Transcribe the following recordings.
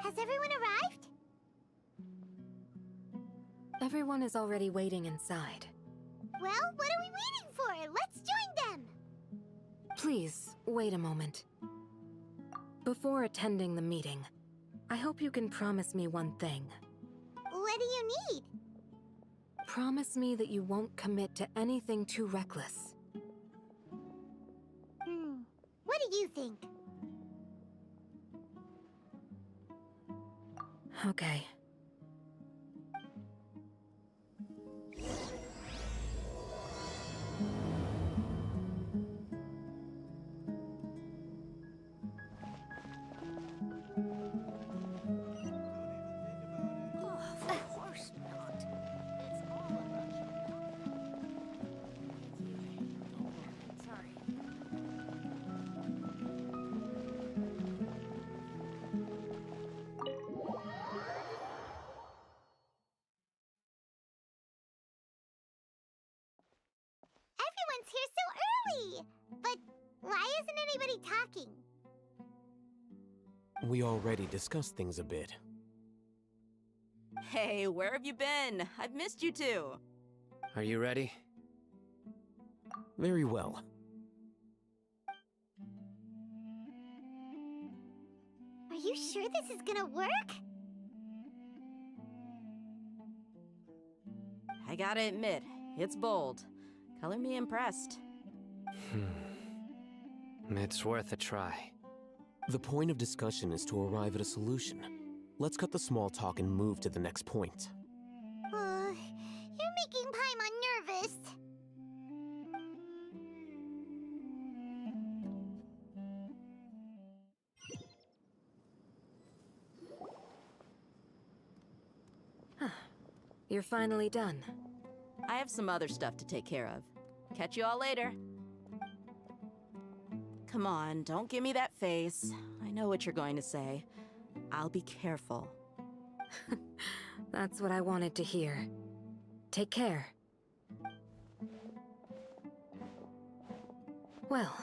Has everyone arrived? Everyone is already waiting inside. Well, what are we waiting for? Let's join them! Please, wait a moment. Before attending the meeting, I hope you can promise me one thing. What do you need? Promise me that you won't commit to anything too reckless. What do you think? Okay. Everyone's here so early! But why isn't anybody talking? We already discussed things a bit. Hey, where have you been? I've missed you too. Are you ready? Very well. Are you sure this is gonna work? I gotta admit, it's bold. Color me impressed. It's worth a try. The point of discussion is to arrive at a solution. Let's cut the small talk and move to the next point. You're making Paimon nervous. You're finally done. I have some other stuff to take care of. Catch you all later. Come on, don't give me that face. I know what you're going to say. I'll be careful. That's what I wanted to hear. Take care. Well,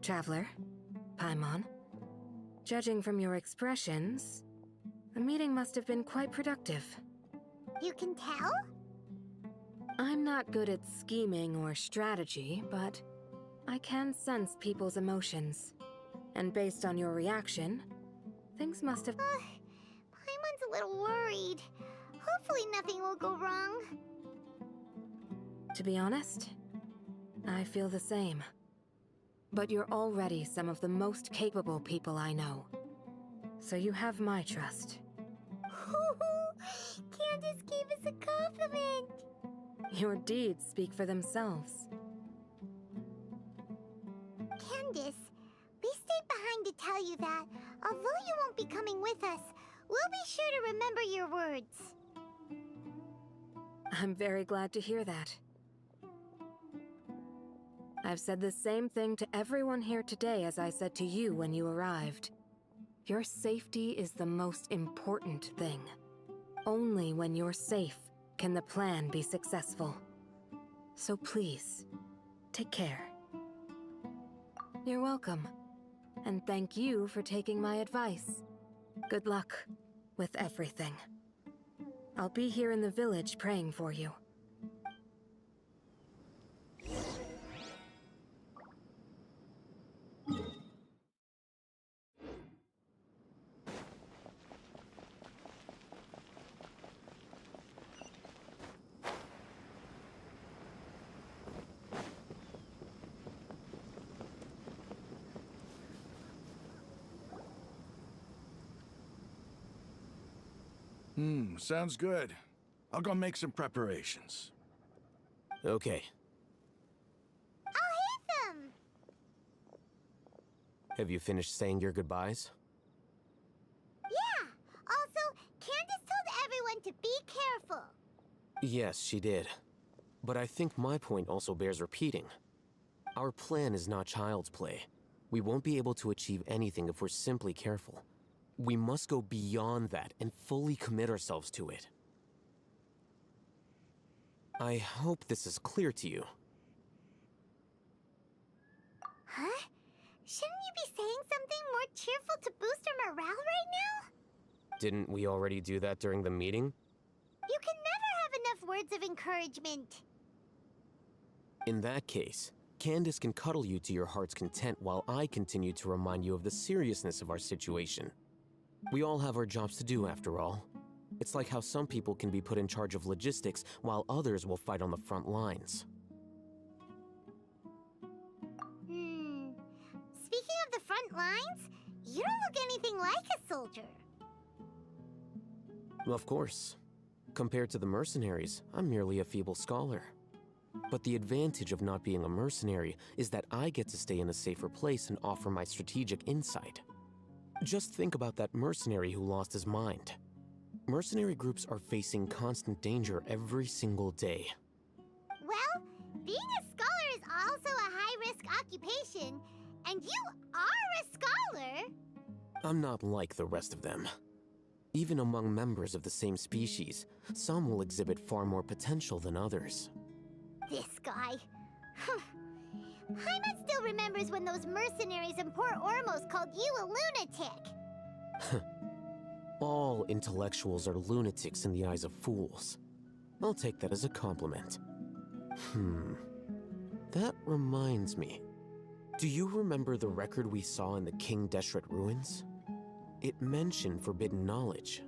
Traveler, Paimon, judging from your expressions, the meeting must have been quite productive. You can tell? I'm not good at scheming or strategy, but I can sense people's emotions. And based on your reaction, things must have... Paimon's a little worried. Hopefully nothing will go wrong. To be honest, I feel the same. But you're already some of the most capable people I know. So you have my trust. Candace gave us a compliment! Your deeds speak for themselves. Candace, we stayed behind to tell you that, although you won't be coming with us, we'll be sure to remember your words. I'm very glad to hear that. I've said the same thing to everyone here today as I said to you when you arrived. Your safety is the most important thing. Only when you're safe can the plan be successful. So please, take care. You're welcome. And thank you for taking my advice. Good luck with everything. I'll be here in the village praying for you. Sounds good. I'll go make some preparations. Okay. I'll hit them! Have you finished saying your goodbyes? Yeah! Also, Candace told everyone to be careful. Yes, she did. But I think my point also bears repeating. Our plan is not child's play. We won't be able to achieve anything if we're simply careful. We must go beyond that and fully commit ourselves to it. I hope this is clear to you. Huh? Shouldn't you be saying something more cheerful to boost our morale right now? Didn't we already do that during the meeting? You can never have enough words of encouragement. In that case, Candace can cuddle you to your heart's content while I continue to remind you of the seriousness of our situation. We all have our jobs to do, after all. It's like how some people can be put in charge of logistics while others will fight on the front lines. Speaking of the front lines, you don't look anything like a soldier. Of course. Compared to the mercenaries, I'm merely a feeble scholar. But the advantage of not being a mercenary is that I get to stay in a safer place and offer my strategic insight. Just think about that mercenary who lost his mind. Mercenary groups are facing constant danger every single day. Well, being a scholar is also a high-risk occupation, and you are a scholar. I'm not like the rest of them. Even among members of the same species, some will exhibit far more potential than others. This guy. Hyman still remembers when those mercenaries in Port Ormos called you a lunatic. All intellectuals are lunatics in the eyes of fools. I'll take that as a compliment. That reminds me. Do you remember the record we saw in the King Deshret ruins? It mentioned forbidden knowledge.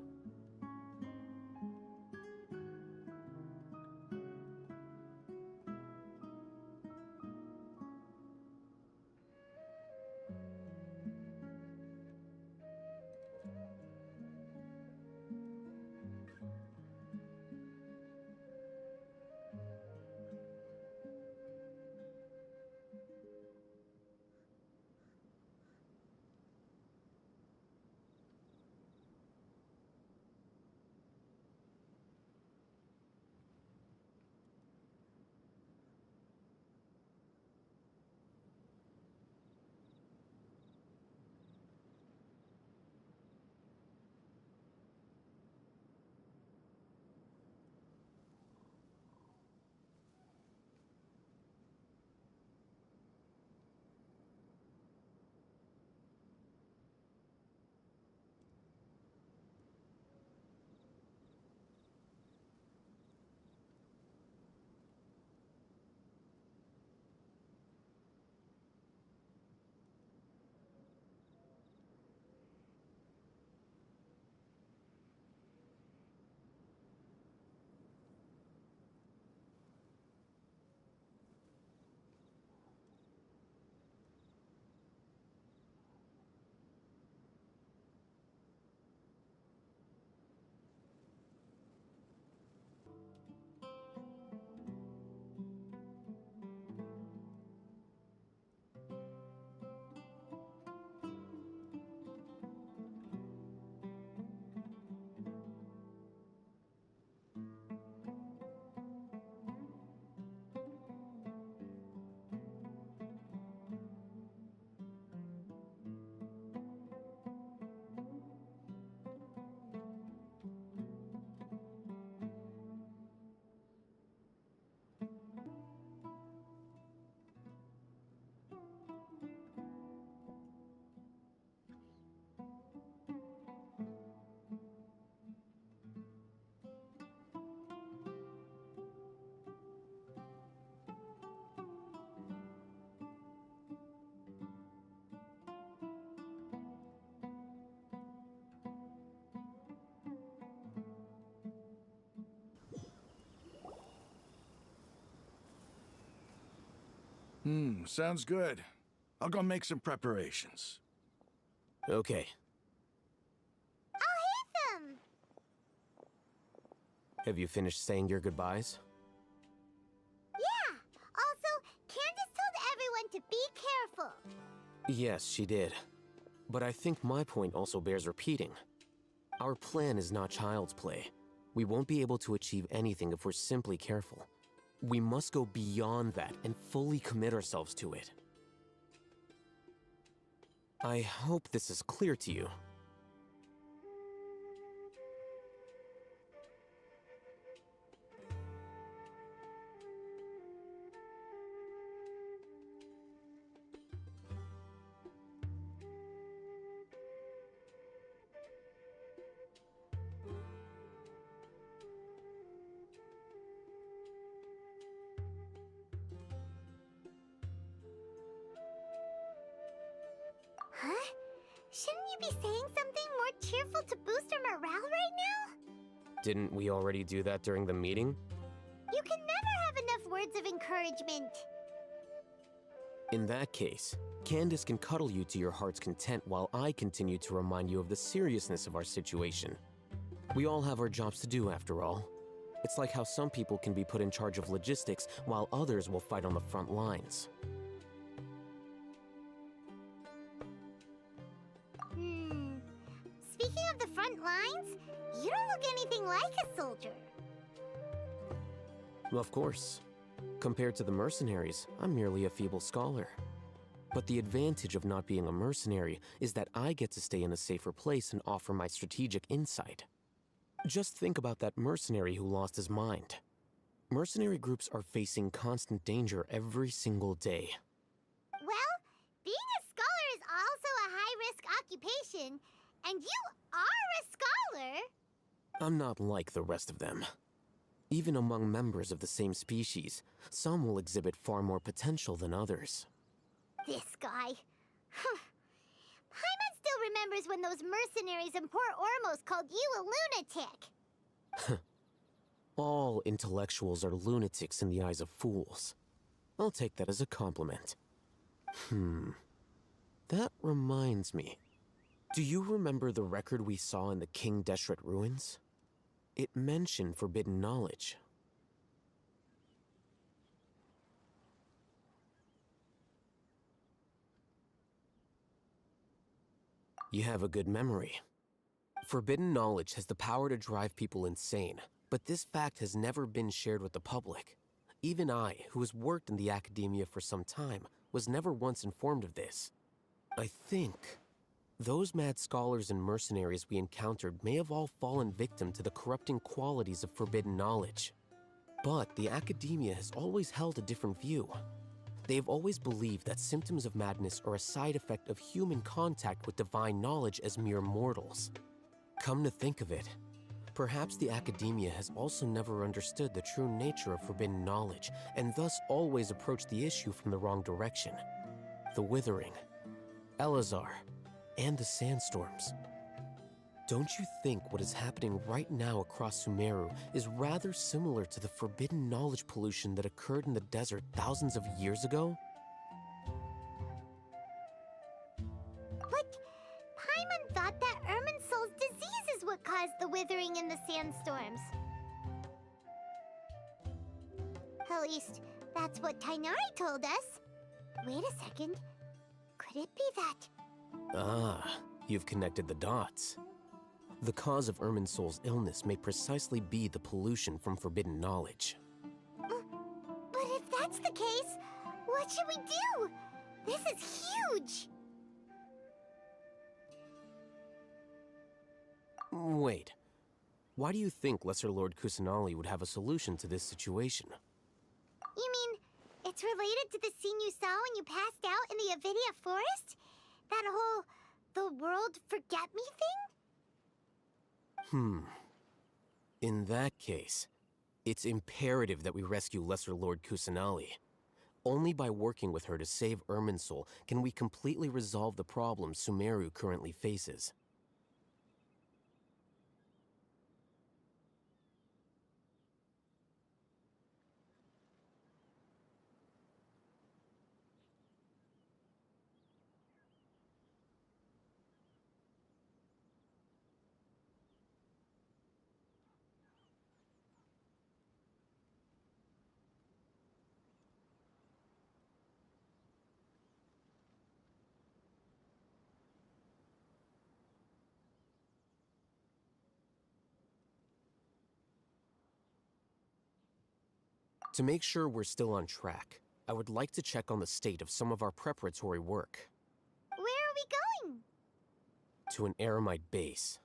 Sounds good. I'll go make some preparations. Okay. I'll hit them. Have you finished saying your goodbyes? Yeah. Also, Candace told everyone to be careful. Yes, she did. But I think my point also bears repeating. Our plan is not child's play. We won't be able to achieve anything if we're simply careful. We must go beyond that and fully commit ourselves to it. I hope this is clear to you. be saying something more cheerful to boost our morale right now? Didn't we already do that during the meeting? You can never have enough words of encouragement. In that case, Candace can cuddle you to your heart's content while I continue to remind you of the seriousness of our situation. We all have our jobs to do, after all. It's like how some people can be put in charge of logistics while others will fight on the front lines. Speaking of the front lines, you don't look anything like a soldier. Of course. Compared to the mercenaries, I'm merely a feeble scholar. But the advantage of not being a mercenary is that I get to stay in a safer place and offer my strategic insight. Just think about that mercenary who lost his mind. Mercenary groups are facing constant danger every single day. Well, being a scholar is also a high-risk occupation, and you are a scholar. I'm not like the rest of them. Even among members of the same species, some will exhibit far more potential than others. This guy. Paimon still remembers when those mercenaries in Port Ormos called you a lunatic. All intellectuals are lunatics in the eyes of fools. I'll take that as a compliment. That reminds me. Do you remember the record we saw in the King Deshret ruins? It mentioned forbidden knowledge. You have a good memory. Forbidden knowledge has the power to drive people insane, but this fact has never been shared with the public. Even I, who has worked in the academia for some time, was never once informed of this. I think those mad scholars and mercenaries we encountered may have all fallen victim to the corrupting qualities of forbidden knowledge. But the academia has always held a different view. They have always believed that symptoms of madness are a side effect of human contact with divine knowledge as mere mortals. Come to think of it, perhaps the academia has also never understood the true nature of forbidden knowledge, and thus always approached the issue from the wrong direction. The Withering, Elazar, and the sandstorms. Don't you think what is happening right now across Sumeru is rather similar to the forbidden knowledge pollution that occurred in the desert thousands of years ago? But Paimon thought that Irminsul's disease is what caused the withering in the sandstorms. At least, that's what Tainari told us. Wait a second. Could it be that? Ah, you've connected the dots. The cause of Irminsul's illness may precisely be the pollution from forbidden knowledge. But if that's the case, what should we do? This is huge! Wait. Why do you think Lesser Lord Kusanali would have a solution to this situation? You mean, it's related to the scene you saw when you passed out in the Avidia forest? That whole, the world forget me thing? In that case, it's imperative that we rescue Lesser Lord Kusanali. Only by working with her to save Irminsul can we completely resolve the problems Sumeru currently faces. To make sure we're still on track, I would like to check on the state of some of our preparatory work. Where are we going? To an Eremite base.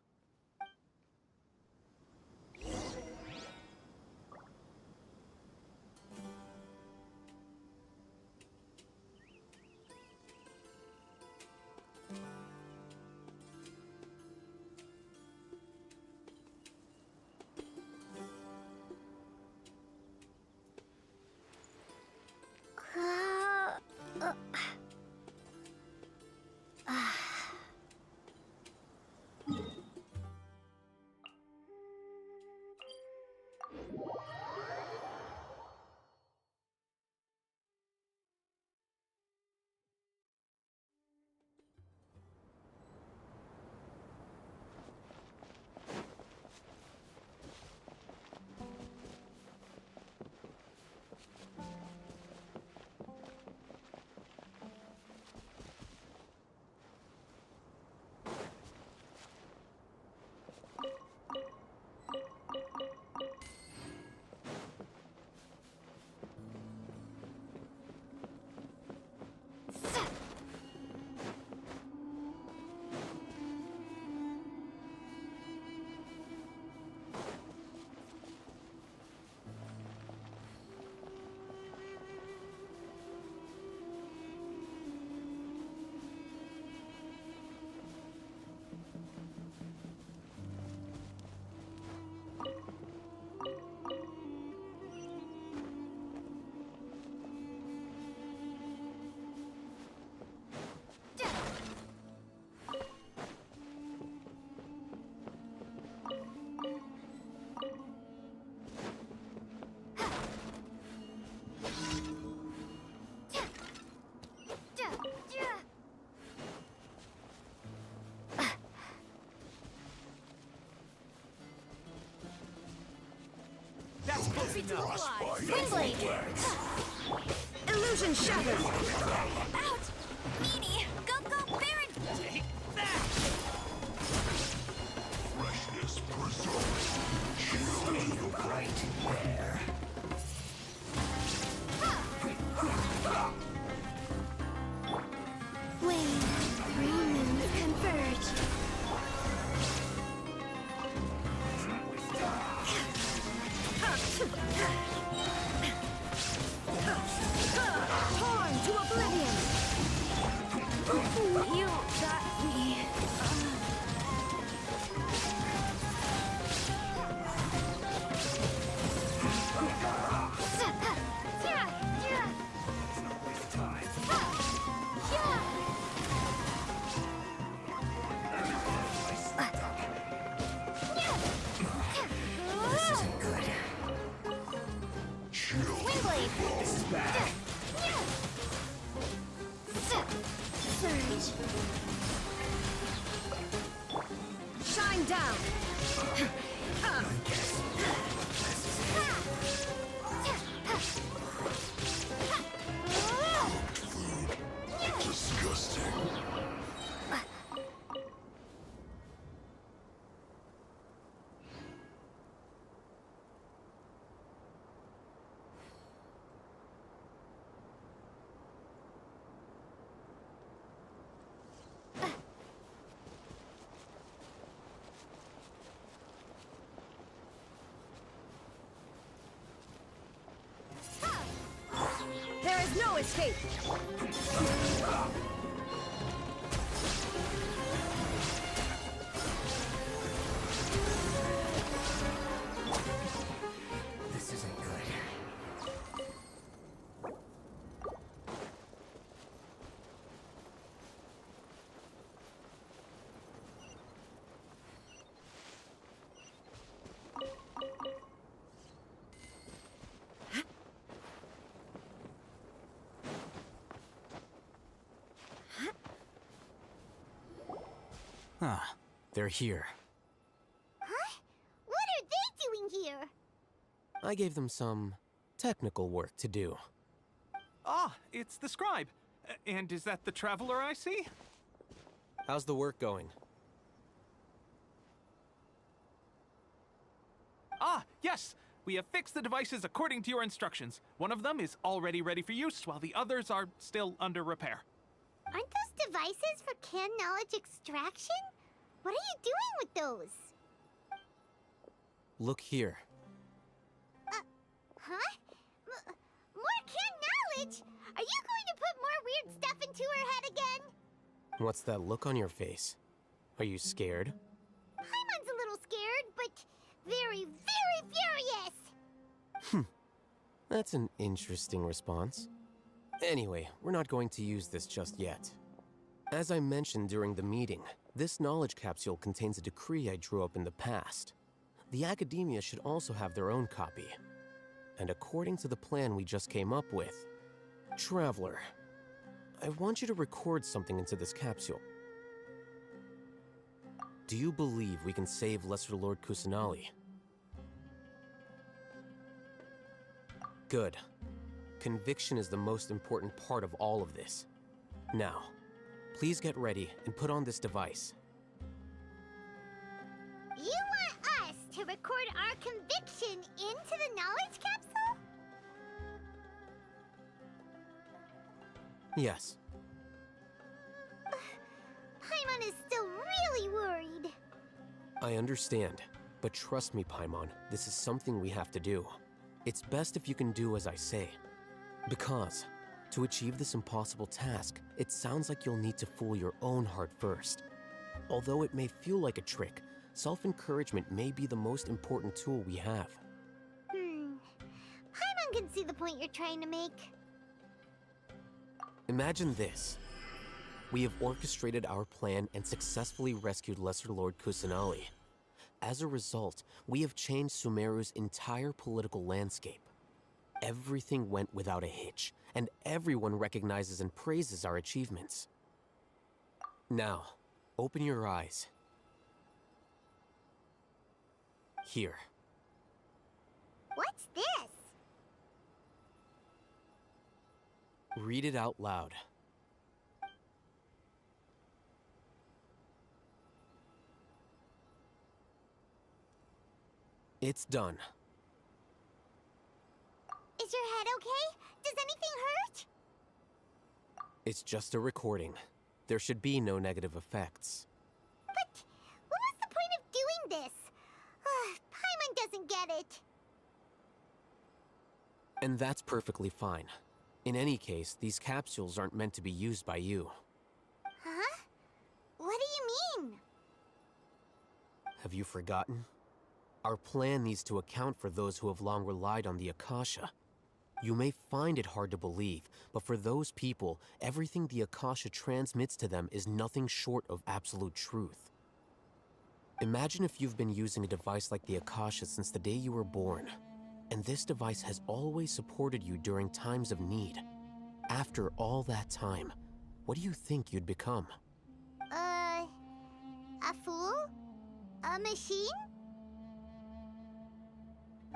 ready to fly. Swing blade. Illusion shattered. Out. Meanie, go Baron. Take that. Freshness preserved. Shield right there. When three moons converge. Torn to oblivion. You got me. Surge. Shine down. Disgusting. There is no escape. This isn't good. Ah, they're here. Huh? What are they doing here? I gave them some technical work to do. Ah, it's the scribe. And is that the traveler I see? How's the work going? Ah, yes! We have fixed the devices according to your instructions. One of them is already ready for use, while the others are still under repair. Aren't those devices for canned knowledge extraction? What are you doing with those? Look here. Huh? More canned knowledge? Are you going to put more weird stuff into her head again? What's that look on your face? Are you scared? Paimon's a little scared, but very, very furious. That's an interesting response. Anyway, we're not going to use this just yet. As I mentioned during the meeting, this knowledge capsule contains a decree I drew up in the past. The academia should also have their own copy. And according to the plan we just came up with, Traveler, I want you to record something into this capsule. Do you believe we can save Lesser Lord Kusanali? Good. Conviction is the most important part of all of this. Now, please get ready and put on this device. You want us to record our conviction into the knowledge capsule? Yes. Paimon is still really worried. I understand, but trust me, Paimon, this is something we have to do. It's best if you can do as I say. Because, to achieve this impossible task, it sounds like you'll need to fool your own heart first. Although it may feel like a trick, self-encouragement may be the most important tool we have. Paimon can see the point you're trying to make. Imagine this. We have orchestrated our plan and successfully rescued Lesser Lord Kusanali. As a result, we have changed Sumeru's entire political landscape. Everything went without a hitch, and everyone recognizes and praises our achievements. Now, open your eyes. Here. What's this? Read it out loud. It's done. Is your head okay? Does anything hurt? It's just a recording. There should be no negative effects. But what was the point of doing this? Paimon doesn't get it. And that's perfectly fine. In any case, these capsules aren't meant to be used by you. Huh? What do you mean? Have you forgotten? Our plan needs to account for those who have long relied on the Akasha. You may find it hard to believe, but for those people, everything the Akasha transmits to them is nothing short of absolute truth. Imagine if you've been using a device like the Akasha since the day you were born, and this device has always supported you during times of need. After all that time, what do you think you'd become? A fool? A machine?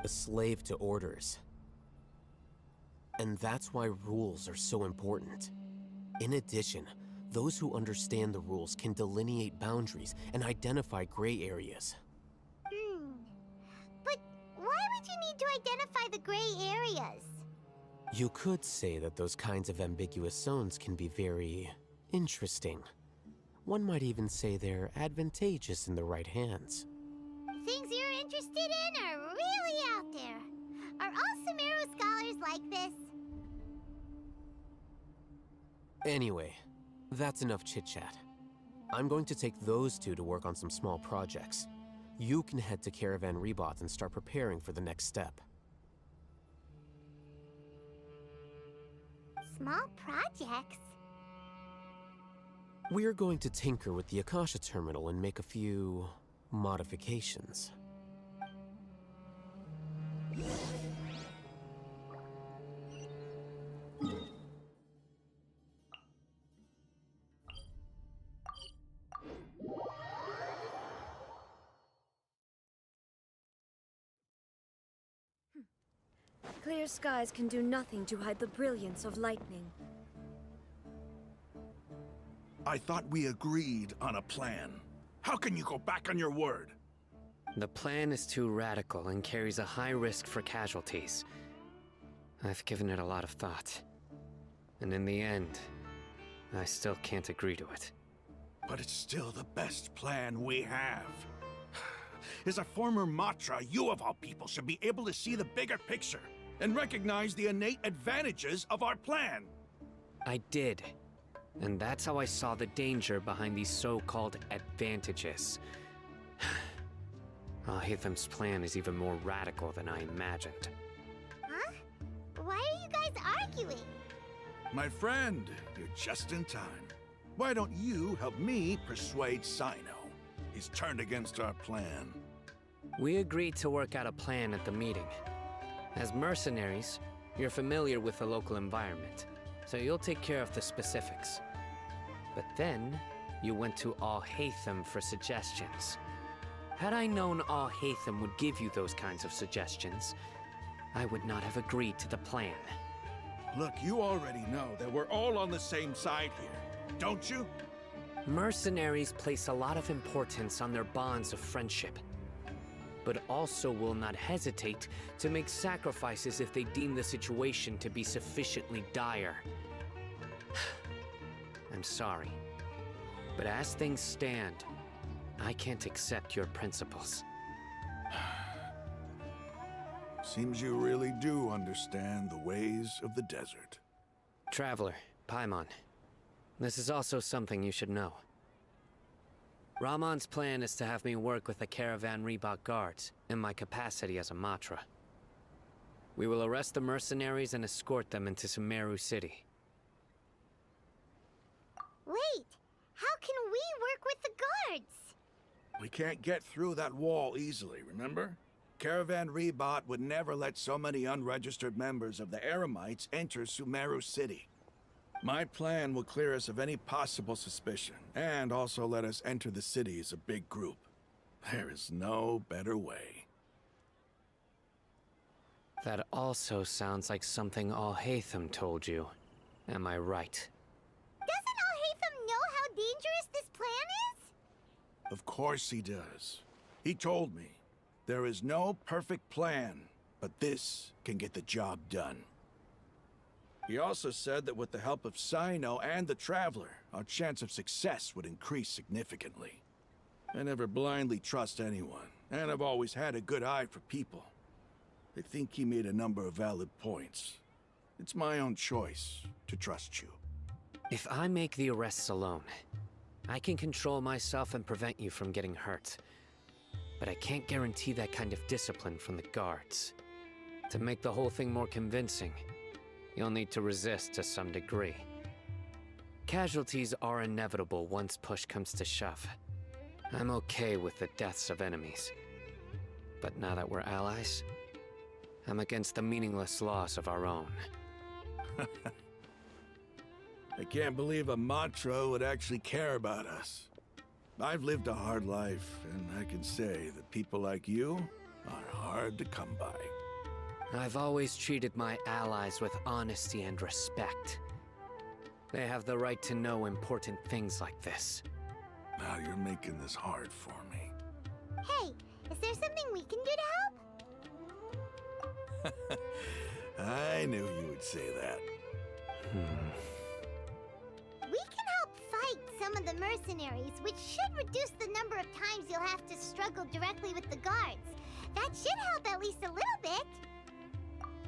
A slave to orders. And that's why rules are so important. In addition, those who understand the rules can delineate boundaries and identify gray areas. But why would you need to identify the gray areas? You could say that those kinds of ambiguous zones can be very interesting. One might even say they're advantageous in the right hands. Things you're interested in are really out there. Are all Sumeru scholars like this? Anyway, that's enough chit-chat. I'm going to take those two to work on some small projects. You can head to Caravan Rebot and start preparing for the next step. Small projects? We're going to tinker with the Akasha terminal and make a few modifications. Clear skies can do nothing to hide the brilliance of lightning. I thought we agreed on a plan. How can you go back on your word? The plan is too radical and carries a high risk for casualties. I've given it a lot of thought. And in the end, I still can't agree to it. But it's still the best plan we have. As a former Matra, you of all people should be able to see the bigger picture and recognize the innate advantages of our plan. I did. And that's how I saw the danger behind these so-called advantages. Al-Haytham's plan is even more radical than I imagined. Huh? Why are you guys arguing? My friend, you're just in time. Why don't you help me persuade Sino? He's turned against our plan. We agreed to work out a plan at the meeting. As mercenaries, you're familiar with the local environment, so you'll take care of the specifics. But then, you went to Al-Haytham for suggestions. Had I known Al-Haytham would give you those kinds of suggestions, I would not have agreed to the plan. Look, you already know that we're all on the same side here, don't you? Mercenaries place a lot of importance on their bonds of friendship, but also will not hesitate to make sacrifices if they deem the situation to be sufficiently dire. I'm sorry, but as things stand, I can't accept your principles. Seems you really do understand the ways of the desert. Traveler, Paimon, this is also something you should know. Ramon's plan is to have me work with the Caravan Rebot guards in my capacity as a Matra. We will arrest the mercenaries and escort them into Sumeru City. Wait, how can we work with the guards? We can't get through that wall easily, remember? Caravan Rebot would never let so many unregistered members of the Eremites enter Sumeru City. My plan will clear us of any possible suspicion, and also let us enter the city as a big group. There is no better way. That also sounds like something Al-Haytham told you. Am I right? Doesn't Al-Haytham know how dangerous this plan is? Of course he does. He told me, there is no perfect plan, but this can get the job done. He also said that with the help of Sino and the Traveler, our chance of success would increase significantly. I never blindly trust anyone, and I've always had a good eye for people. I think he made a number of valid points. It's my own choice to trust you. If I make the arrests alone, I can control myself and prevent you from getting hurt. But I can't guarantee that kind of discipline from the guards. To make the whole thing more convincing, you'll need to resist to some degree. Casualties are inevitable once push comes to shove. I'm okay with the deaths of enemies. But now that we're allies, I'm against the meaningless loss of our own. I can't believe a Matra would actually care about us. I've lived a hard life, and I can say that people like you are hard to come by. I've always treated my allies with honesty and respect. They have the right to know important things like this. Now you're making this hard for me. Hey, is there something we can do to help? I knew you would say that. We can help fight some of the mercenaries, which should reduce the number of times you'll have to struggle directly with the guards. That should help at least a little bit.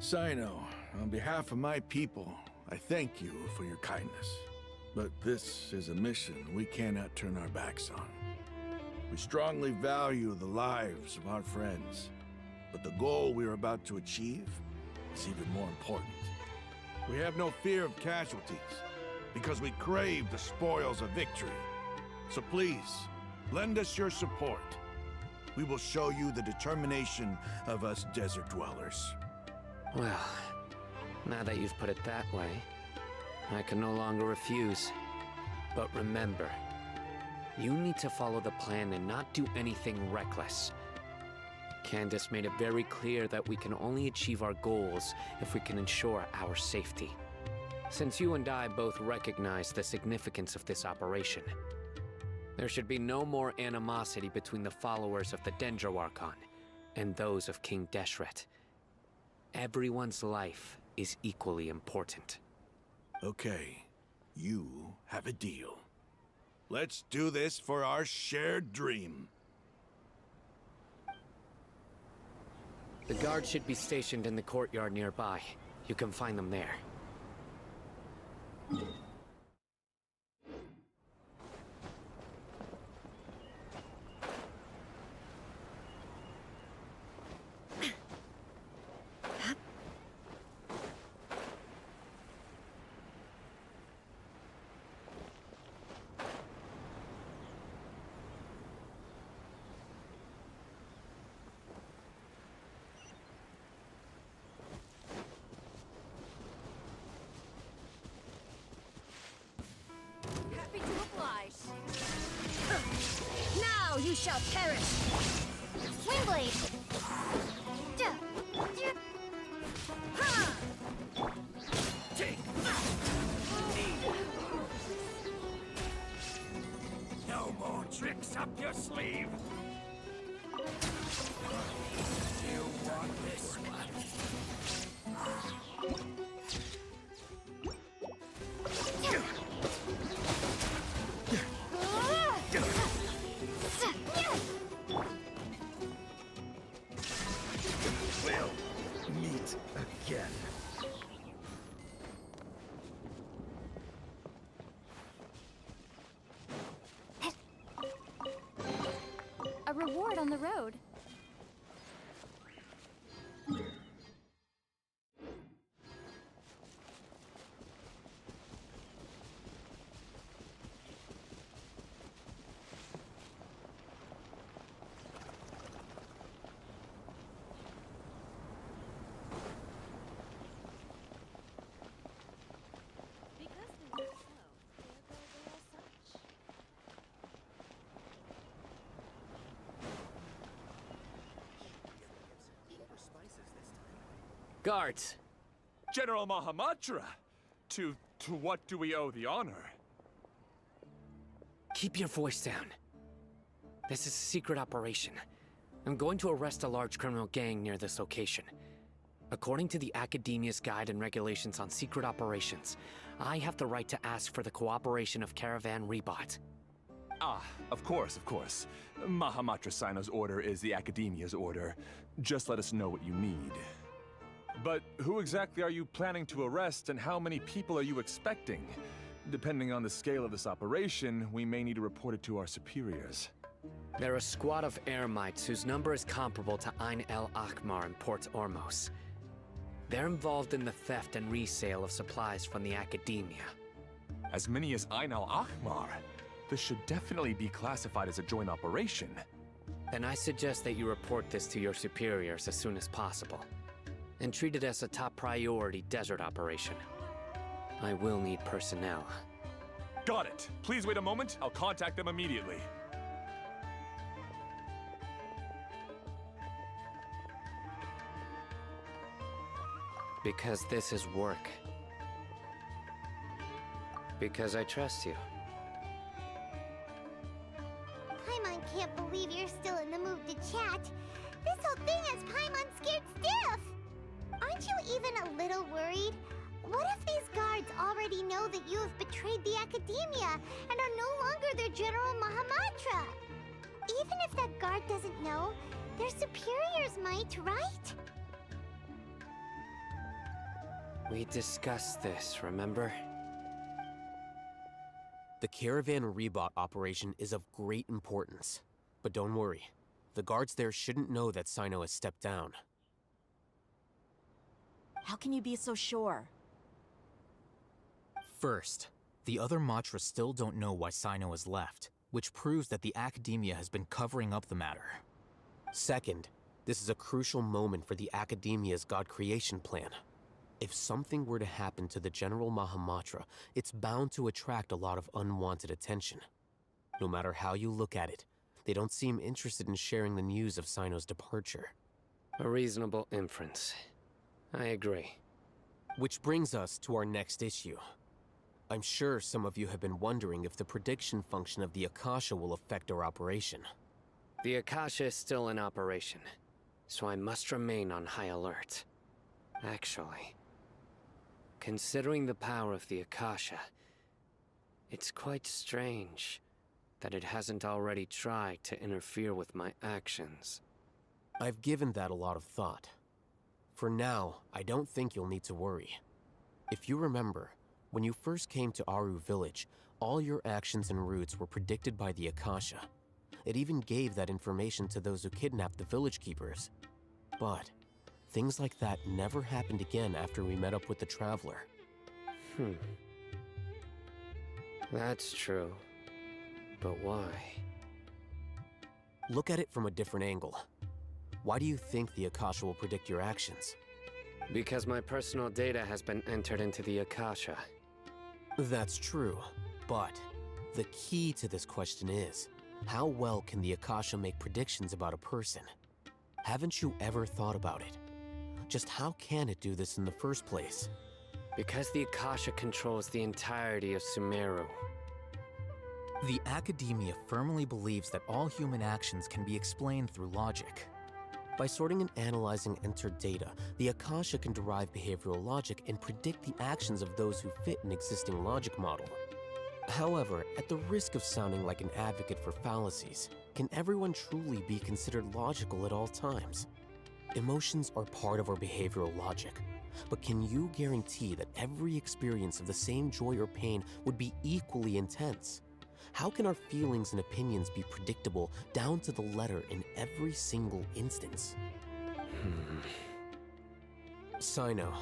Sino, on behalf of my people, I thank you for your kindness. But this is a mission we cannot turn our backs on. We strongly value the lives of our friends, but the goal we are about to achieve is even more important. We have no fear of casualties, because we crave the spoils of victory. So please, lend us your support. We will show you the determination of us desert dwellers. Well, now that you've put it that way, I can no longer refuse. But remember, you need to follow the plan and not do anything reckless. Candace made it very clear that we can only achieve our goals if we can ensure our safety. Since you and I both recognize the significance of this operation, there should be no more animosity between the followers of the Dendro Archon and those of King Deshret. Everyone's life is equally important. Okay, you have a deal. Let's do this for our shared dream. The guards should be stationed in the courtyard nearby. You can find them there. Happy to oblige. Now you shall perish. Swing blade. Take no more tricks up your sleeve. You want this one? We'll meet again. A reward on the road. Guards! General Mahamatra, to To what do we owe the honor? Keep your voice down. This is a secret operation. I'm going to arrest a large criminal gang near this location. According to the Academia's Guide and Regulations on Secret Operations, I have the right to ask for the cooperation of Caravan Rebot. Ah, of course, of course. Mahamatra Sino's order is the Academia's order. Just let us know what you need. But who exactly are you planning to arrest, and how many people are you expecting? Depending on the scale of this operation, we may need to report it to our superiors. They're a squad of eremites whose number is comparable to Ain el Akmar in Port Ormos. They're involved in the theft and resale of supplies from the Academia. As many as Ain el Akmar? This should definitely be classified as a joint operation. Then I suggest that you report this to your superiors as soon as possible, and treat it as a top priority desert operation. I will need personnel. Got it. Please wait a moment. I'll contact them immediately. Because this is work. Because I trust you. Paimon can't believe you're still in the mood to chat. This whole thing has Paimon scared stiff. Aren't you even a little worried? What if these guards already know that you have betrayed the Academia and are no longer their General Mahamatra? Even if that guard doesn't know, their superiors might, right? We discussed this, remember? The Caravan Rebot operation is of great importance. But don't worry, the guards there shouldn't know that Sino has stepped down. How can you be so sure? First, the other Matras still don't know why Sino has left, which proves that the Academia has been covering up the matter. Second, this is a crucial moment for the Academia's God creation plan. If something were to happen to the General Mahamatra, it's bound to attract a lot of unwanted attention. No matter how you look at it, they don't seem interested in sharing the news of Sino's departure. A reasonable inference. I agree. Which brings us to our next issue. I'm sure some of you have been wondering if the prediction function of the Akasha will affect our operation. The Akasha is still in operation, so I must remain on high alert. Actually, considering the power of the Akasha, it's quite strange that it hasn't already tried to interfere with my actions. I've given that a lot of thought. For now, I don't think you'll need to worry. If you remember, when you first came to Aru Village, all your actions and routes were predicted by the Akasha. It even gave that information to those who kidnapped the village keepers. But things like that never happened again after we met up with the Traveler. That's true. But why? Look at it from a different angle. Why do you think the Akasha will predict your actions? Because my personal data has been entered into the Akasha. That's true, but the key to this question is, how well can the Akasha make predictions about a person? Haven't you ever thought about it? Just how can it do this in the first place? Because the Akasha controls the entirety of Sumeru. The Academia firmly believes that all human actions can be explained through logic. By sorting and analyzing entered data, the Akasha can derive behavioral logic and predict the actions of those who fit an existing logic model. However, at the risk of sounding like an advocate for fallacies, can everyone truly be considered logical at all times? Emotions are part of our behavioral logic, but can you guarantee that every experience of the same joy or pain would be equally intense? How can our feelings and opinions be predictable down to the letter in every single instance? Sino,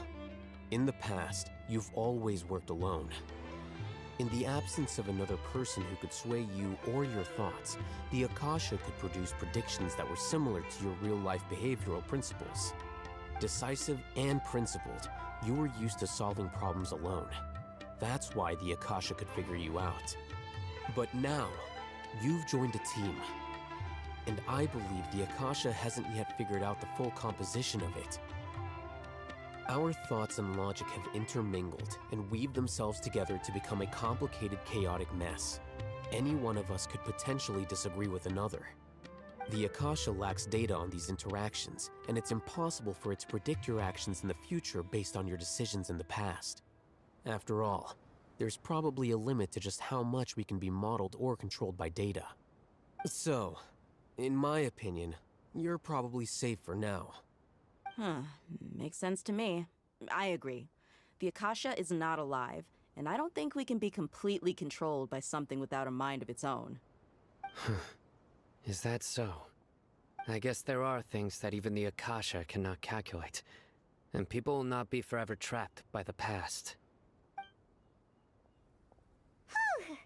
in the past, you've always worked alone. In the absence of another person who could sway you or your thoughts, the Akasha could produce predictions that were similar to your real-life behavioral principles. Decisive and principled, you were used to solving problems alone. That's why the Akasha could figure you out. But now, you've joined a team. And I believe the Akasha hasn't yet figured out the full composition of it. Our thoughts and logic have intermingled and weaved themselves together to become a complicated, chaotic mess. Any one of us could potentially disagree with another. The Akasha lacks data on these interactions, and it's impossible for it to predict your actions in the future based on your decisions in the past. After all, there's probably a limit to just how much we can be modeled or controlled by data. So, in my opinion, you're probably safe for now. Huh. Makes sense to me. I agree. The Akasha is not alive, and I don't think we can be completely controlled by something without a mind of its own. Is that so? I guess there are things that even the Akasha cannot calculate, and people will not be forever trapped by the past. Whew!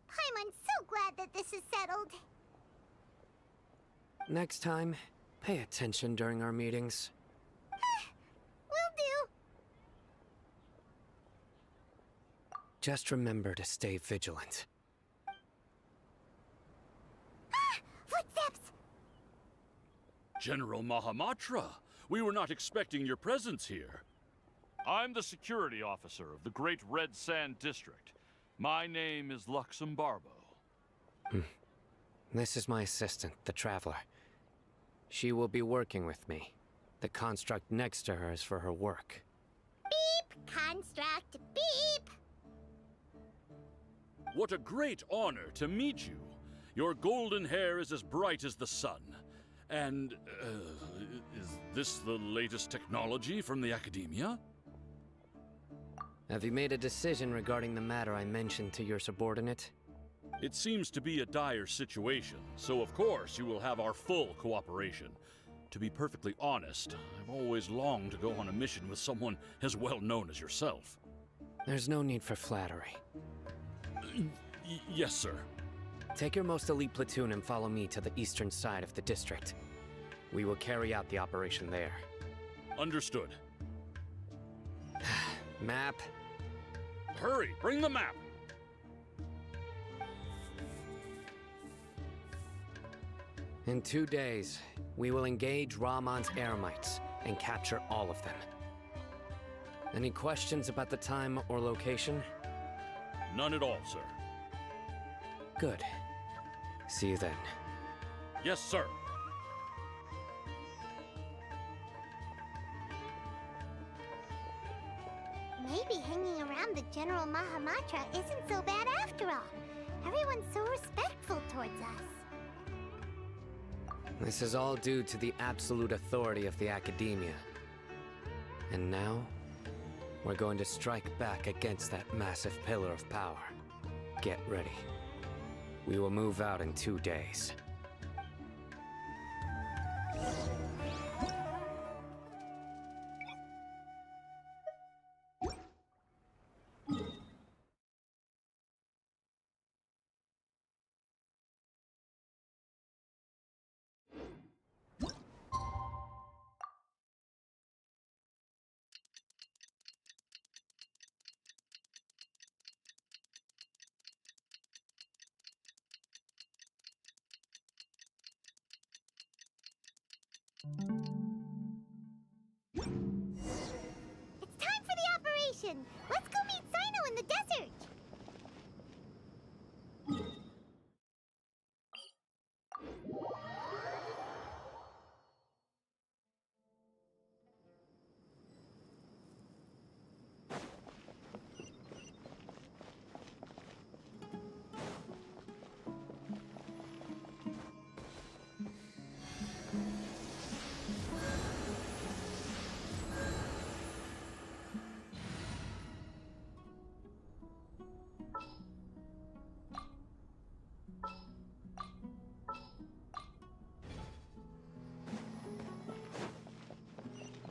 Paimon's so glad that this is settled. Next time, pay attention during our meetings. Will do. Just remember to stay vigilant. Footsteps! General Mahamatra, we were not expecting your presence here. I'm the security officer of the Great Red Sand District. My name is Luxembarbo. This is my assistant, the Traveler. She will be working with me. The construct next to her is for her work. Beep! Construct, beep! What a great honor to meet you. Your golden hair is as bright as the sun. And, is this the latest technology from the Academia? Have you made a decision regarding the matter I mentioned to your subordinate? It seems to be a dire situation, so of course you will have our full cooperation. To be perfectly honest, I've always longed to go on a mission with someone as well known as yourself. There's no need for flattery. Yes, sir. Take your most elite platoon and follow me to the eastern side of the district. We will carry out the operation there. Understood. Map. Hurry, bring the map! In 2 days, we will engage Rahman's Eremites and capture all of them. Any questions about the time or location? None at all, sir. Good. See you then. Yes, sir. Maybe hanging around the General Mahamatra isn't so bad after all. Everyone's so respectful towards us. This is all due to the absolute authority of the Academia. And now, we're going to strike back against that massive pillar of power. Get ready. We will move out in 2 days. It's time for the operation! Let's go meet Sino in the desert!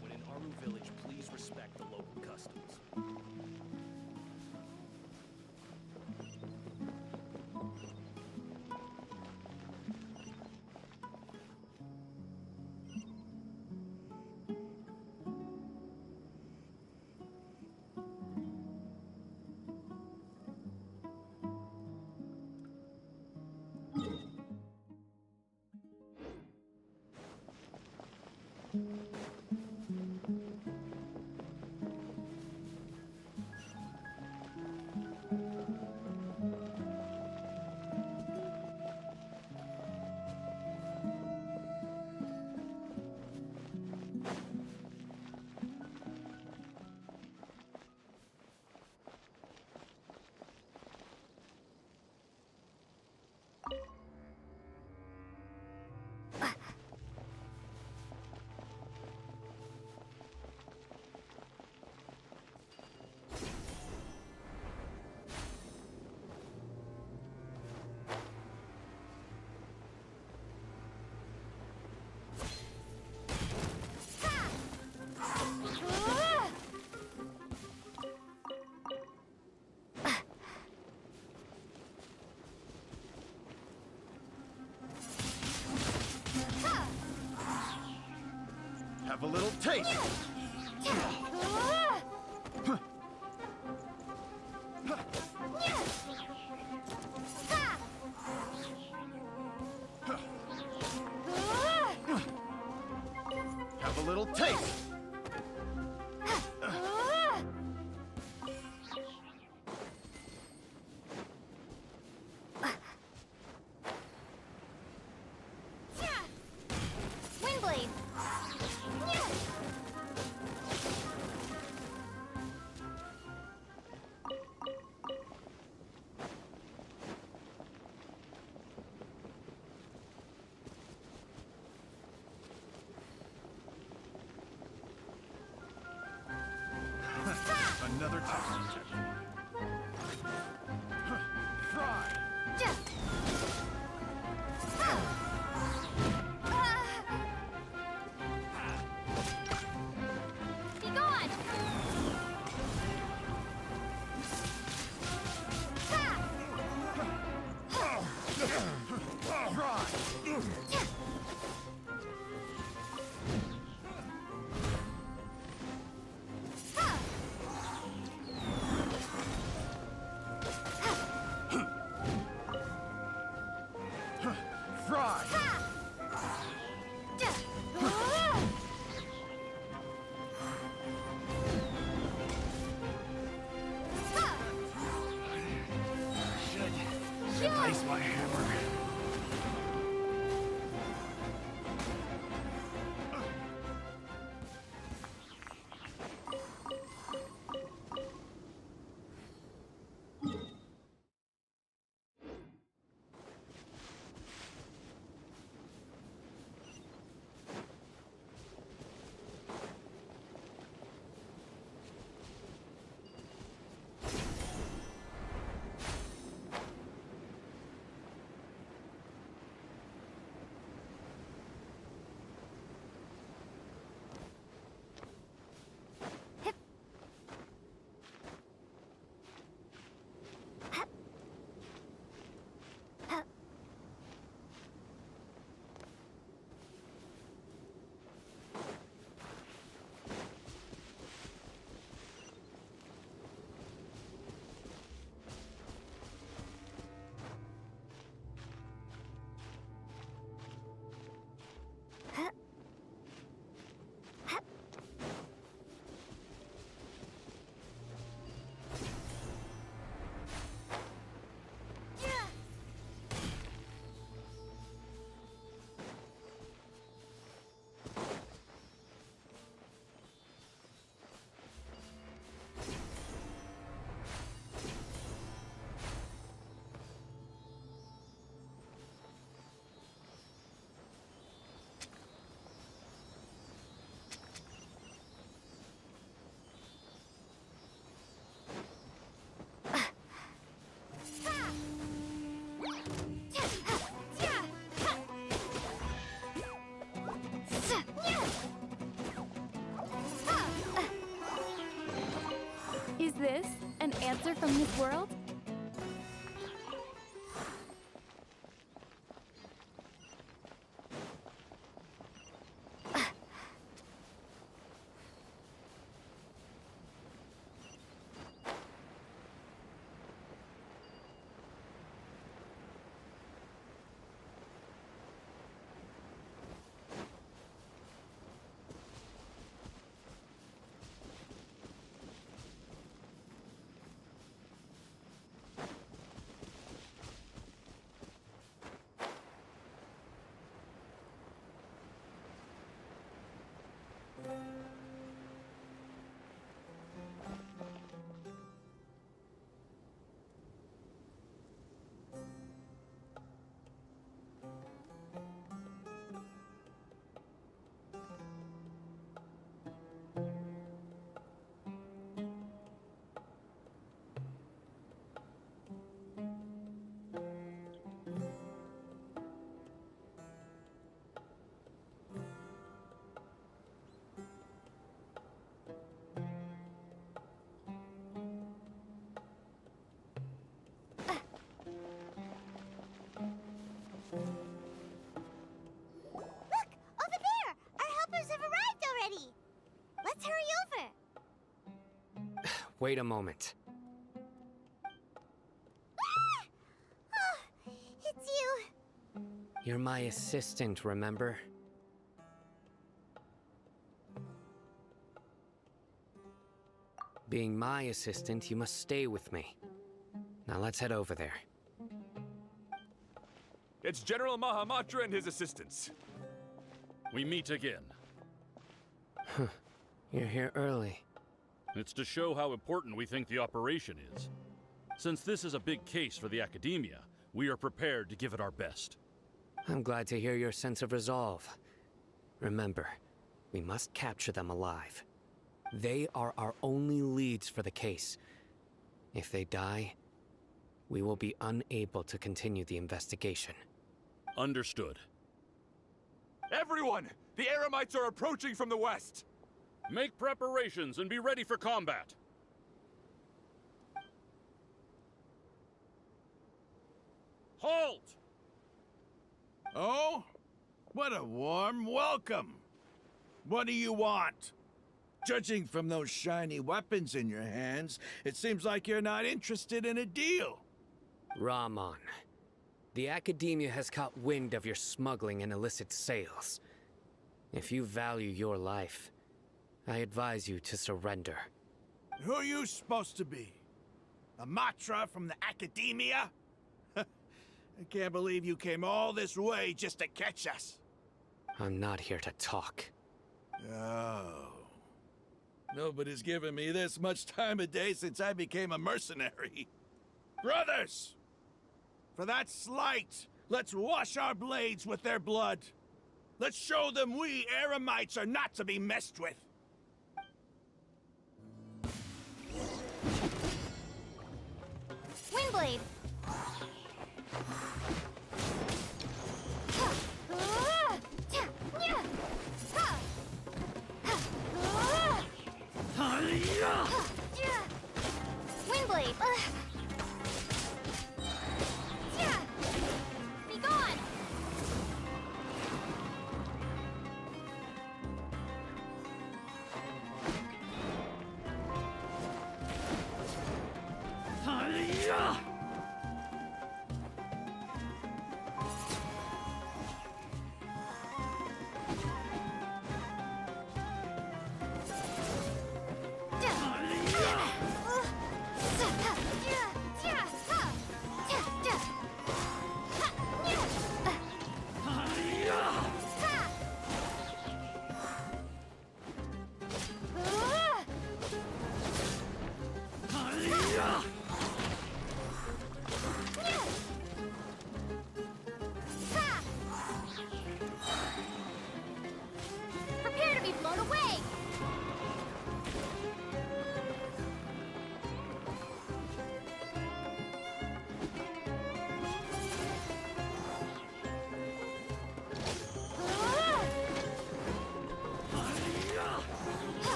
When in Aru village, please respect the local customs. Have a little taste. Have a little taste. Windblade. Another technique. Fry. Be gone. Fry. Should replace my hammer. Is this an answer from this world? Wait a moment. Oh, it's you. You're my assistant, remember? Being my assistant, you must stay with me. Now let's head over there. It's General Mahamatra and his assistants. We meet again. You're here early. It's to show how important we think the operation is. Since this is a big case for the academia, we are prepared to give it our best. I'm glad to hear your sense of resolve. Remember, we must capture them alive. They are our only leads for the case. If they die, we will be unable to continue the investigation. Understood. Everyone! The Eremites are approaching from the west! Make preparations and be ready for combat. Halt! Oh? What a warm welcome. What do you want? Judging from those shiny weapons in your hands, it seems like you're not interested in a deal. Rahman, the academia has caught wind of your smuggling and illicit sales. If you value your life, I advise you to surrender. Who are you supposed to be? A matra from the academia? I can't believe you came all this way just to catch us. I'm not here to talk. Oh. Nobody's given me this much time of day since I became a mercenary. Brothers! For that slight, let's wash our blades with their blood. Let's show them we Eremites are not to be messed with. Windblade. Windblade. Be gone. Prepare to be blown away!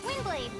Windblade!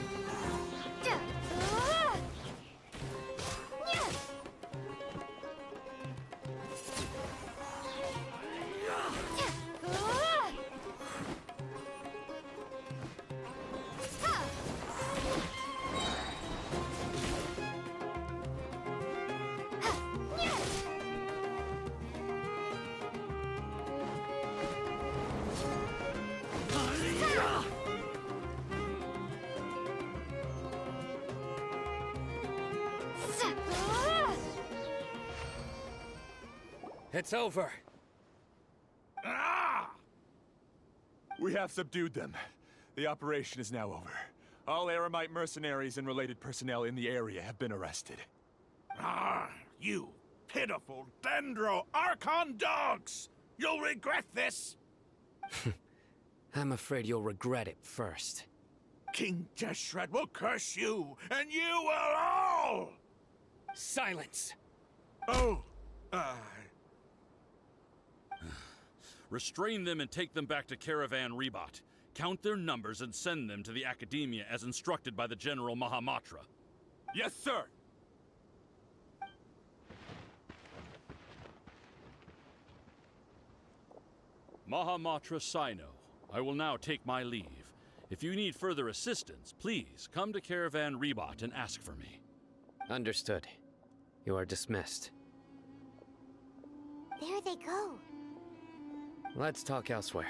It's over. Ah! We have subdued them. The operation is now over. All Eremite mercenaries and related personnel in the area have been arrested. Ah, you pitiful Dendro Archon dogs! You'll regret this! I'm afraid you'll regret it first. King Deshret will curse you, and you will all! Silence! Oh, Restrain them and take them back to Caravan Rebot. Count their numbers and send them to the Academia as instructed by the General Mahamatra. Yes, sir! Mahamatra Sino, I will now take my leave. If you need further assistance, please come to Caravan Rebot and ask for me. Understood. You are dismissed. There they go. Let's talk elsewhere.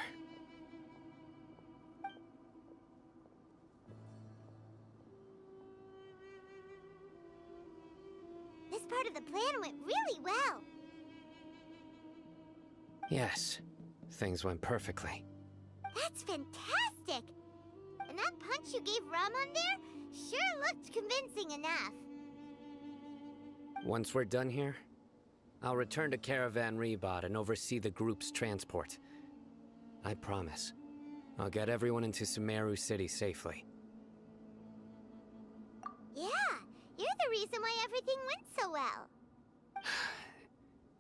This part of the plan went really well. Yes, things went perfectly. That's fantastic! And that punch you gave Ramon there sure looked convincing enough. Once we're done here, I'll return to Caravan Rebot and oversee the group's transport. I promise. I'll get everyone into Sumeru City safely. Yeah, you're the reason why everything went so well.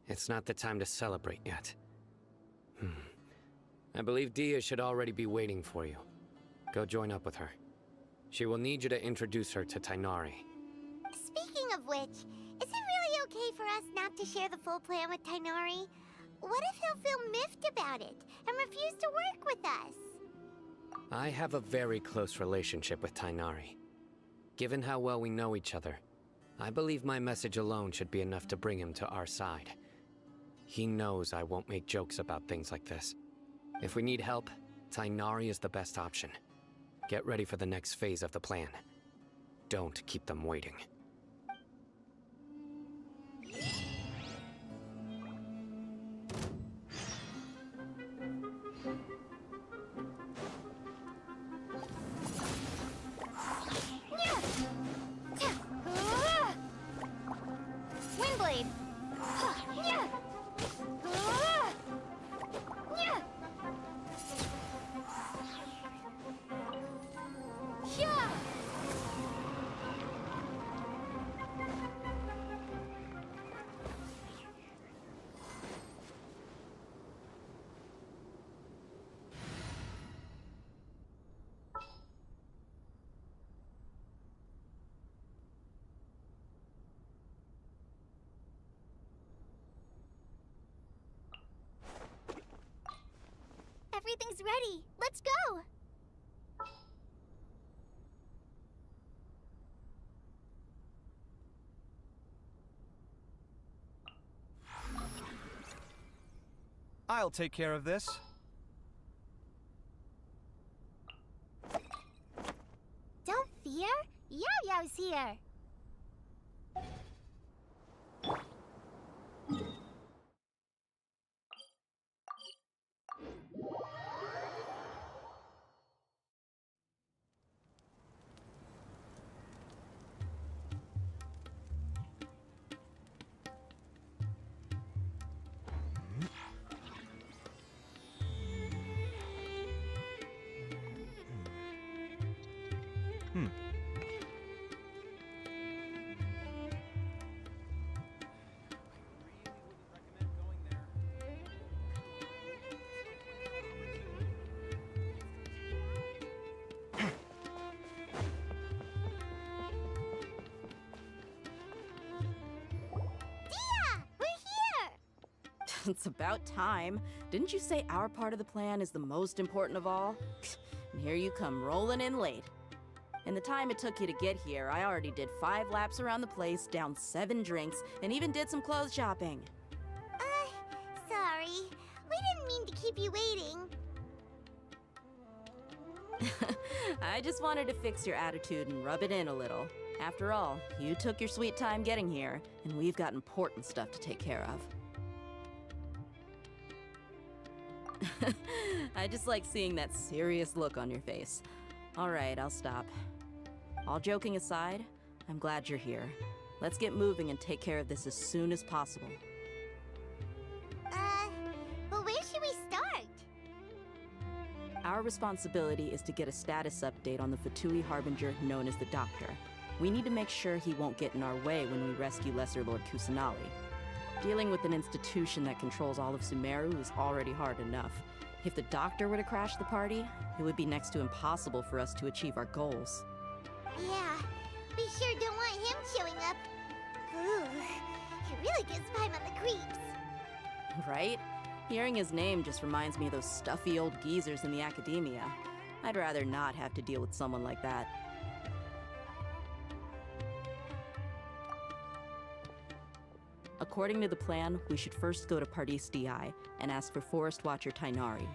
It's not the time to celebrate yet. I believe Dia should already be waiting for you. Go join up with her. She will need you to introduce her to Tainari. Speaking of which, is it really okay for us not to share the full plan with Tainari? What if he'll feel miffed about it and refuse to work with us? I have a very close relationship with Tainari. Given how well we know each other, I believe my message alone should be enough to bring him to our side. He knows I won't make jokes about things like this. If we need help, Tainari is the best option. Get ready for the next phase of the plan. Don't keep them waiting. Windblade! Everything's ready. Let's go! I'll take care of this. Don't fear. Yao's here. It's about time. Didn't you say our part of the plan is the most important of all? And here you come rolling in late. In the time it took you to get here, I already did 5 laps around the place, downed 7 drinks, and even did some clothes shopping. Sorry. We didn't mean to keep you waiting. I just wanted to fix your attitude and rub it in a little. After all, you took your sweet time getting here, and we've got important stuff to take care of. I just like seeing that serious look on your face. All right, I'll stop. All joking aside, I'm glad you're here. Let's get moving and take care of this as soon as possible. But where should we start? Our responsibility is to get a status update on the Fatui Harbinger known as the Doctor. We need to make sure he won't get in our way when we rescue Lesser Lord Kusanali. Dealing with an institution that controls all of Sumeru is already hard enough. If the Doctor were to crash the party, it would be next to impossible for us to achieve our goals. Yeah, we sure don't want him showing up. Ooh, it really gives Paimon the creeps. Right? Hearing his name just reminds me of those stuffy old geezers in the academia. I'd rather not have to deal with someone like that. According to the plan, we should first go to Pardis DI and ask for Forest Watcher Tainari.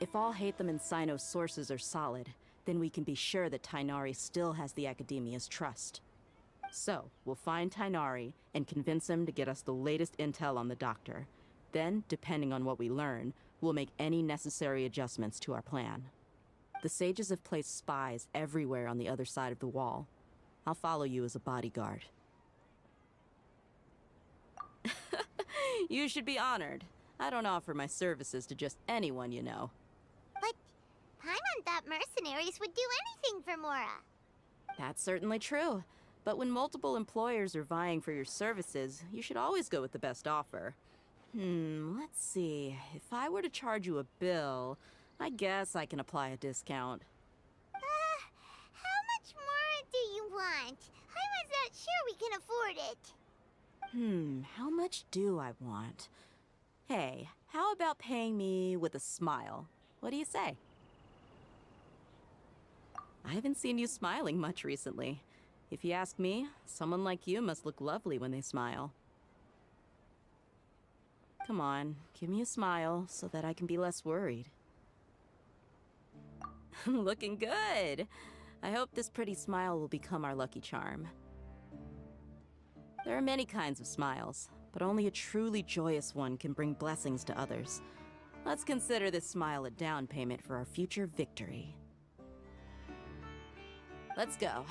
If all Hatham and Sino's sources are solid, then we can be sure that Tainari still has the Academia's trust. So, we'll find Tainari and convince him to get us the latest intel on the Doctor. Then, depending on what we learn, we'll make any necessary adjustments to our plan. The sages have placed spies everywhere on the other side of the wall. I'll follow you as a bodyguard. You should be honored. I don't offer my services to just anyone you know. But Paimon thought mercenaries would do anything for Mora. That's certainly true. But when multiple employers are vying for your services, you should always go with the best offer. Let's see. If I were to charge you a bill, I guess I can apply a discount. How much more do you want? I was not sure we can afford it. How much do I want? Hey, how about paying me with a smile? What do you say? I haven't seen you smiling much recently. If you ask me, someone like you must look lovely when they smile. Come on, give me a smile so that I can be less worried. Looking good! I hope this pretty smile will become our lucky charm. There are many kinds of smiles, but only a truly joyous one can bring blessings to others. Let's consider this smile a down payment for our future victory. Let's go.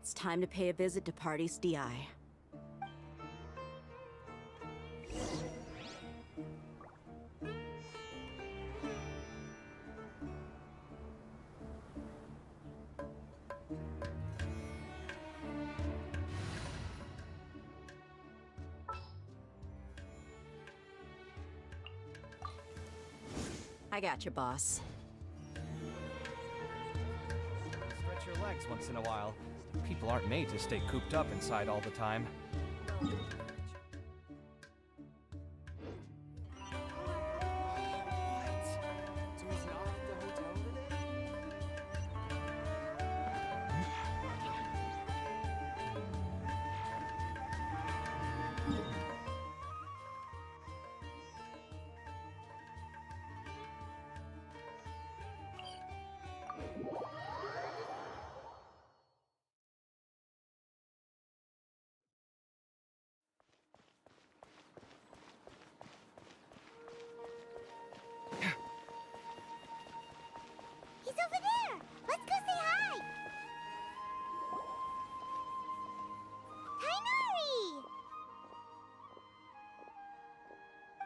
It's time to pay a visit to Pardis DI. I got you, boss. Stretch your legs once in a while. People aren't made to stay cooped up inside all the time. He's over there! Let's go say hi! Tainari!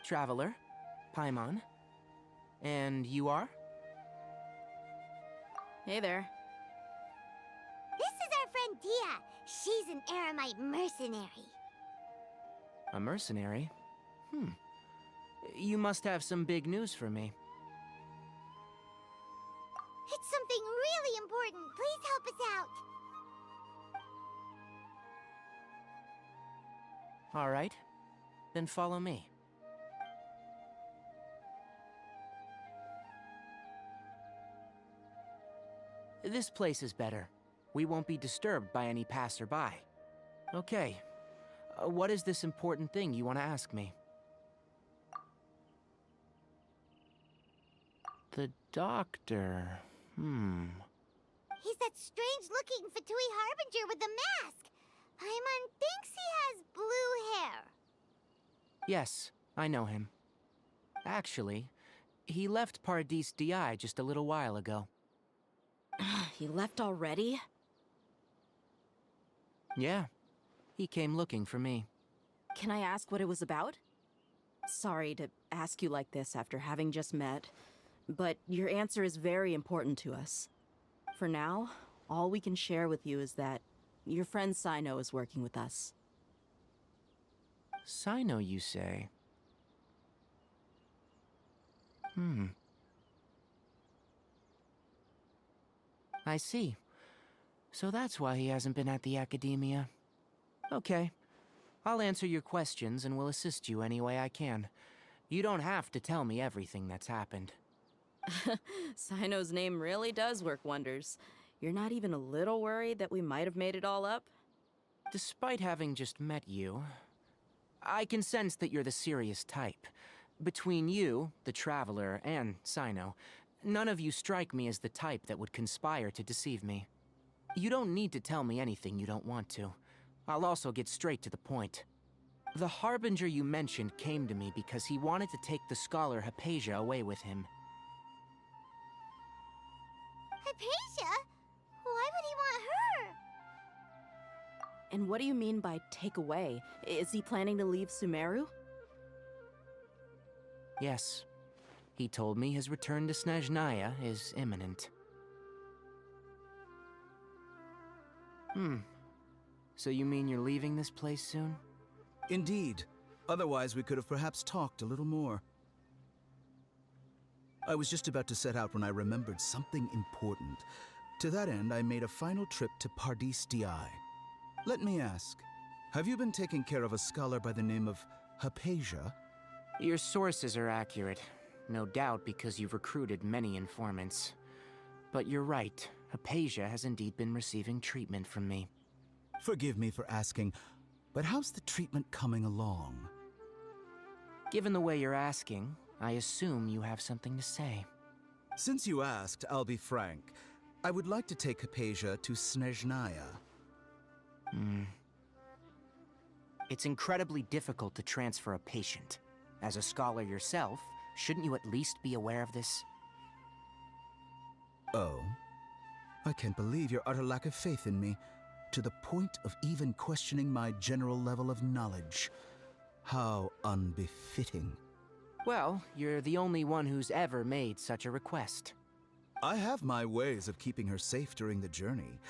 Traveler, Paimon. And you are? Hey there. This is our friend Dia. She's an Aramite mercenary. A mercenary? You must have some big news for me. It's something really important. Please help us out. All right. Then follow me. This place is better. We won't be disturbed by any passerby. Okay. What is this important thing you want to ask me? The doctor. He's that strange-looking Fatui Harbinger with the mask. Paimon thinks he has blue hair. Yes, I know him. Actually, he left Pardis DI just a little while ago. He left already? Yeah. He came looking for me. Can I ask what it was about? Sorry to ask you like this after having just met, but your answer is very important to us. For now, all we can share with you is that your friend Sino is working with us. Sino, you say? I see. So that's why he hasn't been at the academia. Okay. I'll answer your questions and will assist you any way I can. You don't have to tell me everything that's happened. Sino's name really does work wonders. You're not even a little worried that we might have made it all up? Despite having just met you, I can sense that you're the serious type. Between you, the Traveler, and Sino, none of you strike me as the type that would conspire to deceive me. You don't need to tell me anything you don't want to. I'll also get straight to the point. The Harbinger you mentioned came to me because he wanted to take the scholar Hypatia away with him. Hypatia? Why would he want her? And what do you mean by take away? Is he planning to leave Sumeru? Yes. He told me his return to Snezhnaya is imminent. So you mean you're leaving this place soon? Indeed. Otherwise, we could have perhaps talked a little more. I was just about to set out when I remembered something important. To that end, I made a final trip to Pardis Di. Let me ask, have you been taking care of a scholar by the name of Hypatia? Your sources are accurate. No doubt because you've recruited many informants. But you're right. Hypatia has indeed been receiving treatment from me. Forgive me for asking, but how's the treatment coming along? Given the way you're asking, I assume you have something to say. Since you asked, I'll be frank. I would like to take Hypatia to Snezhnaya. It's incredibly difficult to transfer a patient. As a scholar yourself, shouldn't you at least be aware of this? Oh? I can't believe your utter lack of faith in me, to the point of even questioning my general level of knowledge. How unbefitting. Well, you're the only one who's ever made such a request. I have my ways of keeping her safe during the journey.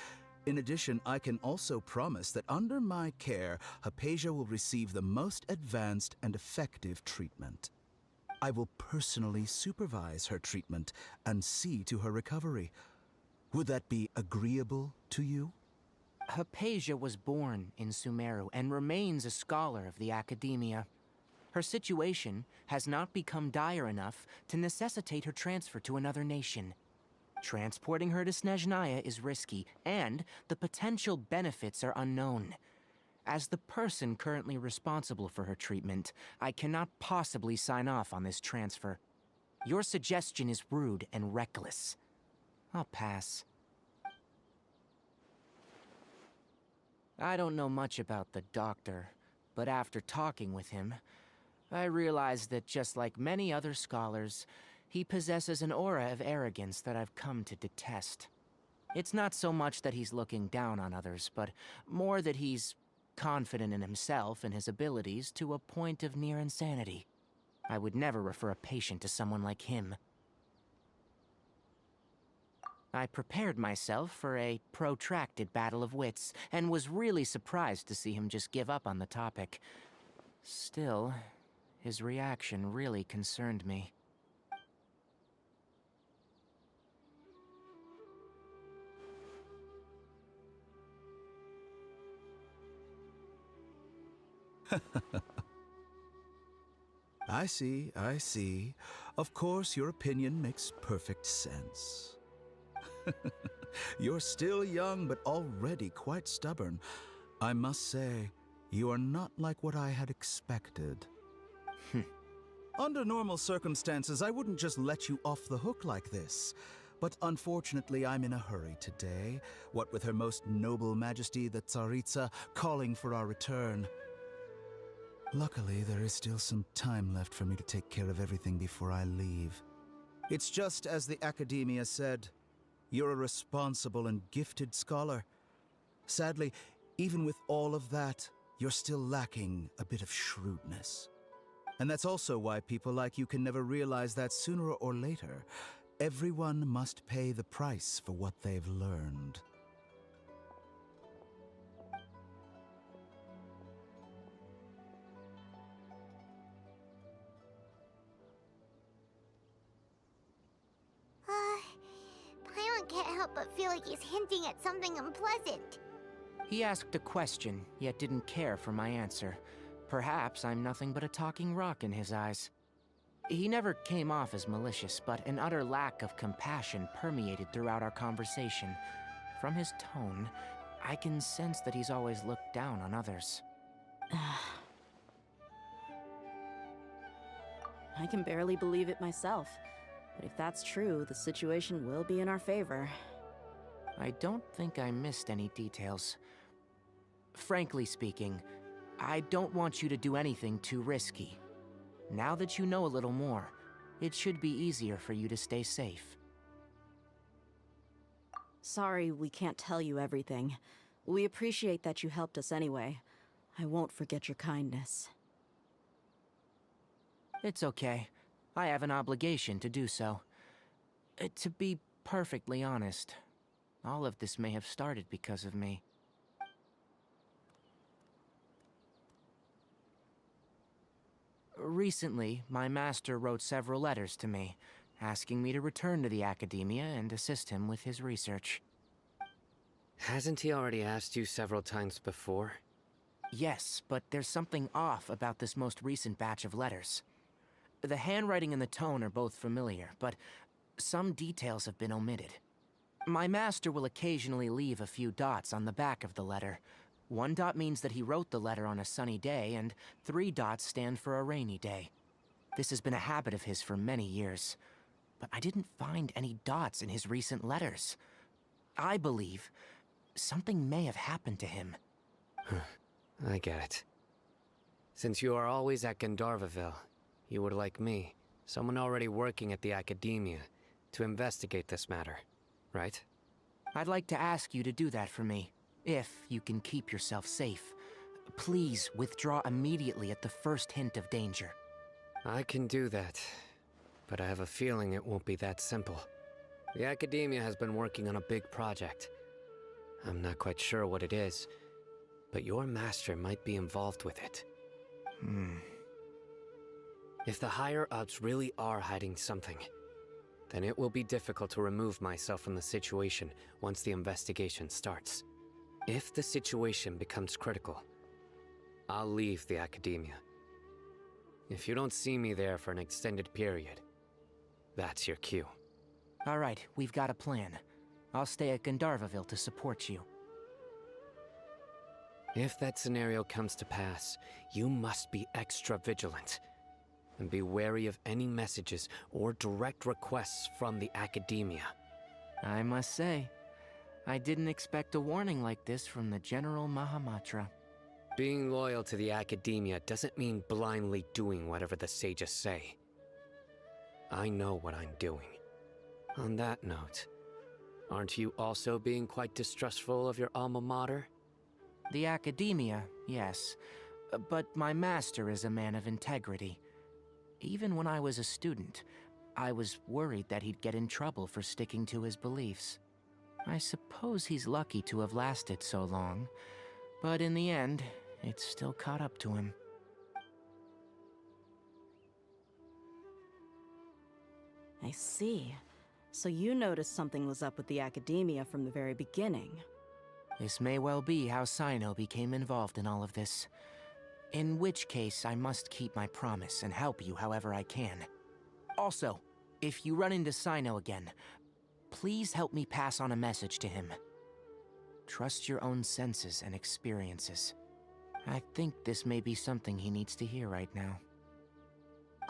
In addition, I can also promise that under my care, Hypatia will receive the most advanced and effective treatment. I will personally supervise her treatment and see to her recovery. Would that be agreeable to you? Hypatia was born in Sumeru and remains a scholar of the academia. Her situation has not become dire enough to necessitate her transfer to another nation. Transporting her to Snezhnaya is risky, and the potential benefits are unknown. As the person currently responsible for her treatment, I cannot possibly sign off on this transfer. Your suggestion is rude and reckless. I'll pass. I don't know much about the doctor, but after talking with him, I realized that just like many other scholars, he possesses an aura of arrogance that I've come to detest. It's not so much that he's looking down on others, but more that he's confident in himself and his abilities to a point of near insanity. I would never refer a patient to someone like him. I prepared myself for a protracted battle of wits, and was really surprised to see him just give up on the topic. Still, his reaction really concerned me. I see. Of course, your opinion makes perfect sense. You're still young, but already quite stubborn. I must say, you are not like what I had expected. Under normal circumstances, I wouldn't just let you off the hook like this. But unfortunately, I'm in a hurry today, what with Her Most Noble Majesty the Tsaritsa calling for our return. Luckily, there is still some time left for me to take care of everything before I leave. It's just as the Academia said, you're a responsible and gifted scholar. Sadly, even with all of that, you're still lacking a bit of shrewdness. And that's also why people like you can never realize that sooner or later, everyone must pay the price for what they've learned. Paimon can't help but feel like he's hinting at something unpleasant. He asked a question, yet didn't care for my answer. Perhaps I'm nothing but a talking rock in his eyes. He never came off as malicious, but an utter lack of compassion permeated throughout our conversation. From his tone, I can sense that he's always looked down on others. I can barely believe it myself. But if that's true, the situation will be in our favor. I don't think I missed any details. Frankly speaking, I don't want you to do anything too risky. Now that you know a little more, it should be easier for you to stay safe. Sorry we can't tell you everything. We appreciate that you helped us anyway. I won't forget your kindness. It's okay. I have an obligation to do so. To be perfectly honest, all of this may have started because of me. Recently, my master wrote several letters to me, asking me to return to the academia and assist him with his research. Hasn't he already asked you several times before? Yes, but there's something off about this most recent batch of letters. The handwriting and the tone are both familiar, but some details have been omitted. My master will occasionally leave a few dots on the back of the letter. 1 dot means that he wrote the letter on a sunny day, and 3 dots stand for a rainy day. This has been a habit of his for many years, but I didn't find any dots in his recent letters. I believe something may have happened to him. I get it. Since you are always at Gandharvaville, you would like me, someone already working at the academia, to investigate this matter, right? I'd like to ask you to do that for me, if you can keep yourself safe. Please withdraw immediately at the first hint of danger. I can do that, but I have a feeling it won't be that simple. The academia has been working on a big project. I'm not quite sure what it is, but your master might be involved with it. If the higher-ups really are hiding something, then it will be difficult to remove myself from the situation once the investigation starts. If the situation becomes critical, I'll leave the academia. If you don't see me there for an extended period, that's your cue. All right, we've got a plan. I'll stay at Gandharvaville to support you. If that scenario comes to pass, you must be extra vigilant. And be wary of any messages or direct requests from the academia. I must say, I didn't expect a warning like this from the General Mahamatra. Being loyal to the academia doesn't mean blindly doing whatever the sages say. I know what I'm doing. On that note, aren't you also being quite distrustful of your alma mater? The academia, yes. But my master is a man of integrity. Even when I was a student, I was worried that he'd get in trouble for sticking to his beliefs. I suppose he's lucky to have lasted so long, but in the end, it's still caught up to him. I see. So you noticed something was up with the academia from the very beginning. This may well be how Sino became involved in all of this. In which case, I must keep my promise and help you however I can. Also, if you run into Sino again, please help me pass on a message to him. Trust your own senses and experiences. I think this may be something he needs to hear right now.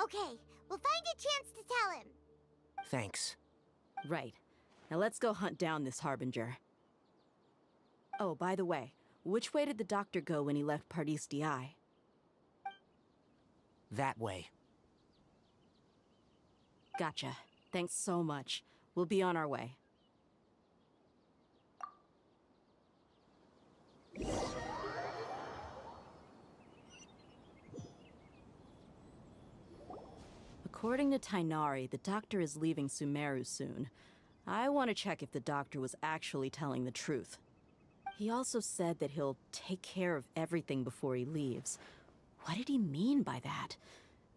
Okay, we'll find a chance to tell him. Thanks. Right. Now let's go hunt down this Harbinger. Oh, by the way, which way did the doctor go when he left Pardis-Di? That way. Gotcha. Thanks so much. We'll be on our way. According to Tainari, the doctor is leaving Sumeru soon. I want to check if the doctor was actually telling the truth. He also said that he'll take care of everything before he leaves. What did he mean by that?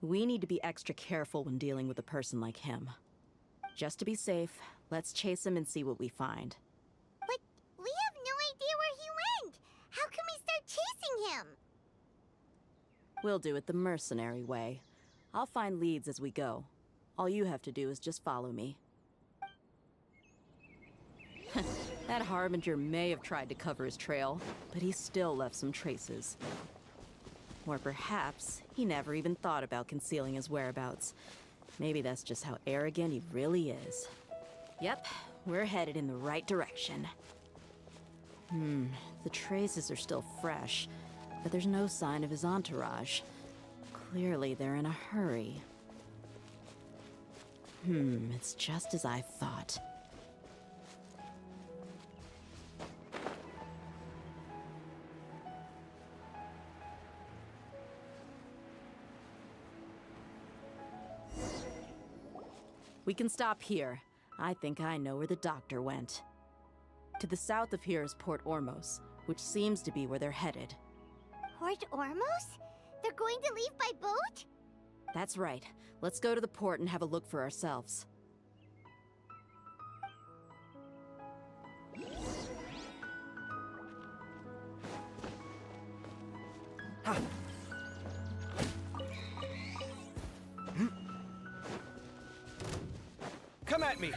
We need to be extra careful when dealing with a person like him. Just to be safe, let's chase him and see what we find. But we have no idea where he went! How can we start chasing him? We'll do it the mercenary way. I'll find leads as we go. All you have to do is just follow me. That Harbinger may have tried to cover his trail, but he still left some traces. Or perhaps he never even thought about concealing his whereabouts. Maybe that's just how arrogant he really is. Yep, we're headed in the right direction. The traces are still fresh, but there's no sign of his entourage. Clearly they're in a hurry. It's just as I thought. We can stop here. I think I know where the doctor went. To the south of here is Port Ormos, which seems to be where they're headed. Port Ormos? They're going to leave by boat? That's right. Let's go to the port and have a look for ourselves. Come at me!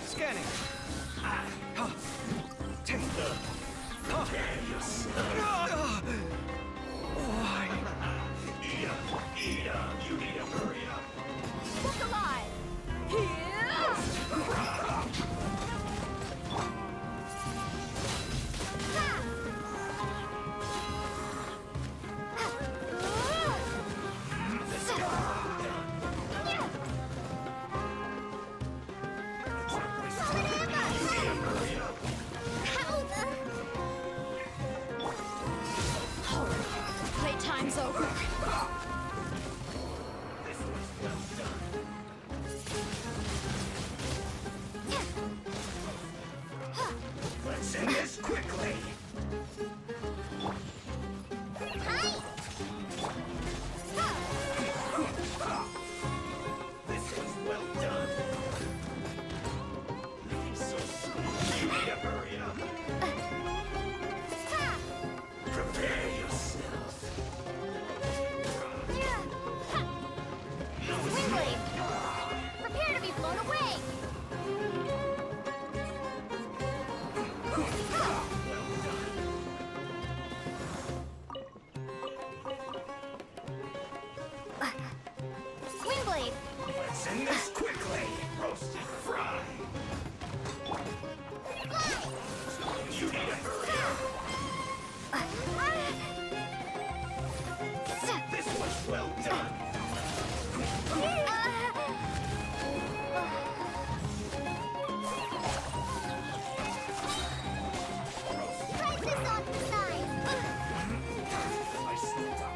Scanning! You need to hurry up. Look alive! Playtime's over. Let's end this quickly. This was well done. Looking so sweet. You need to hurry up. Prepare yourself. Wingblade! Prepare to be blown away! Wingblade! Let's end this quickly. Roast and fry. You need to hurry up. This was well done. Try this on the side. I slipped up.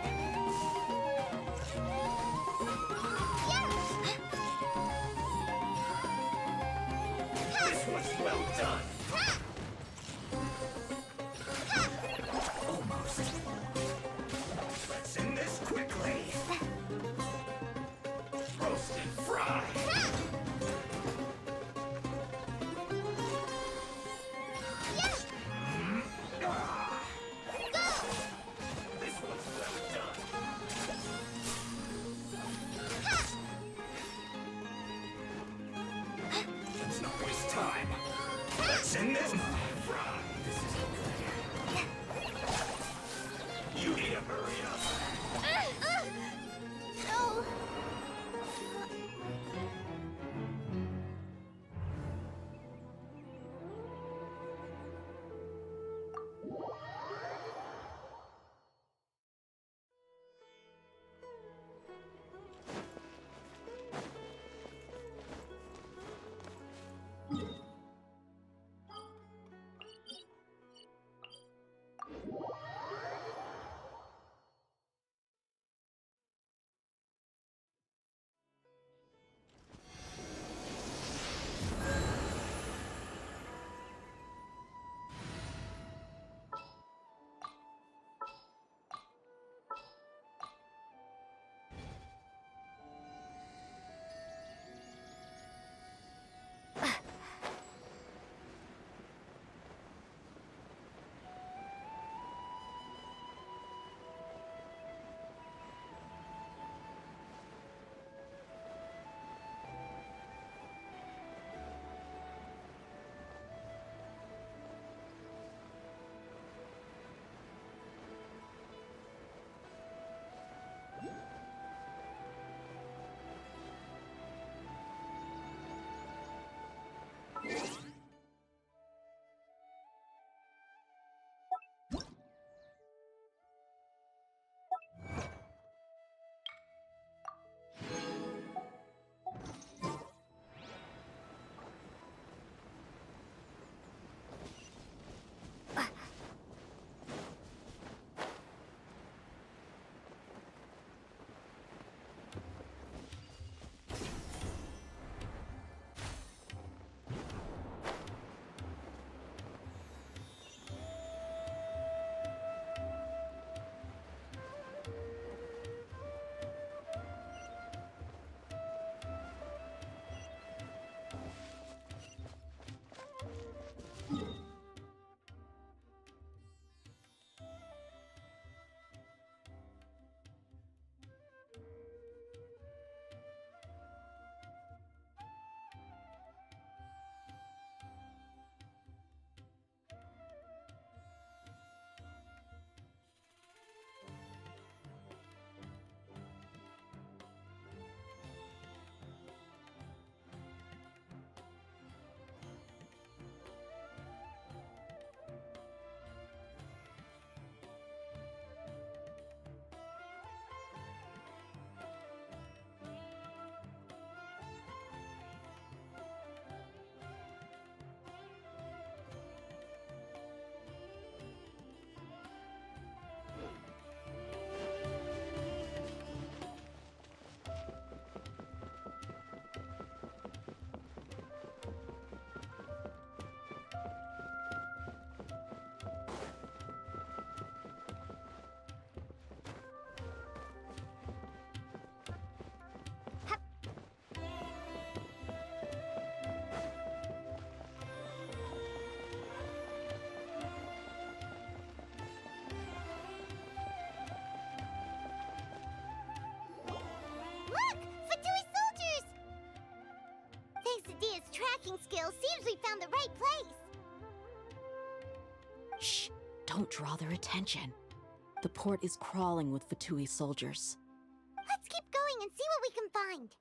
This was well done. Almost. Let's end this quickly. Roast and fry. This was well done. Let's not waste time. Let's end this. Fry. This isn't good. You need to hurry up. No. Well, seems we found the right place. Shh! Don't draw their attention. The port is crawling with Fatui soldiers. Let's keep going and see what we can find.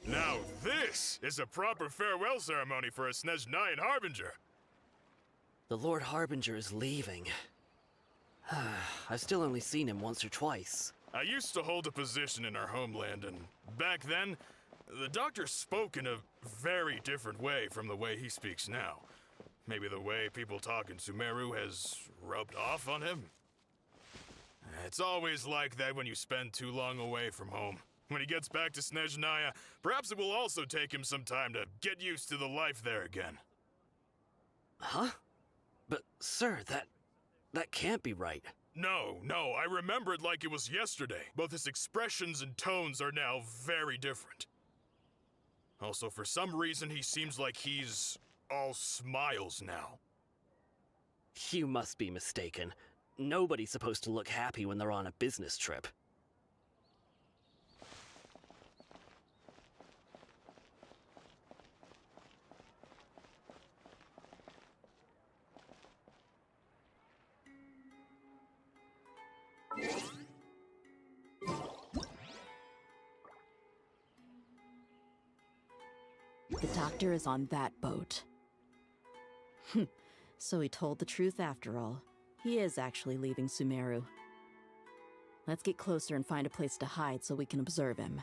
Now this is a proper farewell ceremony for a Snezhnayan Harbinger. The Lord Harbinger is leaving. I've still only seen him once or twice. I used to hold a position in our homeland, and back then, the doctor spoke in a very different way from the way he speaks now. Maybe the way people talk in Sumeru has rubbed off on him? It's always like that when you spend too long away from home. When he gets back to Snezhnaya, perhaps it will also take him some time to get used to the life there again. Huh? But, sir, that can't be right. No, I remember it like it was yesterday. Both his expressions and tones are now very different. Also, for some reason, he seems like he's all smiles now. You must be mistaken. Nobody's supposed to look happy when they're on a business trip. The doctor is on that boat. So he told the truth after all. He is actually leaving Sumeru. Let's get closer and find a place to hide so we can observe him.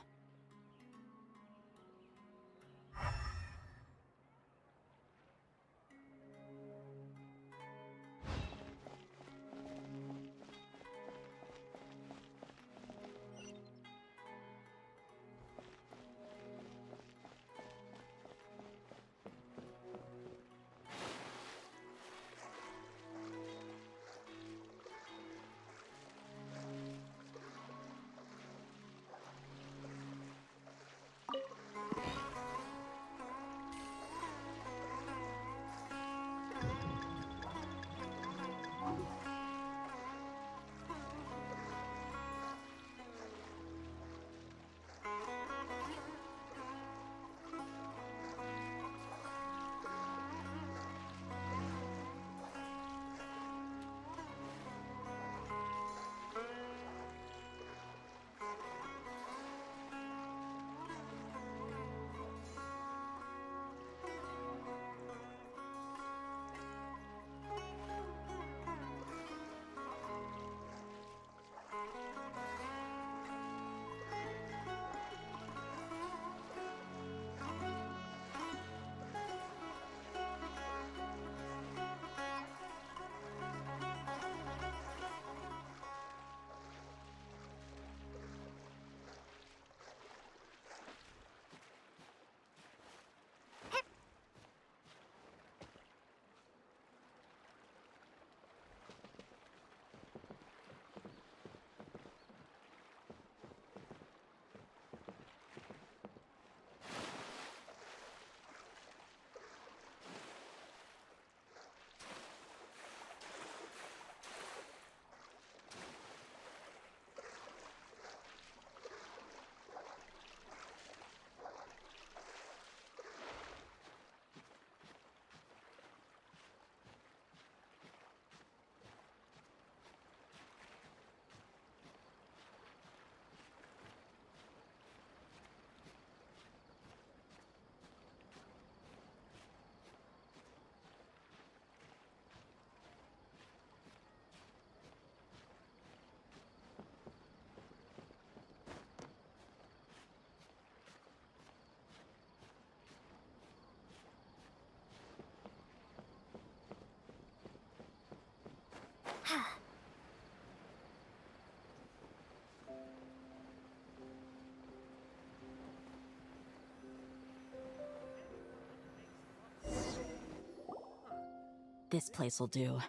This place will do.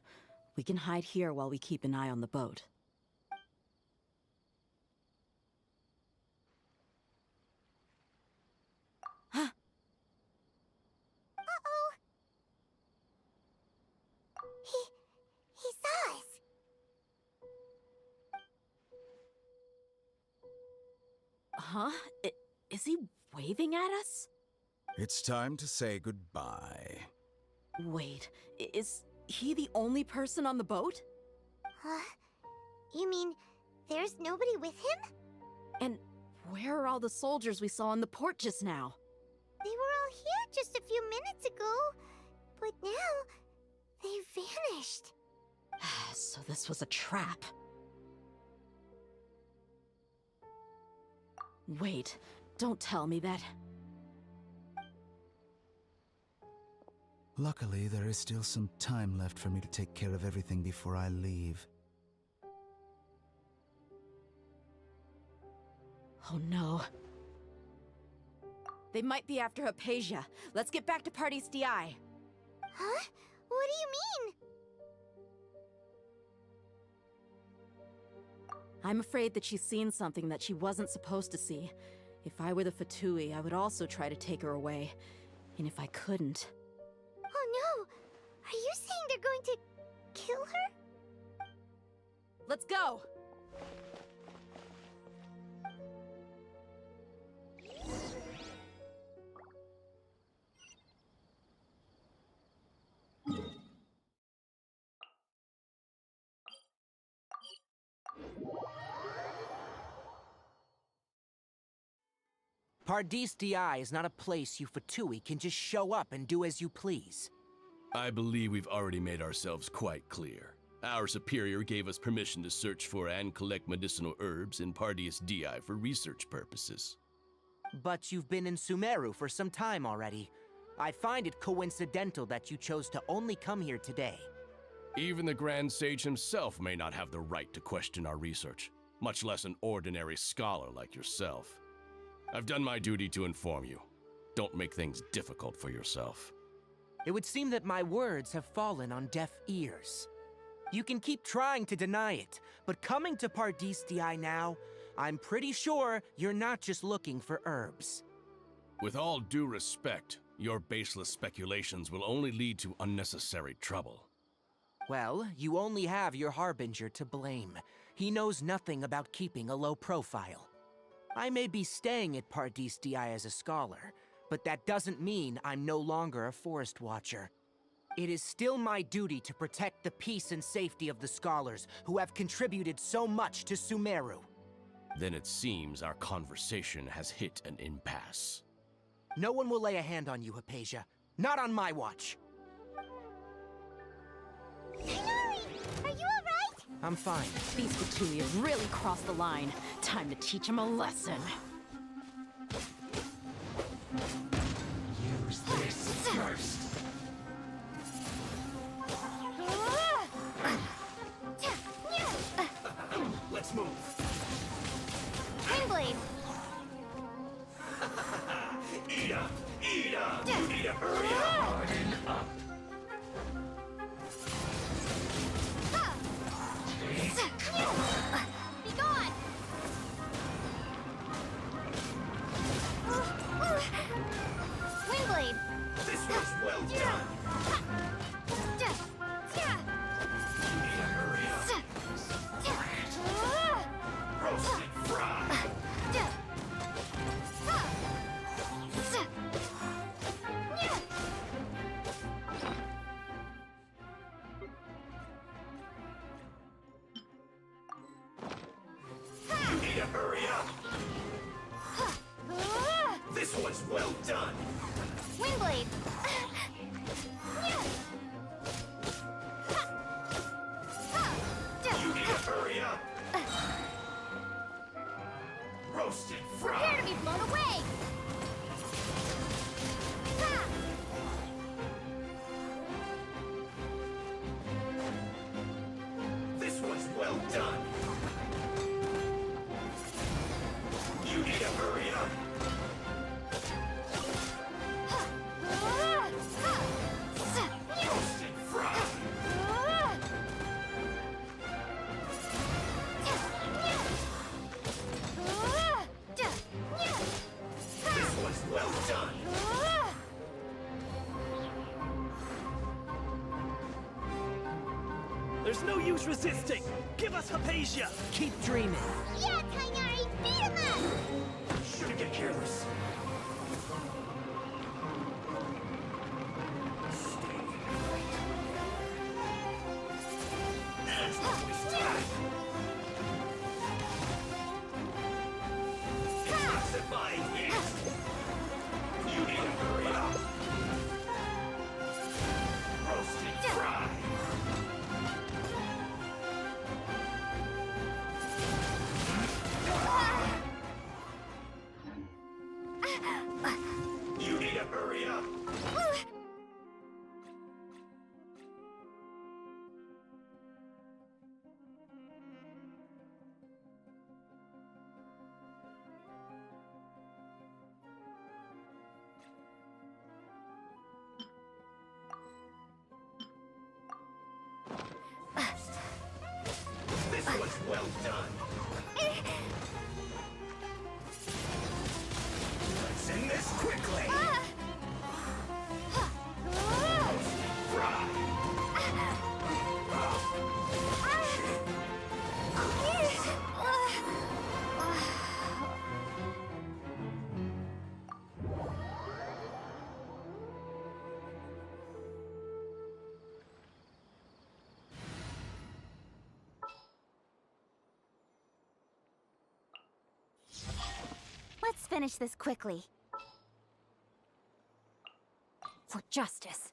We can hide here while we keep an eye on the boat. Uh-oh. He saw us. Huh? Is he waving at us? It's time to say goodbye. Wait, is he the only person on the boat? Huh? You mean there's nobody with him? And where are all the soldiers we saw on the port just now? They were all here just a few minutes ago, but now they vanished. So this was a trap. Wait, don't tell me that. Luckily, there is still some time left for me to take care of everything before I leave. Oh no. They might be after Hypatia. Let's get back to Party's DI. Huh? What do you mean? I'm afraid that she's seen something that she wasn't supposed to see. If I were the Fatui, I would also try to take her away. And if I couldn't... Oh no! Are you saying they're going to kill her? Let's go! Paradis DI is not a place you Fatui can just show up and do as you please. I believe we've already made ourselves quite clear. Our superior gave us permission to search for and collect medicinal herbs in Paradis DI for research purposes. But you've been in Sumeru for some time already. I find it coincidental that you chose to only come here today. Even the Grand Sage himself may not have the right to question our research, much less an ordinary scholar like yourself. I've done my duty to inform you. Don't make things difficult for yourself. It would seem that my words have fallen on deaf ears. You can keep trying to deny it, but coming to Paradis DI now, I'm pretty sure you're not just looking for herbs. With all due respect, your baseless speculations will only lead to unnecessary trouble. Well, you only have your Harbinger to blame. He knows nothing about keeping a low profile. I may be staying at Paradis DI as a scholar, but that doesn't mean I'm no longer a forest watcher. It is still my duty to protect the peace and safety of the scholars who have contributed so much to Sumeru. Then it seems our conversation has hit an impasse. No one will lay a hand on you, Hypatia. Not on my watch. Are you alright? I'm fine. These Fatui have really crossed the line. Time to teach them a lesson. Use this first. Let's move. Windblade. Eat up! Eat up! You need to hurry up! Harden up. Be gone! Windblade. This was well done. You need to hurry up. Roast and fry. You need to hurry up. This was well done. Windblade. You need to hurry up. Roast and fry. Prepare to be blown away. This was well done. You need to hurry up. Roast and fry. This was well done. There's no use resisting. Give us Hypatia. Keep dreaming. Yeah, Tainari, beat him up! Shouldn't get careless. Well done. Let's end this quickly. Let's finish this quickly. For justice.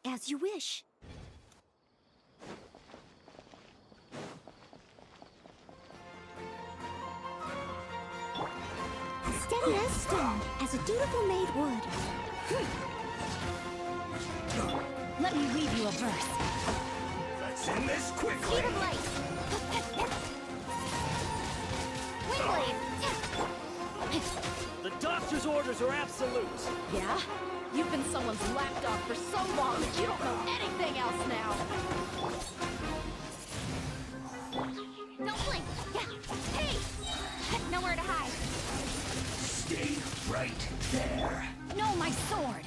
As you wish. Steady as stone, as a dutiful maid would. Let me read you a verse. Let's end this quickly. Speed of light. Windblade. The doctor's orders are absolute. Yeah? You've been someone's lapdog for so long that you don't know anything else now. Don't blink. Yeah. Hey! Nowhere to hide. Stay right there. No, my sword.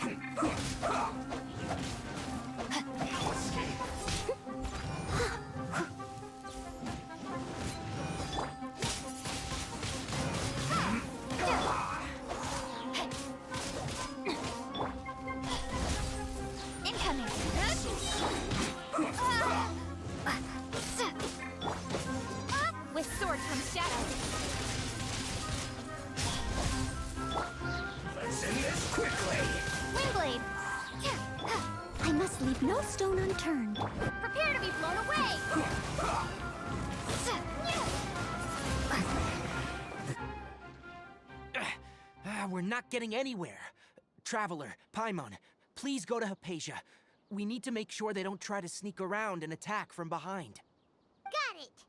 Incoming. With sword comes shadow. Let's end this quickly. Windblade! I must leave no stone unturned. Prepare to be blown away! We're not getting anywhere. Traveler, Paimon, please go to Hypatia. We need to make sure they don't try to sneak around and attack from behind. Got it.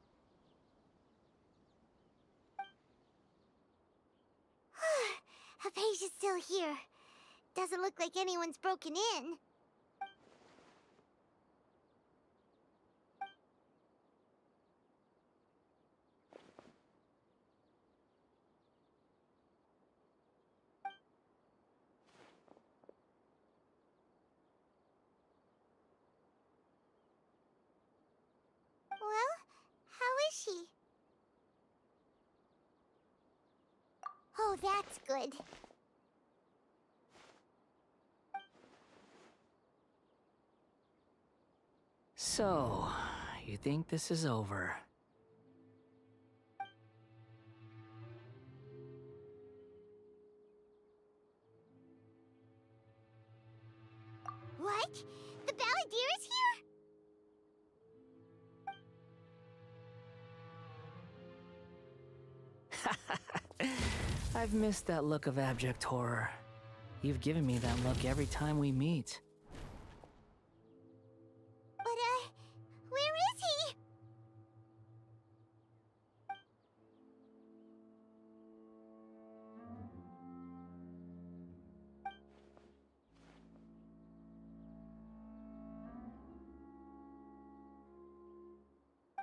Hypatia's still here. Doesn't look like anyone's broken in. Well, how is she? Oh, that's good. So, you think this is over? What? The Balladeer is here? I've missed that look of abject horror. You've given me that look every time we meet. But, where is he?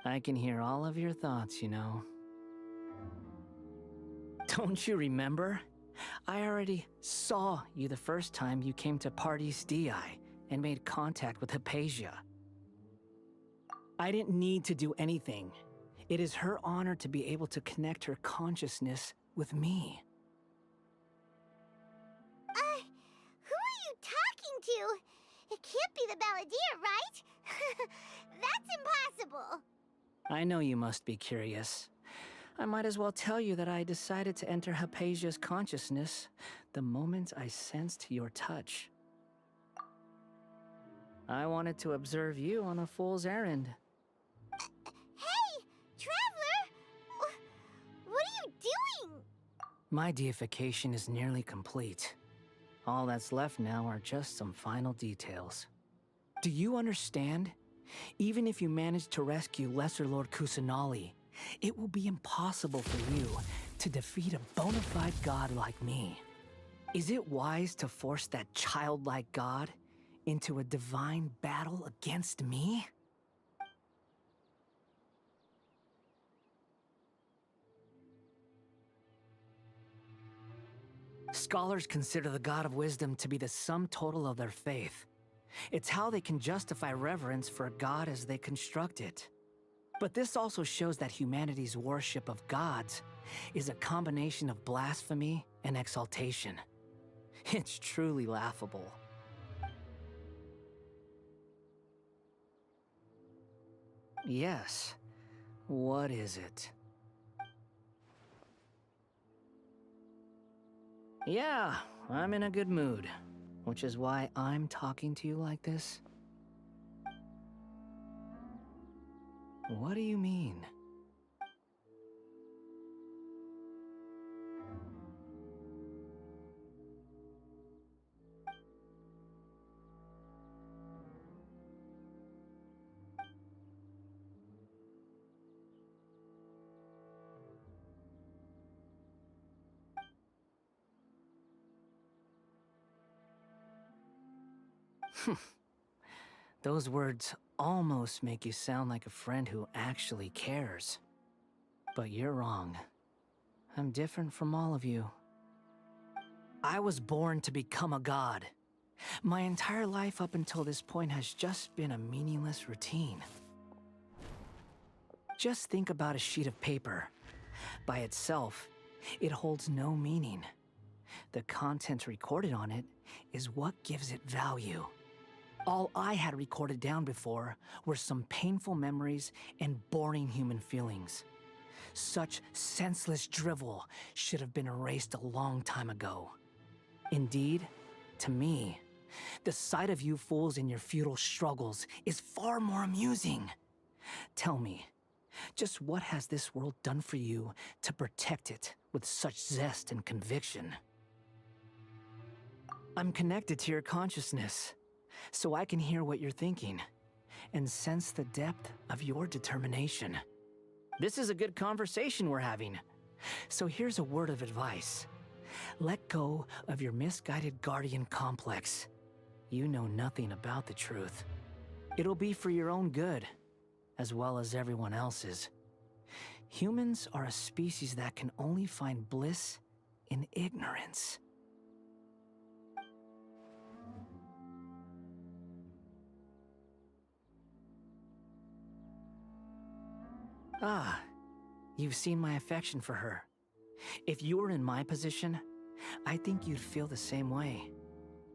I can hear all of your thoughts, you know. Don't you remember? I already saw you the first time you came to Party's DI and made contact with Hypatia. I didn't need to do anything. It is her honor to be able to connect her consciousness with me. Who are you talking to? It can't be the Balladeer, right? That's impossible. I know you must be curious. I might as well tell you that I decided to enter Hypatia's consciousness the moment I sensed your touch. I wanted to observe you on a fool's errand. Hey, Traveler! What are you doing? My deification is nearly complete. All that's left now are just some final details. Do you understand? Even if you manage to rescue Lesser Lord Kusanali, it will be impossible for you to defeat a bona fide god like me. Is it wise to force that childlike god into a divine battle against me? Scholars consider the God of Wisdom to be the sum total of their faith. It's how they can justify reverence for a god as they construct it. But this also shows that humanity's worship of gods is a combination of blasphemy and exaltation. It's truly laughable. Yes. What is it? Yeah, I'm in a good mood, which is why I'm talking to you like this. What do you mean? Those words almost make you sound like a friend who actually cares. But you're wrong. I'm different from all of you. I was born to become a god. My entire life up until this point has just been a meaningless routine. Just think about a sheet of paper. By itself, it holds no meaning. The content recorded on it is what gives it value. All I had recorded down before were some painful memories and boring human feelings. Such senseless drivel should have been erased a long time ago. Indeed, to me, the sight of you fools in your futile struggles is far more amusing. Tell me, just what has this world done for you to protect it with such zest and conviction? I'm connected to your consciousness, so I can hear what you're thinking and sense the depth of your determination. This is a good conversation we're having. So here's a word of advice. Let go of your misguided guardian complex. You know nothing about the truth. It'll be for your own good, as well as everyone else's. Humans are a species that can only find bliss in ignorance. Ah, you've seen my affection for her. If you were in my position, I think you'd feel the same way.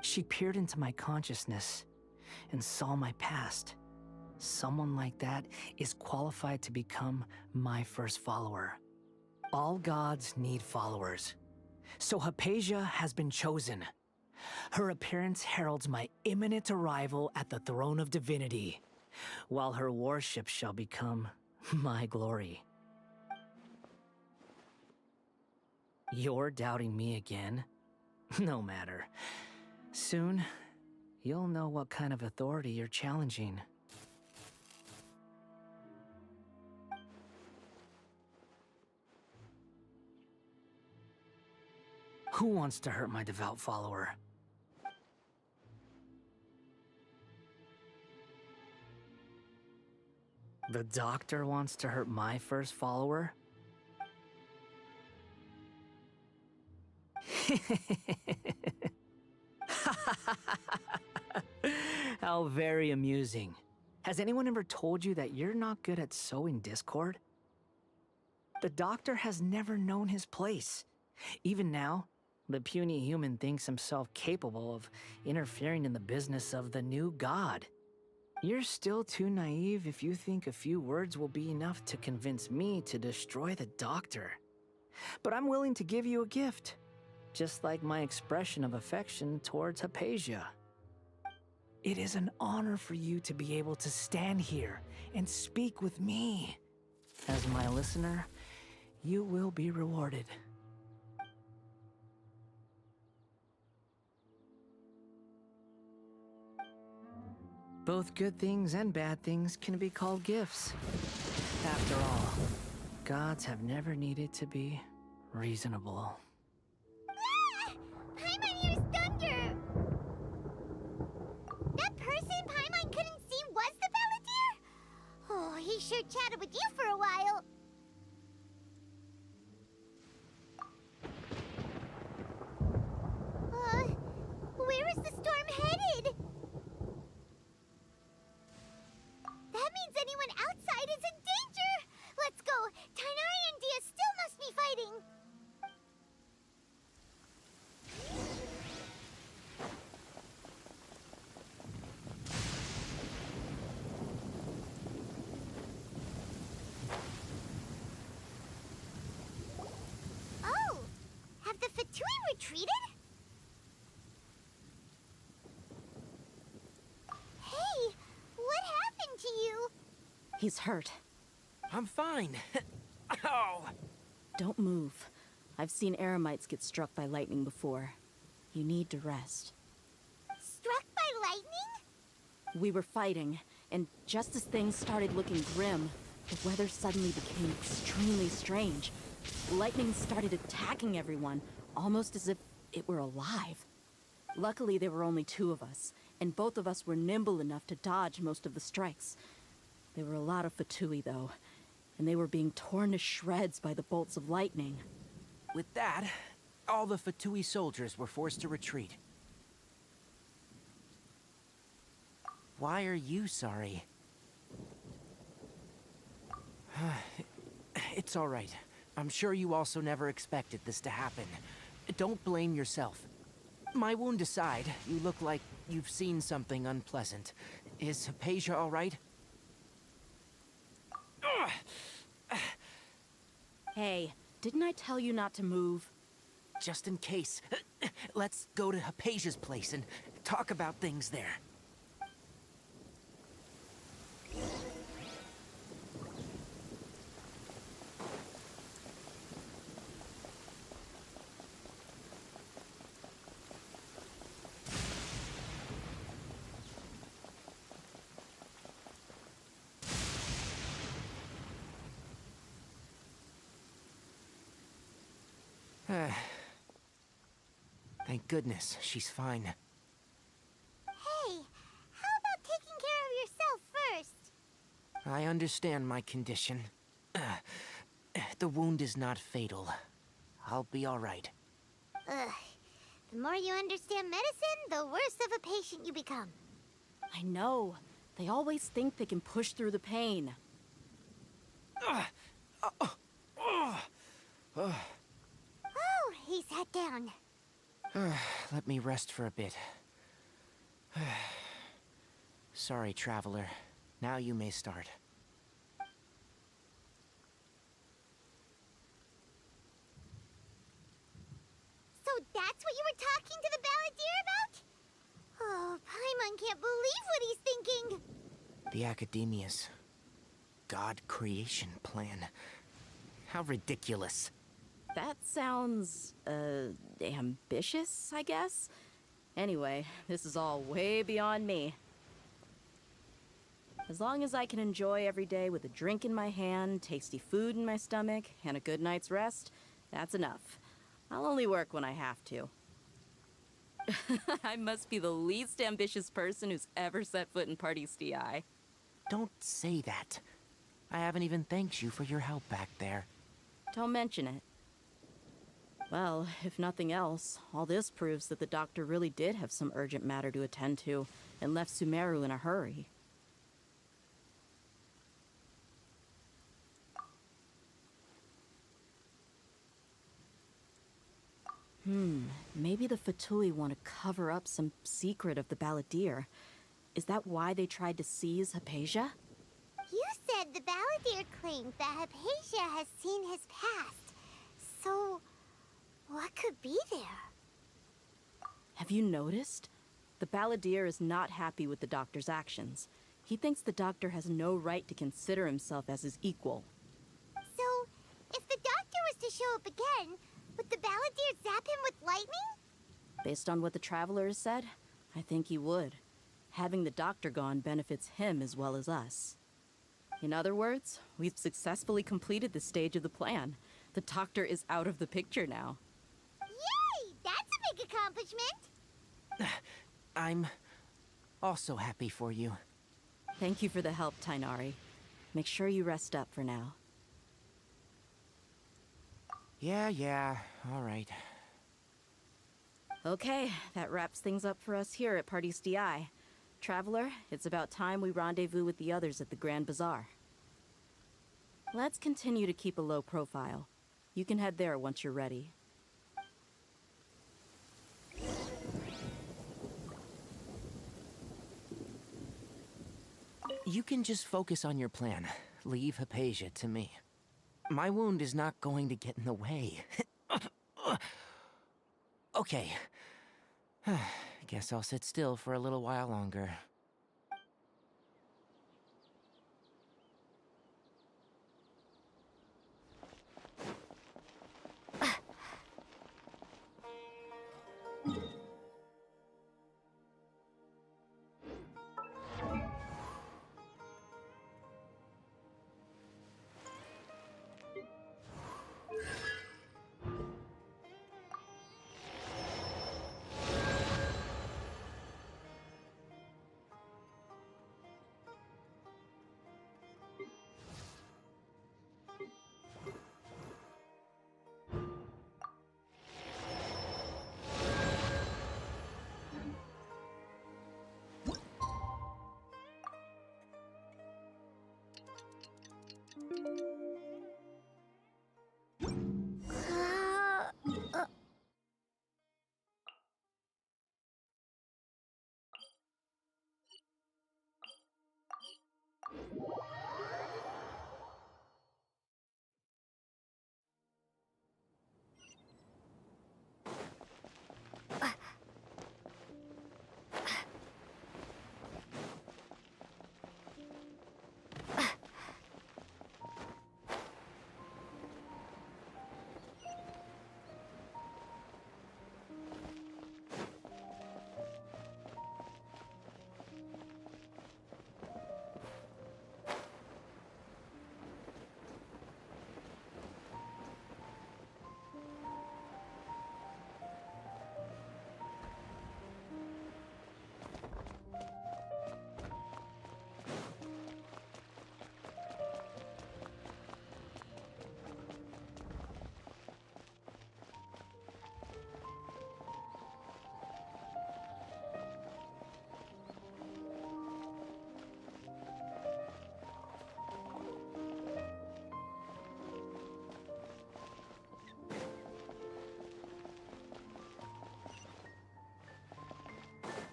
She peered into my consciousness and saw my past. Someone like that is qualified to become my first follower. All gods need followers. So Hypatia has been chosen. Her appearance heralds my imminent arrival at the throne of divinity, while her worship shall become my glory. You're doubting me again? No matter. Soon, you'll know what kind of authority you're challenging. Who wants to hurt my devout follower? The doctor wants to hurt my first follower? How very amusing. Has anyone ever told you that you're not good at sowing discord? The doctor has never known his place. Even now, the puny human thinks himself capable of interfering in the business of the new god. You're still too naive if you think a few words will be enough to convince me to destroy the doctor. But I'm willing to give you a gift, just like my expression of affection towards Hypatia. It is an honor for you to be able to stand here and speak with me. As my listener, you will be rewarded. Both good things and bad things can be called gifts. After all, gods have never needed to be reasonable. Ah! Paimon hears thunder! That person Paimon couldn't see was the Balladeer? Oh, he sure chatted with you for a while. Where is the storm headed? That means anyone outside is in danger! Let's go! Tainari and Dia still must be fighting! Oh! Have the Fatui retreated? Hey! What happened to you? He's hurt. I'm fine. Ow! Don't move. I've seen eremites get struck by lightning before. You need to rest. Struck by lightning? We were fighting, and just as things started looking grim, the weather suddenly became extremely strange. Lightning started attacking everyone, almost as if it were alive. Luckily, there were only 2 of us, and both of us were nimble enough to dodge most of the strikes. There were a lot of Fatui, though, and they were being torn to shreds by the bolts of lightning. With that, all the Fatui soldiers were forced to retreat. Why are you sorry? It's all right. I'm sure you also never expected this to happen. Don't blame yourself. My wound aside, you look like you've seen something unpleasant. Is Hypatia all right? Hey, didn't I tell you not to move? Just in case. Let's go to Hypatia's place and talk about things there. Thank goodness, she's fine. Hey, how about taking care of yourself first? I understand my condition. The wound is not fatal. I'll be all right. Ugh. The more you understand medicine, the worse of a patient you become. I know. They always think they can push through the pain. Oh, he sat down. Let me rest for a bit. Sorry, traveler. Now you may start. So that's what you were talking to the Balladeer about? Oh, Paimon can't believe what he's thinking. The Academia's God creation plan. How ridiculous. That sounds, ambitious, I guess? Anyway, this is all way beyond me. As long as I can enjoy every day with a drink in my hand, tasty food in my stomach, and a good night's rest, that's enough. I'll only work when I have to. I must be the least ambitious person who's ever set foot in Party's DI. Don't say that. I haven't even thanked you for your help back there. Don't mention it. Well, if nothing else, all this proves that the doctor really did have some urgent matter to attend to and left Sumeru in a hurry. Maybe the Fatui want to cover up some secret of the Balladeer. Is that why they tried to seize Hypatia? You said the Balladeer claimed that Hypatia has seen his past. So, what could be there? Have you noticed? The Balladeer is not happy with the doctor's actions. He thinks the doctor has no right to consider himself as his equal. So, if the doctor was to show up again, would the Balladeer zap him with lightning? Based on what the Traveler has said, I think he would. Having the doctor gone benefits him as well as us. In other words, we've successfully completed this stage of the plan. The doctor is out of the picture now. Yay! That's a big accomplishment! I'm also happy for you. Thank you for the help, Tainari. Make sure you rest up for now. Yeah, all right. Okay, that wraps things up for us here at Parties DI. Traveler, it's about time we rendezvous with the others at the Grand Bazaar. Let's continue to keep a low profile. You can head there once you're ready. You can just focus on your plan. Leave Hypatia to me. My wound is not going to get in the way. Okay. Guess I'll sit still for a little while longer.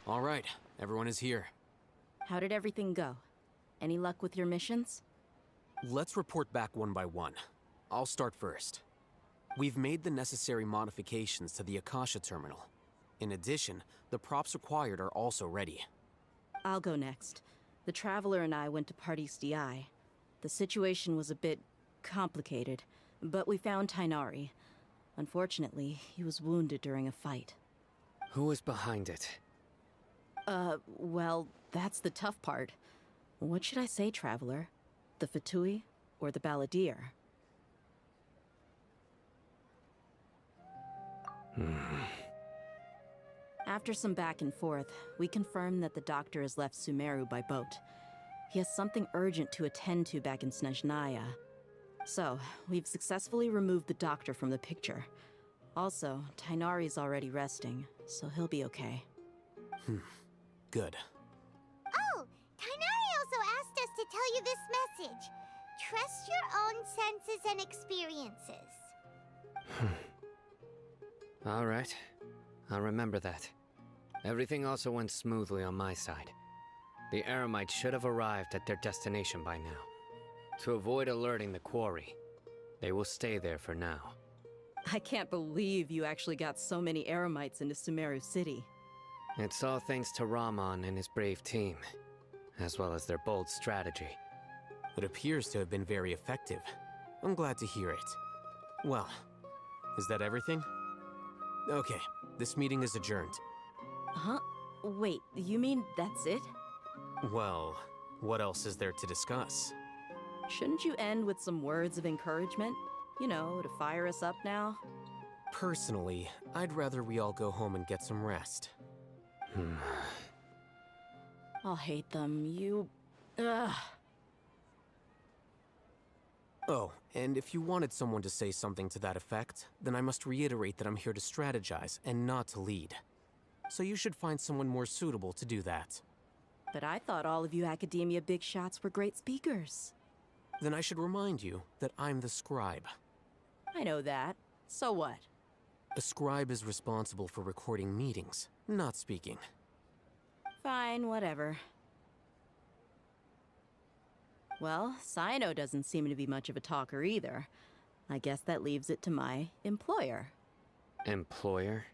All right, everyone is here. How did everything go? Any luck with your missions? Let's report back one by one. I'll start first. We've made the necessary modifications to the Akasha terminal. In addition, the props required are also ready. I'll go next. The Traveler and I went to Parties DI. The situation was a bit complicated, but we found Tainari. Unfortunately, he was wounded during a fight. Who was behind it? Well, that's the tough part. What should I say, Traveler? The Fatui or the Balladeer? After some back and forth, we confirmed that the doctor has left Sumeru by boat. He has something urgent to attend to back in Snezhnaya. So, we've successfully removed the doctor from the picture. Also, Tainari's already resting, so he'll be okay. Good. Oh, Tainari also asked us to tell you this message. Trust your own senses and experiences. All right. I'll remember that. Everything also went smoothly on my side. The Eremites should have arrived at their destination by now. To avoid alerting the quarry, they will stay there for now. I can't believe you actually got so many Eremites into Sumeru City. It's all thanks to Rahman and his brave team, as well as their bold strategy. It appears to have been very effective. I'm glad to hear it. Well, is that everything? Okay, this meeting is adjourned. Huh? Wait, you mean that's it? Well, what else is there to discuss? Shouldn't you end with some words of encouragement? You know, to fire us up now? Personally, I'd rather we all go home and get some rest. I'll hate them. Ugh. Oh, and if you wanted someone to say something to that effect, then I must reiterate that I'm here to strategize and not to lead. So you should find someone more suitable to do that. But I thought all of you academia big shots were great speakers. Then I should remind you that I'm the scribe. I know that. So what? A scribe is responsible for recording meetings, not speaking. Fine, whatever. Well, Sino doesn't seem to be much of a talker either. I guess that leaves it to my employer. Employer?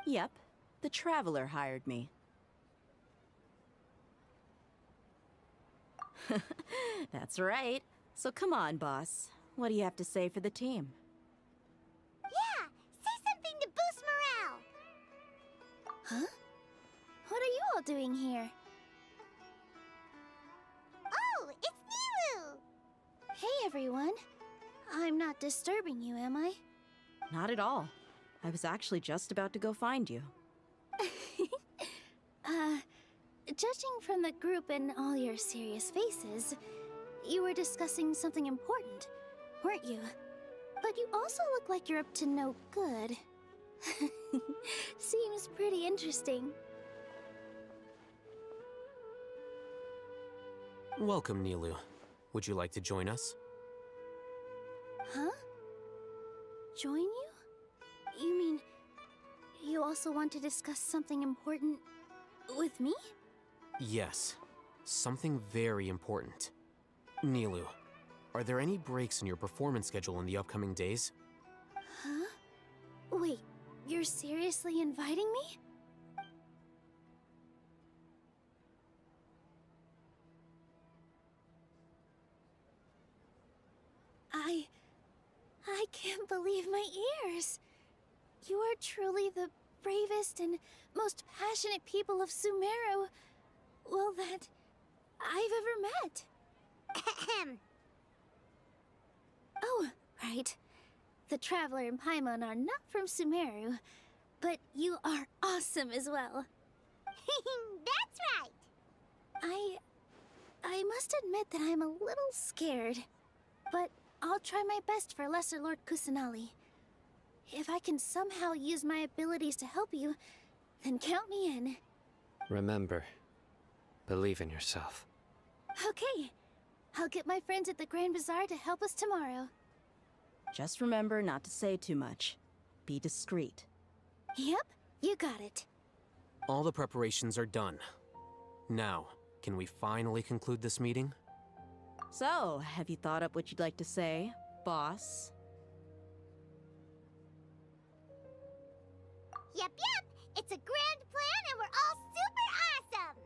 Yep, the Traveler hired me. That's right. So come on, boss. What do you have to say for the team? Yeah, say something to boost morale. Huh? What are you all doing here? Oh, it's Nilu! Hey, everyone. I'm not disturbing you, am I? Not at all. I was actually just about to go find you. Judging from the group and all your serious faces, you were discussing something important, weren't you? But you also look like you're up to no good. Seems pretty interesting. Welcome, Nilu. Would you like to join us? Huh? Join you? You mean, you also want to discuss something important with me? Yes, something very important. Nilu, are there any breaks in your performance schedule in the upcoming days? Huh? Wait, you're seriously inviting me? I can't believe my ears. You are truly the bravest and most passionate people of Sumeru, well, that I've ever met. Ahem. Oh, right. The Traveler and Paimon are not from Sumeru, but you are awesome as well. That's right. I must admit that I'm a little scared, but I'll try my best for Lesser Lord Kusanali. If I can somehow use my abilities to help you, then count me in. Remember, believe in yourself. Okay. I'll get my friends at the Grand Bazaar to help us tomorrow. Just remember not to say too much. Be discreet. Yep, you got it. All the preparations are done. Now, can we finally conclude this meeting? So, have you thought up what you'd like to say, boss? Yep. It's a grand plan and we're all super awesome!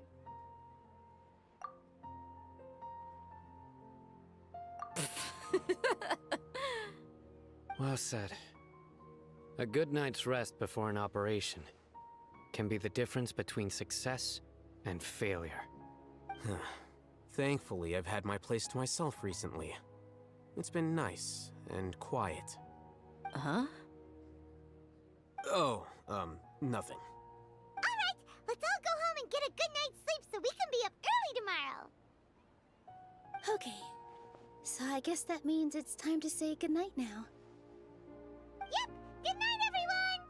Well said. A good night's rest before an operation can be the difference between success and failure. Thankfully, I've had my place to myself recently. It's been nice and quiet. Huh? Oh, nothing. Alright, let's all go home and get a good night's sleep so we can be up early tomorrow. Okay, so I guess that means it's time to say goodnight now. Yep, good night, everyone!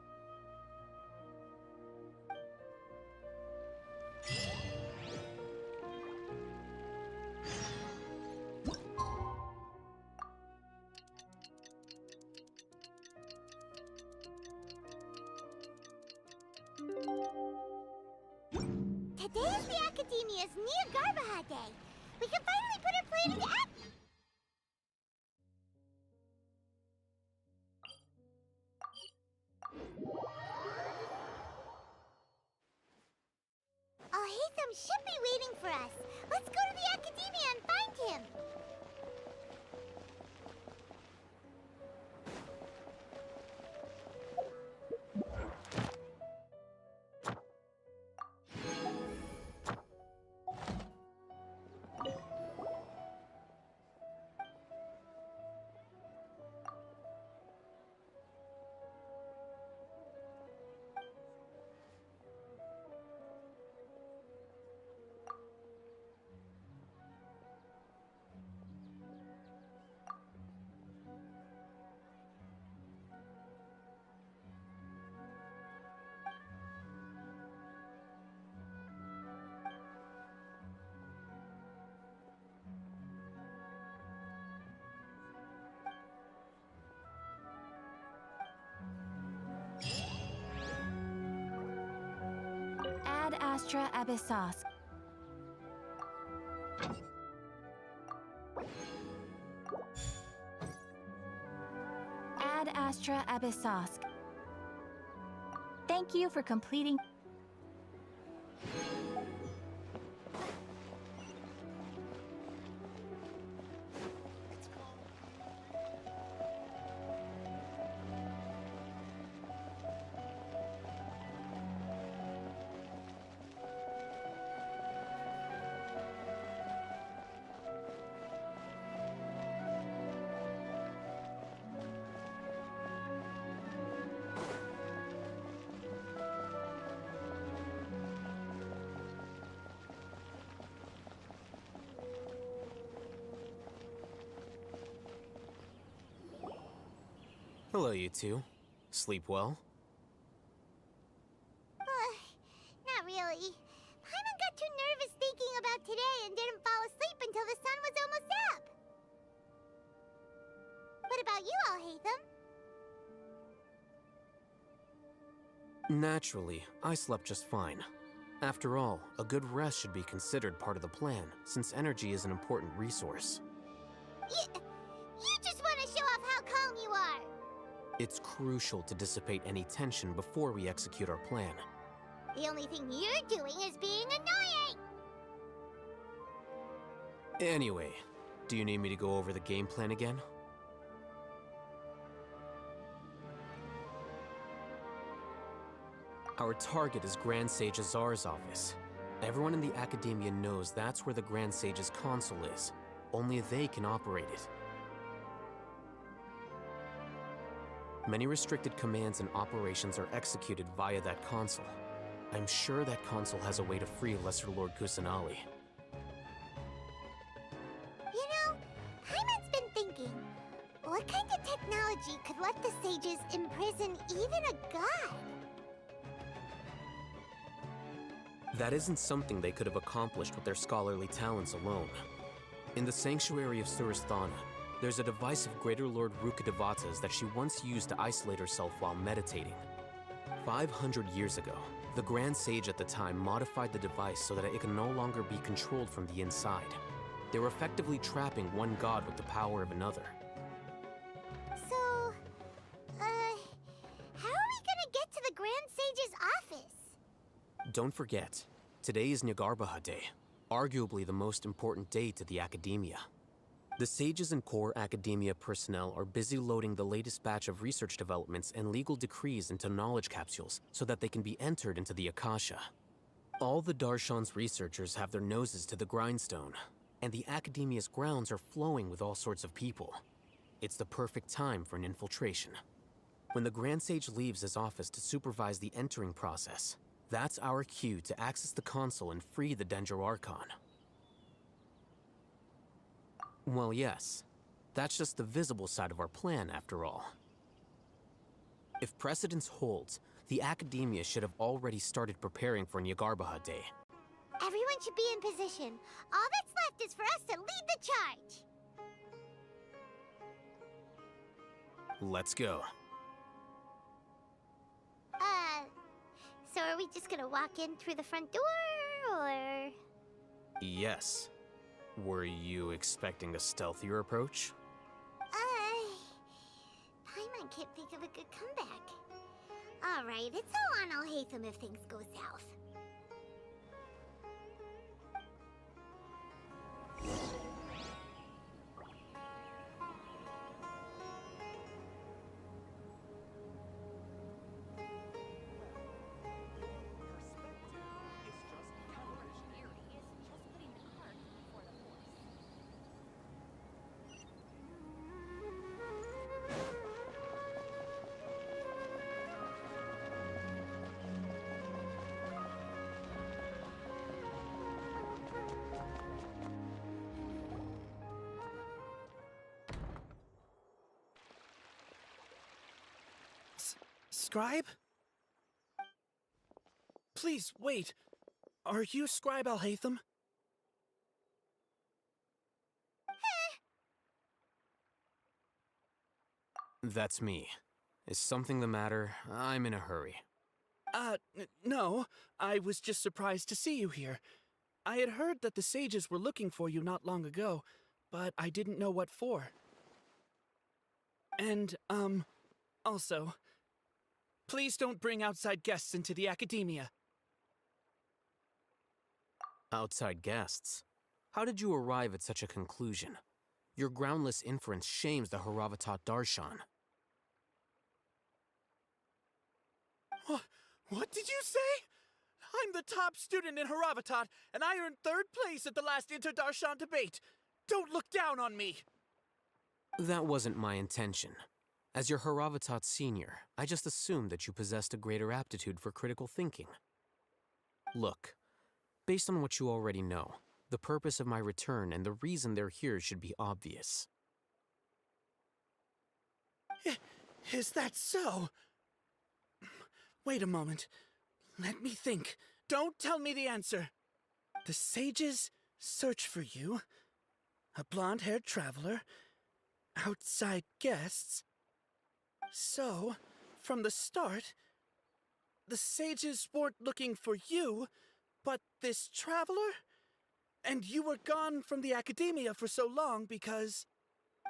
Today is the Academia's Niagara Day. We can finally put our plan into action. Haytham should be waiting for us. Let's go to the Academia and find him. Ad astra abyssos. Ad astra abyssos. Thank you for completing. Hello, you two. Sleep well? Not really. Paimon got too nervous thinking about today and didn't fall asleep until the sun was almost up. What about you all, Haytham? Naturally, I slept just fine. After all, a good rest should be considered part of the plan, since energy is an important resource. You just want to show off how calm you are. It's crucial to dissipate any tension before we execute our plan. The only thing you're doing is being annoying. Anyway, do you need me to go over the game plan again? Our target is Grand Sage Azar's office. Everyone in the Academia knows that's where the Grand Sage's console is. Only they can operate it. Many restricted commands and operations are executed via that console. I'm sure that console has a way to free Lesser Lord Kusanali. You know, Paimon's been thinking, what kind of technology could let the sages imprison even a god? That isn't something they could have accomplished with their scholarly talents alone. In the Sanctuary of Surasthana, there's a device of Greater Lord Rukkhadevata's that she once used to isolate herself while meditating. 500 years ago, the Grand Sage at the time modified the device so that it can no longer be controlled from the inside. They were effectively trapping one god with the power of another. So, how are we gonna get to the Grand Sage's office? Don't forget, today is Nyagarbha Day, arguably the most important day to the Academia. The sages and core Academia personnel are busy loading the latest batch of research developments and legal decrees into knowledge capsules so that they can be entered into the Akasha. All the Darshan's researchers have their noses to the grindstone, and the Academia's grounds are flowing with all sorts of people. It's the perfect time for an infiltration. When the Grand Sage leaves his office to supervise the entering process, that's our cue to access the console and free the Dendro Archon. Well, yes. That's just the visible side of our plan, after all. If precedence holds, the Academia should have already started preparing for Nyagarbha Day. Everyone should be in position. All that's left is for us to lead the charge. Let's go. So are we just gonna walk in through the front door, or...? Yes. Were you expecting a stealthier approach? Paimon can't think of a good comeback. Alright, it's all on Alhaitham if things go south. Scribe? Please, wait. Are you Scribe Alhaitham? That's me. Is something the matter? I'm in a hurry. No. I was just surprised to see you here. I had heard that the sages were looking for you not long ago, but I didn't know what for. And, also, please don't bring outside guests into the academia. Outside guests? How did you arrive at such a conclusion? Your groundless inference shames the Haravatat Darshan. What did you say? I'm the top student in Haravatat, and I earned 3rd place at the last Inter-Darshan debate. Don't look down on me! That wasn't my intention. As your Haravatat senior, I just assumed that you possessed a greater aptitude for critical thinking. Look, based on what you already know, the purpose of my return and the reason they're here should be obvious. Is that so? Wait a moment. Let me think. Don't tell me the answer. The sages search for you. A blonde-haired traveler. Outside guests. So, from the start, the sages weren't looking for you, but this traveler? And you were gone from the academia for so long because...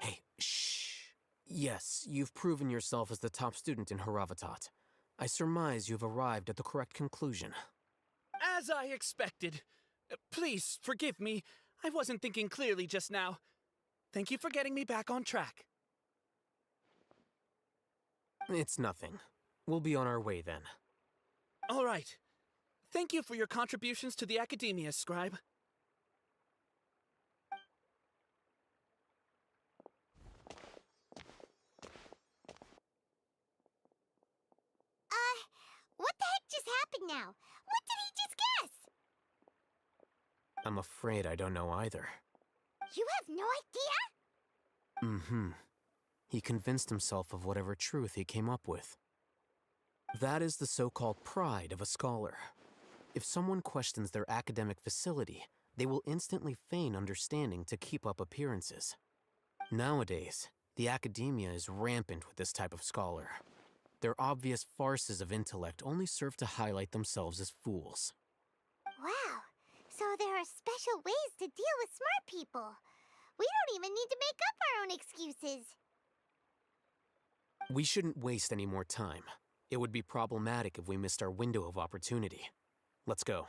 Hey, shh. Yes, you've proven yourself as the top student in Haravatat. I surmise you've arrived at the correct conclusion. As I expected. Please, forgive me. I wasn't thinking clearly just now. Thank you for getting me back on track. It's nothing. We'll be on our way then. All right. Thank you for your contributions to the academia, Scribe. What the heck just happened now? What did he just guess? I'm afraid I don't know either. You have no idea? Mm-hmm. He convinced himself of whatever truth he came up with. That is the so-called pride of a scholar. If someone questions their academic facility, they will instantly feign understanding to keep up appearances. Nowadays, the academia is rampant with this type of scholar. Their obvious farces of intellect only serve to highlight themselves as fools. Wow, so there are special ways to deal with smart people. We don't even need to make up our own excuses. We shouldn't waste any more time. It would be problematic if we missed our window of opportunity. Let's go.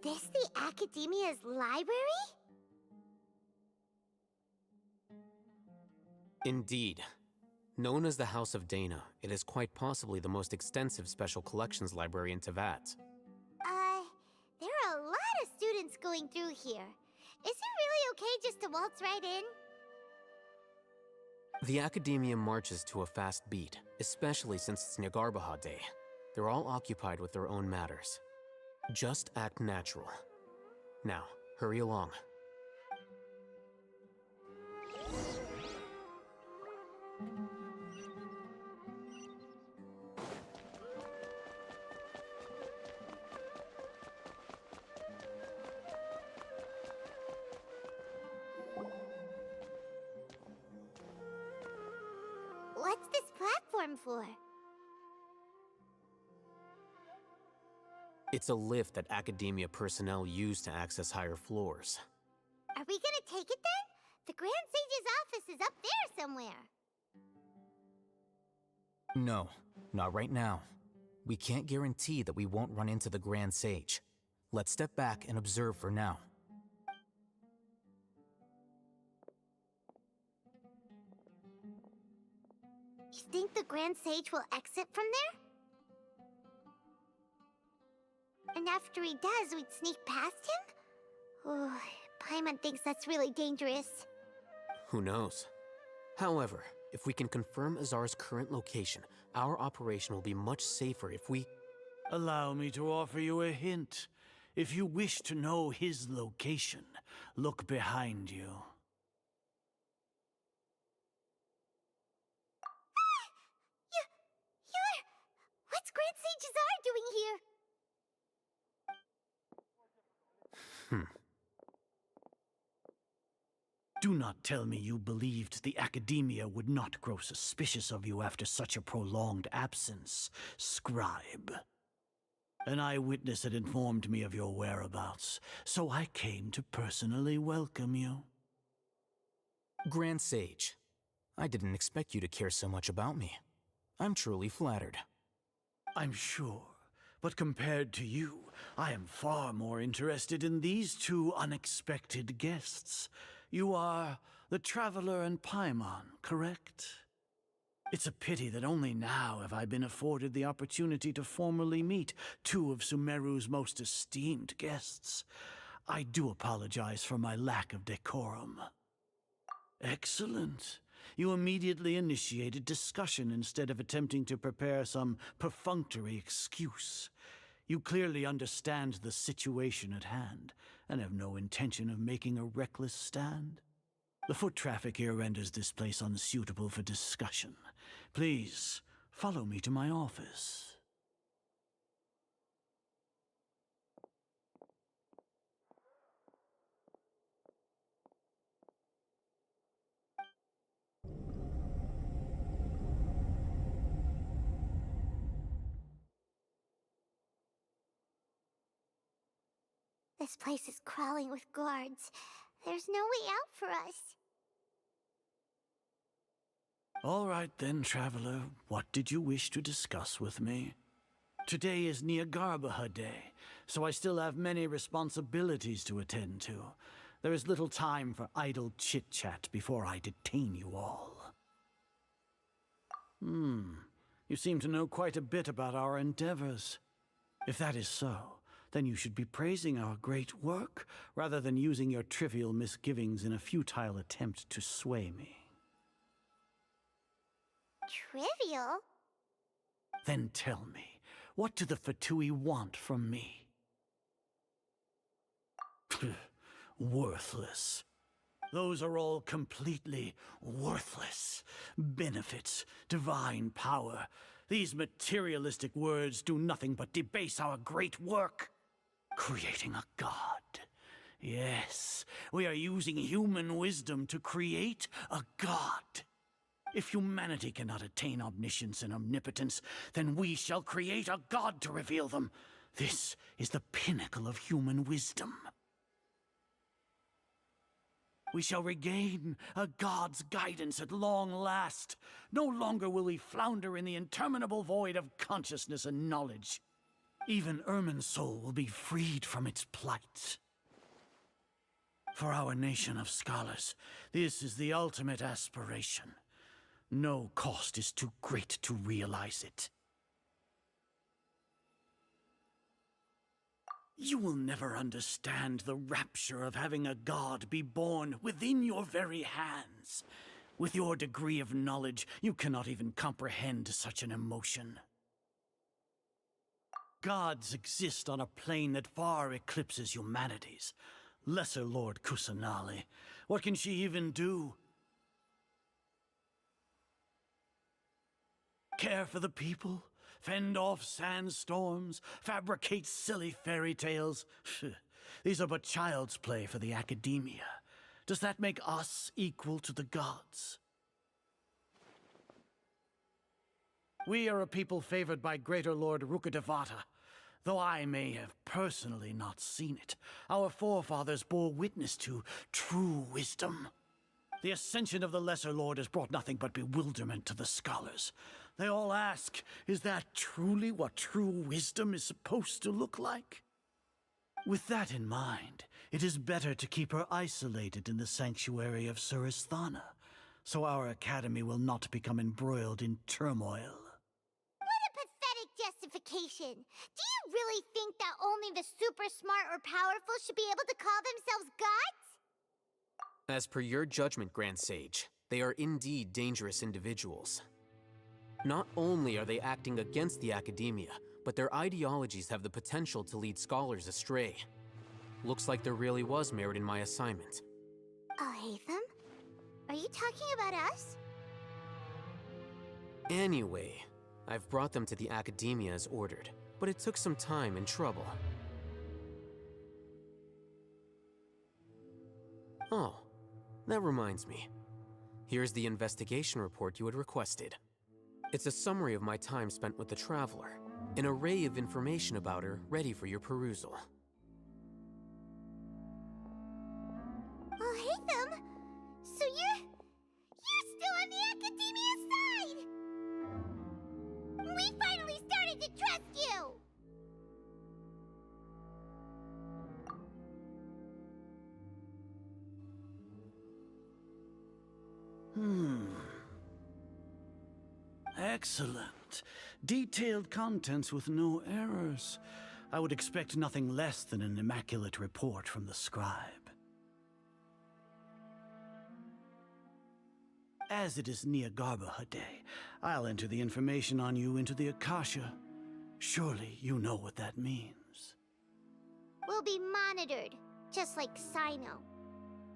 this the Academia's library? Indeed. Known as the House of Dana, it is quite possibly the most extensive special collections library in Teyvat. There are a lot of students going through here. Is it really okay just to waltz right in? The Academia marches to a fast beat, especially since it's Nyargarbaha Day. They're all occupied with their own matters. Just act natural. Now, hurry along. What's this platform for? It's a lift that Academia personnel use to access higher floors. Are we gonna take it then? The Grand Sage's office is up there somewhere. No, not right now. We can't guarantee that we won't run into the Grand Sage. Let's step back and observe for now. You think the Grand Sage will exit from there? And after he does, we'd sneak past him? Oh, Paimon thinks that's really dangerous. Who knows? However, if we can confirm Azar's current location, our operation will be much safer if we... Allow me to offer you a hint. If you wish to know his location, look behind you. What's Grand Sage Azar doing here? Do not tell me you believed the Academia would not grow suspicious of you after such a prolonged absence, scribe. An eyewitness had informed me of your whereabouts, so I came to personally welcome you. Grand Sage, I didn't expect you to care so much about me. I'm truly flattered. I'm sure, but compared to you, I am far more interested in these two unexpected guests. You are the Traveler and Paimon, correct? It's a pity that only now have I been afforded the opportunity to formally meet two of Sumeru's most esteemed guests. I do apologize for my lack of decorum. Excellent. You immediately initiated discussion instead of attempting to prepare some perfunctory excuse. You clearly understand the situation at hand, and have no intention of making a reckless stand. The foot traffic here renders this place unsuitable for discussion. Please, follow me to my office. This place is crawling with guards. There's no way out for us. All right then, Traveler. What did you wish to discuss with me? Today is Nyargarbaha Day, so I still have many responsibilities to attend to. There is little time for idle chit-chat before I detain you all. You seem to know quite a bit about our endeavors. If that is so, then you should be praising our great work, rather than using your trivial misgivings in a futile attempt to sway me. Trivial? Then tell me, what do the Fatui want from me? Worthless. Those are all completely worthless. Benefits, divine power. These materialistic words do nothing but debase our great work. Creating a god. Yes, we are using human wisdom to create a god. If humanity cannot attain omniscience and omnipotence, then we shall create a god to reveal them. This is the pinnacle of human wisdom. We shall regain a god's guidance at long last. No longer will we flounder in the interminable void of consciousness and knowledge. Even Irminsul will be freed from its plight. For our nation of scholars, this is the ultimate aspiration. No cost is too great to realize it. You will never understand the rapture of having a god be born within your very hands. With your degree of knowledge, you cannot even comprehend such an emotion. Gods exist on a plane that far eclipses humanity's. Lesser Lord Kusanali, what can she even do? Care for the people? Fend off sandstorms? Fabricate silly fairy tales? These are but child's play for the academia. Does that make us equal to the gods? We are a people favored by Greater Lord Rukkhadevata. Though I may have personally not seen it, our forefathers bore witness to true wisdom. The ascension of the Lesser Lord has brought nothing but bewilderment to the scholars. They all ask, is that truly what true wisdom is supposed to look like? With that in mind, it is better to keep her isolated in the sanctuary of Suristhana, so our academy will not become embroiled in turmoil. Justification. Do you really think that only the super smart or powerful should be able to call themselves gods? As per your judgment, Grand Sage, they are indeed dangerous individuals. Not only are they acting against the academia, but their ideologies have the potential to lead scholars astray. Looks like there really was merit in my assignment. Oh, Hatham? Are you talking about us? Anyway, I've brought them to the academia as ordered, but it took some time and trouble. Oh, that reminds me. Here's the investigation report you had requested. It's a summary of my time spent with the Traveler, an array of information about her ready for your perusal. Oh, Hatham! So you're still on the academia side! We finally started to trust you! Excellent. Detailed contents with no errors. I would expect nothing less than an immaculate report from the scribe. As it is Niagarbha Day, I'll enter the information on you into the Akasha. Surely you know what that means. We'll be monitored, just like Sino.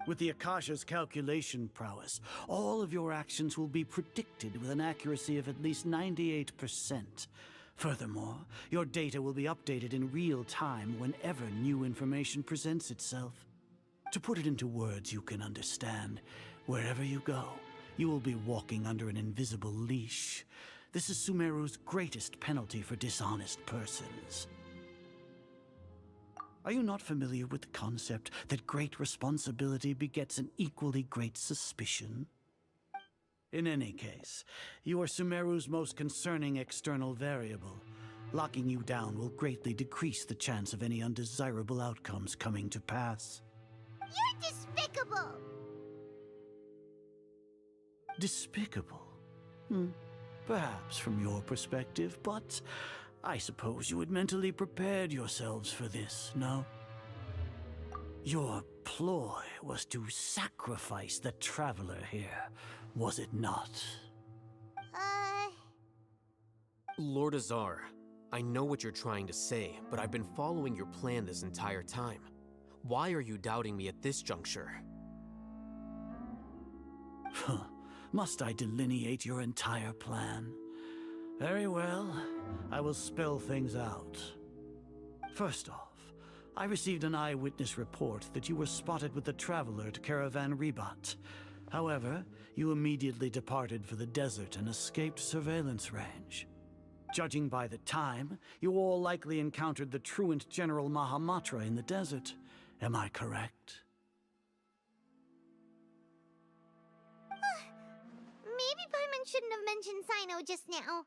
With the Akasha's calculation prowess, all of your actions will be predicted with an accuracy of at least 98%. Furthermore, your data will be updated in real time whenever new information presents itself. To put it into words you can understand, wherever you go, you will be walking under an invisible leash. This is Sumeru's greatest penalty for dishonest persons. Are you not familiar with the concept that great responsibility begets an equally great suspicion? In any case, you are Sumeru's most concerning external variable. Locking you down will greatly decrease the chance of any undesirable outcomes coming to pass. You're despicable! Despicable? Perhaps from your perspective, but I suppose you had mentally prepared yourselves for this, no? Your ploy was to sacrifice the Traveler here, was it not? Lord Azar, I know what you're trying to say, but I've been following your plan this entire time. Why are you doubting me at this juncture? Must I delineate your entire plan? Very well, I will spell things out. First off, I received an eyewitness report that you were spotted with the Traveler at Caravan Ribat. However, you immediately departed for the desert and escaped surveillance range. Judging by the time, you all likely encountered the truant General Mahamatra in the desert. Am I correct? Maybe Paimon shouldn't have mentioned Sino just now.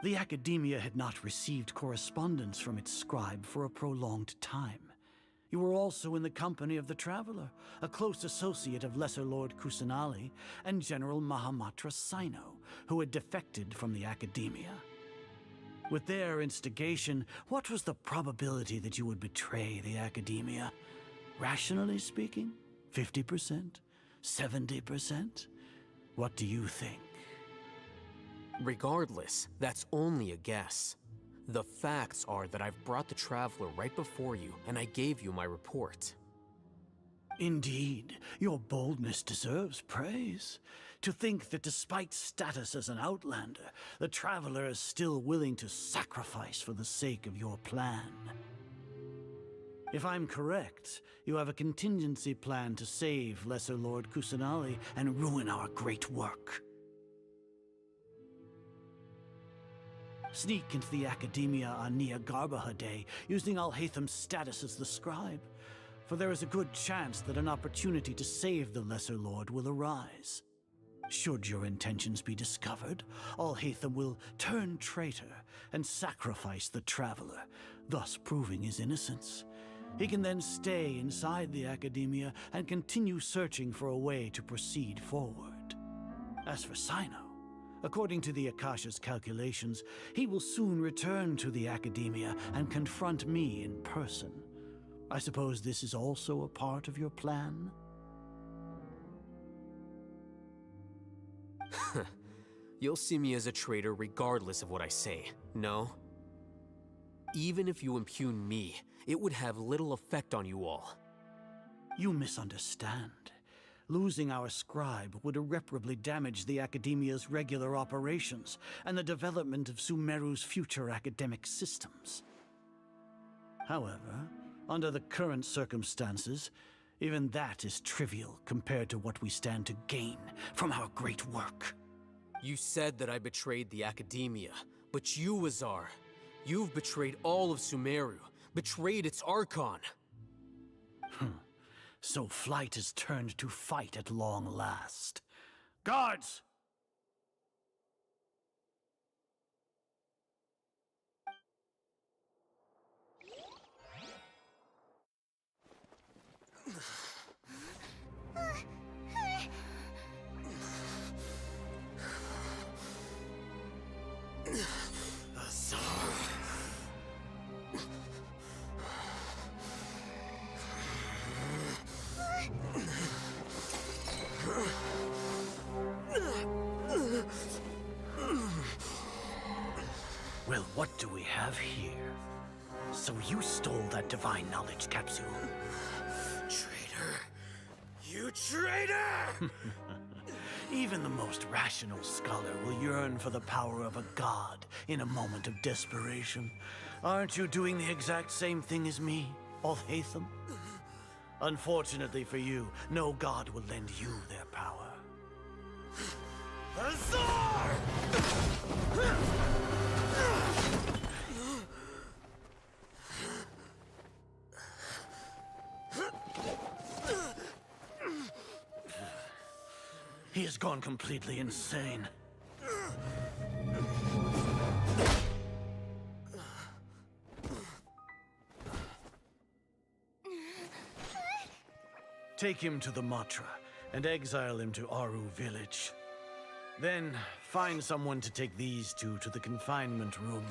The Academia had not received correspondence from its scribe for a prolonged time. You were also in the company of the Traveler, a close associate of Lesser Lord Kusanali and General Mahamatra Sino, who had defected from the Academia. With their instigation, what was the probability that you would betray the Academia? Rationally speaking, 50%? 70%? What do you think? Regardless, that's only a guess. The facts are that I've brought the Traveler right before you, and I gave you my report. Indeed, your boldness deserves praise. To think that despite status as an outlander, the Traveler is still willing to sacrifice for the sake of your plan. If I'm correct, you have a contingency plan to save Lesser Lord Kusanali and ruin our great work. Sneak into the Academia on Nia Garbaha Day, using Alhaitham's status as the scribe, for there is a good chance that an opportunity to save the Lesser Lord will arise. Should your intentions be discovered, Alhaitham will turn traitor and sacrifice the Traveler, thus proving his innocence. He can then stay inside the Academia and continue searching for a way to proceed forward. As for Sino, according to the Akasha's calculations, he will soon return to the Academia and confront me in person. I suppose this is also a part of your plan? You'll see me as a traitor regardless of what I say, no? Even if you impugn me, it would have little effect on you all. You misunderstand. Losing our scribe would irreparably damage the Academia's regular operations and the development of Sumeru's future academic systems. However, under the current circumstances, even that is trivial compared to what we stand to gain from our great work. You said that I betrayed the Academia, but you, Azar, you've betrayed all of Sumeru, betrayed its Archon. So flight has turned to fight at long last. Guards! Well, what do we have here? So you stole that divine knowledge capsule? Traitor! You traitor! Even the most rational scholar will yearn for the power of a god in a moment of desperation. Aren't you doing the exact same thing as me, Alhaitham? Unfortunately for you, no god will lend you their power. Azar! He has gone completely insane. Take him to the Matra and exile him to Aru village. Then find someone to take these two to the confinement room.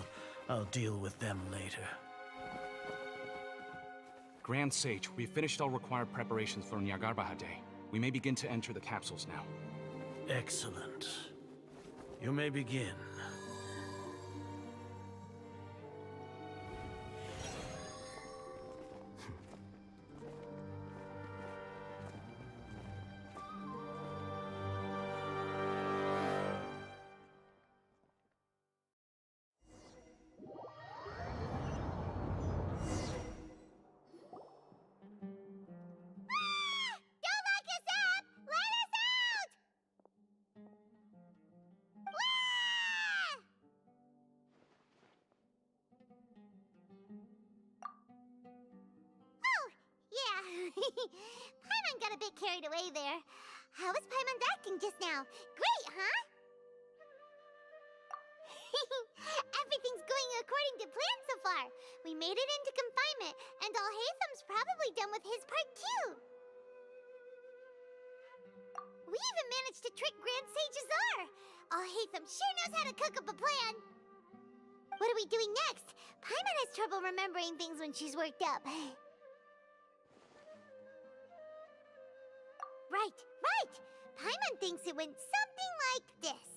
I'll deal with them later. Grand Sage, we've finished all required preparations for Nyagarbha Day. We may begin to enter the capsules now. Excellent. You may begin. Paimon got a bit carried away there. How was Paimon acting just now? Great, huh? Everything's going according to plan so far. We made it into confinement, and Alhaitham's probably done with his part too. We even managed to trick Grand Sage Azar. Alhaitham sure knows how to cook up a plan. What are we doing next? Paimon has trouble remembering things when she's worked up. Right. Paimon thinks it went something like this.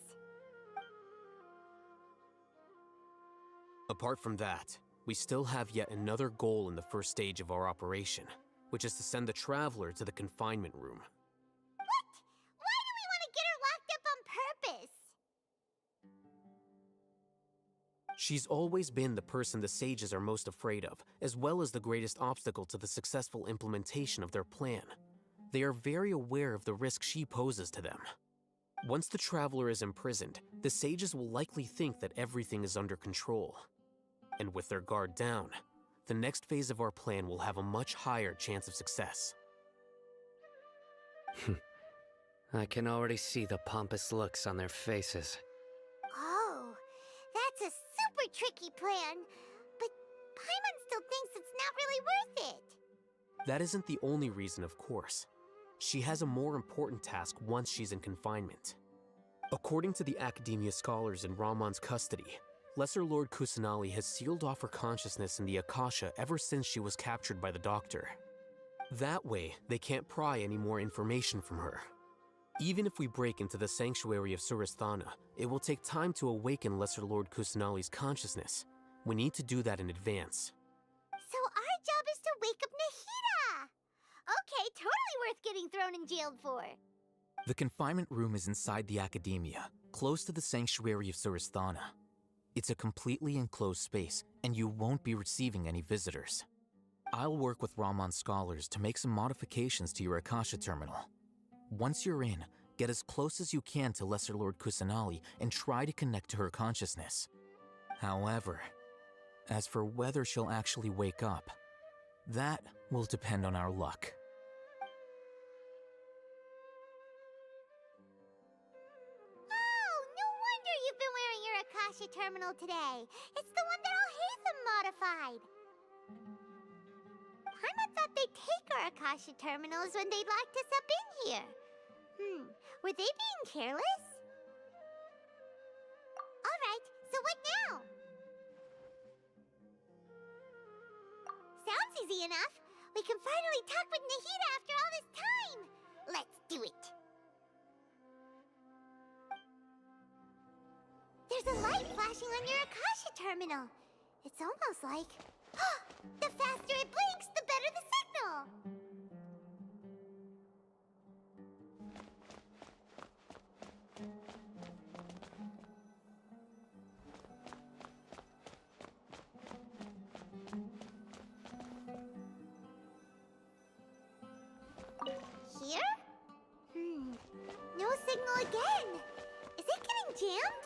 Apart from that, we still have yet another goal in the first stage of our operation, which is to send the Traveler to the confinement room. What? Why do we want to get her locked up on purpose? She's always been the person the sages are most afraid of, as well as the greatest obstacle to the successful implementation of their plan. They are very aware of the risk she poses to them. Once the Traveler is imprisoned, the sages will likely think that everything is under control. And with their guard down, the next phase of our plan will have a much higher chance of success. I can already see the pompous looks on their faces. Oh, that's a super tricky plan. But Paimon still thinks it's not really worth it. That isn't the only reason, of course. She has a more important task once she's in confinement. According to the Academia scholars in Ramon's custody, Lesser Lord Kusanali has sealed off her consciousness in the Akasha ever since she was captured by the Doctor. That way, they can't pry any more information from her. Even if we break into the sanctuary of Surasthana, it will take time to awaken Lesser Lord Kusanali's consciousness. We need to do that in advance. So our job is to wake up Nahida! Okay, totally worth getting thrown in jail for. The confinement room is inside the Academia, close to the sanctuary of Surasthana. It's a completely enclosed space, and you won't be receiving any visitors. I'll work with Ramon's scholars to make some modifications to your Akasha terminal. Once you're in, get as close as you can to Lesser Lord Kusanali and try to connect to her consciousness. However, as for whether she'll actually wake up, that will depend on our luck. Akasha terminal today. It's the one that Alhaitham modified. Paimon thought they'd take our Akasha terminals when they locked us up in here. Were they being careless? Alright, so what now? Sounds easy enough. We can finally talk with Nahida after all this time. Let's do it. There's a light flashing on your Akasha terminal. It's almost like... the faster it blinks, the better the signal! Here? No signal again! Is it getting jammed?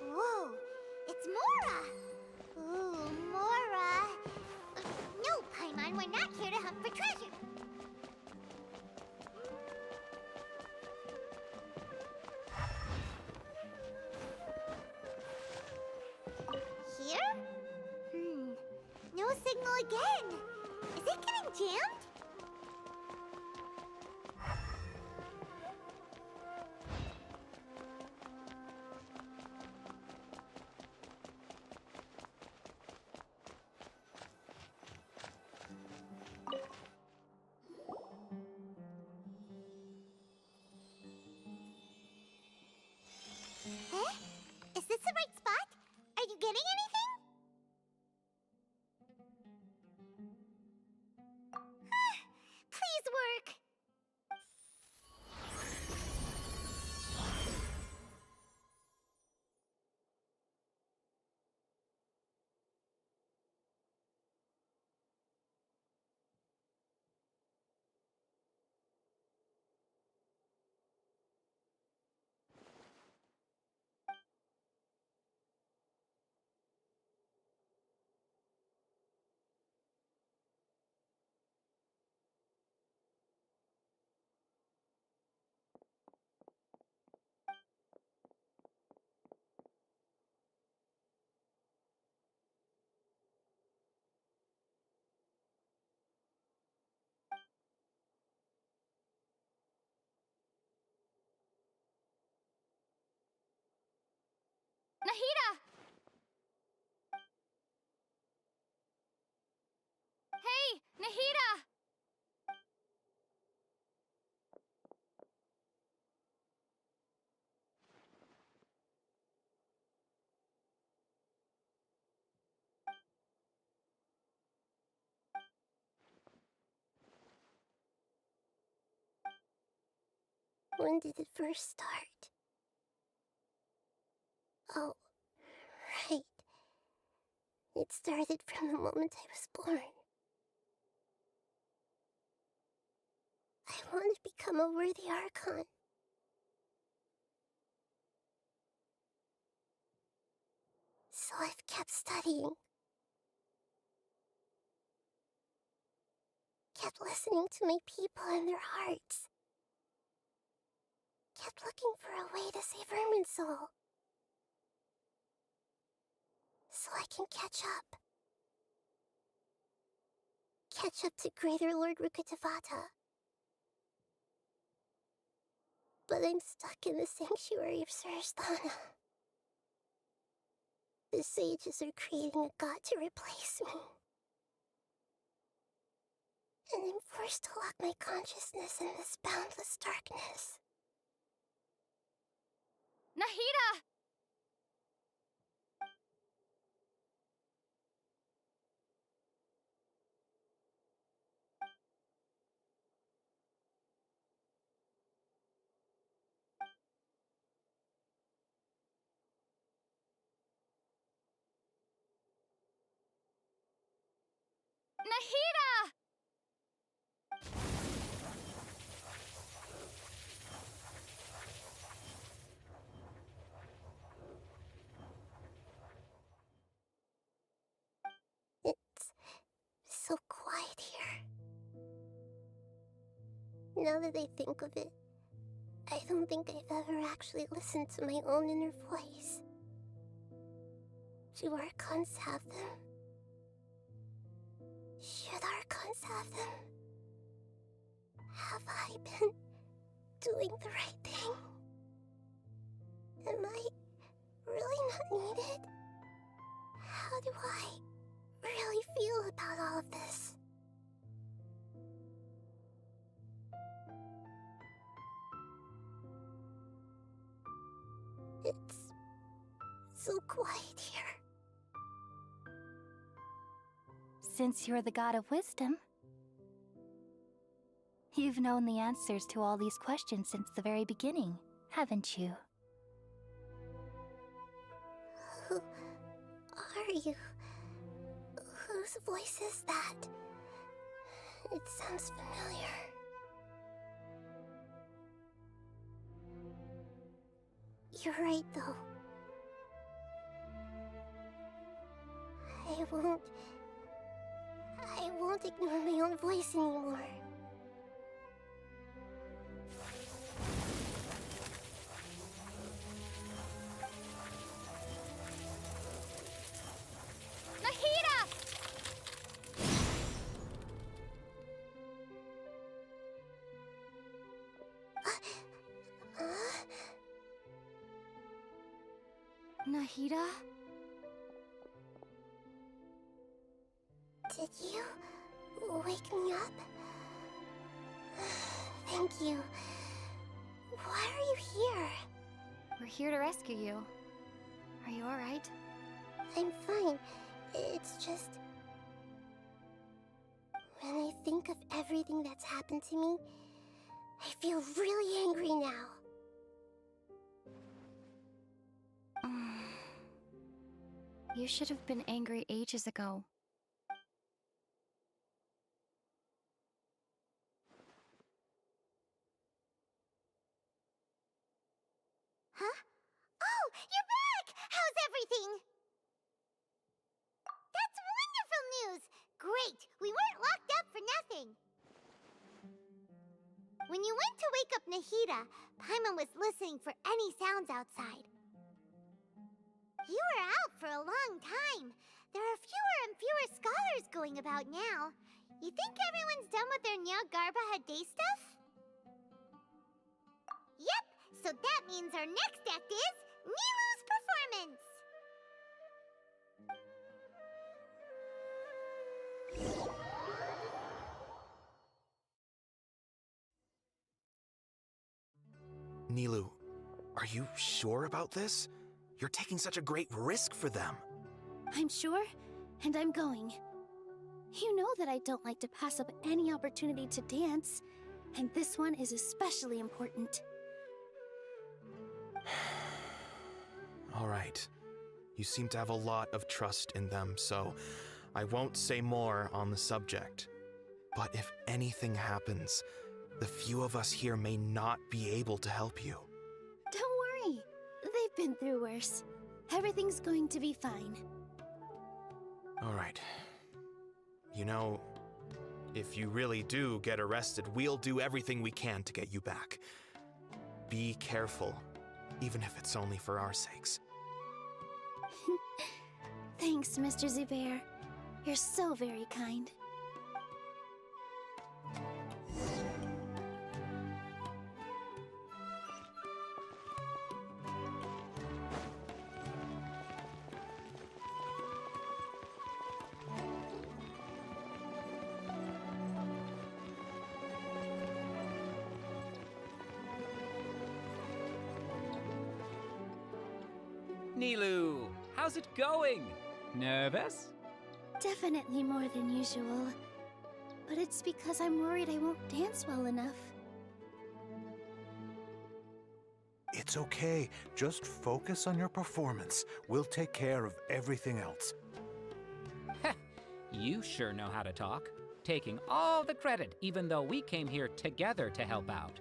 Whoa, it's Mora! Ooh, Mora! No, Paimon, we're not here to hunt for treasure. Here? No signal again. Is it getting jammed? Is this the right spot? Are you getting anything? When did it first start? Oh, right. It started from the moment I was born. I want to become a worthy Archon. So I've kept studying. Kept listening to my people and their hearts. Kept looking for a way to save Irminsul. So I can catch up. Catch up to Greater Lord Rukkhadevata. But I'm stuck in the sanctuary of Surasthana. The sages are creating a god to replace me. And I'm forced to lock my consciousness in this boundless darkness. Nahida! Nahida! It's so quiet here. Now that I think of it, I don't think I've ever actually listened to my own inner voice. Do Archons have them? Should Archons have them? Have I been doing the right thing? Am I really not needed? How do I really feel about all of this? It's so quiet here. Since you're the god of wisdom, you've known the answers to all these questions since the very beginning, haven't you? Who are you? Whose voice is that? It sounds familiar. You're right, though. I won't ignore my own voice anymore. Nahida! Nahida? Did you wake me up? Thank you. Why are you here? We're here to rescue you. Are you alright? I'm fine. It's just... when I think of everything that's happened to me, I feel really angry now. You should have been angry ages ago. Huh? Oh, you're back! How's everything? That's wonderful news! Great! We weren't locked up for nothing! When you went to wake up Nahida, Paimon was listening for any sounds outside. You were out for a long time. There are fewer and fewer scholars going about now. You think everyone's done with their Nyagarbha day stuff? Yep, so that means our next act is Nilou's performance! Nilou, are you sure about this? You're taking such a great risk for them. I'm sure, and I'm going. You know that I don't like to pass up any opportunity to dance, and this one is especially important. All right. You seem to have a lot of trust in them, so I won't say more on the subject. But if anything happens, the few of us here may not be able to help you. Don't worry. They've been through worse. Everything's going to be fine. All right. You know, if you really do get arrested, we'll do everything we can to get you back. Be careful, even if it's only for our sakes. Thanks, Mr. Zubair. You're so very kind. Nilu, how's it going? Nervous? Definitely more than usual. But it's because I'm worried I won't dance well enough. It's okay. Just focus on your performance. We'll take care of everything else. You sure know how to talk. Taking all the credit, even though we came here together to help out.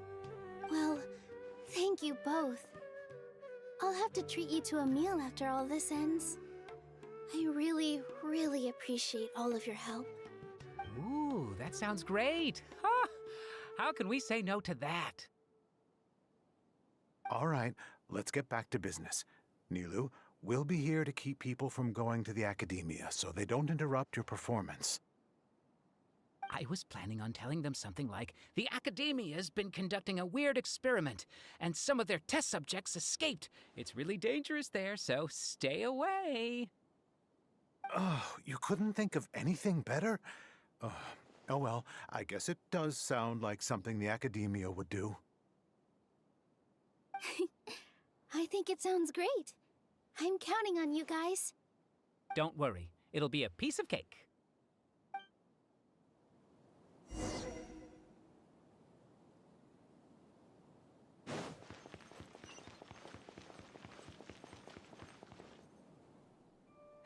Well, thank you both. I'll have to treat you to a meal after all this ends. I really, really appreciate all of your help. Ooh, that sounds great. Huh. How can we say no to that? All right, let's get back to business. Nilu, we'll be here to keep people from going to the academia so they don't interrupt your performance. I was planning on telling them something like, the Academia's been conducting a weird experiment, and some of their test subjects escaped. It's really dangerous there, so stay away. Oh, you couldn't think of anything better? Oh well, I guess it does sound like something the Academia would do. I think it sounds great. I'm counting on you guys. Don't worry, it'll be a piece of cake.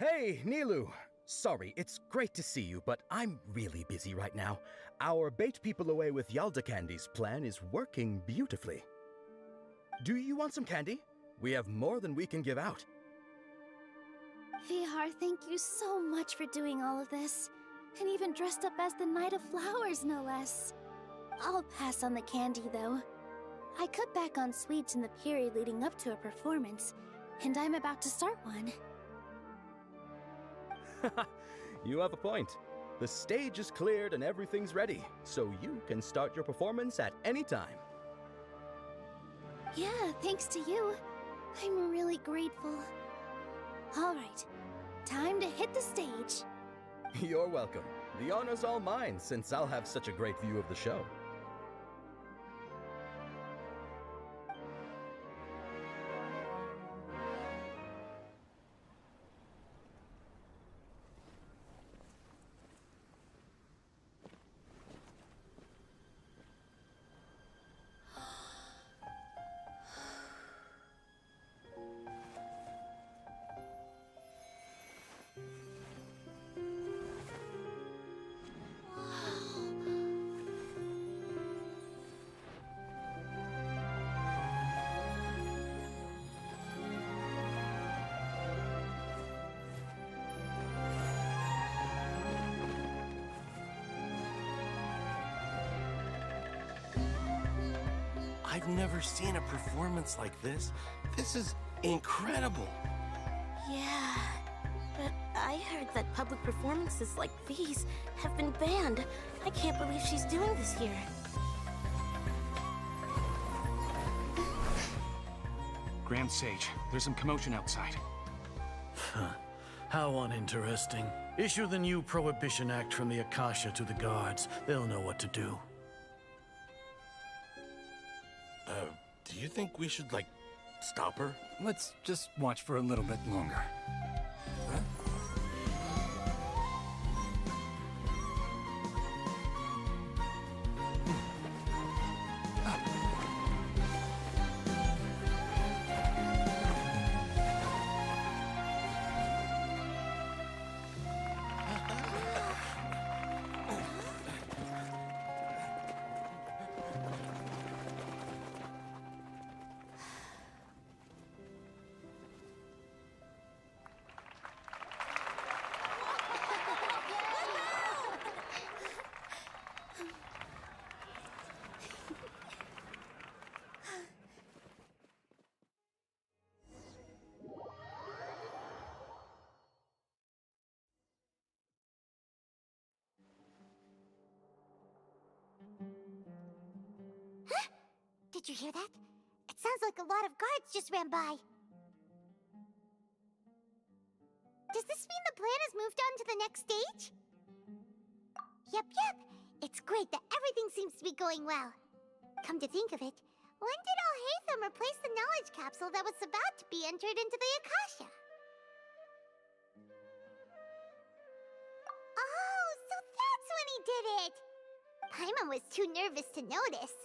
Hey, Nilu! Sorry, it's great to see you, but I'm really busy right now. Our Bait People Away with Yalda Candies plan is working beautifully. Do you want some candy? We have more than we can give out. Vihar, thank you so much for doing all of this. And even dressed up as the Knight of Flowers, no less. I'll pass on the candy, though. I cut back on sweets in the period leading up to a performance, and I'm about to start one. You have a point. The stage is cleared and everything's ready, so you can start your performance at any time. Yeah, thanks to you. I'm really grateful. All right, time to hit the stage. You're welcome. The honor's all mine, since I'll have such a great view of the show. I've never seen a performance like this. This is incredible. Yeah, but I heard that public performances like these have been banned. I can't believe she's doing this here. Grand Sage, there's some commotion outside. How uninteresting. Issue the new Prohibition Act from the Akasha to the guards. They'll know what to do. Do you think we should, like, stop her? Let's just watch for a little bit longer. Did you hear that? It sounds like a lot of guards just ran by. Does this mean the plan has moved on to the next stage? Yep. It's great that everything seems to be going well. Come to think of it, when did Al-Haytham replace the knowledge capsule that was about to be entered into the Akasha? Oh, so that's when he did it! Paimon was too nervous to notice.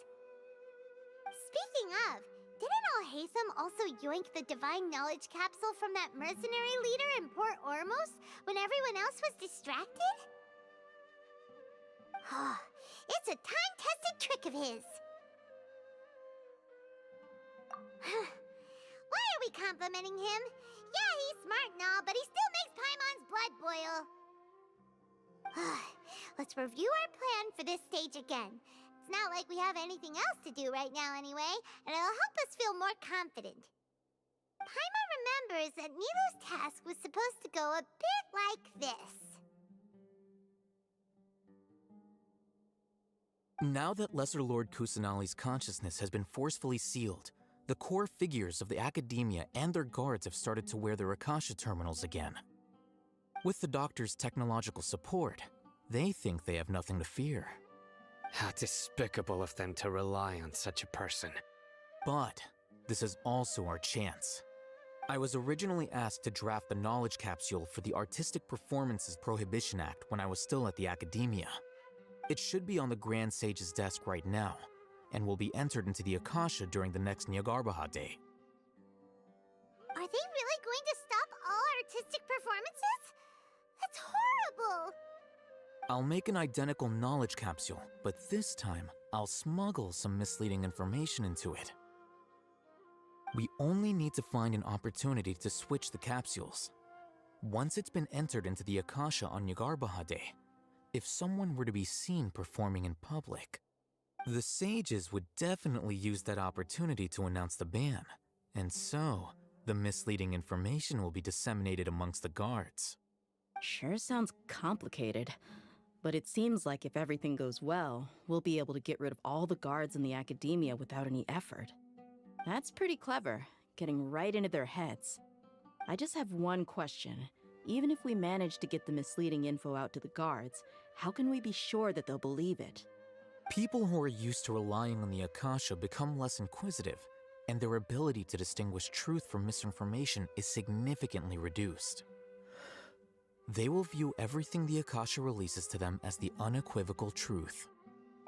Speaking of, didn't Al-Haytham also yoink the divine knowledge capsule from that mercenary leader in Port Ormos when everyone else was distracted? Oh, it's a time-tested trick of his. Why are we complimenting him? Yeah, he's smart and all, but he still makes Paimon's blood boil. Let's review our plan for this stage again. It's not like we have anything else to do right now anyway, and it'll help us feel more confident. Paimon remembers that Nilou's task was supposed to go a bit like this. Now that Lesser Lord Kusanali's consciousness has been forcefully sealed, the core figures of the academia and their guards have started to wear their Akasha terminals again. With the doctor's technological support, they think they have nothing to fear. How despicable of them to rely on such a person. But this is also our chance. I was originally asked to draft the knowledge capsule for the Artistic Performances Prohibition Act when I was still at the academia. It should be on the Grand Sage's desk right now, and will be entered into the Akasha during the next Nyagarbha Day. Are they really going to stop all artistic performances? That's horrible! I'll make an identical knowledge capsule, but this time, I'll smuggle some misleading information into it. We only need to find an opportunity to switch the capsules. Once it's been entered into the Akasha on Nyagarbha Day, if someone were to be seen performing in public, the sages would definitely use that opportunity to announce the ban, and so the misleading information will be disseminated amongst the guards. Sure sounds complicated, but it seems like if everything goes well, we'll be able to get rid of all the guards in the academia without any effort. That's pretty clever, getting right into their heads. I just have one question. Even if we manage to get the misleading info out to the guards, how can we be sure that they'll believe it? People who are used to relying on the Akasha become less inquisitive, and their ability to distinguish truth from misinformation is significantly reduced. They will view everything the Akasha releases to them as the unequivocal truth.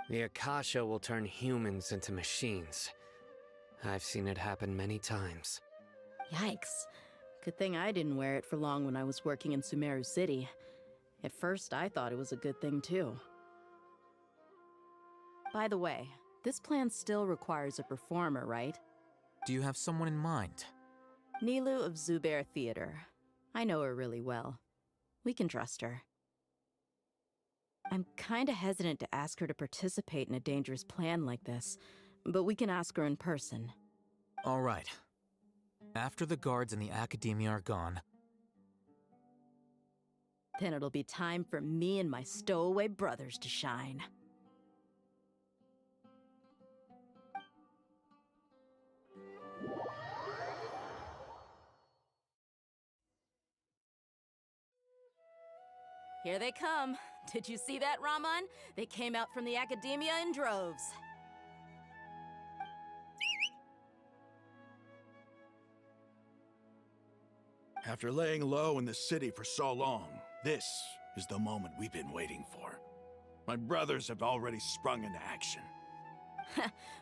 The Akasha will turn humans into machines. I've seen it happen many times. Yikes. Good thing I didn't wear it for long when I was working in Sumeru City. At first, I thought it was a good thing too. By the way, this plan still requires a performer, right? Do you have someone in mind? Nilou of Zubair Theater. I know her really well. We can trust her. I'm kinda hesitant to ask her to participate in a dangerous plan like this, but we can ask her in person. All right. After the guards in the academia are gone, then it'll be time for me and my stowaway brothers to shine. Here they come. Did you see that, Raman? They came out from the academia in droves. After laying low in the city for so long, this is the moment we've been waiting for. My brothers have already sprung into action.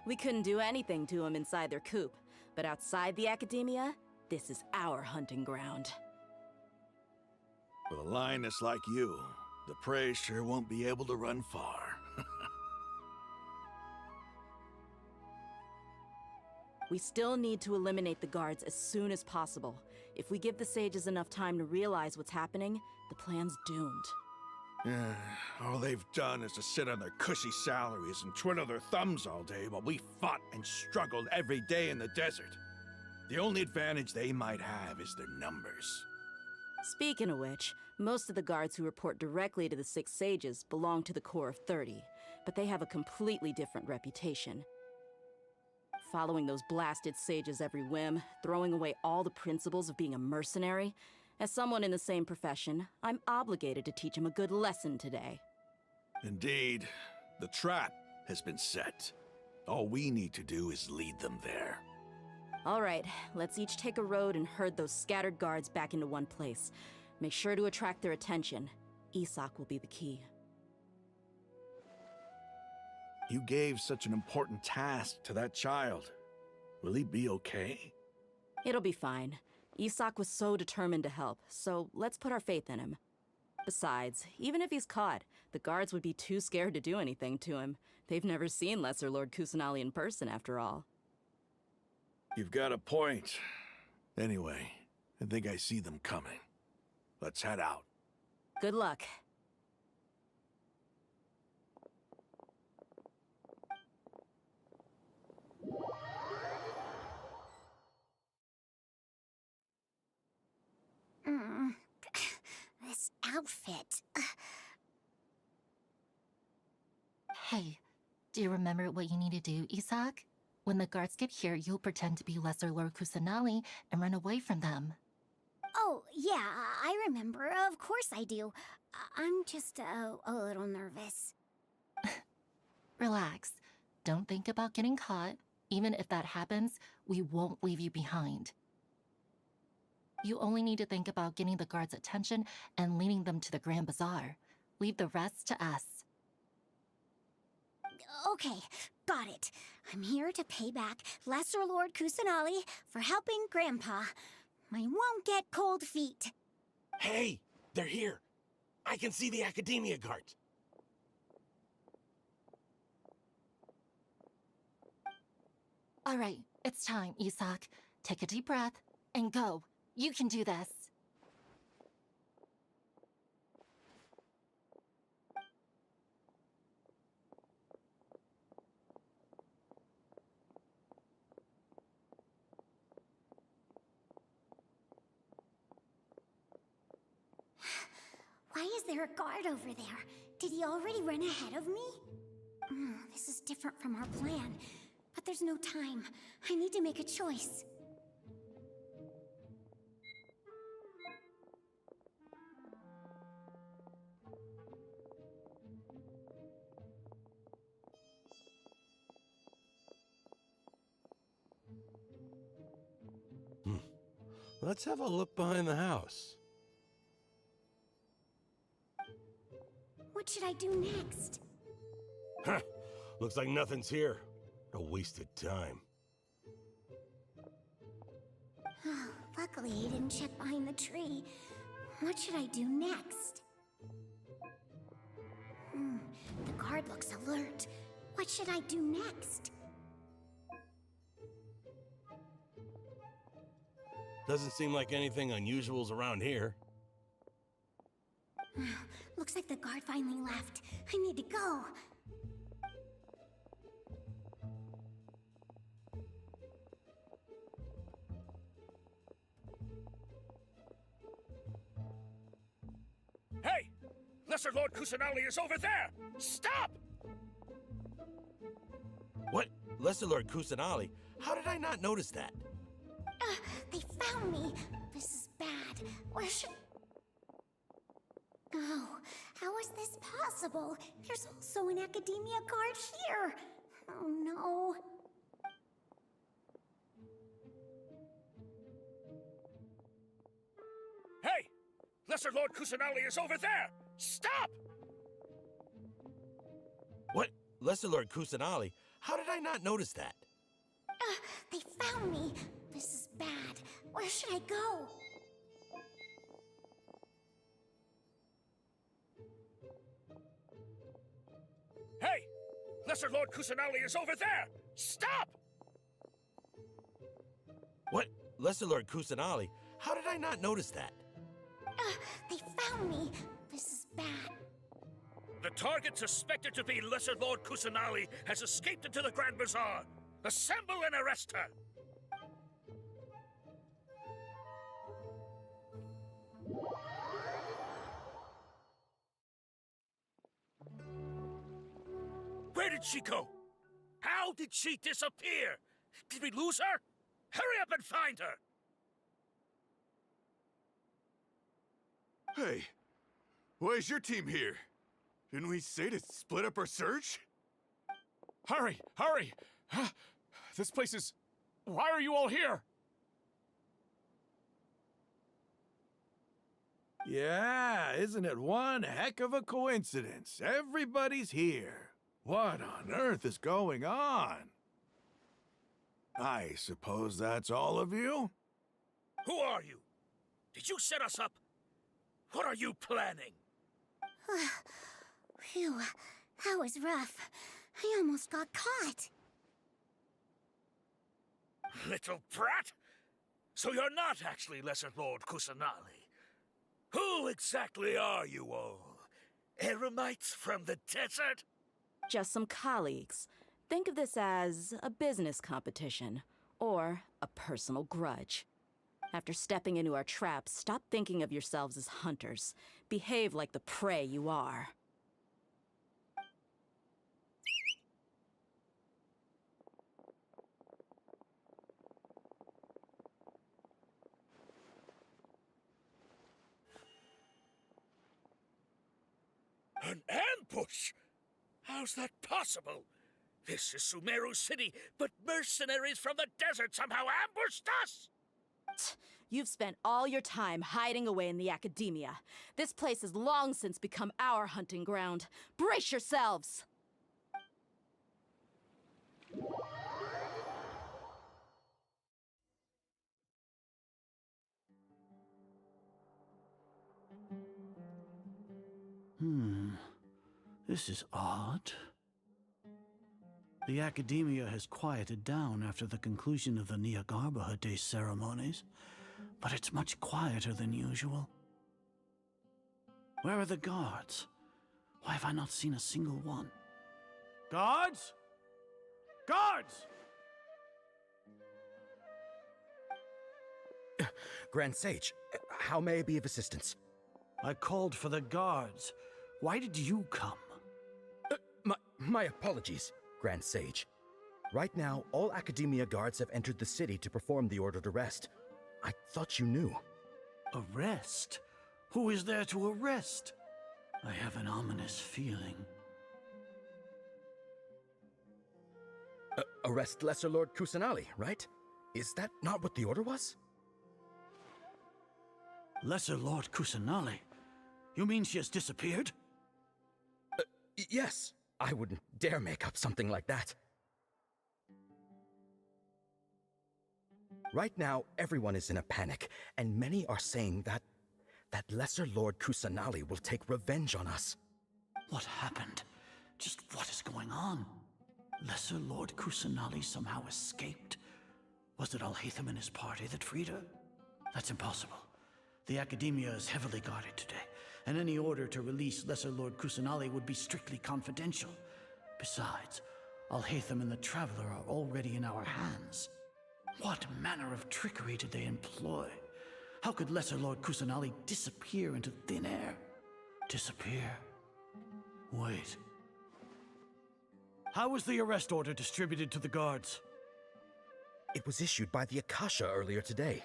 We couldn't do anything to them inside their coop, but outside the academia, this is our hunting ground. With a lioness like you, the prey sure won't be able to run far. We still need to eliminate the guards as soon as possible. If we give the sages enough time to realize what's happening, the plan's doomed. All they've done is to sit on their cushy salaries and twiddle their thumbs all day while we fought and struggled every day in the desert. The only advantage they might have is their numbers. Speaking of which, most of the guards who report directly to the Six Sages belong to the Corps of 30, but they have a completely different reputation. following those blasted sages every whim, throwing away all the principles of being a mercenary. As someone in the same profession, I'm obligated to teach him a good lesson today. Indeed. The trap has been set. All we need to do is lead them there. All right, let's each take a road and herd those scattered guards back into one place. Make sure to attract their attention. Isak will be the key. You gave such an important task to that child. Will he be okay? It'll be fine. Isak was so determined to help, so let's put our faith in him. Besides, even if he's caught, the guards would be too scared to do anything to him. They've never seen Lesser Lord Kusanali in person, after all. You've got a point. Anyway, I think I see them coming. Let's head out. Good luck. This outfit. Hey, do you remember what you need to do, Isak? When the guards get here, you'll pretend to be Lesser Lord Kusanali and run away from them. Oh, yeah, I remember. Of course I do. I'm just a little nervous. Relax. Don't think about getting caught. Even if that happens, we won't leave you behind. You only need to think about getting the guards' attention and leading them to the Grand Bazaar. Leave the rest to us. Okay, got it. I'm here to pay back Lesser Lord Kusanali for helping Grandpa. I won't get cold feet. Hey, they're here. I can see the Academia guards. All right, it's time, Isak. Take a deep breath and go. You can do this. Why is there a guard over there? Did he already run ahead of me? This is different from our plan. But there's no time. I need to make a choice. Let's have a look behind the house. What should I do next? Huh. Looks like nothing's here. A wasted time. Luckily, he didn't check behind the tree. What should I do next? The guard looks alert. What should I do next? Doesn't seem like anything unusual's around here. Looks like the guard finally left. I need to go. Hey! Lesser Lord Kusanali is over there! Stop! What? Lesser Lord Kusanali? How did I not notice that? They found me. This is bad. Where should... Oh, how is this possible? There's also an Academia guard here. Oh no. Hey! Lesser Lord Kusanali is over there! Stop! What? Lesser Lord Kusanali? How did I not notice that? They found me. This is bad. Where should I go? Hey! Lesser Lord Kusanali is over there! Stop! What? Lesser Lord Kusanali? How did I not notice that? They found me. This is bad. The target suspected to be Lesser Lord Kusanali has escaped into the Grand Bazaar. Assemble and arrest her! Where did she go? How did she disappear? Did we lose her? Hurry up and find her! Hey, why is your team here? Didn't we say to split up our search? Hurry! Hurry! This place is... Why are you all here? Yeah, isn't it one heck of a coincidence? Everybody's here. What on earth is going on? I suppose that's all of you? Who are you? Did you set us up? What are you planning? Phew, that was rough. I almost got caught. Little brat? So you're not actually Lesser Lord Kusanali. Who exactly are you all? Eremites from the desert? Just some colleagues. Think of this as a business competition, or a personal grudge. After stepping into our traps, stop thinking of yourselves as hunters. Behave like the prey you are. An ambush? How's that possible? This is Sumeru City, but mercenaries from the desert somehow ambushed us! You've spent all your time hiding away in the academia. This place has long since become our hunting ground. Brace yourselves! This is odd. The academia has quieted down after the conclusion of the Niagarbaha Day ceremonies, but it's much quieter than usual. Where are the guards? Why have I not seen a single one? Guards? Guards! Grand Sage, how may I be of assistance? I called for the guards. Why did you come? My apologies, Grand Sage. Right now, all Academia guards have entered the city to perform the ordered arrest. I thought you knew. Arrest? Who is there to arrest? I have an ominous feeling. Arrest Lesser Lord Kusanali, right? Is that not what the order was? Lesser Lord Kusanali? You mean she has disappeared? Yes. I wouldn't dare make up something like that. Right now, everyone is in a panic, and many are saying that Lesser Lord Kusanali will take revenge on us. What happened? Just what is going on? Lesser Lord Kusanali somehow escaped? Was it Alhaitham and his party that freed her? That's impossible. The Academia is heavily guarded today, and any order to release Lesser Lord Kusanali would be strictly confidential. Besides, Alhaitham and the Traveler are already in our hands. What manner of trickery did they employ? How could Lesser Lord Kusanali disappear into thin air? Disappear? Wait. How was the arrest order distributed to the guards? It was issued by the Akasha earlier today.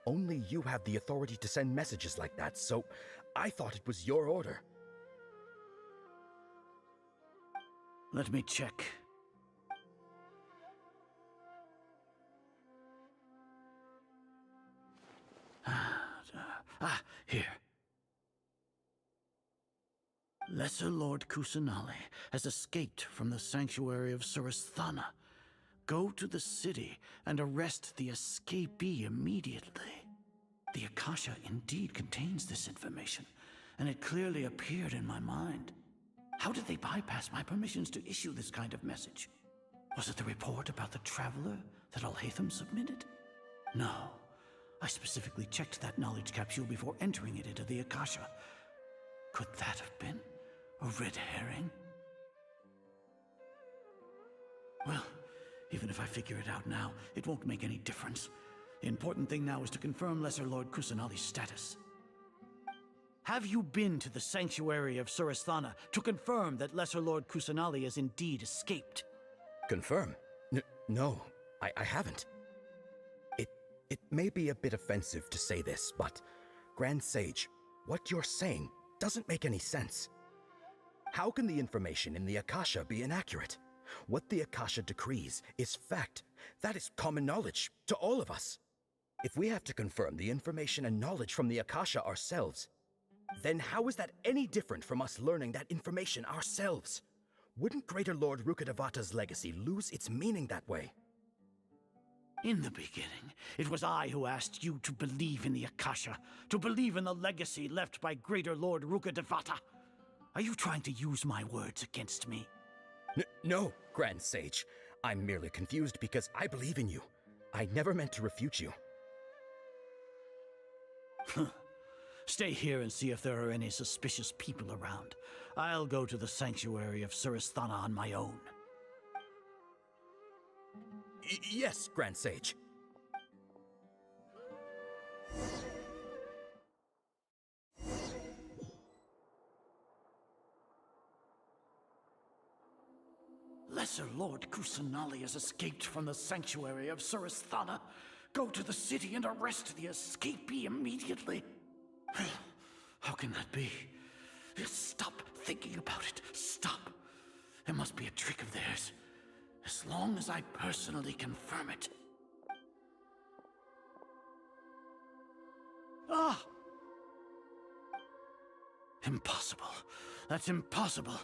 Only you have the authority to send messages like that, so I thought it was your order. Let me check. Here. Lesser Lord Kusanali has escaped from the sanctuary of Surasthana. Go to the city and arrest the escapee immediately. The Akasha indeed contains this information, and it clearly appeared in my mind. How did they bypass my permissions to issue this kind of message? Was it the report about the Traveler that Alhaitham submitted? No. I specifically checked that knowledge capsule before entering it into the Akasha. Could that have been a red herring? Well, even if I figure it out now, it won't make any difference. The important thing now is to confirm Lesser Lord Kusanali's status. Have you been to the sanctuary of Surasthana to confirm that Lesser Lord Kusanali has indeed escaped? Confirm? No. I haven't. It may be a bit offensive to say this, but Grand Sage, what you're saying doesn't make any sense. How can the information in the Akasha be inaccurate? What the Akasha decrees is fact. That is common knowledge to all of us. If we have to confirm the information and knowledge from the Akasha ourselves, then how is that any different from us learning that information ourselves? Wouldn't Greater Lord Rukkhadevata's legacy lose its meaning that way? In the beginning, it was I who asked you to believe in the Akasha, to believe in the legacy left by Greater Lord Rukkhadevata. Are you trying to use my words against me? No, Grand Sage. I'm merely confused because I believe in you. I never meant to refute you. Stay here and see if there are any suspicious people around. I'll go to the sanctuary of Surasthana on my own. Yes, Grand Sage. Lesser Lord Kusanali has escaped from the sanctuary of Surasthana. Go to the city and arrest the escapee immediately. How can that be? Stop thinking about it. Stop. It must be a trick of theirs. As long as I personally confirm it. Ah! Impossible. That's impossible.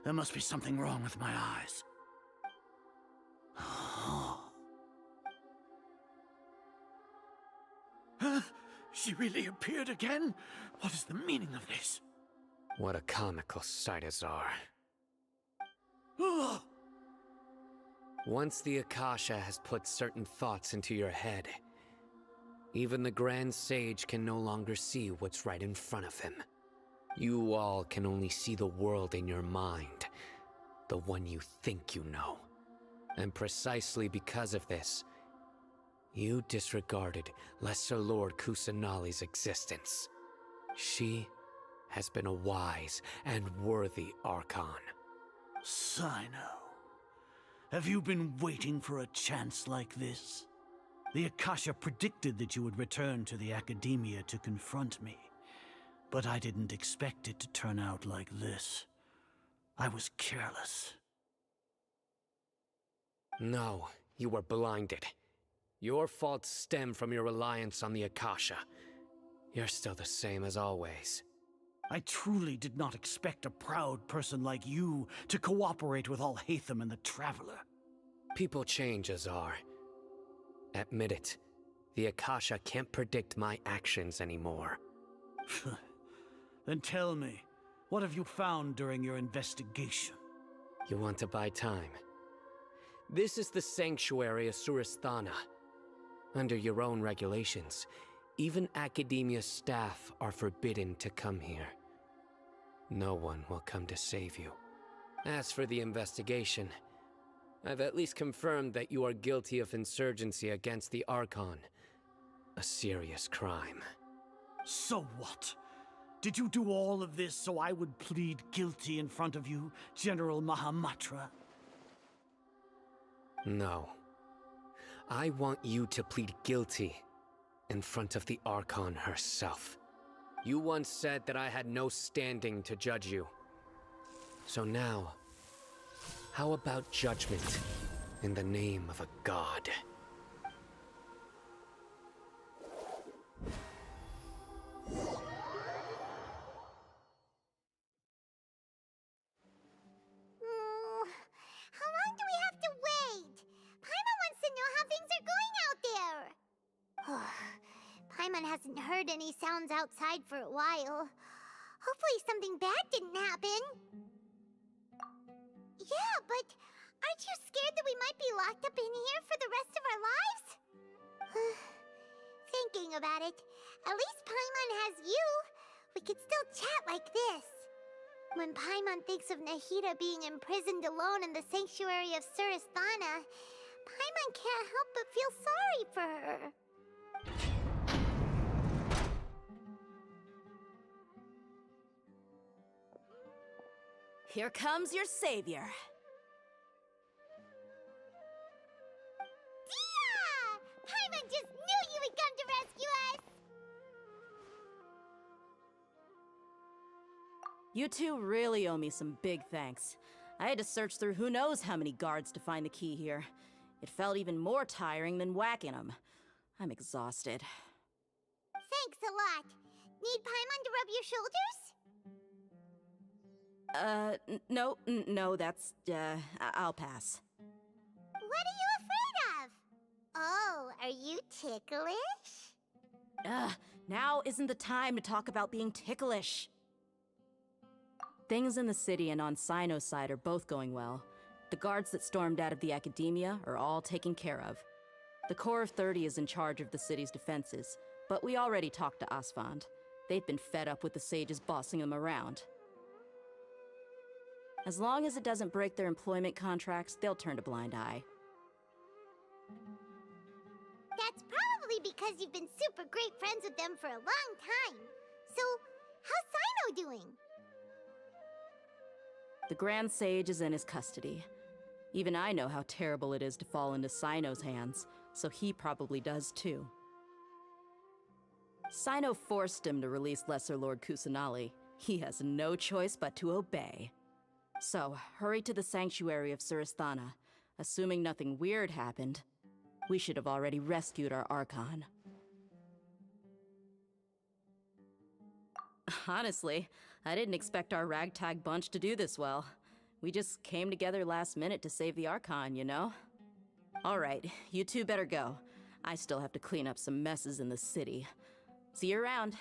There must be something wrong with my eyes. She really appeared again? What is the meaning of this? What a comical sight, Azar. Once the Akasha has put certain thoughts into your head, even the Grand Sage can no longer see what's right in front of him. You all can only see the world in your mind, the one you think you know. And precisely because of this, you disregarded Lesser Lord Kusanali's existence. She has been a wise and worthy Archon. Sino, have you been waiting for a chance like this? The Akasha predicted that you would return to the Academia to confront me, but I didn't expect it to turn out like this. I was careless. No, you were blinded. Your faults stem from your reliance on the Akasha. You're still the same as always. I truly did not expect a proud person like you to cooperate with Alhaitham and the Traveler. People change, Azar. Admit it. The Akasha can't predict my actions anymore. Then tell me, what have you found during your investigation? You want to buy time? This is the sanctuary of Surasthana. Under your own regulations, even Academia staff are forbidden to come here. No one will come to save you. As for the investigation, I've at least confirmed that you are guilty of insurgency against the Archon. A serious crime. So what? Did you do all of this so I would plead guilty in front of you, General Mahamatra? No. I want you to plead guilty in front of the Archon herself. You once said that I had no standing to judge you. So now, how about judgment in the name of a god? How long do we have to wait? Paimon wants to know how things are going out there. Paimon hasn't heard any sounds outside for a while. Hopefully something bad didn't happen. Yeah, but aren't you scared that we might be locked up in here for the rest of our lives? Thinking about it, at least Paimon has you. We could still chat like this. When Paimon thinks of Nahida being imprisoned alone in the sanctuary of Surasthana, Paimon can't help but feel sorry for her. Here comes your savior. You two really owe me some big thanks. I had to search through who knows how many guards to find the key here. It felt even more tiring than whacking them. I'm exhausted. Thanks a lot. Need Paimon to rub your shoulders? No, that's, I'll pass. What are you afraid of? Oh, are you ticklish? Now isn't the time to talk about being ticklish. Things in the city and on Sino's side are both going well. The guards that stormed out of the academia are all taken care of. The Corps of 30 is in charge of the city's defenses, but we already talked to Asfand. They've been fed up with the sages bossing them around. As long as it doesn't break their employment contracts, they'll turn a blind eye. That's probably because you've been super great friends with them for a long time. So, how's Sino doing? The Grand Sage is in his custody. Even I know how terrible it is to fall into Sino's hands, so he probably does too. Sino forced him to release Lesser Lord Kusanali. He has no choice but to obey. So, hurry to the sanctuary of Surasthana. Assuming nothing weird happened, we should have already rescued our Archon. Honestly, I didn't expect our ragtag bunch to do this well. We just came together last minute to save the Archon, you know? Alright, you two better go. I still have to clean up some messes in the city. See you around.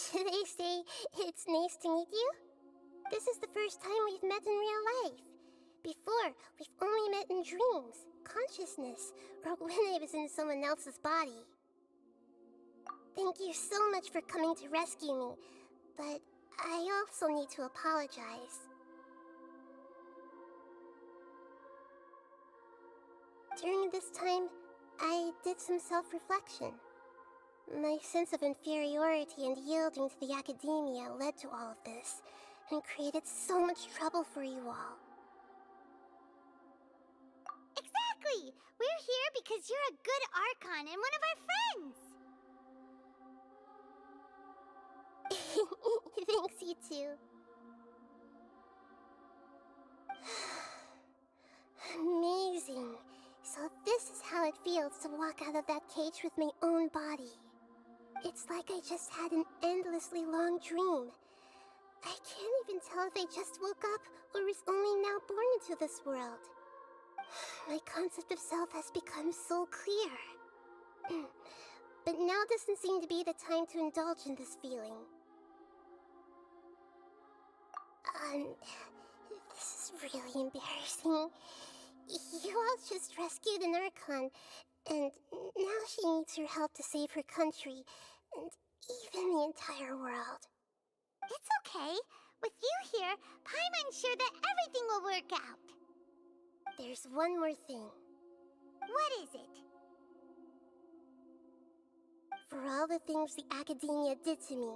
Should I say, it's nice to meet you? This is the first time we've met in real life. Before, we've only met in dreams, consciousness, or when I was in someone else's body. Thank you so much for coming to rescue me, but I also need to apologize. During this time, I did some self-reflection. My sense of inferiority and yielding to the academia led to all of this, and created so much trouble for you all. Exactly! We're here because you're a good Archon and one of our friends! Thanks, you too. Amazing. So this is how it feels to walk out of that cage with my own body. It's like I just had an endlessly long dream. I can't even tell if I just woke up or was only now born into this world. My concept of self has become so clear. But now doesn't seem to be the time to indulge in this feeling. This is really embarrassing. You all just rescued an Archon, and now she needs your help to save her country, and even the entire world. It's okay. With you here, Paimon's sure that everything will work out. There's one more thing. What is it? For all the things the Academia did to me,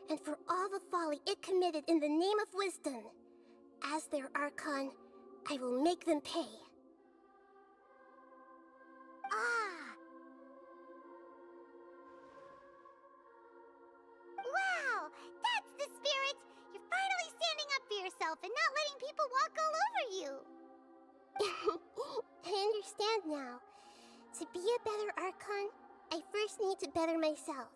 and for all the folly it committed in the name of wisdom, as their Archon, I will make them pay. Wow! That's the spirit! You're finally standing up for yourself and not letting people walk all over you! I understand now. To be a better Archon, I first need to better myself.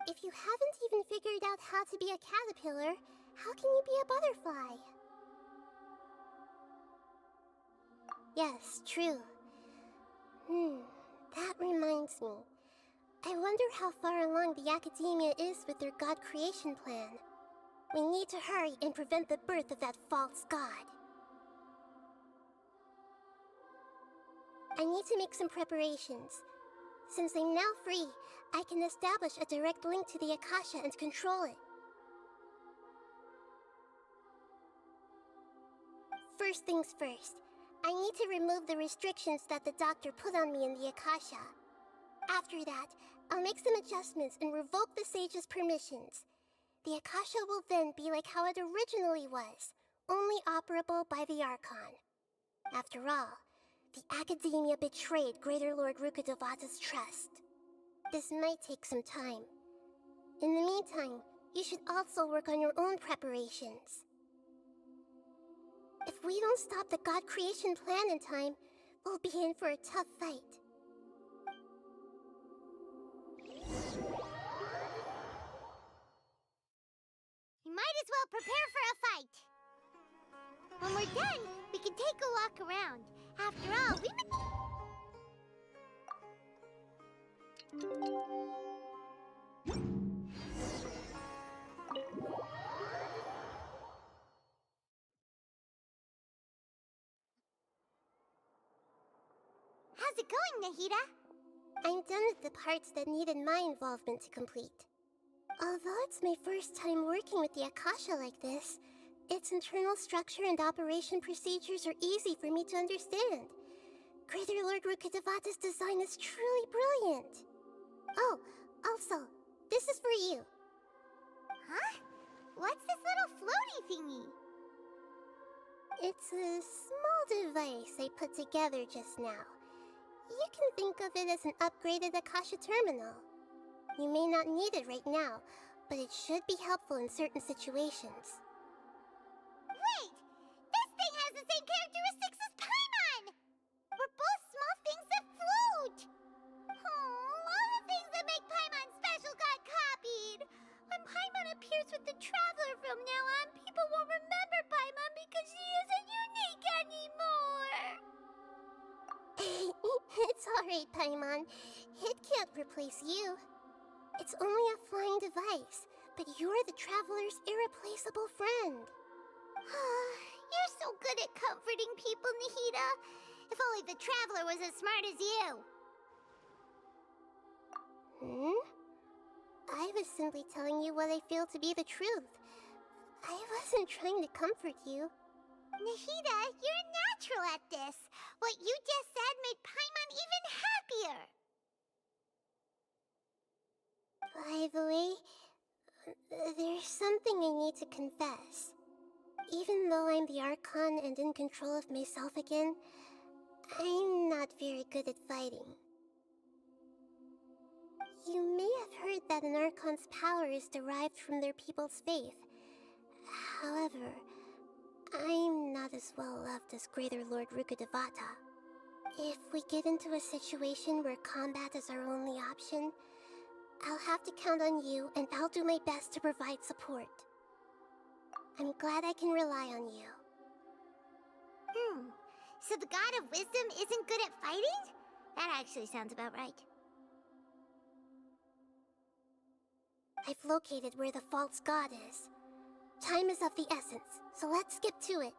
If you haven't even figured out how to be a caterpillar, how can you be a butterfly? Yes, true. That reminds me. I wonder how far along the Academia is with their god creation plan. We need to hurry and prevent the birth of that false god. I need to make some preparations. Since I'm now free, I can establish a direct link to the Akasha and control it. First things first, I need to remove the restrictions that the doctor put on me in the Akasha. After that, I'll make some adjustments and revoke the sage's permissions. The Akasha will then be like how it originally was, only operable by the Archon. After all, the Academia betrayed Greater Lord Rukkhadevata's trust. This might take some time. In the meantime, you should also work on your own preparations. If we don't stop the god creation plan in time, we'll be in for a tough fight. You might as well prepare for a fight. When we're done, we can take a walk around. After all, we've been... How's it going, Nahida? I'm done with the parts that needed my involvement to complete. Although it's my first time working with the Akasha like this, its internal structure and operation procedures are easy for me to understand. Greater Lord Rukkhadevata's design is truly brilliant. Oh, also, this is for you. Huh? What's this little floaty thingy? It's a small device I put together just now. You can think of it as an upgraded Akasha terminal. You may not need it right now, but it should be helpful in certain situations. Wait! This thing has the same characteristics as Paimon! We're both small things that float! All the things that make Paimon special got copied! When Paimon appears with the Traveler from now on, people won't remember Paimon because she isn't unique anymore! It's alright, Paimon. It can't replace you. It's only a flying device, but you're the Traveler's irreplaceable friend. You're so good at comforting people, Nahida. If only the Traveler was as smart as you. I was simply telling you what I feel to be the truth. I wasn't trying to comfort you. Nahida, you're natural at this. What you just said made Paimon even happier. By the way, there's something I need to confess. Even though I'm the Archon and in control of myself again, I'm not very good at fighting. You may have heard that an Archon's power is derived from their people's faith. However, I'm not as well loved as Greater Lord Rukkhadevata. If we get into a situation where combat is our only option, I'll have to count on you, and I'll do my best to provide support. I'm glad I can rely on you. So the God of Wisdom isn't good at fighting? That actually sounds about right. I've located where the false god is. Time is of the essence, so let's skip to it.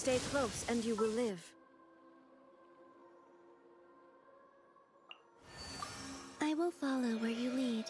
Stay close and you will live. I will follow where you lead.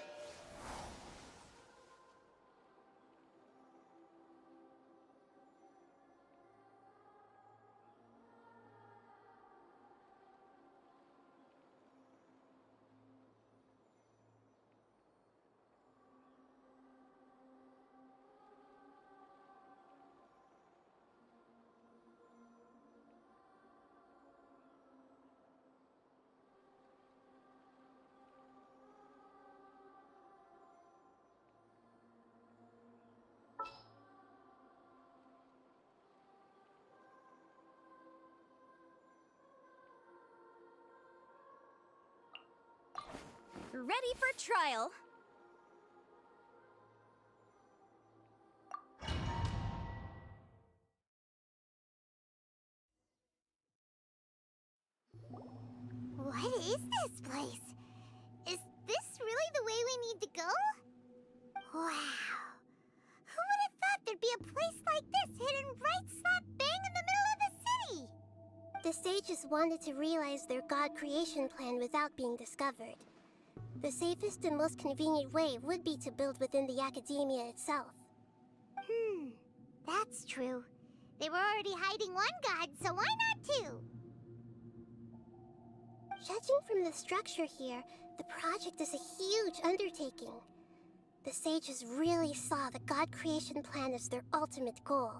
Ready for trial. What is this place? Is this really the way we need to go? Wow. Who would have thought there'd be a place like this hidden right slap bang in the middle of the city? The sages wanted to realize their god creation plan without being discovered. The safest and most convenient way would be to build within the academia itself. That's true. They were already hiding one god, so why not two? Judging from the structure here, the project is a huge undertaking. The sages really saw the god creation plan as their ultimate goal.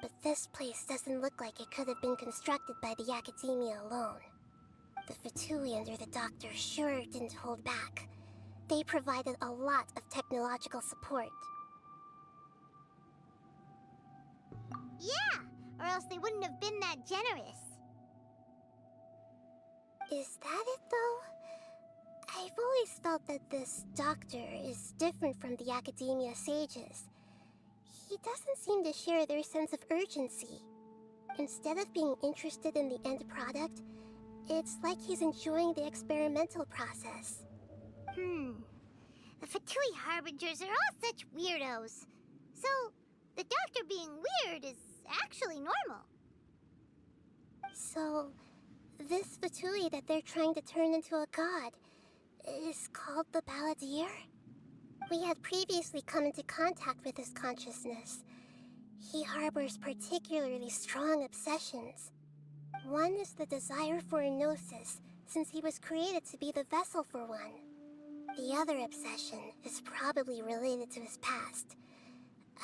But this place doesn't look like it could have been constructed by the academia alone. The Fatui under the Doctor sure didn't hold back. They provided a lot of technological support. Yeah, or else they wouldn't have been that generous. Is that it, though? I've always felt that this Doctor is different from the academia sages. He doesn't seem to share their sense of urgency. Instead of being interested in the end product, it's like he's enjoying the experimental process. The Fatui Harbingers are all such weirdos. So, the Doctor being weird is actually normal. So, this Fatui that they're trying to turn into a god is called the Balladeer? We had previously come into contact with his consciousness. He harbors particularly strong obsessions. One is the desire for a gnosis, since he was created to be the vessel for one. The other obsession is probably related to his past.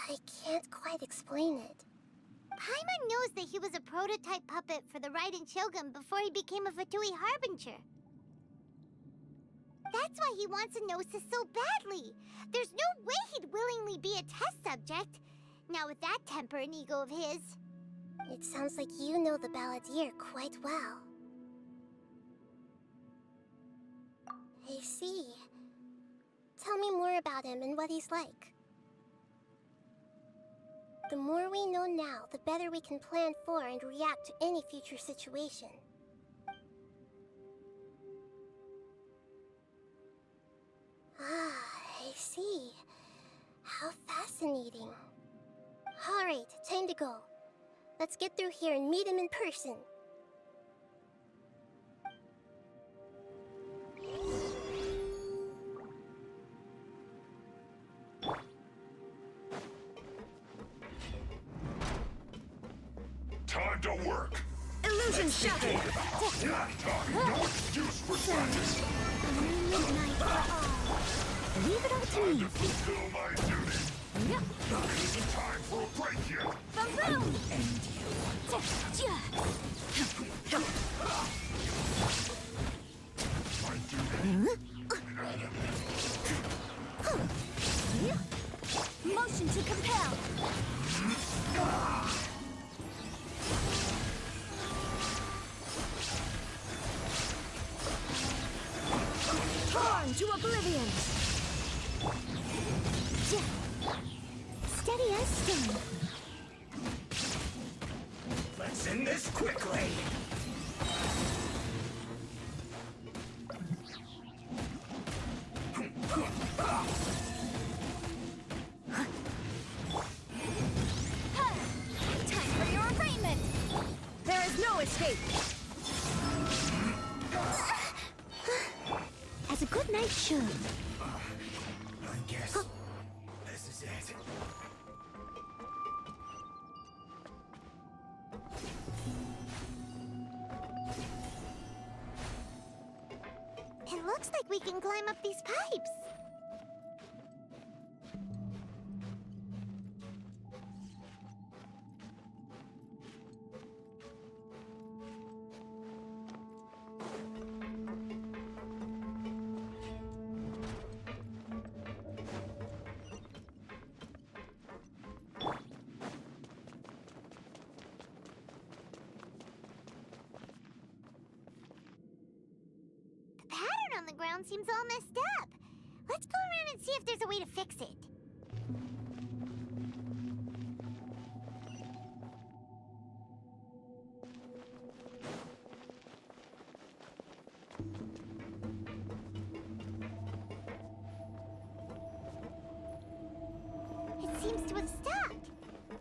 I can't quite explain it. Paimon knows that he was a prototype puppet for the Raiden Shogun before he became a Fatui Harbinger. That's why he wants a gnosis so badly. There's no way he'd willingly be a test subject. Now with that temper and ego of his. It sounds like you know the Balladeer quite well. I see. Tell me more about him and what he's like. The more we know now, the better we can plan for and react to any future situation. I see. How fascinating. Alright, time to go. Let's get through here and meet him in person. Time to work. Illusion shattered. No excuse for practice. Leave it all to me. Fulfill my duty. There isn't time for a break yet. I will end Motion to compel. Torn to oblivion. Steady as stone. Let's end this quickly. Time for your arraignment. no escape! As a good knight should. I guess this is it. It looks like we can climb up these pipes. The ground seems all messed up. Let's go around and see if there's a way to fix it. It seems to have stopped.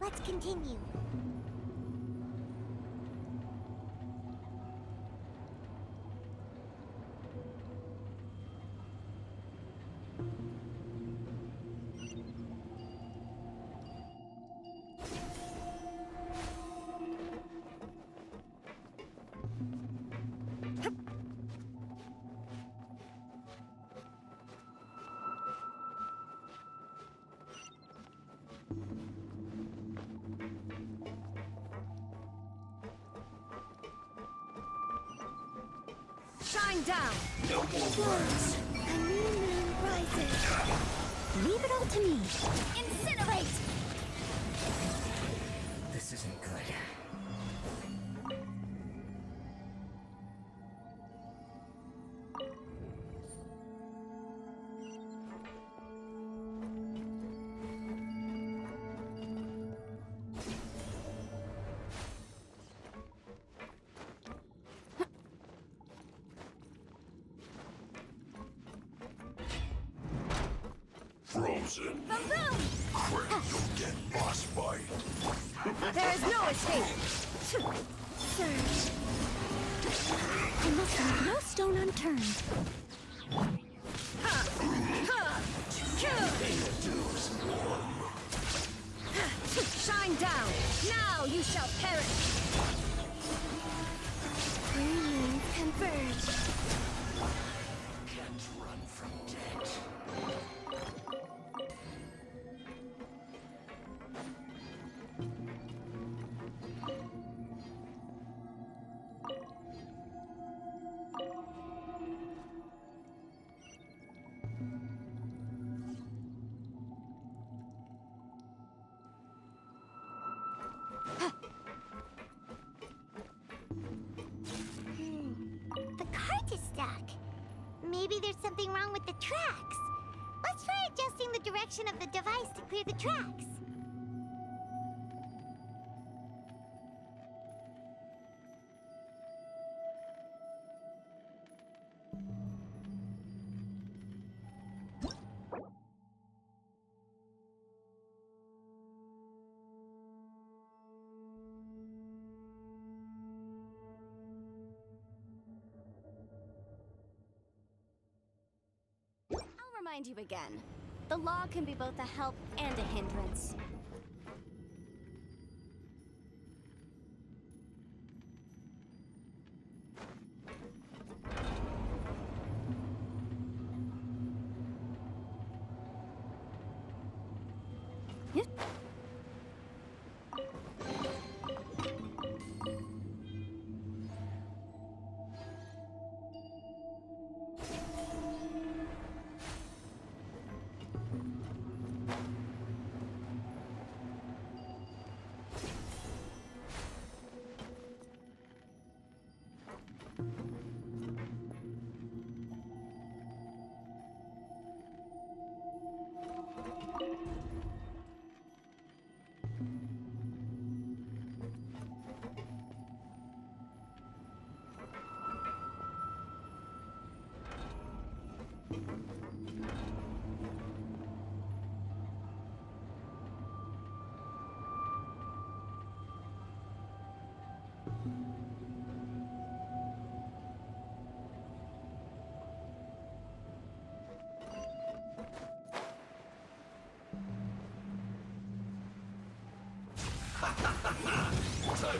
Let's continue. Shine down! No more words. A new moon rises. Leave it all to me. Incinerate! This isn't good. Frozen. Quick, you'll get boss fight. There is no escape! Surge. I must leave no stone unturned. Shine down! Now you shall perish! Three moons converge. Can't run from death. The cart is stuck. Maybe there's something wrong with the tracks. Let's try adjusting the direction of the device to clear the tracks. I'll remind you again. The law can be both a help and a hindrance.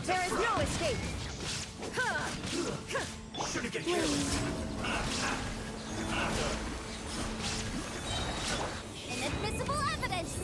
There is no escape! Shouldn't get careless. Inadmissible evidence!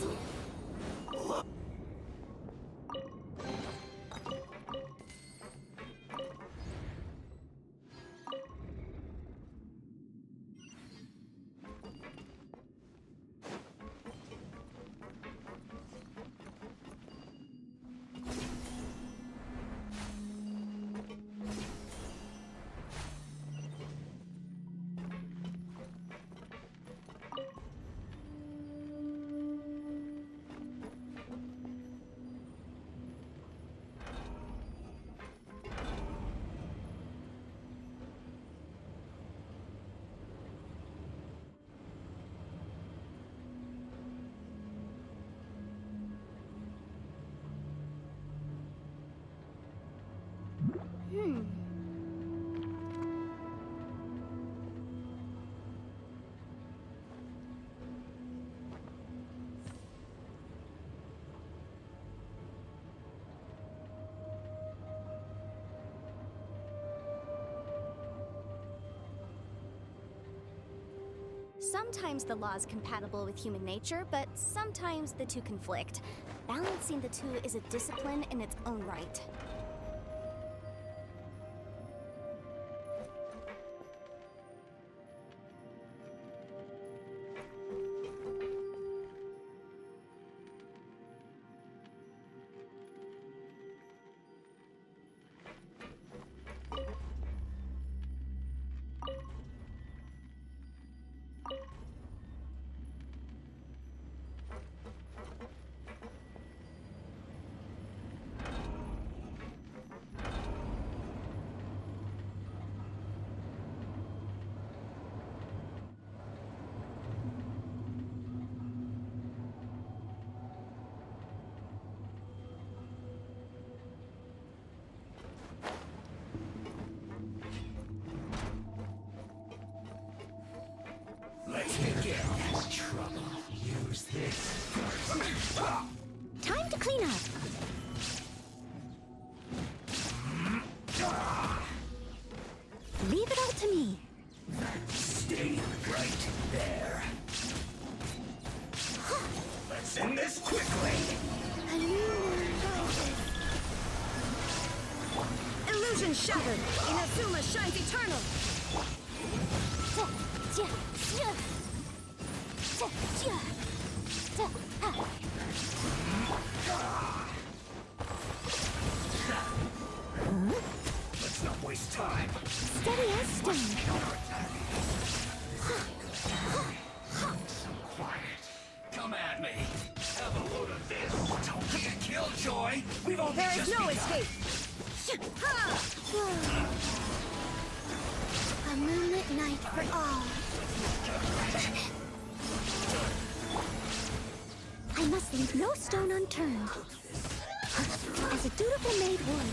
Sometimes the law is compatible with human nature, but sometimes the two conflict. Balancing the two is a discipline in its own right. Let's get out of trouble. Use this. Time to clean up. Leave it all to me. Stay right there. Let's end this quickly. Illusion shattered! Inazuma shines eternal! Let's not waste time. Steady as stone. Quiet. Come at me. Have a load of this. Don't be a killjoy. We've only There is just no begun. escape! A moonlit night for all. I must leave no stone unturned. As a dutiful maid would.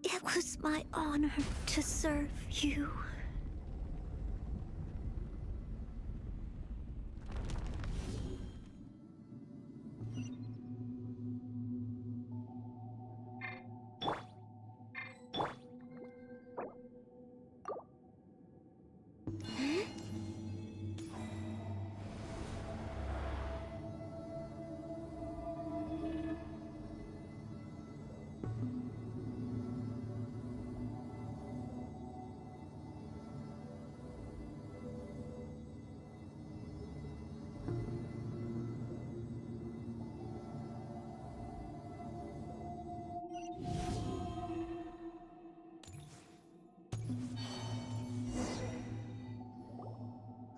It was my honor to serve you.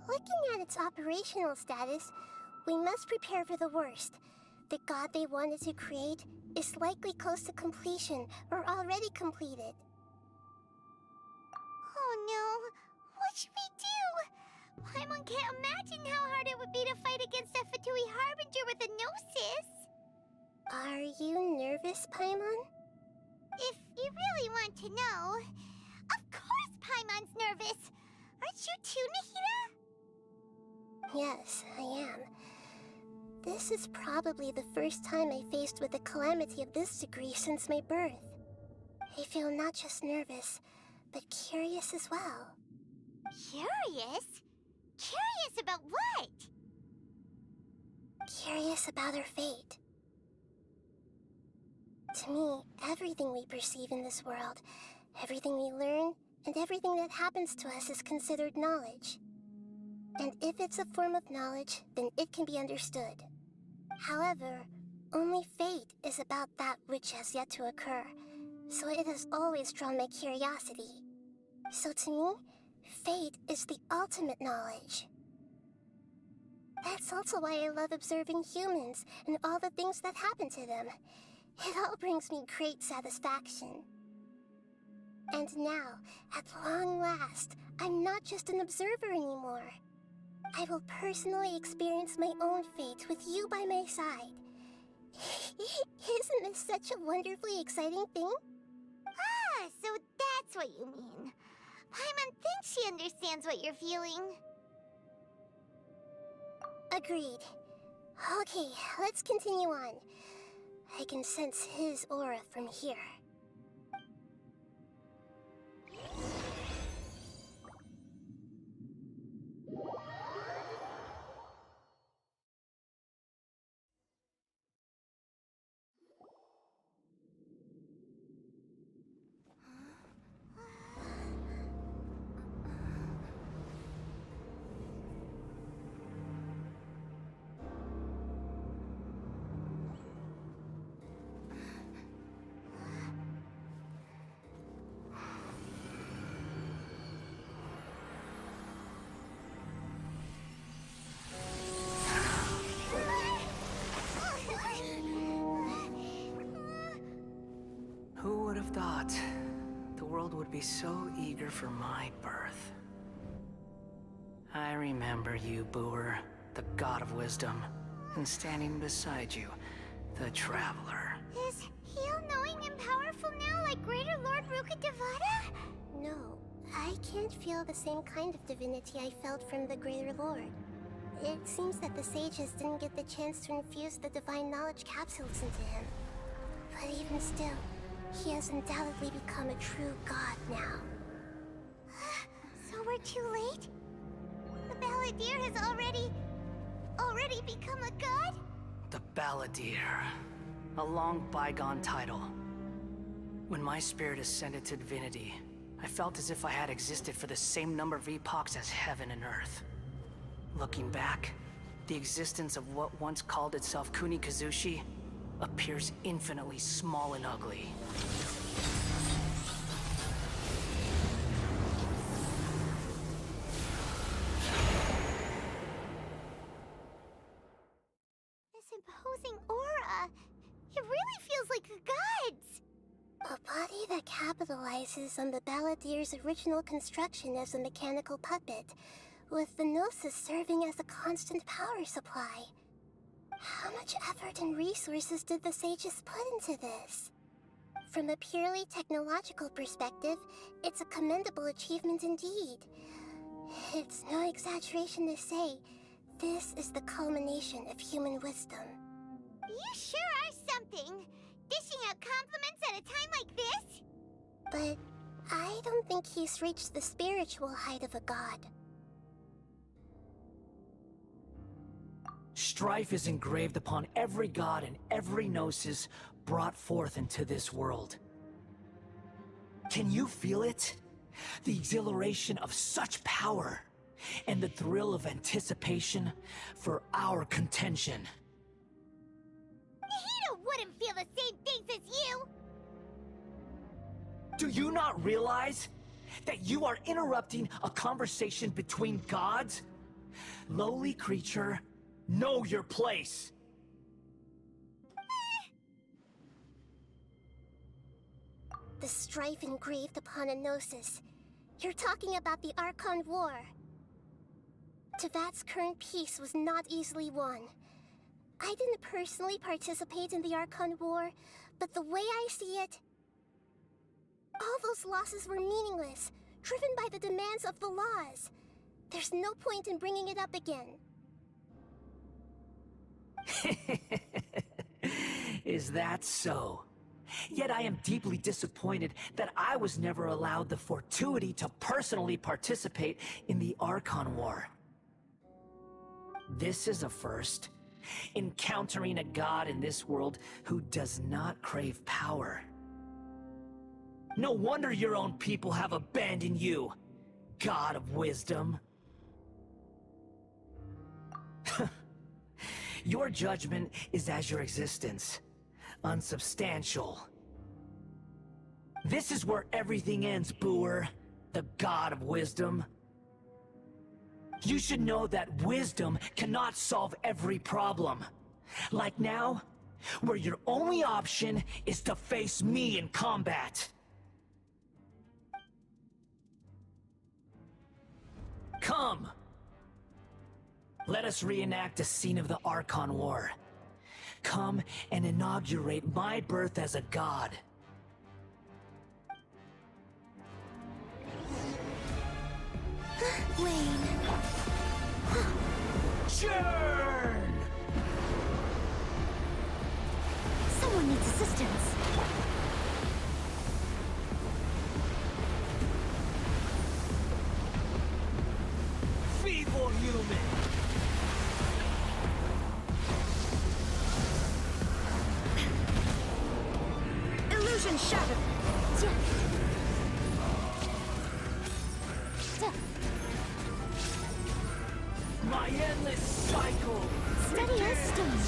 Looking at its operational status, we must prepare for the worst. The god they wanted to create is likely close to completion or already completed. should we do? Paimon can't imagine how hard it would be to fight against a Fatui Harbinger with a gnosis. Are you nervous, Paimon? If you really want to know, of course Paimon's nervous. Aren't you too, Nahida? Yes, I am. This is probably the first time I faced with a calamity of this degree since my birth. I feel not just nervous, but curious as well. Curious? Curious about what? Curious about our fate. To me, everything we perceive in this world, everything we learn, and everything that happens to us is considered knowledge. And if it's a form of knowledge, then it can be understood. However, only fate is about that which has yet to occur, so it has always drawn my curiosity. So to me, fate is the ultimate knowledge. That's also why I love observing humans and all the things that happen to them. It all brings me great satisfaction. And now, at long last, I'm not just an observer anymore. I will personally experience my own fate with you by my side. Isn't this such a wonderfully exciting thing? Ah, so that's what you mean. Paimon thinks she understands what you're feeling. Agreed. Okay, let's continue on. I can sense his aura from here. Who would have thought the world would be so eager for my birth? I remember you, Booer, the god of wisdom, and standing beside you, the traveler. Is he all-knowing and powerful now, like Greater Lord Rukkhadevata? No, I can't feel the same kind of divinity I felt from the Greater Lord. It seems that the sages didn't get the chance to infuse the divine knowledge capsules into him. But even still, he has undoubtedly become a true god now. So we're too late? The Balladeer has already become a god? The Balladeer. A long bygone title. When my spirit ascended to divinity, I felt as if I had existed for the same number of epochs as heaven and earth. Looking back, the existence of what once called itself Kunikazushi appears infinitely small and ugly. This imposing aura, it really feels like the gods! A body that capitalizes on the Balladeer's original construction as a mechanical puppet, with the Gnosis serving as a constant power supply. How much effort and resources did the sages put into this? From a purely technological perspective, it's a commendable achievement indeed. It's no exaggeration to say, this is the culmination of human wisdom. You sure are something! Dishing out compliments at a time like this? But I don't think he's reached the spiritual height of a god. Strife is engraved upon every god and every gnosis brought forth into this world. Can you feel it? The exhilaration of such power, and the thrill of anticipation for our contention. Nahida wouldn't feel the same things as you! Do you not realize that you are interrupting a conversation between gods? Lowly creature, know your place! The strife engraved upon a gnosis. You're talking about the Archon War. Tevat's current peace was not easily won. I didn't personally participate in the Archon War, but the way I see it, all those losses were meaningless, driven by the demands of the laws. There's no point in bringing it up again. Is that so? Yet I am deeply disappointed that I was never allowed the fortuity to personally participate in the Archon War. This is a first. Encountering a god in this world who does not crave power. No wonder your own people have abandoned you, God of Wisdom. Your judgment is as your existence, unsubstantial. This is where everything ends, Booer, the God of Wisdom. You should know that wisdom cannot solve every problem. Like now, where your only option is to face me in combat. Come! Let us reenact a scene of the Archon War. Come and inaugurate my birth as a god. Wayne. Churn! Someone needs assistance. Feeble human! Illusion shattered! My endless cycle! Steady as stone.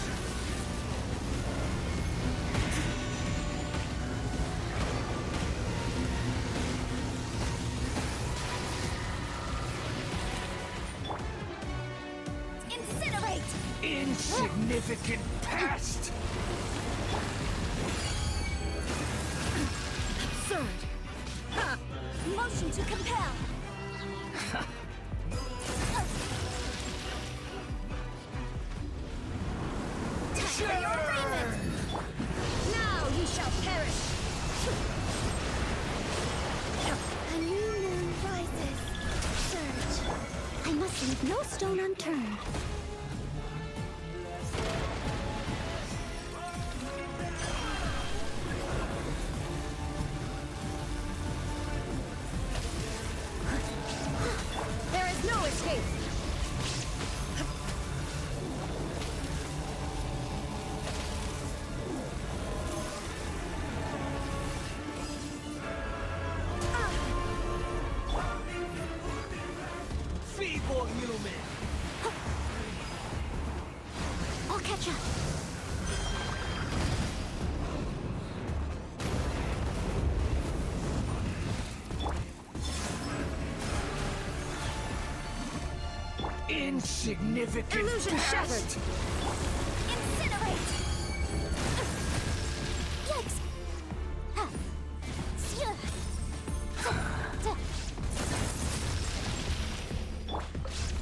Incinerate! Insignificant pest! Absurd! Ha! Motion to compel! Time for your arraignment! Now you shall perish! A new moon rises. Surge. I must leave no stone unturned. There is no escape! Feeble human! I'll catch up. Insignificant Illusion pest! shattered! Incinerate! Yikes! Ha! Sya!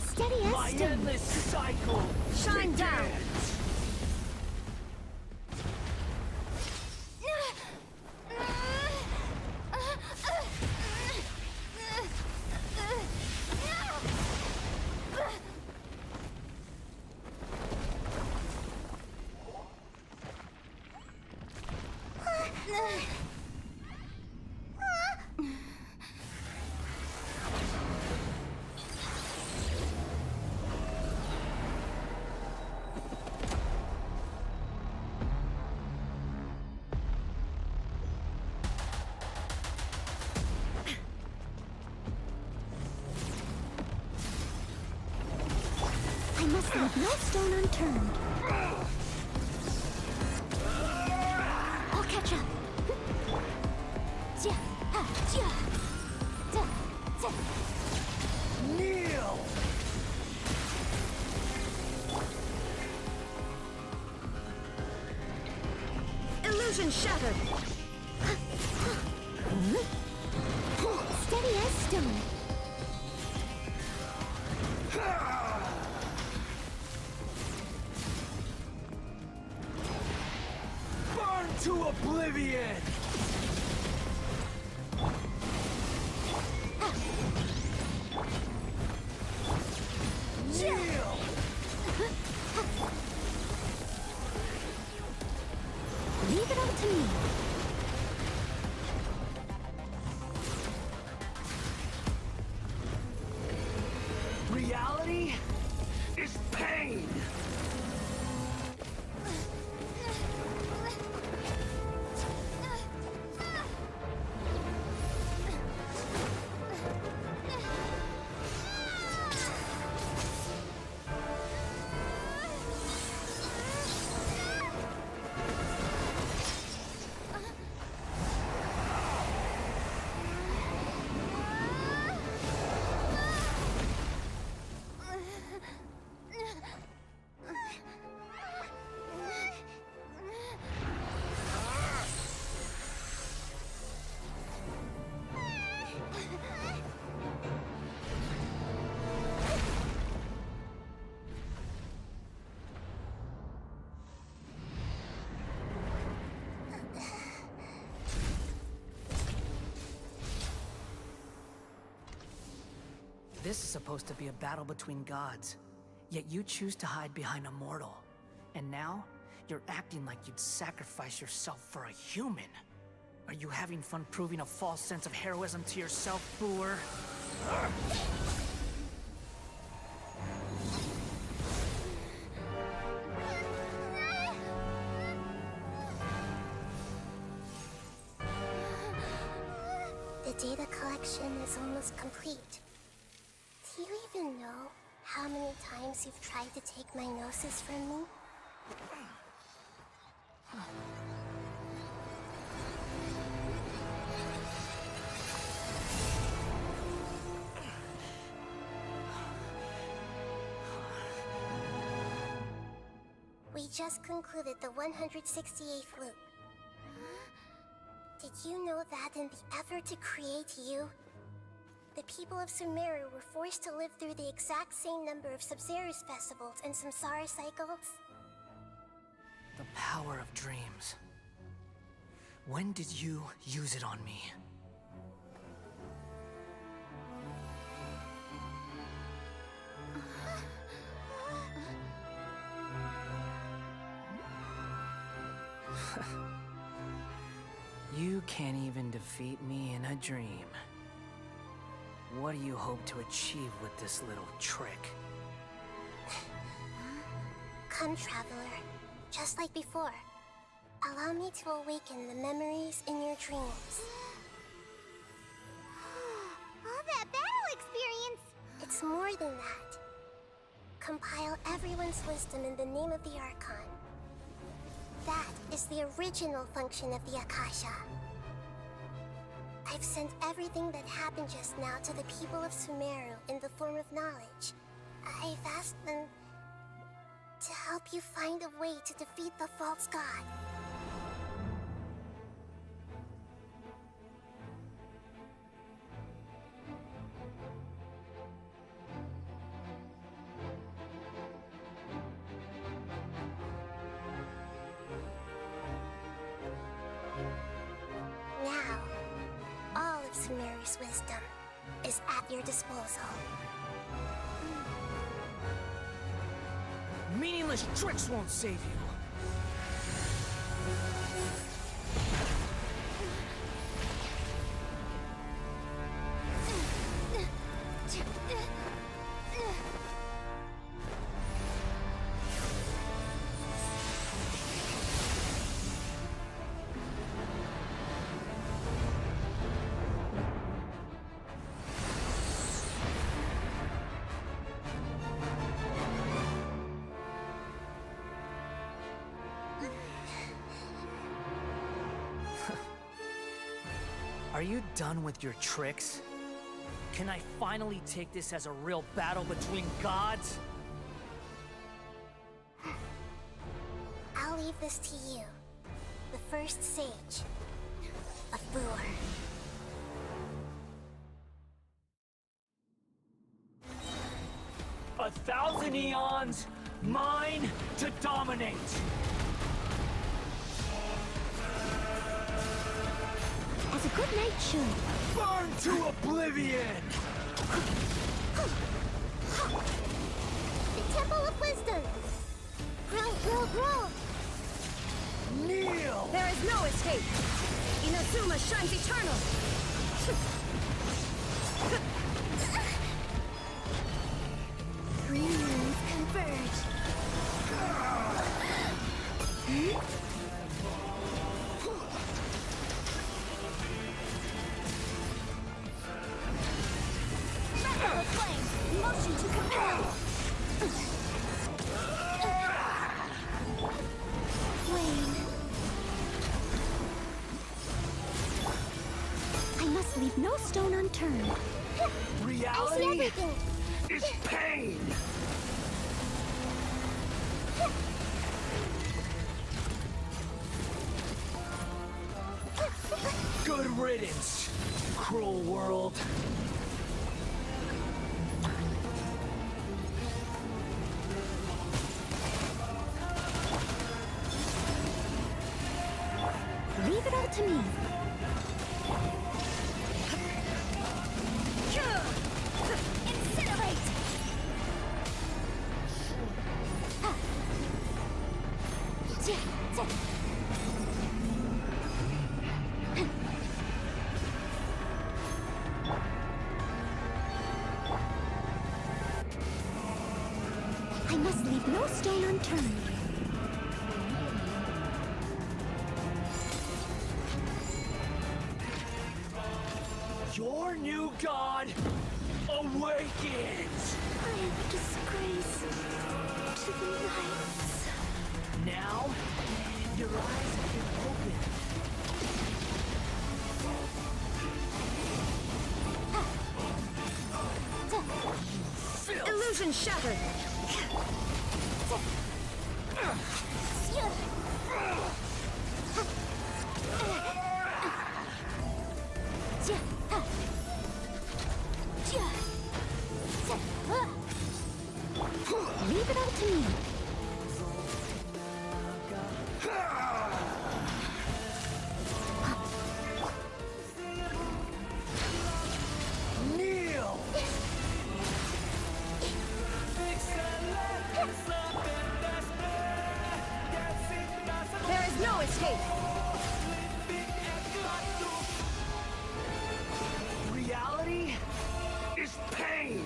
Steady as My stone. endless cycle! Shine down! I must leave no stone unturned. I'll catch up. Jia, ha, jia. Da, da. Kneel! Illusion shattered! Steady as stone. Burn to oblivion! Kneel! Leave it up to me. Reality is pain! This is supposed to be a battle between gods, yet you choose to hide behind a mortal. And now, you're acting like you'd sacrifice yourself for a human. Are you having fun proving a false sense of heroism to yourself, Booer? The data collection is almost complete. Do you even know how many times you've tried to take my gnosis from me? We just concluded the 168th loop. Did you know that in the effort to create you, the people of Sumeru were forced to live through the exact same number of Sub-Zerus festivals and Samsara cycles? The power of dreams. When did you use it on me? You can't even defeat me in a dream. What do you hope to achieve with this little trick? Come, Traveler. Just like before. Allow me to awaken the memories in your dreams. All that battle experience! It's more than that. Compile everyone's wisdom in the name of the Archon. That is the original function of the Akasha. I've sent everything that happened just now to the people of Sumeru in the form of knowledge. I've asked them to help you find a way to defeat the false god. Now, all of Sumeru's wisdom is at your disposal. Meaningless tricks won't save you. Are you done with your tricks? Can I finally take this as a real battle between gods? I'll leave this to you, the first sage of Boor. 1,000 eons, mine to dominate. As a good knight should. Burn to oblivion! The Temple of Wisdom! Grow, grow, grow! Kneel! There is no escape! Inazuma shines eternal! Three moons converge. Battle of flame! Motion to compel! Flame. I must leave no stone unturned. Reality I see everything. is pain! Good riddance, cruel world. Leave it all to me. Incinerate! I must leave no stone unturned. Your new god awakens! I am a disgrace to the knights. Now, your eyes have been opened. Illusion shattered! Leave it all to me. Kneel! There is no escape! Reality is pain!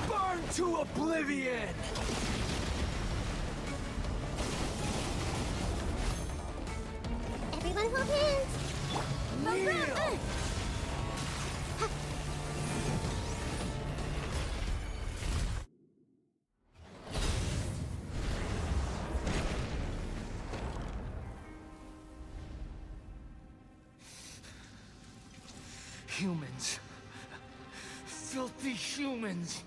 Burn to oblivion! Everyone hold hands! Kneel! Humans. Filthy humans.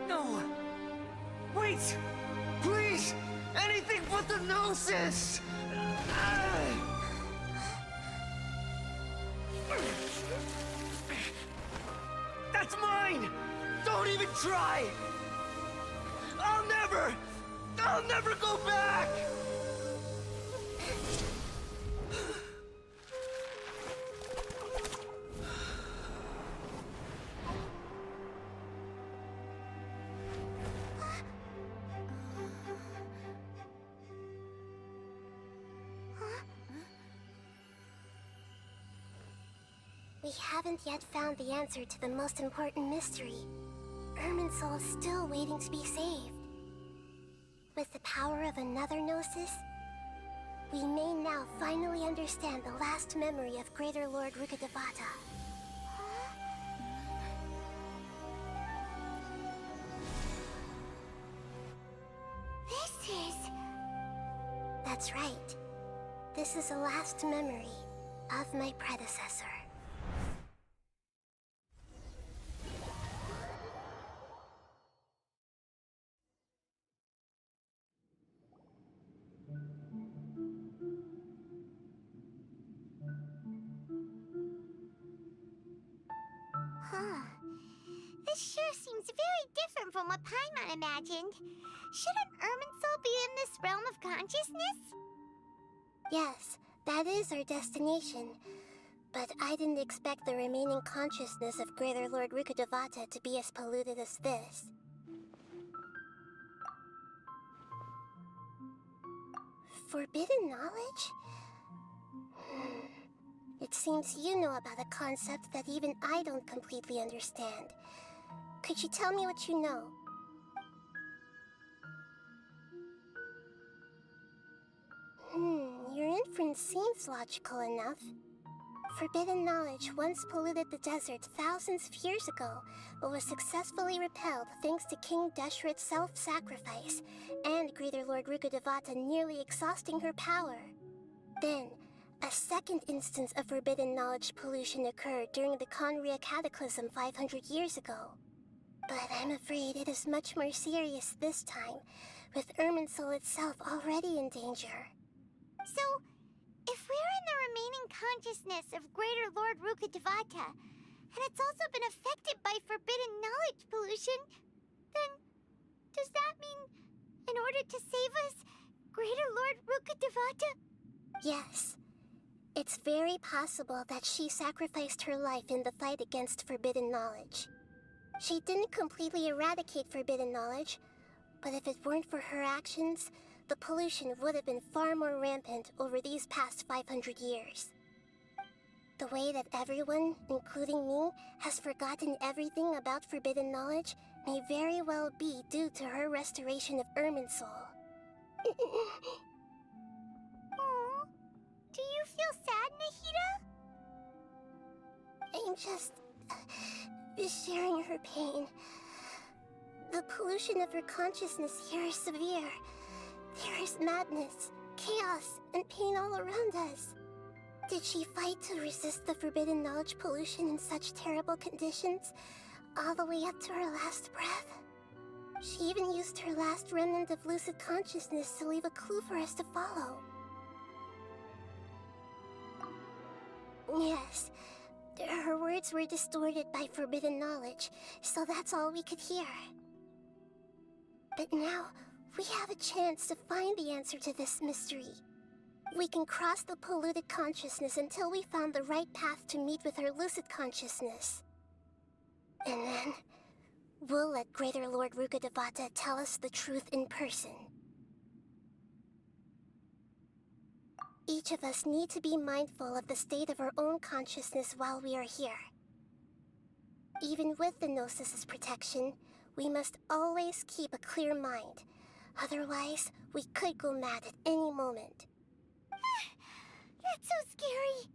No! Wait! Please! Anything but the gnosis! That's mine! Don't even try! I'll never go back! We haven't yet found the answer to the most important mystery. Irminsul is still waiting to be saved. With the power of another Gnosis, we may now finally understand the last memory of Greater Lord Rukkhadevata. This is... That's right. This is the last memory of my predecessor. This sure seems very different from what Paimon imagined. Shouldn't Irminsul be in this realm of consciousness? Yes, that is our destination. But I didn't expect the remaining consciousness of Greater Lord Rukkhadevata to be as polluted as this. Forbidden knowledge? It seems you know about a concept that even I don't completely understand. Could you tell me what you know? Your inference seems logical enough. Forbidden knowledge once polluted the desert thousands of years ago, but was successfully repelled thanks to King Deshret's self-sacrifice, and Greater Lord Rukkhadevata nearly exhausting her power. Then, a second instance of forbidden knowledge pollution occurred during the Conria Cataclysm 500 years ago. But I'm afraid it is much more serious this time, with Irminsul itself already in danger. So, if we're in the remaining consciousness of Greater Lord Rukkhadevata, and it's also been affected by forbidden knowledge pollution, then does that mean, in order to save us, Greater Lord Rukkhadevata? Yes. It's very possible that she sacrificed her life in the fight against forbidden knowledge. She didn't completely eradicate forbidden knowledge, but if it weren't for her actions, the pollution would have been far more rampant over these past 500 years. The way that everyone, including me, has forgotten everything about forbidden knowledge may very well be due to her restoration of Irminsul. Aww. Do you feel sad, Nahida? I'm just sharing her pain. The pollution of her consciousness here is severe. There is madness, chaos, and pain all around us. Did she fight to resist the forbidden knowledge pollution in such terrible conditions, all the way up to her last breath? She even used her last remnant of lucid consciousness to leave a clue for us to follow. Yes, her words were distorted by forbidden knowledge, so that's all we could hear. But now, we have a chance to find the answer to this mystery. We can cross the polluted consciousness until we found the right path to meet with her lucid consciousness. And then, we'll let Greater Lord Rukkhadevata tell us the truth in person. Each of us need to be mindful of the state of our own consciousness while we are here. Even with the Gnosis's protection, we must always keep a clear mind. Otherwise, we could go mad at any moment. That's so scary.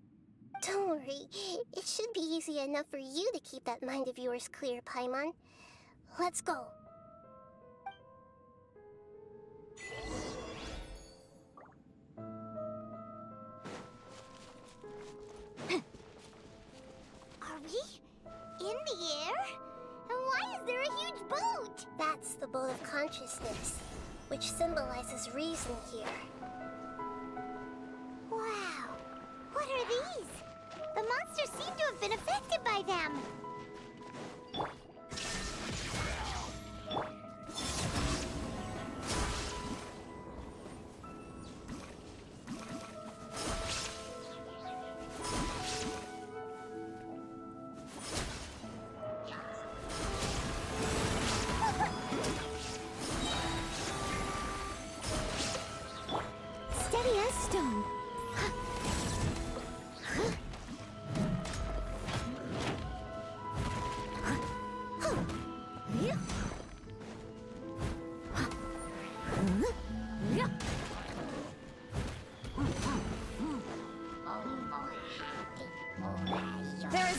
Don't worry, it should be easy enough for you to keep that mind of yours clear, Paimon. Let's go. Are we in the air? And why is there a huge boat? That's the boat of consciousness, which symbolizes reason here. Wow, what are these? The monsters seem to have been affected by them. Steady as stone.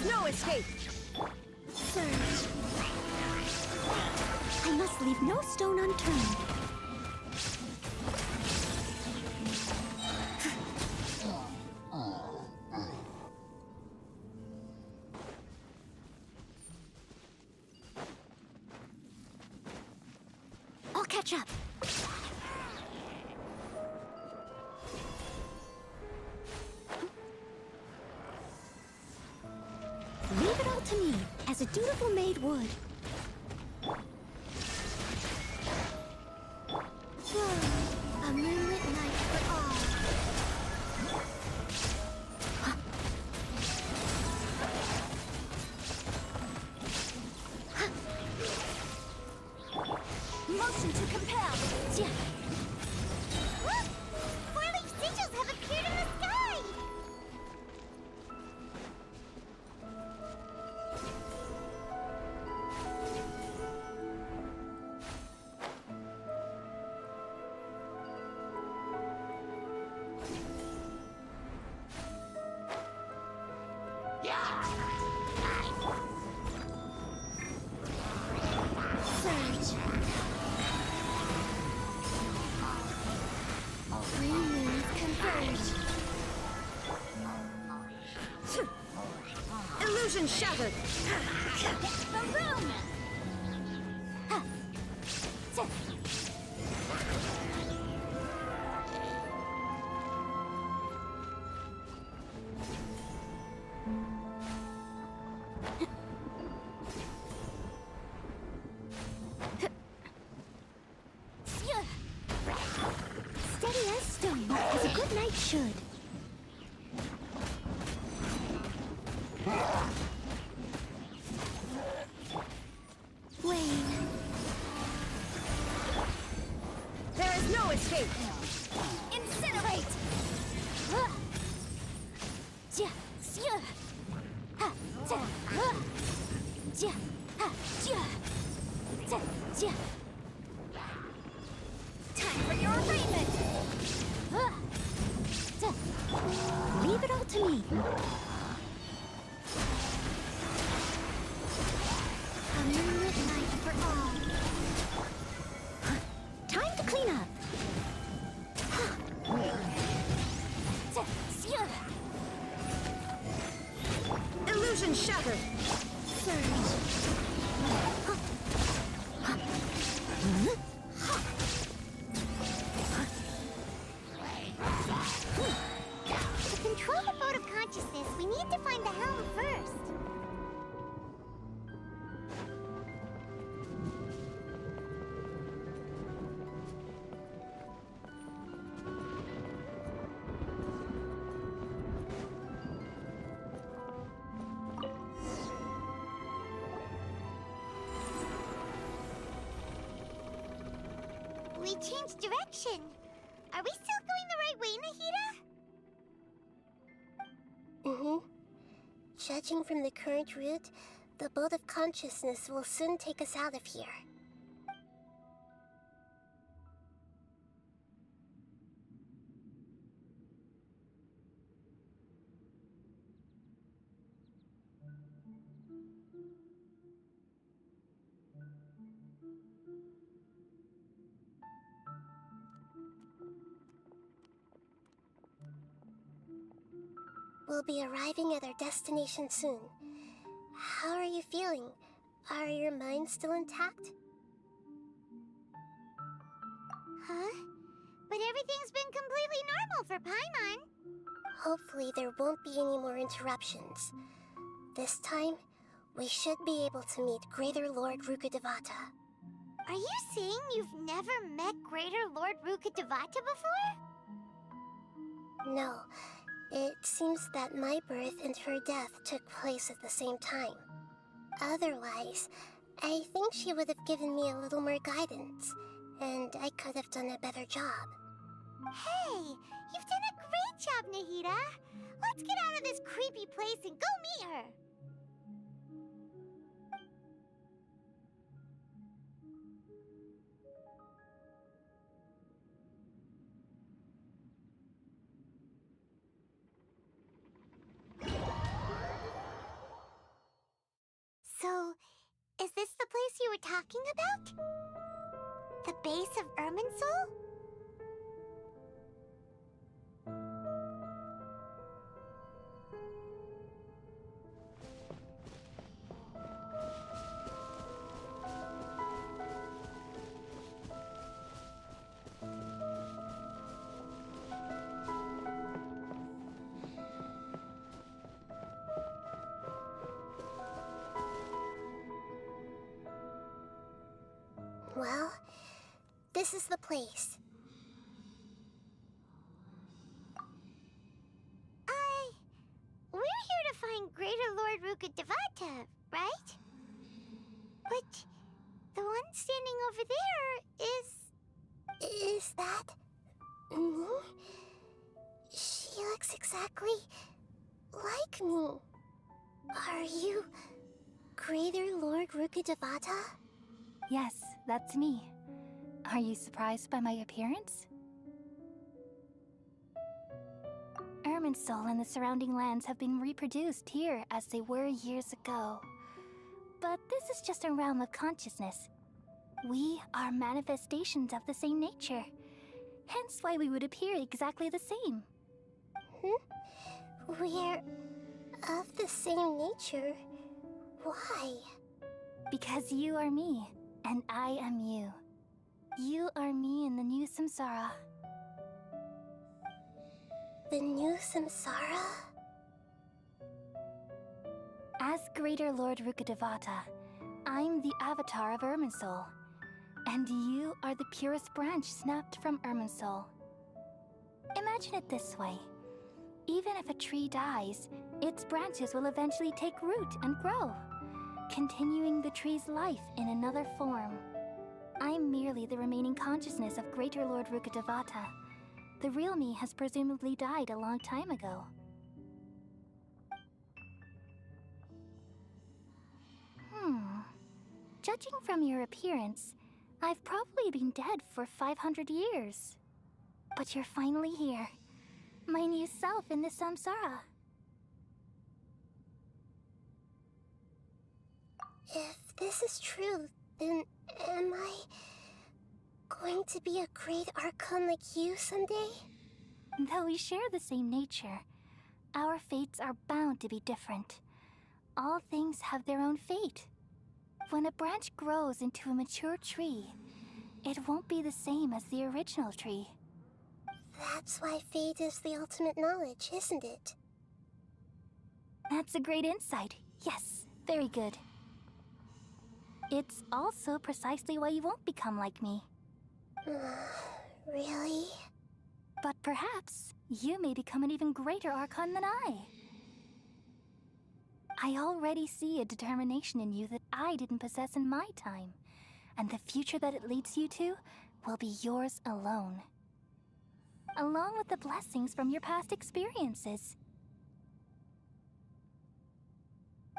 is no escape! Surge. I must leave no stone unturned. I'll catch up. Leave it all to me, as a dutiful maid would. A moonlit night for all. Motion to compel. Look! Four-leaf sigils have appeared in the sky! Surge. Three moons converge. Illusion shattered! Boom! Steady as stone, as a good knight should. Wane. There is no escape! Incinerate! Time for your arraignment! Leave it all to me. A moonlit night for all. Time to clean up. Illusion shattered! To control the boat of consciousness, we need to find the helm first. We changed direction. Are we still going the right way, Nahida? Mm-hmm. Judging from the current route, the boat of consciousness will soon take us out of here. We'll be arriving at our destination soon. How are you feeling? Are your minds still intact? Huh? But everything's been completely normal for Paimon. Hopefully there won't be any more interruptions. This time, we should be able to meet Greater Lord Rukkhadevata. Are you saying you've never met Greater Lord Rukkhadevata before? No. It seems that my birth and her death took place at the same time. Otherwise, I think she would have given me a little more guidance, and I could have done a better job. Hey, you've done a great job, Nahida. Let's get out of this creepy place and go meet her. talking about? The base of Irminsul? Well, this is the place. We're here to find Greater Lord Rukkhadevata, right? But the one standing over there is... Is that... me? She looks exactly like me. Are you Greater Lord Rukkhadevata? Yes, that's me. Are you surprised by my appearance? Irminsul and the surrounding lands have been reproduced here as they were years ago. But this is just a realm of consciousness. We are manifestations of the same nature. Hence why we would appear exactly the same. We're of the same nature? Why? Because you are me, and I am you. You are me in the new samsara. The new samsara? As Greater Lord Rukkhadevata, I'm the avatar of Irminsul, and you are the purest branch snapped from Irminsul. Imagine it this way. Even if a tree dies, its branches will eventually take root and grow, continuing the tree's life in another form. I'm merely the remaining consciousness of Greater Lord Rukkhadevata. The real me has presumably died a long time ago. Judging from your appearance, I've probably been dead for 500 years. But you're finally here. My new self in the samsara. If this is true, then am I going to be a great Archon like you someday? Though we share the same nature, our fates are bound to be different. All things have their own fate. When a branch grows into a mature tree, it won't be the same as the original tree. That's why fate is the ultimate knowledge, isn't it? That's a great insight. Yes, very good. It's also precisely why you won't become like me. Really? But perhaps you may become an even greater Archon than I. I already see a determination in you that I didn't possess in my time, and the future that it leads you to will be yours alone. Along with the blessings from your past experiences.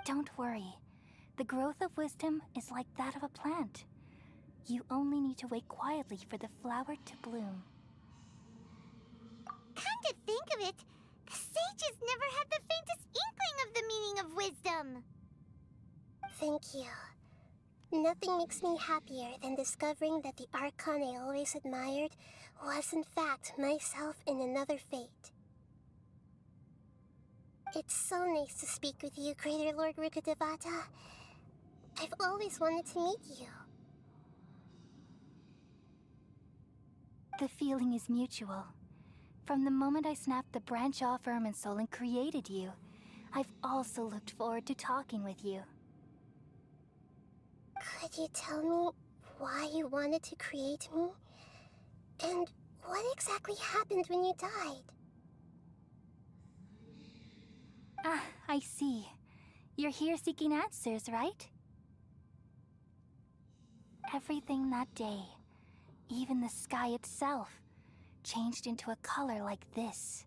Don't worry. The growth of wisdom is like that of a plant. You only need to wait quietly for the flower to bloom. Come to think of it, the sages never had the faintest inkling of the meaning of wisdom. Thank you. Nothing makes me happier than discovering that the Archon I always admired was in fact myself in another fate. It's so nice to speak with you, Greater Lord Rukkhadevata. I've always wanted to meet you. The feeling is mutual. From the moment I snapped the branch off Irminsul and created you, I've also looked forward to talking with you. Could you tell me why you wanted to create me? And what exactly happened when you died? Ah, I see. You're here seeking answers, right? Everything that day, even the sky itself, changed into a color like this.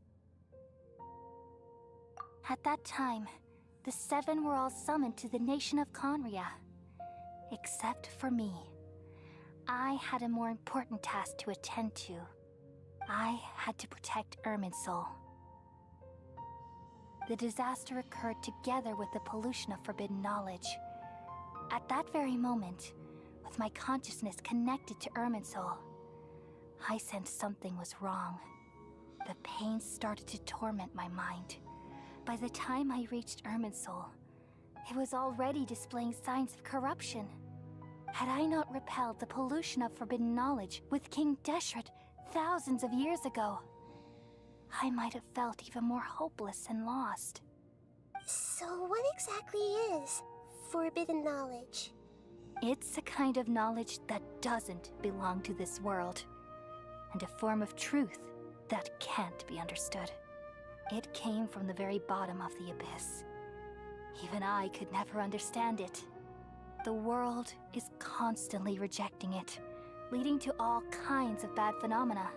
At that time, the seven were all summoned to the nation of Conria. Except for me. I had a more important task to attend to. I had to protect Irminsul. The disaster occurred together with the pollution of forbidden knowledge. At that very moment, with my consciousness connected to Irminsul. I sensed something was wrong. The pain started to torment my mind. By the time I reached Irminsul, it was already displaying signs of corruption. Had I not repelled the pollution of forbidden knowledge with King Deshret thousands of years ago, I might have felt even more hopeless and lost. So what exactly is forbidden knowledge? It's a kind of knowledge that doesn't belong to this world, and a form of truth that can't be understood. It came from the very bottom of the abyss. Even I could never understand it. The world is constantly rejecting it, leading to all kinds of bad phenomena.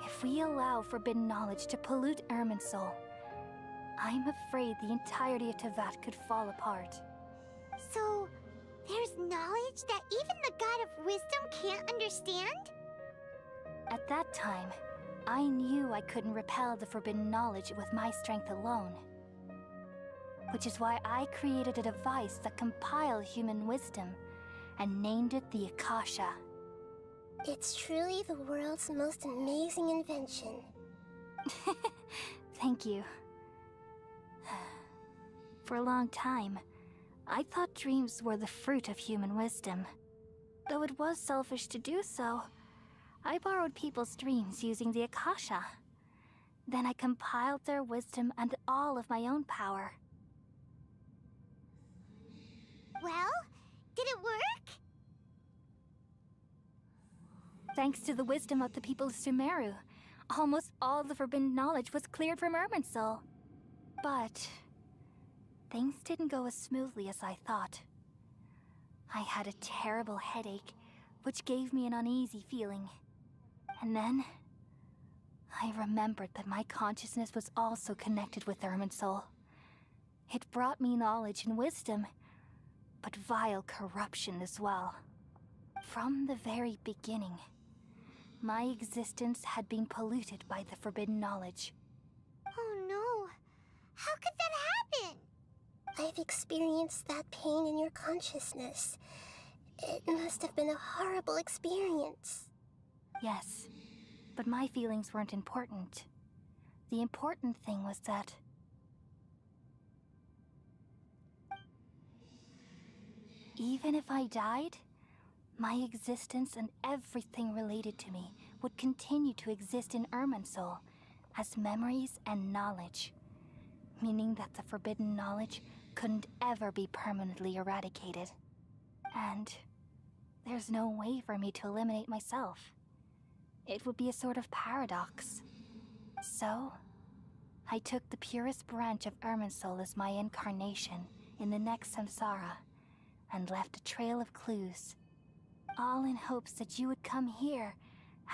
If we allow forbidden knowledge to pollute Irminsul, I'm afraid the entirety of Teyvat could fall apart. So, there's knowledge that even the God of Wisdom can't understand? At that time, I knew I couldn't repel the forbidden knowledge with my strength alone. Which is why I created a device that compiled human wisdom and named it the Akasha. It's truly the world's most amazing invention. Thank you. For a long time, I thought dreams were the fruit of human wisdom. Though it was selfish to do so, I borrowed people's dreams using the Akasha. Then I compiled their wisdom and all of my own power. Well, did it work? Thanks to the wisdom of the people of Sumeru, almost all the forbidden knowledge was cleared from Irminsul. But things didn't go as smoothly as I thought. I had a terrible headache, which gave me an uneasy feeling. And then I remembered that my consciousness was also connected with Irminsul. It brought me knowledge and wisdom, but vile corruption as well. From the very beginning, my existence had been polluted by the forbidden knowledge. Oh no! How could that happen? I've experienced that pain in your consciousness. It must have been a horrible experience. Yes, but my feelings weren't important. The important thing was that even if I died, my existence and everything related to me would continue to exist in Irminsul as memories and knowledge, meaning that the forbidden knowledge couldn't ever be permanently eradicated. And there's no way for me to eliminate myself. It would be a sort of paradox. So, I took the purest branch of Irminsul as my incarnation in the next samsara, and left a trail of clues, all in hopes that you would come here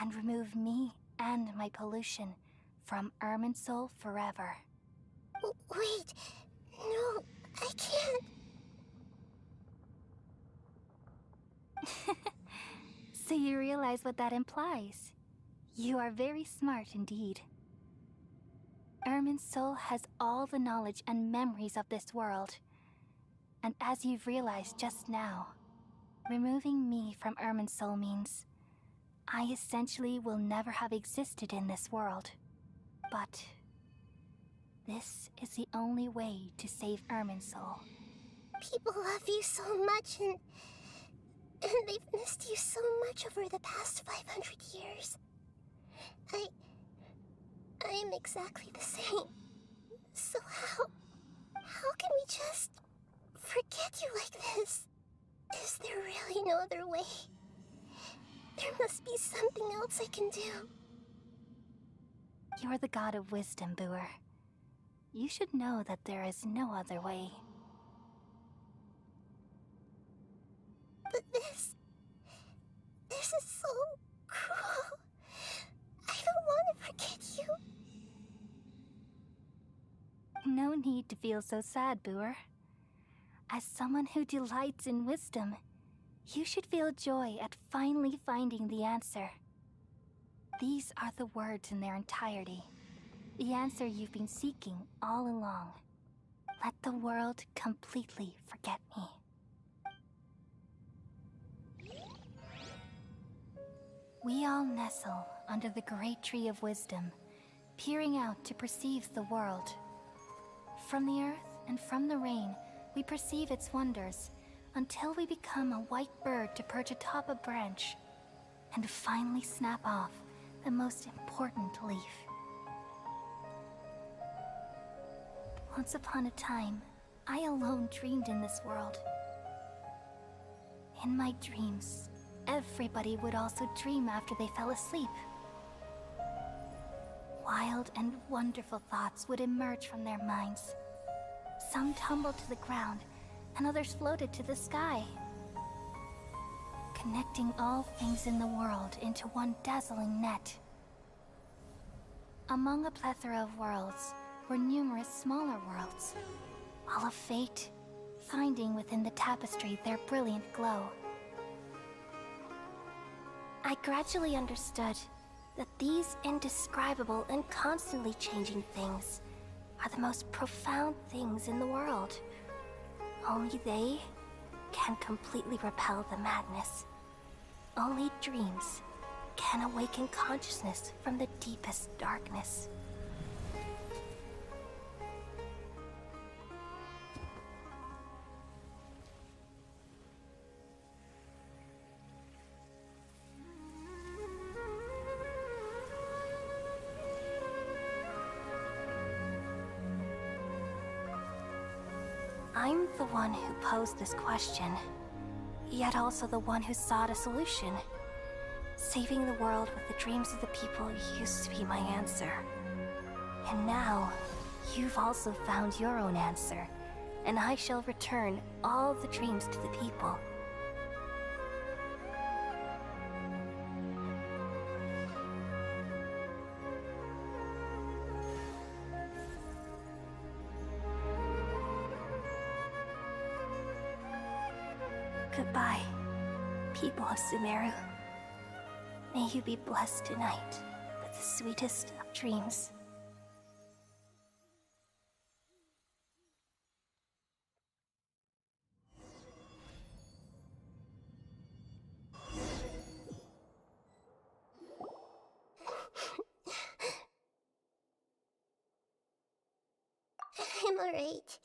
and remove me and my pollution from Irminsul forever. Wait, no, I can't. So you realize what that implies. You are very smart indeed. Irminsul has all the knowledge and memories of this world. And as you've realized just now, removing me from Irminsul means I essentially will never have existed in this world. But this is the only way to save Irminsul. People love you so much, and they've missed you so much over the past 500 years. I am exactly the same. So how can we just forget you like this? Is there really no other way? There must be something else I can do. You're the god of wisdom, Boer. You should know that there is no other way. But this is so cruel. I don't want to forget you. No need to feel so sad, Boer. As someone who delights in wisdom, you should feel joy at finally finding the answer. These are the words in their entirety. The answer you've been seeking all along. Let the world completely forget me. We all nestle under the great tree of wisdom, peering out to perceive the world. From the earth and from the rain, we perceive its wonders, until we become a white bird to perch atop a branch, and finally snap off the most important leaf. Once upon a time, I alone dreamed in this world. In my dreams, everybody would also dream after they fell asleep. Wild and wonderful thoughts would emerge from their minds. Some tumbled to the ground, and others floated to the sky, connecting all things in the world into one dazzling net. Among a plethora of worlds were numerous smaller worlds, all of fate, finding within the tapestry their brilliant glow. I gradually understood that these indescribable and constantly changing things are the most profound things in the world. Only they can completely repel the madness. Only dreams can awaken consciousness from the deepest darkness. I'm the one who posed this question, yet also the one who sought a solution. Saving the world with the dreams of the people used to be my answer. And now, you've also found your own answer, and I shall return all the dreams to the people. Goodbye, people of Sumeru. May you be blessed tonight with the sweetest of dreams. I'm alright.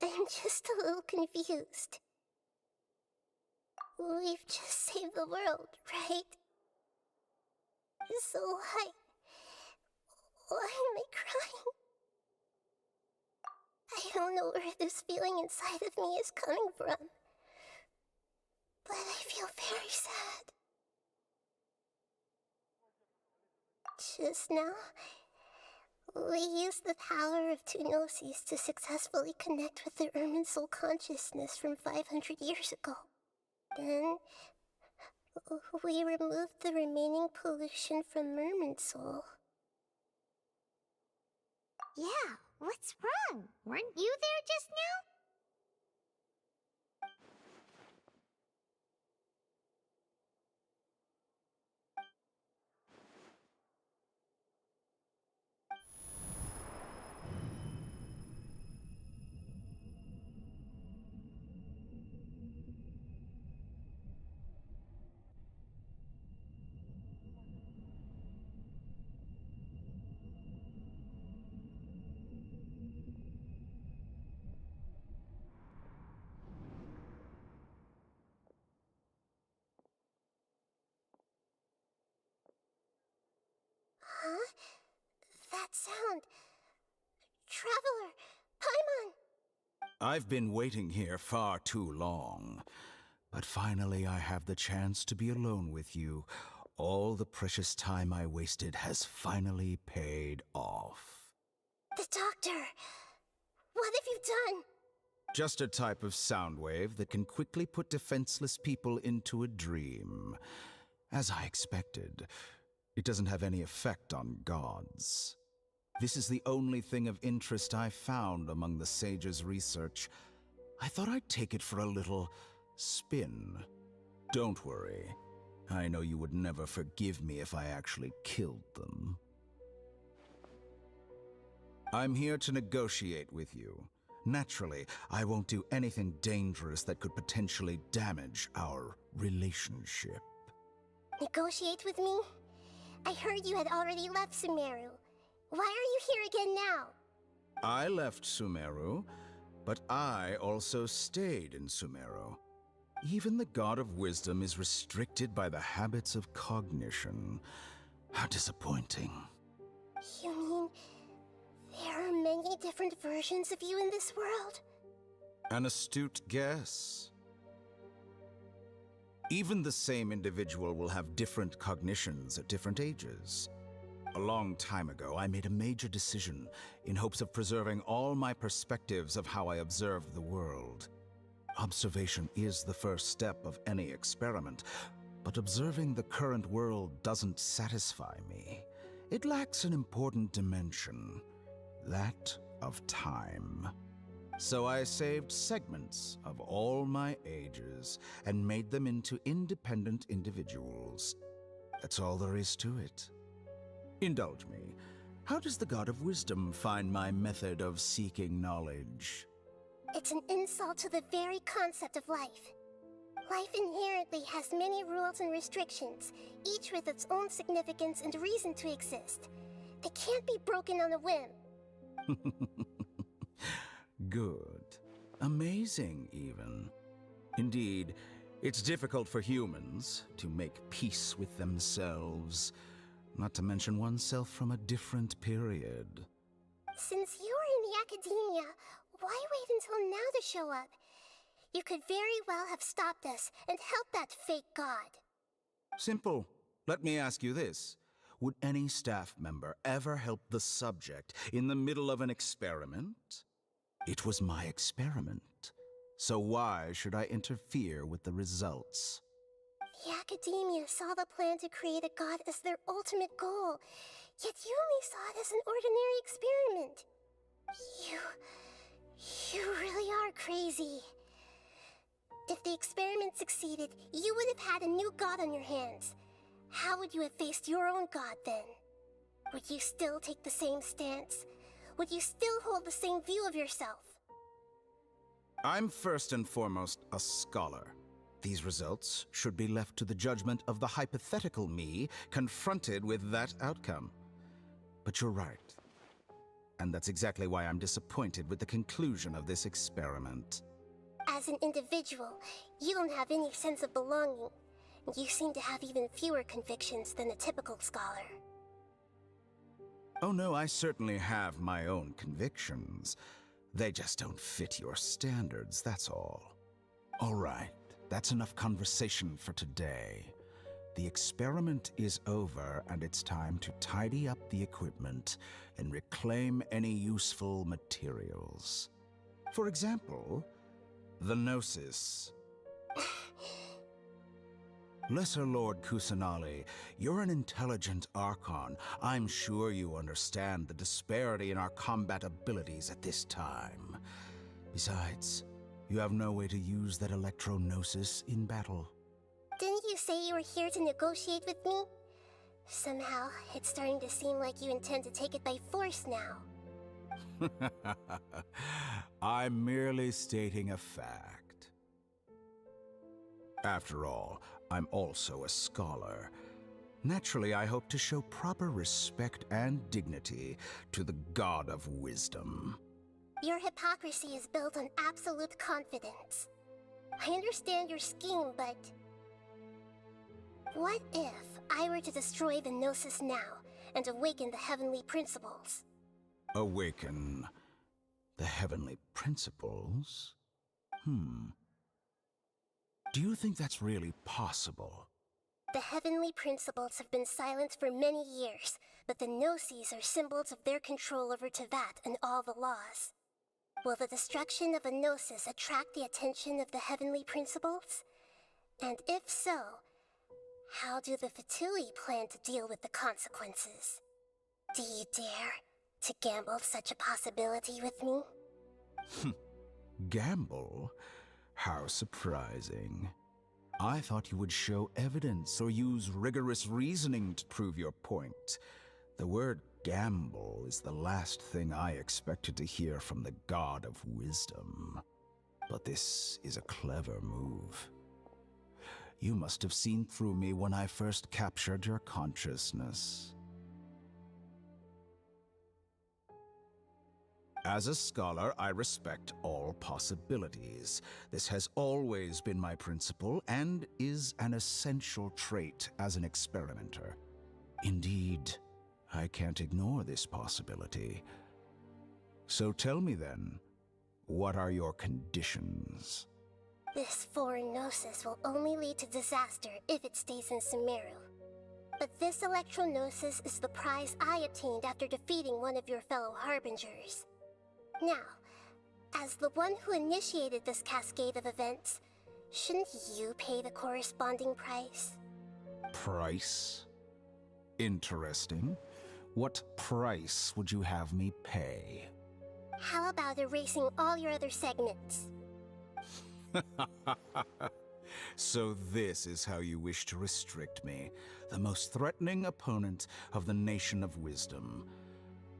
I'm just a little confused. We've just saved the world, right? So why am I crying? I don't know where this feeling inside of me is coming from, but I feel very sad. Just now, we used the power of two gnosis to successfully connect with the Irminsul consciousness from 500 years ago. Then, we removed the remaining pollution from Irminsul. Yeah, what's wrong? Weren't you there just now? Huh? That sound. Traveler! Paimon! I've been waiting here far too long. But finally I have the chance to be alone with you. All the precious time I wasted has finally paid off. The doctor! What have you done? Just a type of sound wave that can quickly put defenseless people into a dream. As I expected, it doesn't have any effect on gods. This is the only thing of interest I found among the sage's research. I thought I'd take it for a little spin. Don't worry. I know you would never forgive me if I actually killed them. I'm here to negotiate with you. Naturally, I won't do anything dangerous that could potentially damage our relationship. Negotiate with me? I heard you had already left Sumeru. Why are you here again now? I left Sumeru, but I also stayed in Sumeru. Even the God of Wisdom is restricted by the habits of cognition. How disappointing. You mean there are many different versions of you in this world? An astute guess. Even the same individual will have different cognitions at different ages. A long time ago, I made a major decision in hopes of preserving all my perspectives of how I observed the world. Observation is the first step of any experiment, but observing the current world doesn't satisfy me. It lacks an important dimension, that of time. So I saved segments of all my ages and made them into independent individuals. That's all there is to it. Indulge me. How does the God of Wisdom find my method of seeking knowledge? It's an insult to the very concept of life. Life inherently has many rules and restrictions, each with its own significance and reason to exist. They can't be broken on a whim. Good. Amazing, even. Indeed, it's difficult for humans to make peace with themselves, not to mention oneself from a different period. Since you were in the academia, why wait until now to show up? You could very well have stopped us and helped that fake god. Simple. Let me ask you this. Would any staff member ever help the subject in the middle of an experiment? It was my experiment. So why should I interfere with the results? The academia saw the plan to create a god as their ultimate goal, yet you only saw it as an ordinary experiment. You really are crazy. If the experiment succeeded, you would have had a new god on your hands. How would you have faced your own god then? Would you still take the same stance? Would you still hold the same view of yourself? I'm first and foremost a scholar. These results should be left to the judgment of the hypothetical me confronted with that outcome. But you're right. And that's exactly why I'm disappointed with the conclusion of this experiment. As an individual, you don't have any sense of belonging. You seem to have even fewer convictions than a typical scholar. Oh no, I certainly have my own convictions. They just don't fit your standards, that's all. All right, that's enough conversation for today. The experiment is over, and it's time to tidy up the equipment and reclaim any useful materials. For example, the Gnosis. Lesser Lord Kusanali, you're an intelligent Archon. I'm sure you understand the disparity in our combat abilities at this time. Besides, you have no way to use that Electro-Gnosis in battle. Didn't you say you were here to negotiate with me? Somehow, it's starting to seem like you intend to take it by force now. I'm merely stating a fact. After all, I'm also a scholar. Naturally, I hope to show proper respect and dignity to the God of Wisdom. Your hypocrisy is built on absolute confidence. I understand your scheme, but... what if I were to destroy the Gnosis now and awaken the heavenly principles? Awaken the heavenly principles? Do you think that's really possible? The heavenly principles have been silent for many years, but the Gnosis are symbols of their control over Tevat and all the laws. Will the destruction of a Gnosis attract the attention of the heavenly principles? And if so, how do the Fatui plan to deal with the consequences? Do you dare to gamble such a possibility with me? Gamble? How surprising. I thought you would show evidence or use rigorous reasoning to prove your point. The word gamble is the last thing I expected to hear from the God of Wisdom. But this is a clever move. You must have seen through me when I first captured your consciousness. As a scholar, I respect all possibilities. This has always been my principle and is an essential trait as an experimenter. Indeed, I can't ignore this possibility. So tell me then, what are your conditions? This foreign gnosis will only lead to disaster if it stays in Sumeru. But this electro-gnosis is the prize I obtained after defeating one of your fellow harbingers. Now, as the one who initiated this cascade of events, shouldn't you pay the corresponding price? Price? Interesting. What price would you have me pay? How about erasing all your other segments? So this is how you wish to restrict me, the most threatening opponent of the Nation of Wisdom.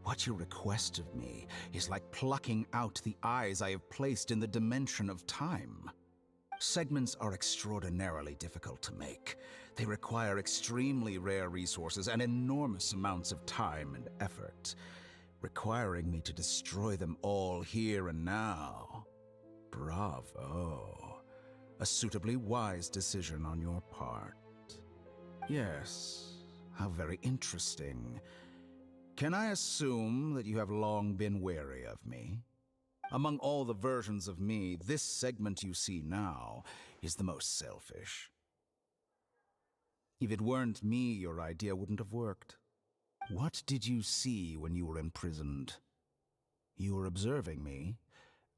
What you request of me is like plucking out the eyes I have placed in the dimension of time. Segments are extraordinarily difficult to make. They require extremely rare resources and enormous amounts of time and effort, requiring me to destroy them all here and now. Bravo. A suitably wise decision on your part. Yes, how very interesting. Can I assume that you have long been wary of me? Among all the versions of me, this segment you see now is the most selfish. If it weren't me, your idea wouldn't have worked. What did you see when you were imprisoned? You were observing me,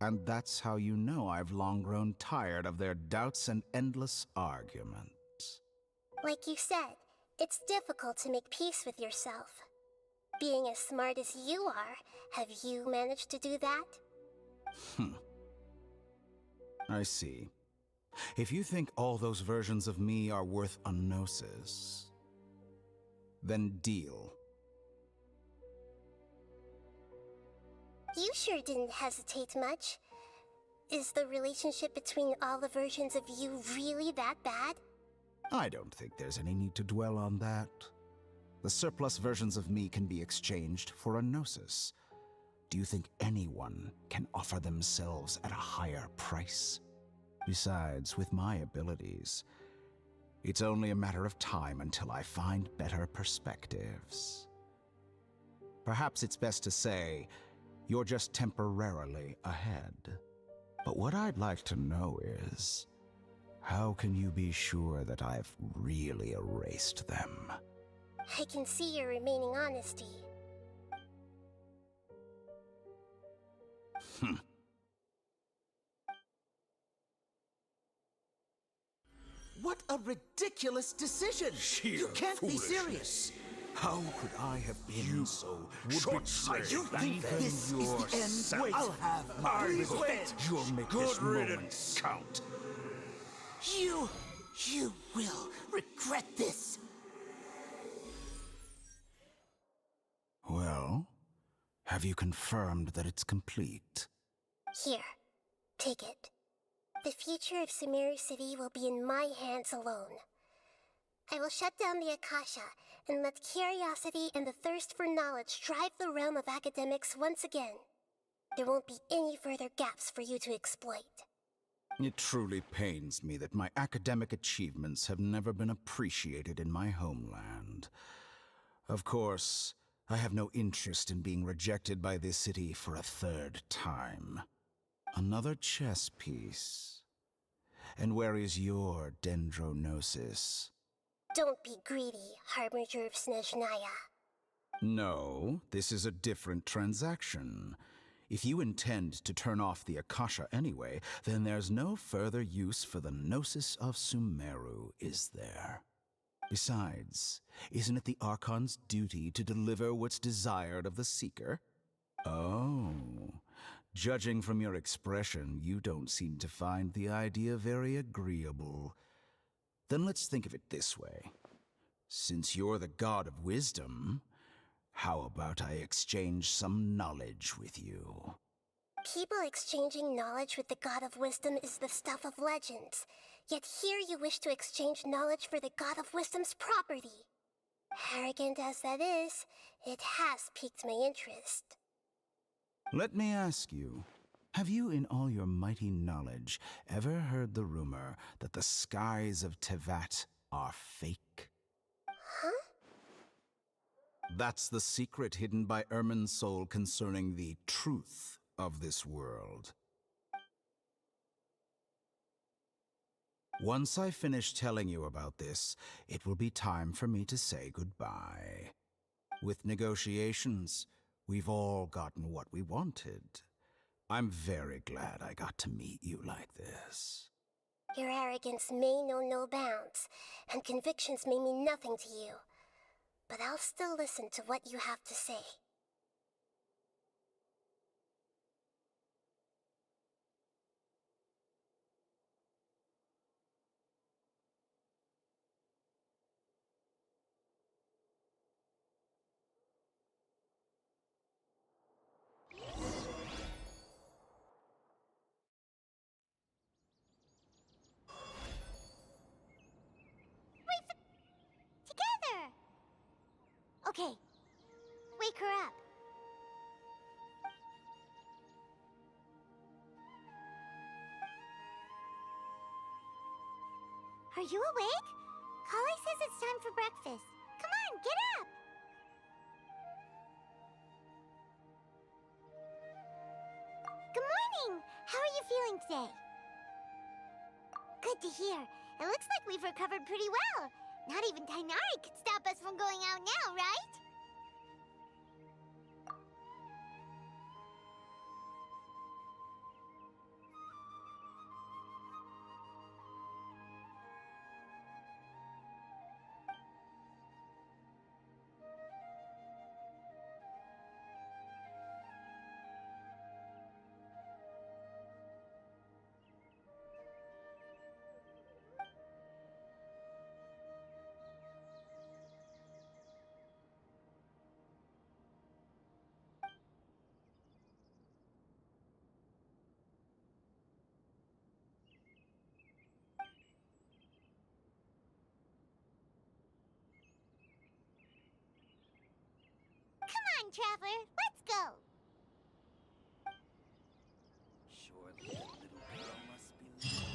and that's how you know I've long grown tired of their doubts and endless arguments. Like you said, it's difficult to make peace with yourself. Being as smart as you are, have you managed to do that? I see. If you think all those versions of me are worth a gnosis, then deal. You sure didn't hesitate much. Is the relationship between all the versions of you really that bad? I don't think there's any need to dwell on that. The surplus versions of me can be exchanged for a gnosis. Do you think anyone can offer themselves at a higher price? Besides, with my abilities, it's only a matter of time until I find better perspectives. Perhaps it's best to say, you're just temporarily ahead. But what I'd like to know is, how can you be sure that I've really erased them? I can see your remaining honesty. What a ridiculous decision! You can't be serious! How could I have been so short-sighted? You think this is the end? I'll have my revenge! You'll make this moment count. You will regret this! Well, have you confirmed that it's complete? Here, take it. The future of Sumeru City will be in my hands alone. I will shut down the Akasha and let curiosity and the thirst for knowledge drive the realm of academics once again. There won't be any further gaps for you to exploit. It truly pains me that my academic achievements have never been appreciated in my homeland. Of course, I have no interest in being rejected by this city for a third time. Another chess piece. And where is your dendronosis? Don't be greedy, Harbinger of Snezhnaya. No, this is a different transaction. If you intend to turn off the Akasha anyway, then there's no further use for the Gnosis of Sumeru, is there? Besides, isn't it the Archon's duty to deliver what's desired of the Seeker? Oh, judging from your expression, you don't seem to find the idea very agreeable. Then let's think of it this way. Since you're the god of wisdom, how about I exchange some knowledge with you? People exchanging knowledge with the God of Wisdom is the stuff of legends. Yet here you wish to exchange knowledge for the God of Wisdom's property. Arrogant as that is, it has piqued my interest. Let me ask you, have you in all your mighty knowledge ever heard the rumor that the skies of Tevat are fake? Huh? That's the secret hidden by Irminsul concerning the truth of this world. Once I finish telling you about this, it will be time for me to say goodbye. With negotiations, we've all gotten what we wanted. I'm very glad I got to meet you like this. Your arrogance may know no bounds, and convictions may mean nothing to you. But I'll still listen to what you have to say. Okay, wake her up. Are you awake? Kali says it's time for breakfast. Come on, get up! Good morning! How are you feeling today? Good to hear. It looks like we've recovered pretty well. Not even Tainari could stop us from going out now, right? Come on, Traveler, let's go! Surely that little girl must be lost.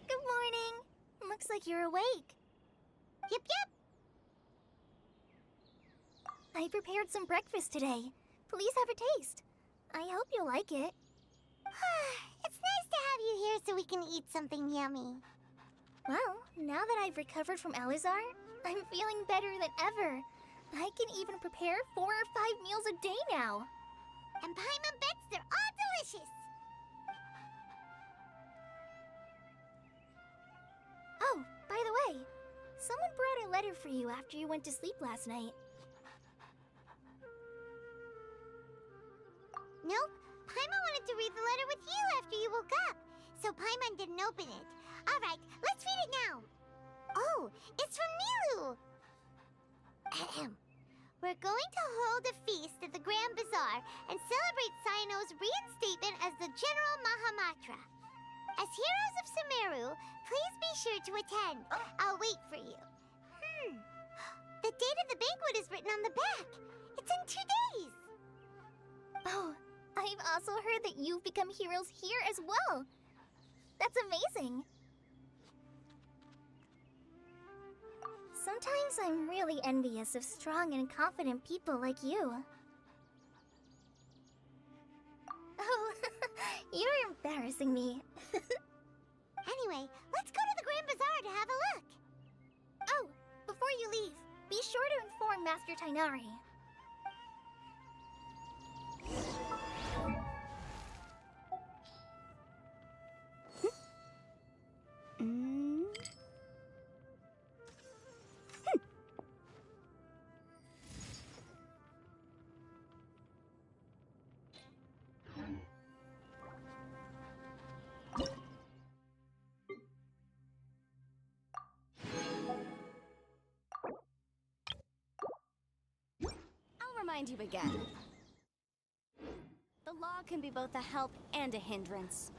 Good morning. Looks like you're awake. Yep, yep. I prepared some breakfast today. Please have a taste. I hope you'll like it. It's nice to have you here so we can eat something yummy. Well, now that I've recovered from Alizar, I'm feeling better than ever. I can even prepare 4 or 5 meals a day now. And Paimon bets they're all delicious. Oh, by the way, someone brought a letter for you after you went to sleep last night. Nope. Paimon wanted to read the letter with you after you woke up, so Paimon didn't open it. All right, let's read it now. Oh, it's from Nilu. Ahem. We're going to hold a feast at the Grand Bazaar and celebrate Sino's reinstatement as the General Mahamatra. As heroes of Sumeru, please be sure to attend. I'll wait for you. The date of the banquet is written on the back. It's in 2 days. Oh, I've also heard that you've become heroes here as well. That's amazing. Sometimes I'm really envious of strong and confident people like you. embarrassing me. Anyway, let's go to the Grand Bazaar to have a look. Oh, before you leave, be sure to inform Master Tainari. Remind you again. The law can be both a help and a hindrance.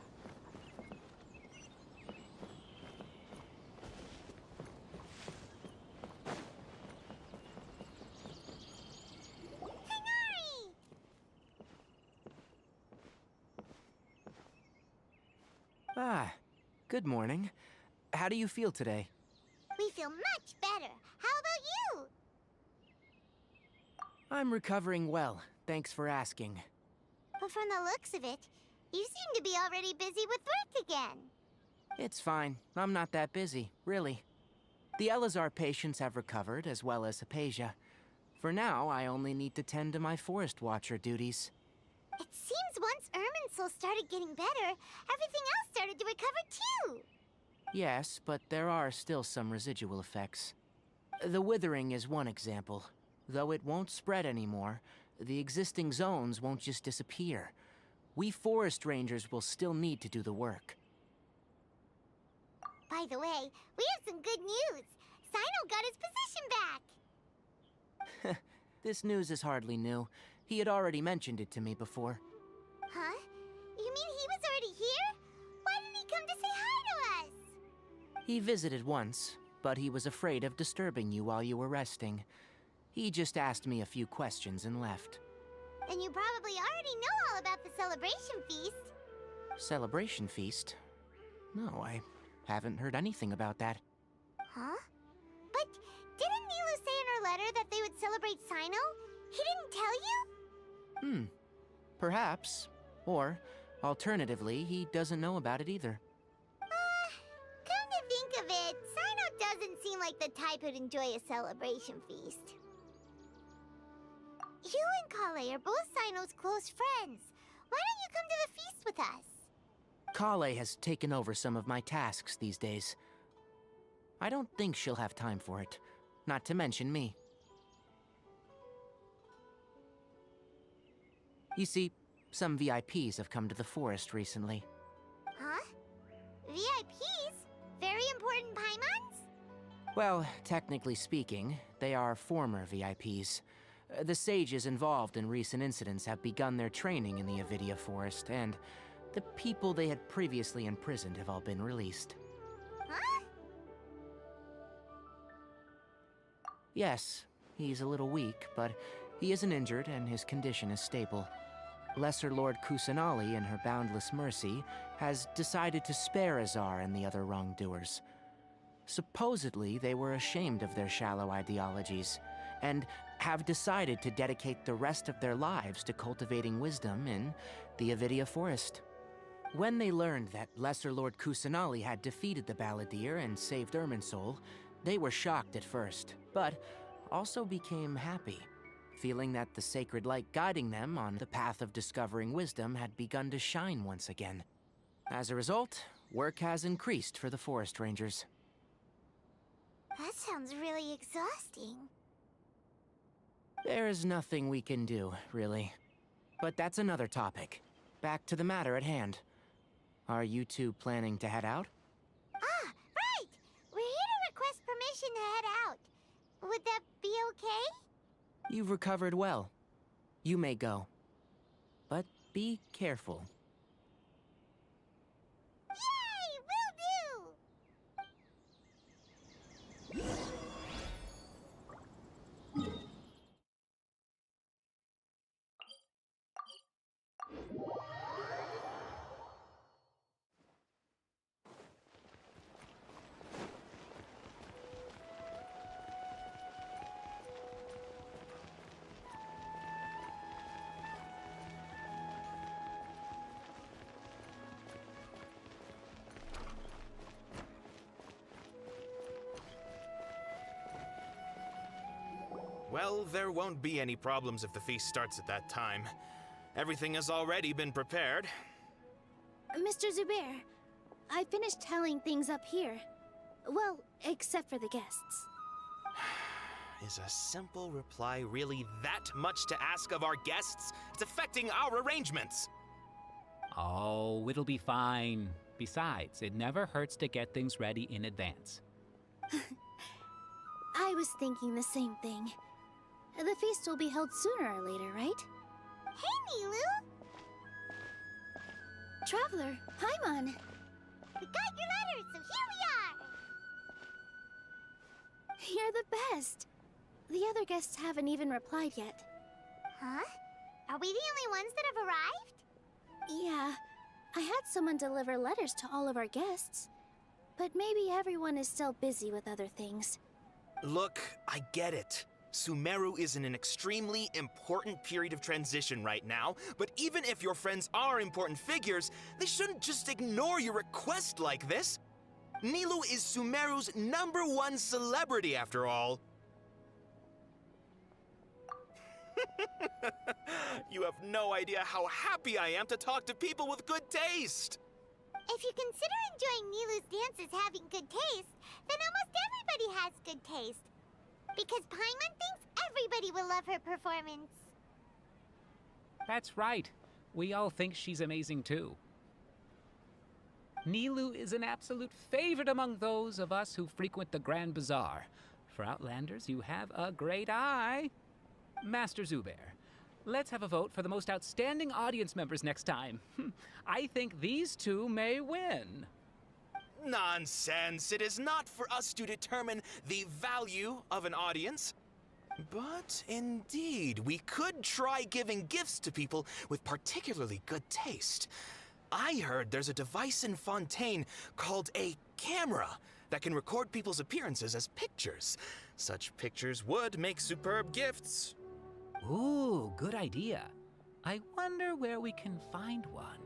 Ah, good morning. How do you feel today? We feel much better. How about you? I'm recovering well, thanks for asking. But from the looks of it, you seem to be already busy with work again. It's fine. I'm not that busy, really. The Elazar patients have recovered, as well as Hypatia. For now, I only need to tend to my Forest Watcher duties. It seems once Irminsul started getting better, everything else started to recover too. Yes, but there are still some residual effects. The withering is one example. Though it won't spread anymore, the existing zones won't just disappear. We forest rangers will still need to do the work. By the way, we have some good news. Sino got his position back. This news is hardly new. He had already mentioned it to me before. Huh? You mean he was already here? Why didn't he come to say hi to us? He visited once, but he was afraid of disturbing you while you were resting. He just asked me a few questions and left. Then you probably already know all about the celebration feast. Celebration feast? No, I haven't heard anything about that. Huh? But didn't Nilu say in her letter that they would celebrate Sino? He didn't tell you? Perhaps. Or, alternatively, he doesn't know about it either. Come to think of it, Sino doesn't seem like the type who'd enjoy a celebration feast. You and Kale are both Sino's close friends. Why don't you come to the feast with us? Kale has taken over some of my tasks these days. I don't think she'll have time for it. Not to mention me. You see, some VIPs have come to the forest recently. Huh? VIPs? Very important Paimons? Well, technically speaking, they are former VIPs. The sages involved in recent incidents have begun their training in the Avidia Forest, and the people they had previously imprisoned have all been released. Huh? Yes, he's a little weak, but he isn't injured and his condition is stable. Lesser Lord Kusanali, in her boundless mercy, has decided to spare Azar and the other wrongdoers. Supposedly, they were ashamed of their shallow ideologies, and have decided to dedicate the rest of their lives to cultivating wisdom in the Avidia Forest. When they learned that Lesser Lord Kusanali had defeated the Balladeer and saved Irminsul, they were shocked at first, but also became happy, feeling that the sacred light guiding them on the path of discovering wisdom had begun to shine once again. As a result, work has increased for the forest rangers. That sounds really exhausting. There's nothing we can do, really. But that's another topic. Back to the matter at hand. Are you two planning to head out? Ah, right! We're here to request permission to head out. Would that be okay? You've recovered well. You may go. But be careful. Yay! Will do! Well, there won't be any problems if the feast starts at that time. Everything has already been prepared. Mr. Zubair, I finished tallying things up here. Well, except for the guests. Is a simple reply really that much to ask of our guests? It's affecting our arrangements. Oh, it'll be fine. Besides, it never hurts to get things ready in advance. I was thinking the same thing. The feast will be held sooner or later, right? Hey, Nilu! Traveler, Paimon! We got your letters, so here we are! You're the best! The other guests haven't even replied yet. Huh? Are we the only ones that have arrived? Yeah, I had someone deliver letters to all of our guests. But maybe everyone is still busy with other things. Look, I get it. Sumeru is in an extremely important period of transition right now, but even if your friends are important figures, they shouldn't just ignore your request like this. Nilu is Sumeru's #1 celebrity, after all. You have no idea how happy I am to talk to people with good taste. If you consider enjoying Nilu's dances having good taste, then almost everybody has good taste. Because Paimon thinks everybody will love her performance. That's right. We all think she's amazing too. Nilu is an absolute favorite among those of us who frequent the Grand Bazaar. For Outlanders, you have a great eye. Master Zubair, let's have a vote for the most outstanding audience members next time. I think these two may win. Nonsense! It is not for us to determine the value of an audience. But indeed, we could try giving gifts to people with particularly good taste. I heard there's a device in Fontaine called a camera that can record people's appearances as pictures. Such pictures would make superb gifts. Ooh, good idea. I wonder where we can find one.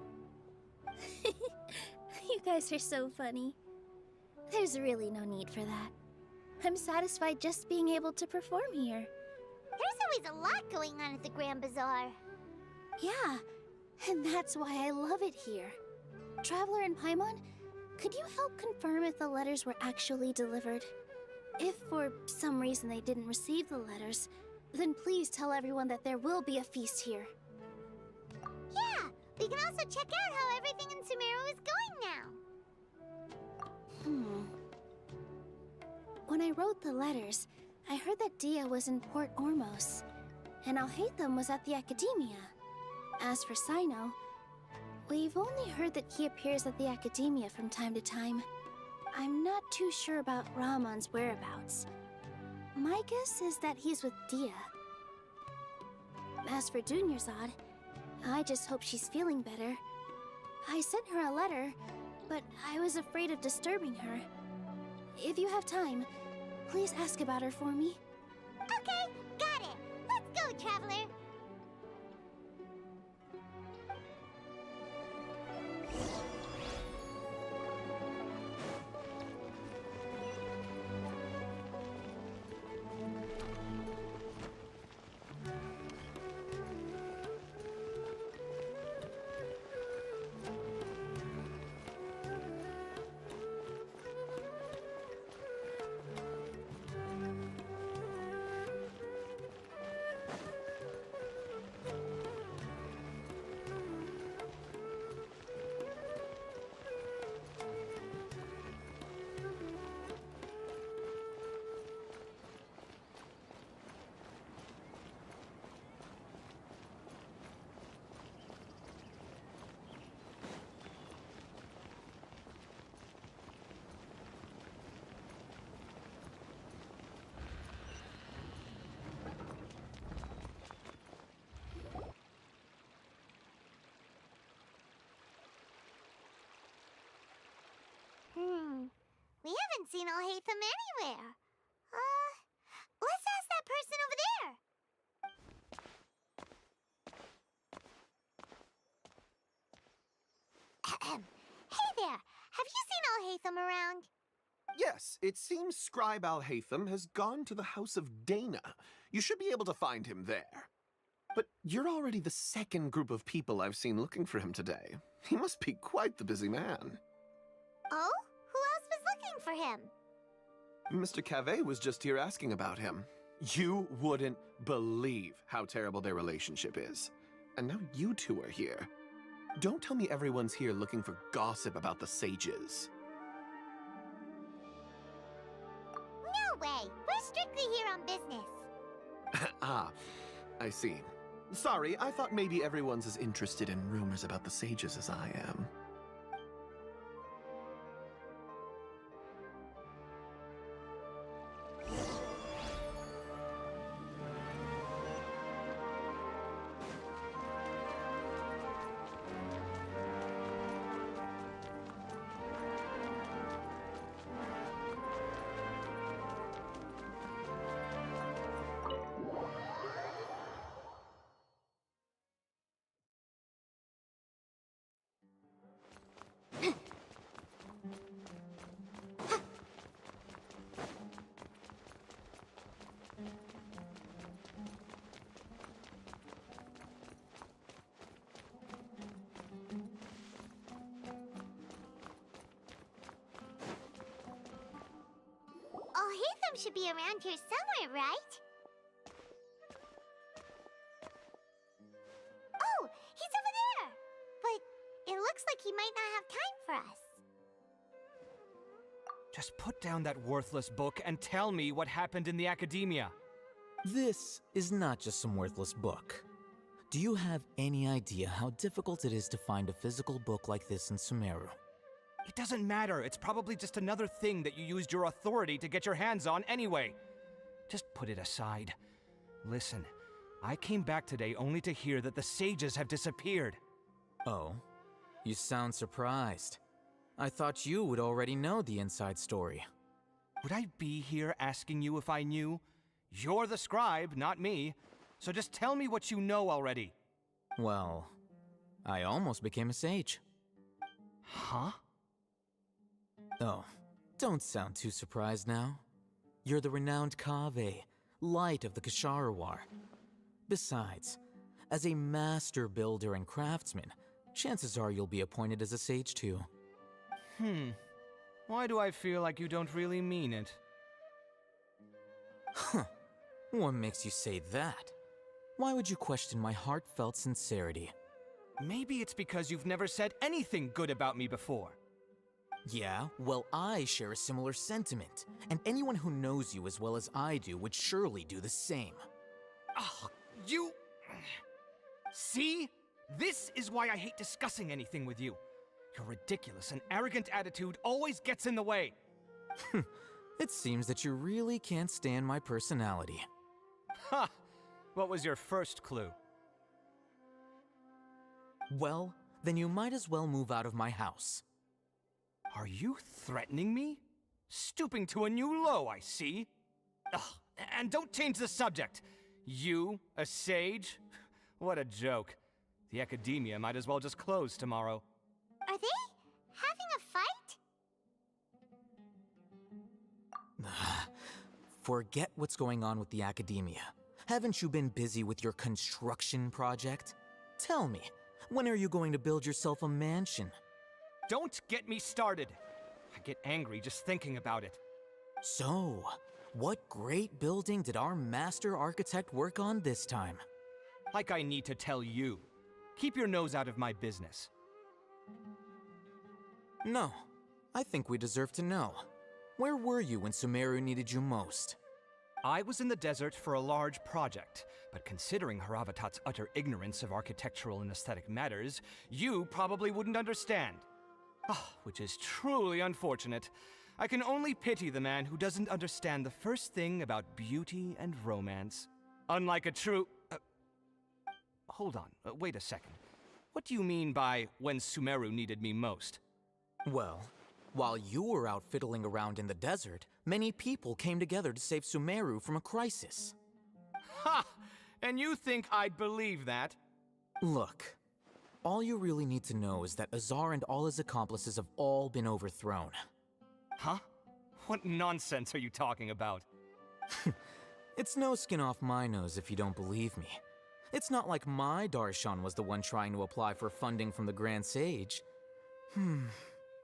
You guys are so funny. There's really no need for that. I'm satisfied just being able to perform here. There's always a lot going on at the Grand Bazaar. Yeah, and that's why I love it here. Traveler and Paimon, could you help confirm if the letters were actually delivered? If for some reason they didn't receive the letters, then please tell everyone that there will be a feast here. Yeah, we can also check out how everything in Sumeru is going now. When I wrote the letters, I heard that Dia was in Port Ormos, and Alhaitham was at the Academia. As for Sino, we've only heard that he appears at the Academia from time to time. I'm not too sure about Rahman's whereabouts. My guess is that he's with Dia. As for Dunyarzad, I just hope she's feeling better. I sent her a letter, but I was afraid of disturbing her. If you have time, please ask about her for me. Okay, got it. Let's go, Traveler. We haven't seen Alhaitham anywhere. Let's ask that person over there. Hey there, have you seen Alhaitham around? Yes, it seems Scribe Alhaitham has gone to the House of Dana. You should be able to find him there. But you're already the second group of people I've seen looking for him today. He must be quite the busy man. Oh? Who else was looking for him? Mr. Cave was just here asking about him. You wouldn't believe how terrible their relationship is. And now you two are here. Don't tell me everyone's here looking for gossip about the sages. No way! We're strictly here on business. Ah, I see. Sorry, I thought maybe everyone's as interested in rumors about the sages as I am. Should be around here somewhere, right? Oh, he's over there! But it looks like he might not have time for us. Just put down that worthless book and tell me what happened in the academia. This is not just some worthless book. Do you have any idea how difficult it is to find a physical book like this in Sumeru? It doesn't matter. It's probably just another thing that you used your authority to get your hands on anyway. Just put it aside. Listen, I came back today only to hear that the sages have disappeared. Oh, you sound surprised. I thought you would already know the inside story. Would I be here asking you if I knew? You're the scribe, not me. So just tell me what you know already. Well, I almost became a sage. Huh? Oh, don't sound too surprised now. You're the renowned Kaveh, light of the Kashara War. Besides, as a master builder and craftsman, chances are you'll be appointed as a sage too. Why do I feel like you don't really mean it? Huh. What makes you say that? Why would you question my heartfelt sincerity? Maybe it's because you've never said anything good about me before. Yeah, well, I share a similar sentiment, and anyone who knows you as well as I do would surely do the same. Oh, you... See? This is why I hate discussing anything with you. Your ridiculous and arrogant attitude always gets in the way. It seems that you really can't stand my personality. Ha! What was your first clue? Well, then you might as well move out of my house. Are you threatening me? Stooping to a new low, I see. Ugh, and don't change the subject. You, a sage? What a joke. The academia might as well just close tomorrow. Are they having a fight? Forget what's going on with the academia. Haven't you been busy with your construction project? Tell me, when are you going to build yourself a mansion? Don't get me started. I get angry just thinking about it. So, what great building did our master architect work on this time? Like I need to tell you. Keep your nose out of my business. No, I think we deserve to know. Where were you when Sumeru needed you most? I was in the desert for a large project, but considering Haravatat's utter ignorance of architectural and aesthetic matters, you probably wouldn't understand. Which is truly unfortunate. I can only pity the man who doesn't understand the first thing about beauty and romance. Unlike a true... hold on, wait a second. What do you mean by when Sumeru needed me most? Well, while you were out fiddling around in the desert, many people came together to save Sumeru from a crisis. Ha! And you think I'd believe that? Look, all you really need to know is that Azar and all his accomplices have all been overthrown. Huh? What nonsense are you talking about? It's no skin off my nose if you don't believe me. It's not like my Darshan was the one trying to apply for funding from the Grand Sage.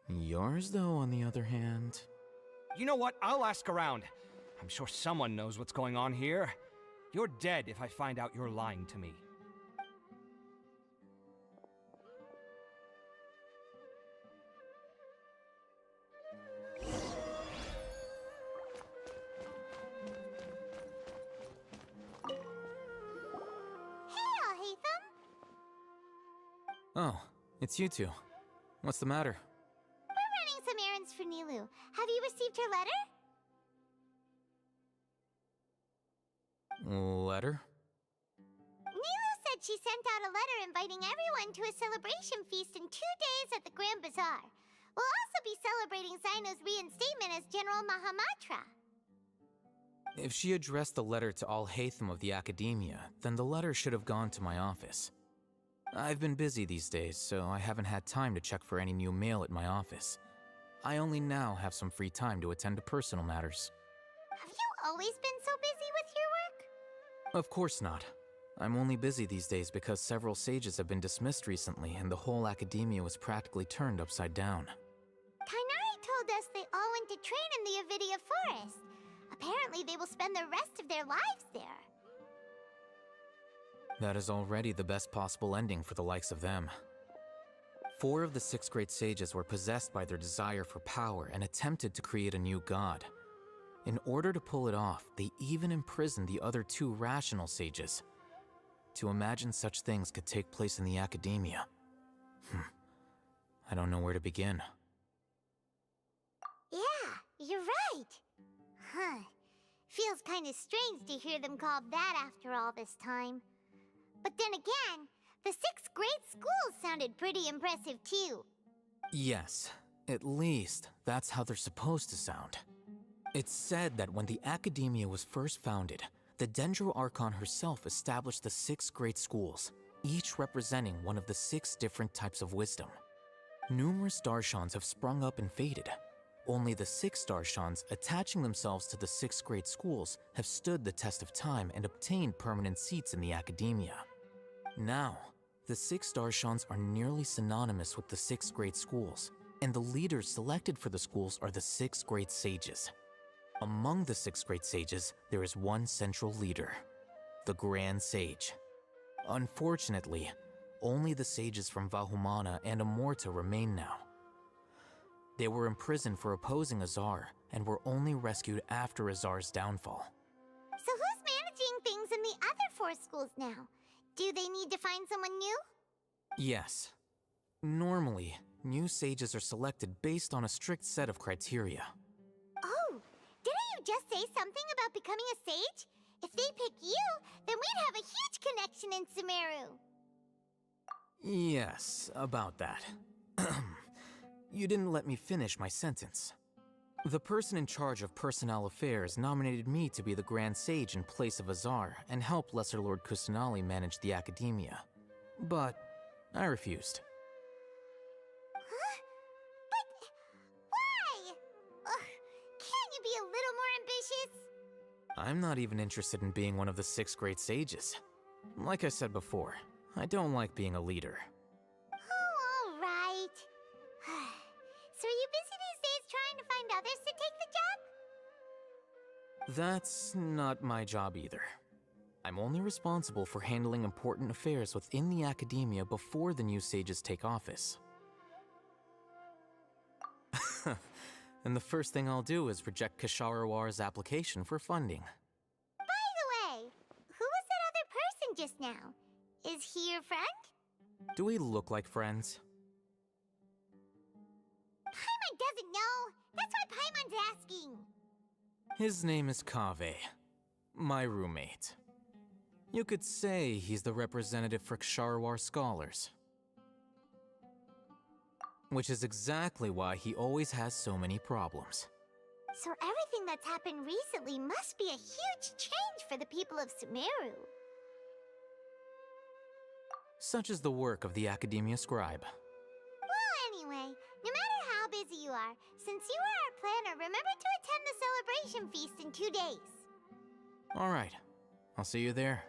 Yours, though, on the other hand... You know what? I'll ask around. I'm sure someone knows what's going on here. You're dead if I find out you're lying to me. Oh, it's you two. What's the matter? We're running some errands for Nilu. Have you received her letter? Letter? Nilu said she sent out a letter inviting everyone to a celebration feast in 2 days at the Grand Bazaar. We'll also be celebrating Zaino's reinstatement as General Mahamatra. If she addressed the letter to all Haytham of the Academia, then the letter should have gone to my office. I've been busy these days, so I haven't had time to check for any new mail at my office. I only now have some free time to attend to personal matters. Have you always been so busy with your work? Of course not. I'm only busy these days because several sages have been dismissed recently and the whole academia was practically turned upside down. Kainari told us they all went to train in the Avidia Forest. Apparently they will spend the rest of their lives there. That is already the best possible ending for the likes of them. 4 of the 6 great sages were possessed by their desire for power and attempted to create a new god. In order to pull it off, they even imprisoned the other 2 rational sages. To imagine such things could take place in the academia. I don't know where to begin. Yeah, you're right. Feels kind of strange to hear them called that after all this time. But then again, the 6 great schools sounded pretty impressive too. Yes, at least that's how they're supposed to sound. It's said that when the Academia was first founded, the Dendro Archon herself established the 6 great schools, each representing one of the 6 different types of wisdom. Numerous Darshans have sprung up and faded. Only the 6 Darshans attaching themselves to the 6 great schools have stood the test of time and obtained permanent seats in the Academia. Now, the 6 Darshans are nearly synonymous with the 6 great schools, and the leaders selected for the schools are the 6 great sages. Among the 6 great sages, there is one central leader, the Grand Sage. Unfortunately, only the sages from Vahumana and Amorta remain now. They were imprisoned for opposing Azar, and were only rescued after Azar's downfall. So who's managing things in the other 4 schools now? Do they need to find someone new? Yes. Normally, new sages are selected based on a strict set of criteria. Oh, didn't you just say something about becoming a sage? If they pick you, then we'd have a huge connection in Sumeru. Yes, about that. You didn't let me finish my sentence. The person in charge of personnel affairs nominated me to be the Grand Sage in place of Azar and help Lesser Lord Kusanali manage the Academia. But I refused. Huh? But why? Can't you be a little more ambitious? I'm not even interested in being one of the 6 great sages. Like I said before, I don't like being a leader. Oh, all right. So are you busy these days trying to find others to take the job? That's not my job either. I'm only responsible for handling important affairs within the Academia before the new sages take office. And the first thing I'll do is reject Kasharawar's application for funding. By the way, who was that other person just now? Is he your friend? Do we look like friends? Paimon doesn't know. That's why Paimon's asking. His name is Kaveh, my roommate. You could say he's the representative for Ksharawar scholars. Which is exactly why he always has so many problems. So everything that's happened recently must be a huge change for the people of Sumeru. Such is the work of the Academia Scribe. Well, anyway, no matter how busy you are, since you are our planner, remember to attend the celebration feast in 2 days. All right. I'll see you there.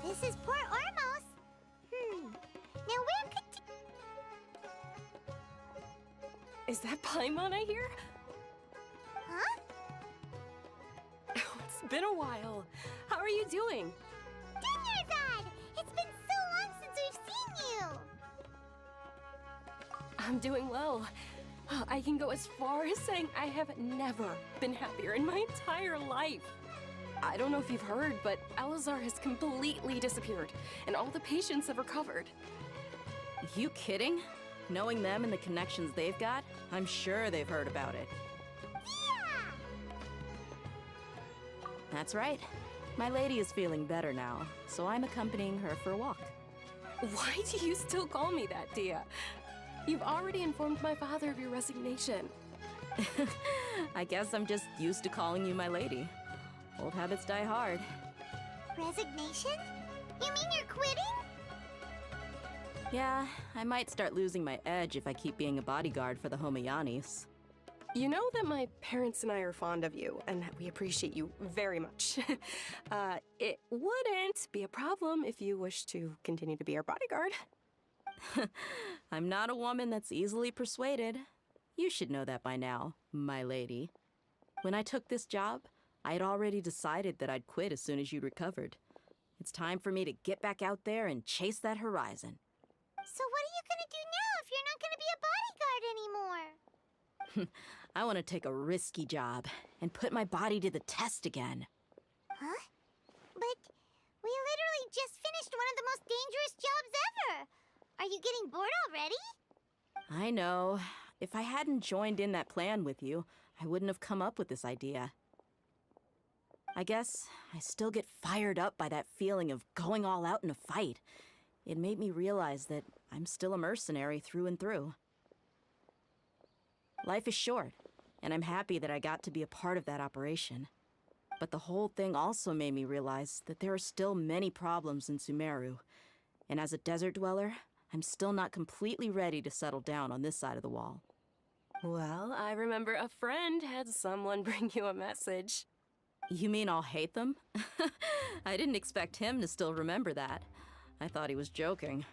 This is Port Ormos. Now where could... Is that Paimon I hear? Huh? Oh, it's been a while. How are you doing? Dinnerzad! It's been so long since we've seen you! I'm doing well. I can go as far as saying I have never been happier in my entire life. I don't know if you've heard, but Alizar has completely disappeared, and all the patients have recovered. You kidding? Knowing them and the connections they've got, I'm sure they've heard about it. Yeah! That's right. My lady is feeling better now, so I'm accompanying her for a walk. Why do you still call me that, Dia? You've already informed my father of your resignation. I guess I'm just used to calling you my lady. Old habits die hard. Resignation? You mean you're quitting? Yeah, I might start losing my edge if I keep being a bodyguard for the Homayanis. You know that my parents and I are fond of you, and that we appreciate you very much. It wouldn't be a problem if you wish to continue to be our bodyguard. I'm not a woman that's easily persuaded. You should know that by now, my lady. When I took this job, I had already decided that I'd quit as soon as you'd recovered. It's time for me to get back out there and chase that horizon. So what are you gonna do now if you're not gonna be a bodyguard anymore? I want to take a risky job and put my body to the test again. Huh? But we literally just finished one of the most dangerous jobs ever! Are you getting bored already? I know. If I hadn't joined in that plan with you, I wouldn't have come up with this idea. I guess I still get fired up by that feeling of going all out in a fight. It made me realize that I'm still a mercenary through and through. Life is short, and I'm happy that I got to be a part of that operation. But the whole thing also made me realize that there are still many problems in Sumeru. And as a desert dweller, I'm still not completely ready to settle down on this side of the wall. Well, I remember a friend had someone bring you a message. You mean I'll hate them? I didn't expect him to still remember that. I thought he was joking.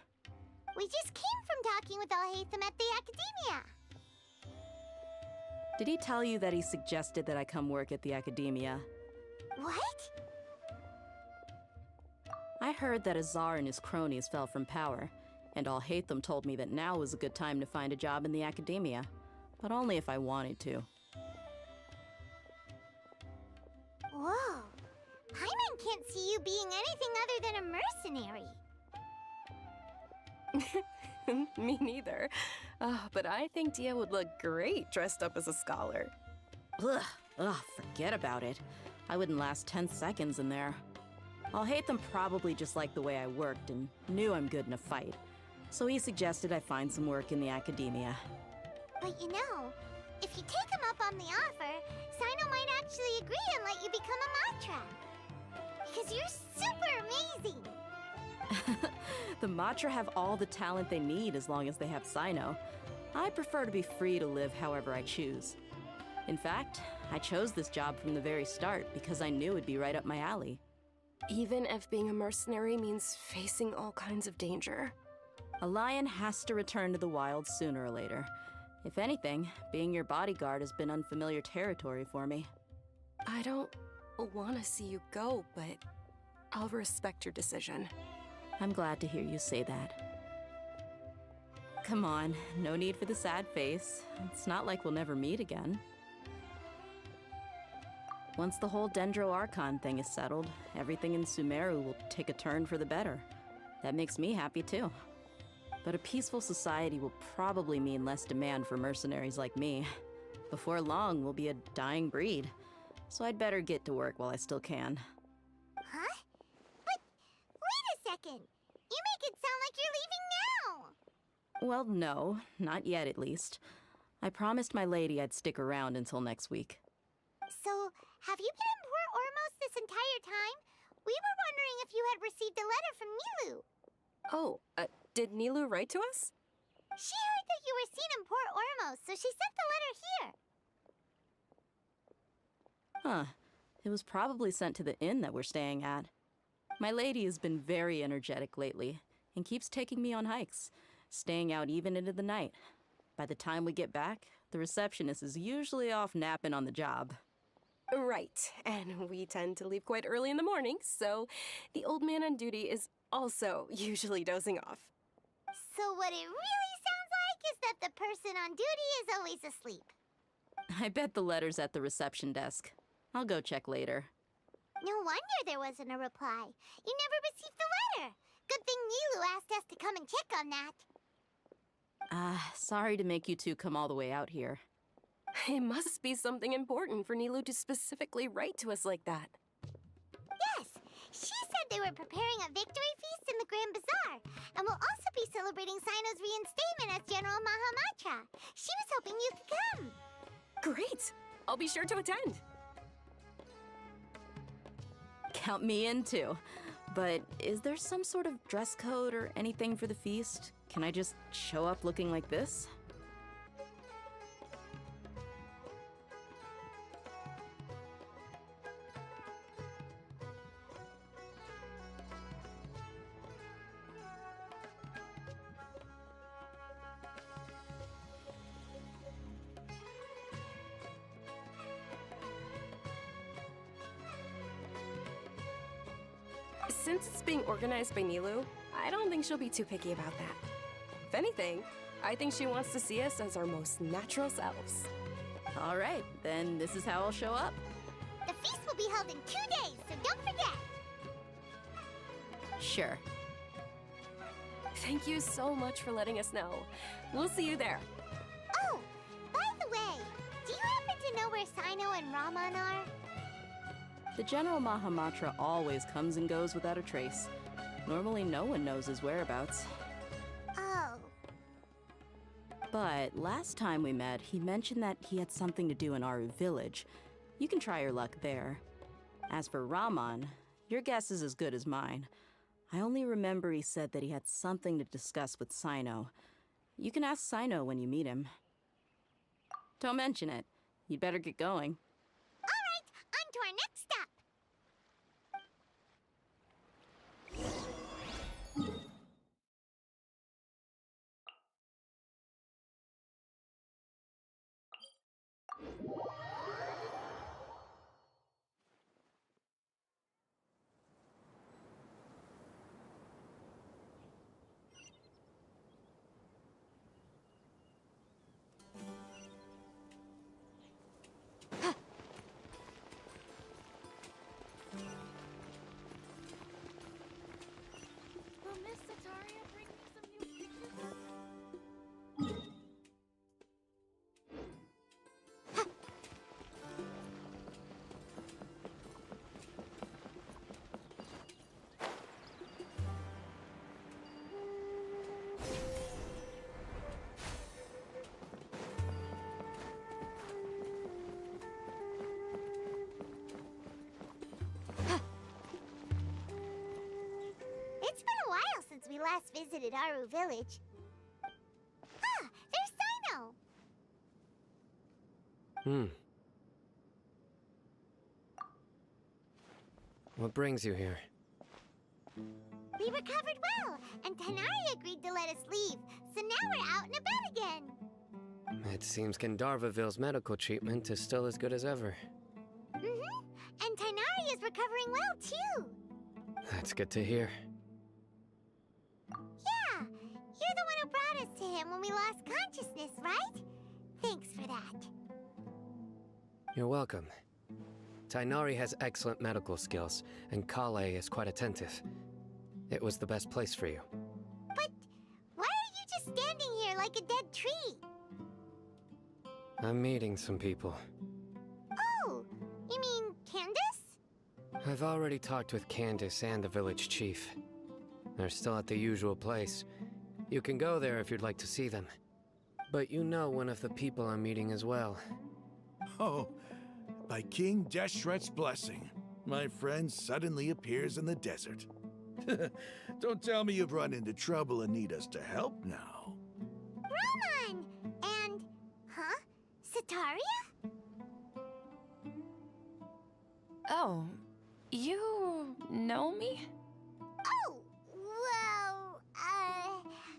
We just came from talking with Al-Haytham at the Academia. Did he tell you that he suggested that I come work at the Academia? What? I heard that Azar and his cronies fell from power, and Al-Haytham told me that now was a good time to find a job in the Academia, but only if I wanted to. Whoa. Paimon can't see you being anything other than a mercenary. Me neither. But I think Dia would look great dressed up as a scholar. Ugh, forget about it. I wouldn't last 10 seconds in there. I'll hate them probably just like the way I worked and knew I'm good in a fight. So he suggested I find some work in the academia. But you know, if you take him up on the offer, Sino might actually agree and let you become a Matra. Because you're super amazing! The Matra have all the talent they need as long as they have Sino. I prefer to be free to live however I choose. In fact, I chose this job from the very start because I knew it'd be right up my alley. Even if being a mercenary means facing all kinds of danger. A lion has to return to the wild sooner or later. If anything, being your bodyguard has been unfamiliar territory for me. I don't want to see you go, but I'll respect your decision. I'm glad to hear you say that. Come on, no need for the sad face. It's not like we'll never meet again. Once the whole Dendro Archon thing is settled, everything in Sumeru will take a turn for the better. That makes me happy too. But a peaceful society will probably mean less demand for mercenaries like me. Before long, we'll be a dying breed. So I'd better get to work while I still can. Huh? But wait a second! You make it sound like you're leaving now! Well, no, not yet at least. I promised my lady I'd stick around until next week. So, have you been in Port Ormos this entire time? We were wondering if you had received a letter from Nilu. Oh, did Nilu write to us? She heard that you were seen in Port Ormos, so she sent the letter here. Huh. It was probably sent to the inn that we're staying at. My lady has been very energetic lately, and keeps taking me on hikes, staying out even into the night. By the time we get back, the receptionist is usually off napping on the job. Right, and we tend to leave quite early in the morning, so the old man on duty is also usually dozing off. So what it really sounds like is that the person on duty is always asleep. I bet the letter's at the reception desk. I'll go check later. No wonder there wasn't a reply. You never received the letter. Good thing Nilu asked us to come and check on that. Sorry to make you two come all the way out here. It must be something important for Nilu to specifically write to us like that. Yes, she said they were preparing a victory feast in the Grand Bazaar, and will also be celebrating Sino's reinstatement as General Mahamatra. She was hoping you could come. Great! I'll be sure to attend. Count me in too. But is there some sort of dress code or anything for the feast? Can I just show up looking like this? Since it's being organized by Nilu, I don't think she'll be too picky about that. If anything, I think she wants to see us as our most natural selves. All right, then this is how I'll show up. The feast will be held in 2 days, so don't forget. Sure. Thank you so much for letting us know. We'll see you there. Oh, by the way, do you happen to know where Sino and Raman are? The General Mahamatra always comes and goes without a trace. Normally no one knows his whereabouts. Oh. But last time we met, he mentioned that he had something to do in Aru village. You can try your luck there. As for Raman, your guess is as good as mine. I only remember he said that he had something to discuss with Sino. You can ask Sino when you meet him. Don't mention it. You'd better get going. All right, on to our next stop. we last visited Aru village. Ah, there's Sino! What brings you here? We recovered well, and Tanari agreed to let us leave, so now we're out and about again. It seems Gandharvaville's medical treatment is still as good as ever. And Tanari is recovering well, too. That's good to hear. Yeah, you're the one who brought us to him when we lost consciousness, right? Thanks for that. You're welcome. Tainari has excellent medical skills, and Kale is quite attentive. It was the best place for you. But why are you just standing here like a dead tree? I'm meeting some people. Oh, you mean Candace? I've already talked with Candace and the village chief. They're still at the usual place. You can go there if you'd like to see them. But you know one of the people I'm meeting as well. Oh, by King Deshret's blessing, my friend suddenly appears in the desert. Don't tell me you've run into trouble and need us to help now. Roman! And... huh? Sataria? Oh, you know me? Oh, well,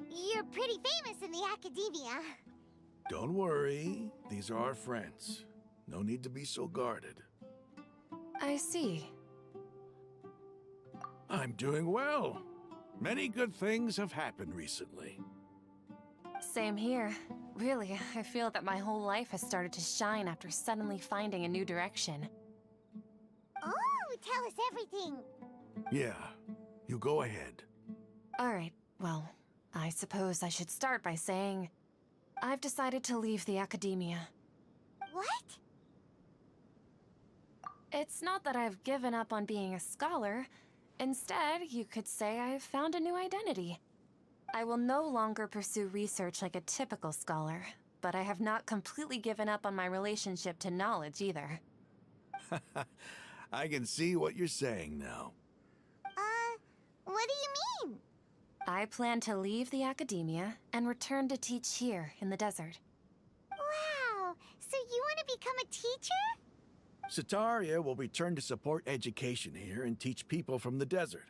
you're pretty famous in the academia. Don't worry, these are our friends. No need to be so guarded. I see. I'm doing well. Many good things have happened recently. Same here. Really, I feel that my whole life has started to shine after suddenly finding a new direction. Oh, tell us everything. Yeah, you go ahead. Alright, well, I suppose I should start by saying I've decided to leave the academia. What? It's not that I've given up on being a scholar. Instead, you could say I've found a new identity. I will no longer pursue research like a typical scholar, but I have not completely given up on my relationship to knowledge either. I can see what you're saying now. What do you mean? I plan to leave the academia and return to teach here in the desert. Wow, so you want to become a teacher? Sataria will return to support education here and teach people from the desert.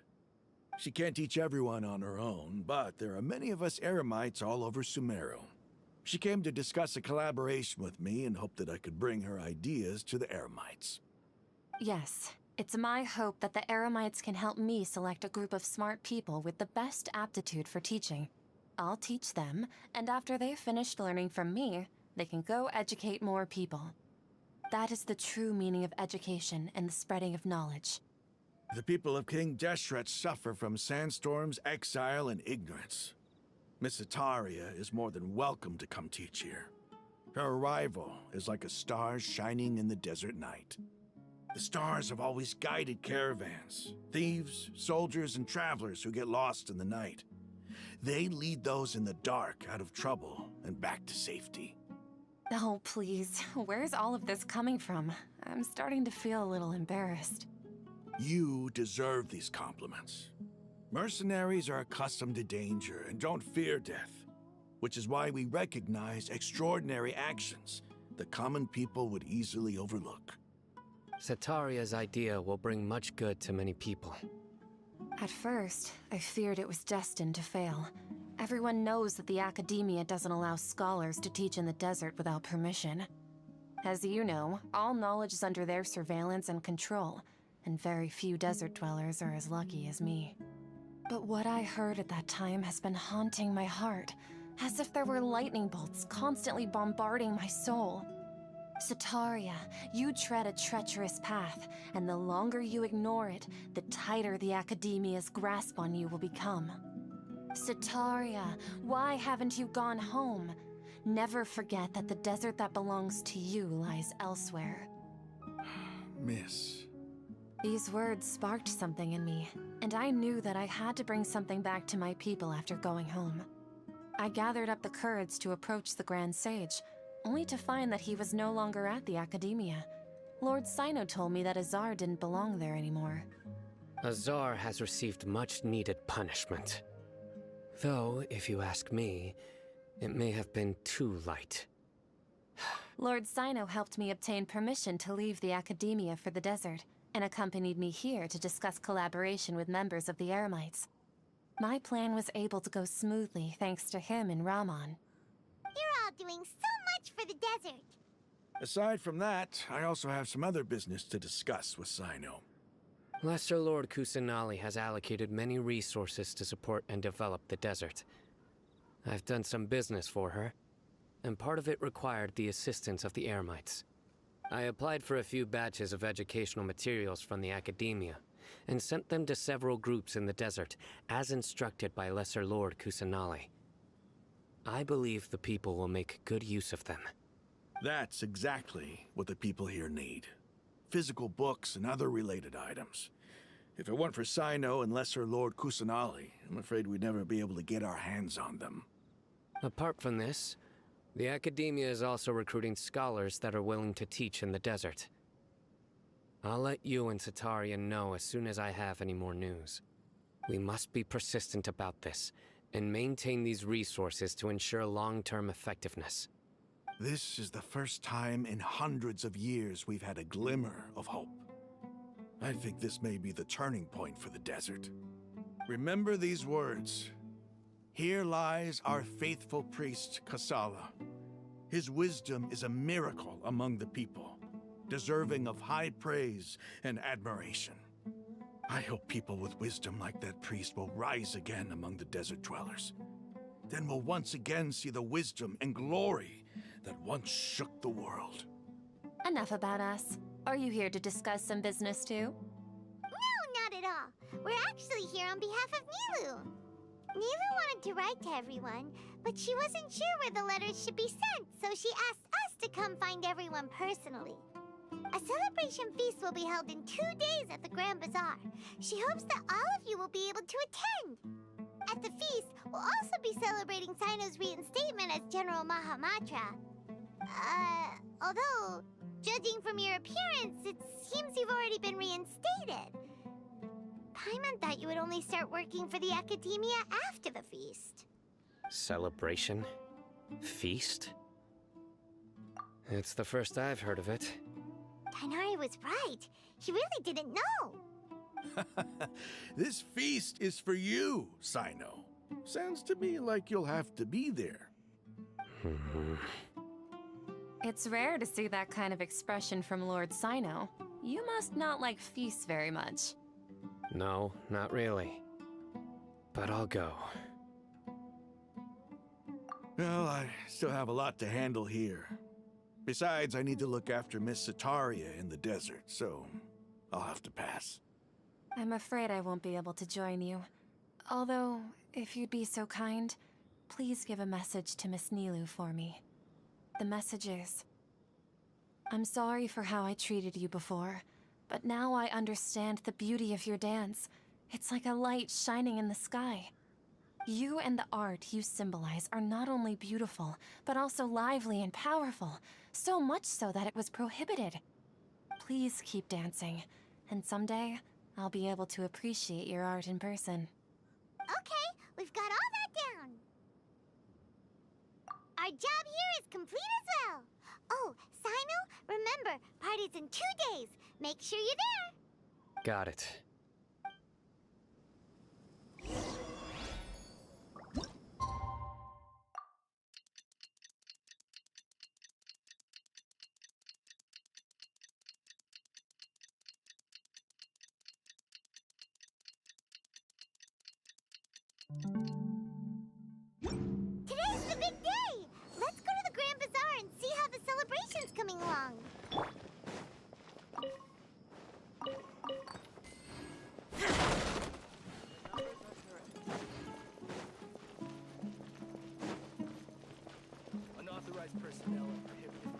She can't teach everyone on her own, but there are many of us Eremites all over Sumeru. She came to discuss a collaboration with me and hoped that I could bring her ideas to the Eremites. Yes, it's my hope that the Eremites can help me select a group of smart people with the best aptitude for teaching. I'll teach them, and after they've finished learning from me, they can go educate more people. That is the true meaning of education and the spreading of knowledge. The people of King Deshret suffer from sandstorms, exile, and ignorance. Miss Sataria is more than welcome to come teach here. Her arrival is like a star shining in the desert night. The stars have always guided caravans, thieves, soldiers, and travelers who get lost in the night. They lead those in the dark out of trouble and back to safety. Oh, please. Where's all of this coming from? I'm starting to feel a little embarrassed. You deserve these compliments. Mercenaries are accustomed to danger and don't fear death, which is why we recognize extraordinary actions that common people would easily overlook. Sataria's idea will bring much good to many people. At first, I feared it was destined to fail. Everyone knows that the academia doesn't allow scholars to teach in the desert without permission. As you know, all knowledge is under their surveillance and control, and very few desert dwellers are as lucky as me. But what I heard at that time has been haunting my heart, as if there were lightning bolts constantly bombarding my soul. Sataria, you tread a treacherous path, and the longer you ignore it, the tighter the academia's grasp on you will become. Sataria, why haven't you gone home? Never forget that the desert that belongs to you lies elsewhere. Miss. These words sparked something in me, and I knew that I had to bring something back to my people after going home. I gathered up the courage to approach the Grand Sage, only to find that he was no longer at the academia. Lord Sino told me that Azar didn't belong there anymore. Azar has received much-needed punishment. Though, if you ask me, it may have been too light. Lord Sino helped me obtain permission to leave the academia for the desert, and accompanied me here to discuss collaboration with members of the Eremites. My plan was able to go smoothly thanks to him and Rahman. You're all doing so much for the desert. Aside from that, I also have some other business to discuss with Sino. Lesser Lord Kusanali has allocated many resources to support and develop the desert. I've done some business for her, and part of it required the assistance of the Eremites. I applied for a few batches of educational materials from the academia, and sent them to several groups in the desert, as instructed by Lesser Lord Kusanali. I believe the people will make good use of them. That's exactly what the people here need. Physical books and other related items. If it weren't for Sino and Lesser Lord Kusanali, I'm afraid we'd never be able to get our hands on them. Apart from this, the academia is also recruiting scholars that are willing to teach in the desert. I'll let you and Satarian know as soon as I have any more news. We must be persistent about this, and maintain these resources to ensure long-term effectiveness. This is the first time in hundreds of years we've had a glimmer of hope. I think this may be the turning point for the desert. Remember these words. Here lies our faithful priest, Kasala. His wisdom is a miracle among the people, deserving of high praise and admiration. I hope people with wisdom like that priest will rise again among the desert dwellers. Then we'll once again see the wisdom and glory that once shook the world. Enough about us. Are you here to discuss some business too? No, not at all. We're actually here on behalf of Nilu. Nilu wanted to write to everyone, but she wasn't sure where the letters should be sent, so she asked us to come find everyone personally. A celebration feast will be held in 2 days at the Grand Bazaar. She hopes that all of you will be able to attend. At the feast, we'll also be celebrating Sino's reinstatement as General Mahamatra. Although, judging from your appearance, it seems you've already been reinstated. Paimon thought you would only start working for the academia after the feast. Celebration? Feast? It's the first I've heard of it. Tainari was right. He really didn't know. This feast is for you, Sino. Sounds to me like you'll have to be there. It's rare to see that kind of expression from Lord Sino. You must not like feasts very much. No, not really. But I'll go. Well, I still have a lot to handle here. Besides, I need to look after Miss Sataria in the desert, so I'll have to pass. I'm afraid I won't be able to join you. Although, if you'd be so kind, please give a message to Miss Nilu for me. The message is, I'm sorry for how I treated you before, but now I understand the beauty of your dance. It's like a light shining in the sky. You and the art you symbolize are not only beautiful, but also lively and powerful, so much so that it was prohibited. Please keep dancing, and someday, I'll be able to appreciate your art in person. Okay, we've got all that down. Our job here is complete as well. Oh, Sino, remember, party's in 2 days. Make sure you're there. Got it. Today's the big day! Let's go to the Grand Bazaar and see how the celebration's coming along. Unauthorized personnel are prohibited.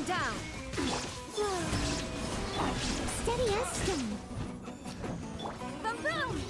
down. Steady as stone. Boom boom.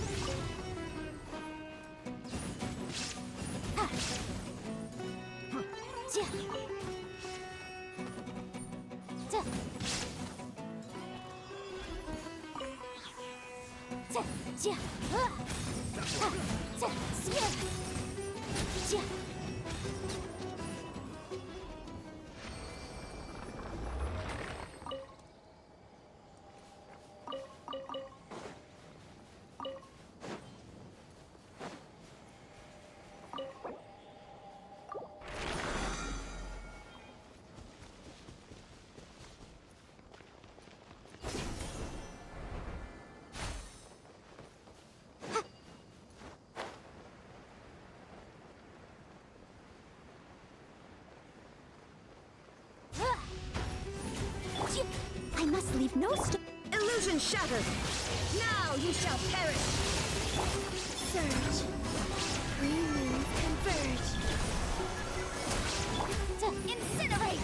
I must leave no stone. Illusion shattered. Now you shall perish. Surge. Three moons converge. Incinerate.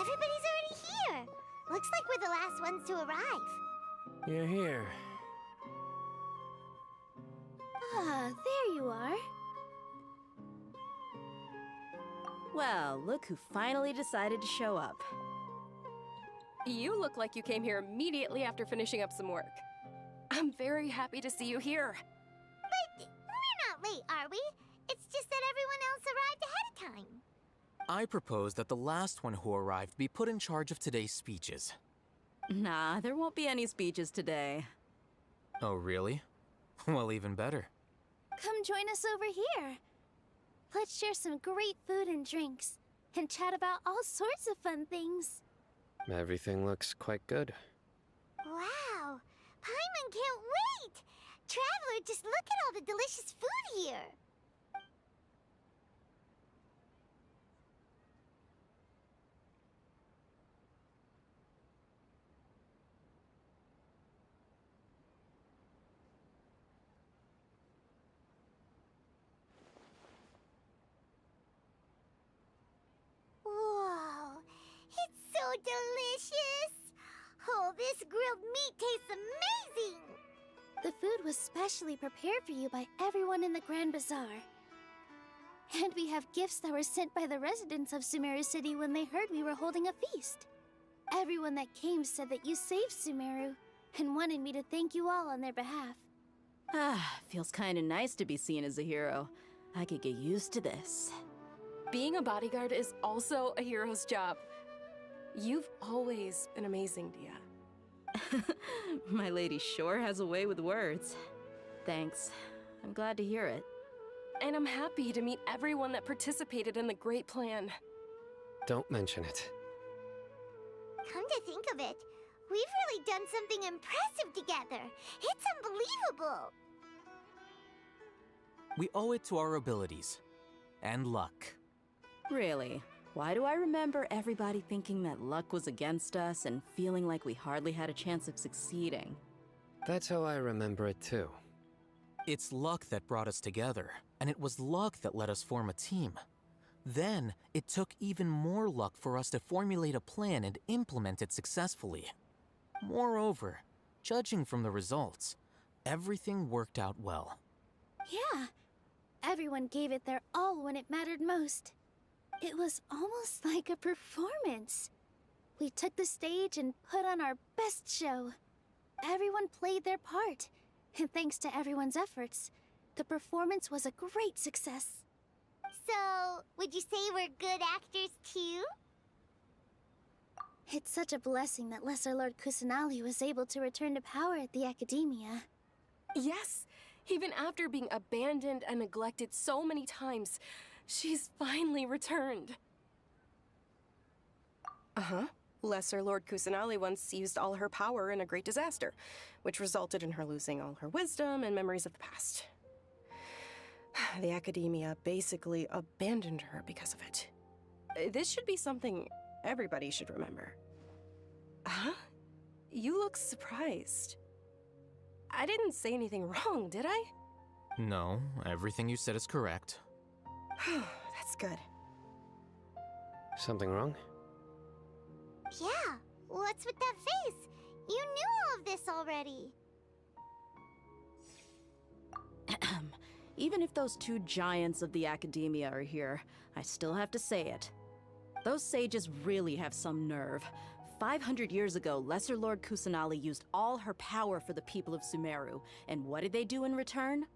Everybody's already here. Looks like we're the last ones to arrive. You're here. Ah, there you are. Well, look who finally decided to show up. You look like you came here immediately after finishing up some work. I'm very happy to see you here. But we're not late, are we? It's just that everyone else arrived ahead of time. I propose that the last one who arrived be put in charge of today's speeches. Nah, there won't be any speeches today. Oh, really? Well, even better. Come join us over here. Let's share some great food and drinks, and chat about all sorts of fun things. Everything looks quite good. Wow! Paimon can't wait! Traveler, just look at all the delicious food here! Whoa! It's so delicious! Oh, this grilled meat tastes amazing! The food was specially prepared for you by everyone in the Grand Bazaar. And we have gifts that were sent by the residents of Sumeru City when they heard we were holding a feast. Everyone that came said that you saved Sumeru, and wanted me to thank you all on their behalf. Ah, feels kinda nice to be seen as a hero. I could get used to this. Being a bodyguard is also a hero's job. You've always been amazing, Dia. My lady sure has a way with words. Thanks. I'm glad to hear it. And I'm happy to meet everyone that participated in the great plan. Don't mention it. Come to think of it, we've really done something impressive together. It's unbelievable. We owe it to our abilities. And luck. Really? Why do I remember everybody thinking that luck was against us and feeling like we hardly had a chance of succeeding? That's how I remember it too. It's luck that brought us together, and it was luck that let us form a team. Then, it took even more luck for us to formulate a plan and implement it successfully. Moreover, judging from the results, everything worked out well. Yeah, everyone gave it their all when it mattered most. It was almost like a performance. We took the stage and put on our best show. Everyone played their part, and thanks to everyone's efforts, the performance was a great success. So, would you say we're good actors too? It's such a blessing that Lesser Lord Kusanali was able to return to power at the Academia. Yes, even after being abandoned and neglected so many times, she's finally returned. Lesser Lord Kusanali once used all her power in a great disaster, which resulted in her losing all her wisdom and memories of the past. The Academia basically abandoned her because of it. This should be something everybody should remember. Huh? You look surprised. I didn't say anything wrong, did I? No, everything you said is correct. That's good. Something wrong? Yeah, what's with that face? You knew all of this already. Even if those two giants of the Academia are here, I still have to say it. Those sages really have some nerve. 500 years ago, Lesser Lord Kusanali used all her power for the people of Sumeru, and what did they do in return?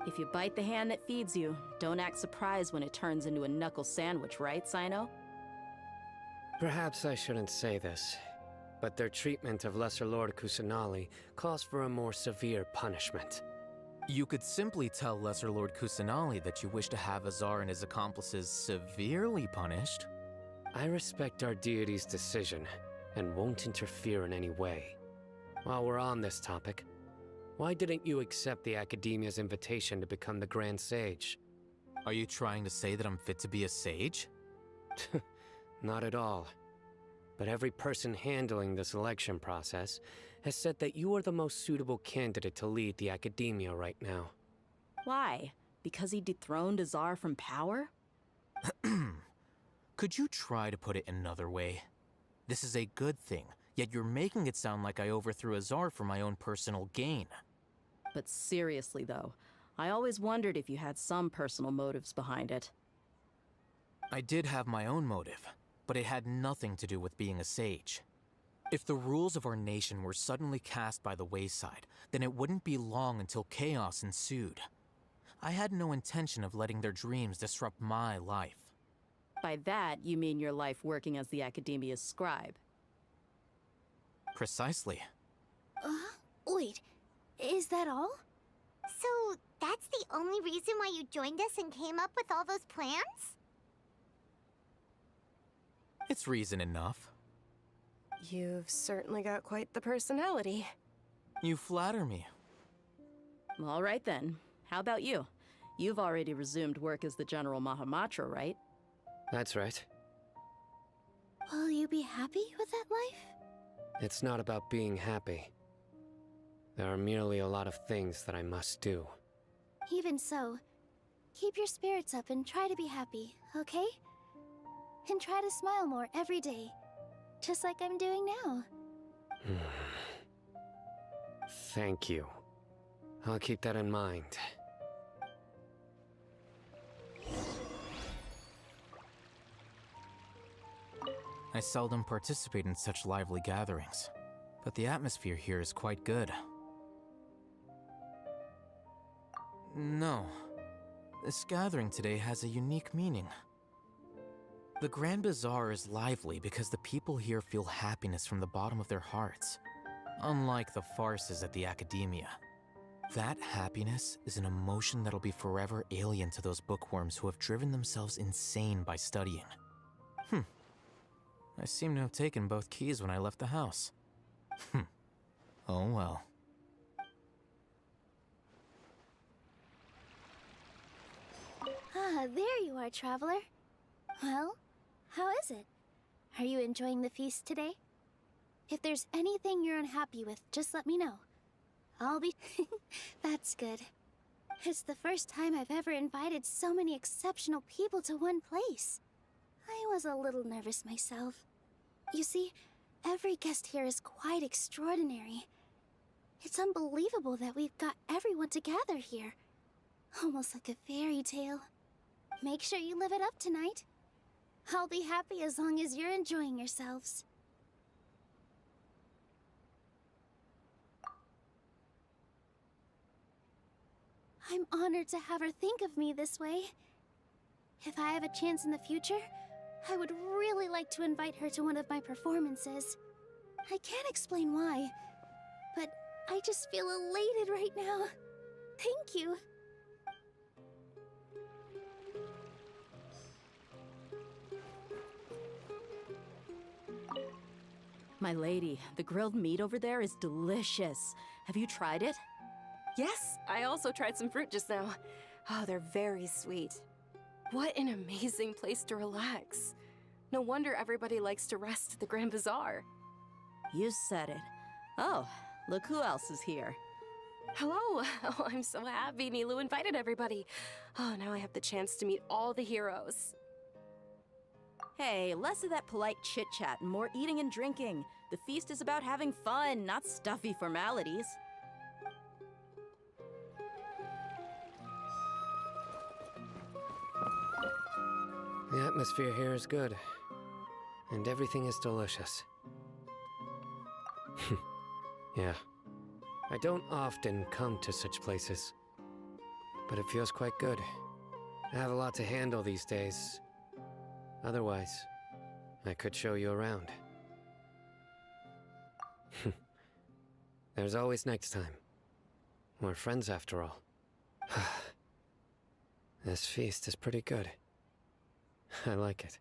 If you bite the hand that feeds you, don't act surprised when it turns into a knuckle sandwich, right, Sino? Perhaps I shouldn't say this, but their treatment of Lesser Lord Kusanali calls for a more severe punishment. You could simply tell Lesser Lord Kusanali that you wish to have Azar and his accomplices severely punished. I respect our deity's decision, and won't interfere in any way. While we're on this topic, why didn't you accept the Academia's invitation to become the Grand Sage? Are you trying to say that I'm fit to be a sage? Not at all. But every person handling the selection process has said that you are the most suitable candidate to lead the Academia right now. Why? Because he dethroned Azar from power? Could you try to put it another way? This is a good thing, yet you're making it sound like I overthrew Azar for my own personal gain. But seriously, though, I always wondered if you had some personal motives behind it. I did have my own motive, but it had nothing to do with being a sage. If the rules of our nation were suddenly cast by the wayside, then it wouldn't be long until chaos ensued. I had no intention of letting their dreams disrupt my life. By that, you mean your life working as the Academia's scribe. Precisely. Wait, is that all? So, that's the only reason why you joined us and came up with all those plans? It's reason enough. You've certainly got quite the personality. You flatter me. All right then. How about you? You've already resumed work as the General Mahamatra, right? That's right. Will you be happy with that life? It's not about being happy. There are merely a lot of things that I must do. Even so, keep your spirits up and try to be happy, okay? And try to smile more every day, just like I'm doing now. Thank you. I'll keep that in mind. I seldom participate in such lively gatherings, but the atmosphere here is quite good. No, this gathering today has a unique meaning. The Grand Bazaar is lively because the people here feel happiness from the bottom of their hearts, unlike the farces at the Academia. That happiness is an emotion that'll be forever alien to those bookworms who have driven themselves insane by studying. I seem to have taken both keys when I left the house. Oh well. Ah, there you are, traveler. Well, how is it? Are you enjoying the feast today? If there's anything you're unhappy with, just let me know. I'll be... That's good. It's the first time I've ever invited so many exceptional people to one place. I was a little nervous myself. You see, every guest here is quite extraordinary. It's unbelievable that we've got everyone together here. Almost like a fairy tale. Make sure you live it up tonight. I'll be happy as long as you're enjoying yourselves. I'm honored to have her think of me this way. If I have a chance in the future, I would really like to invite her to one of my performances. I can't explain why, but I just feel elated right now. Thank you. My lady, the grilled meat over there is delicious. Have you tried it? Yes, I also tried some fruit just now. Oh, they're very sweet. What an amazing place to relax. No wonder everybody likes to rest at the Grand Bazaar. You said it. Oh, look who else is here. Hello! Oh, I'm so happy Nilou invited everybody. Oh, now I have the chance to meet all the heroes. Hey, less of that polite chit-chat and more eating and drinking. The feast is about having fun, not stuffy formalities. The atmosphere here is good, and everything is delicious. Yeah, I don't often come to such places, but it feels quite good. I have a lot to handle these days. Otherwise, I could show you around. There's always next time. We're friends after all. This feast is pretty good. I like it.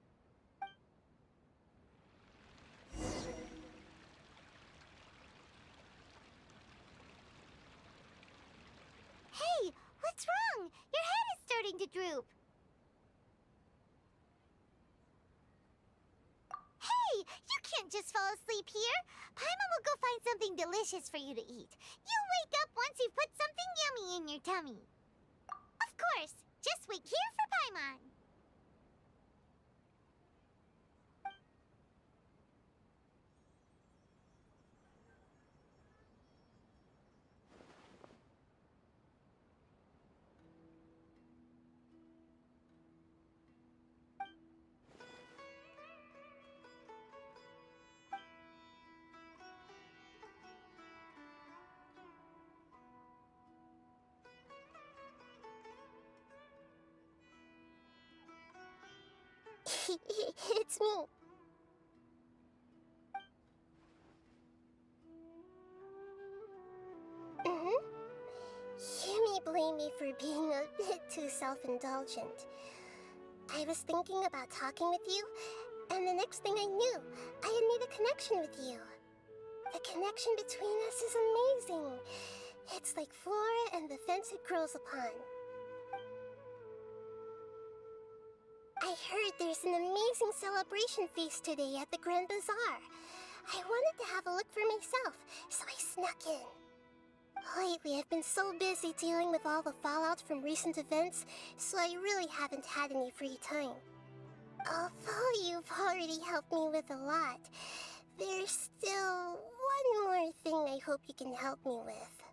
Hey, what's wrong? Your head is starting to droop. Hey, you can't just fall asleep here. Paimon will go find something delicious for you to eat. You'll wake up once you've put something yummy in your tummy. Of course, just wait here for Paimon. It's me. You may blame me for being a bit too self-indulgent. I was thinking about talking with you, and the next thing I knew, I had made a connection with you. The connection between us is amazing. It's like flora and the fence it grows upon. I heard there's an amazing celebration feast today at the Grand Bazaar. I wanted to have a look for myself, so I snuck in. Lately, I've been so busy dealing with all the fallout from recent events, so I really haven't had any free time. Although you've already helped me with a lot, there's still one more thing I hope you can help me with.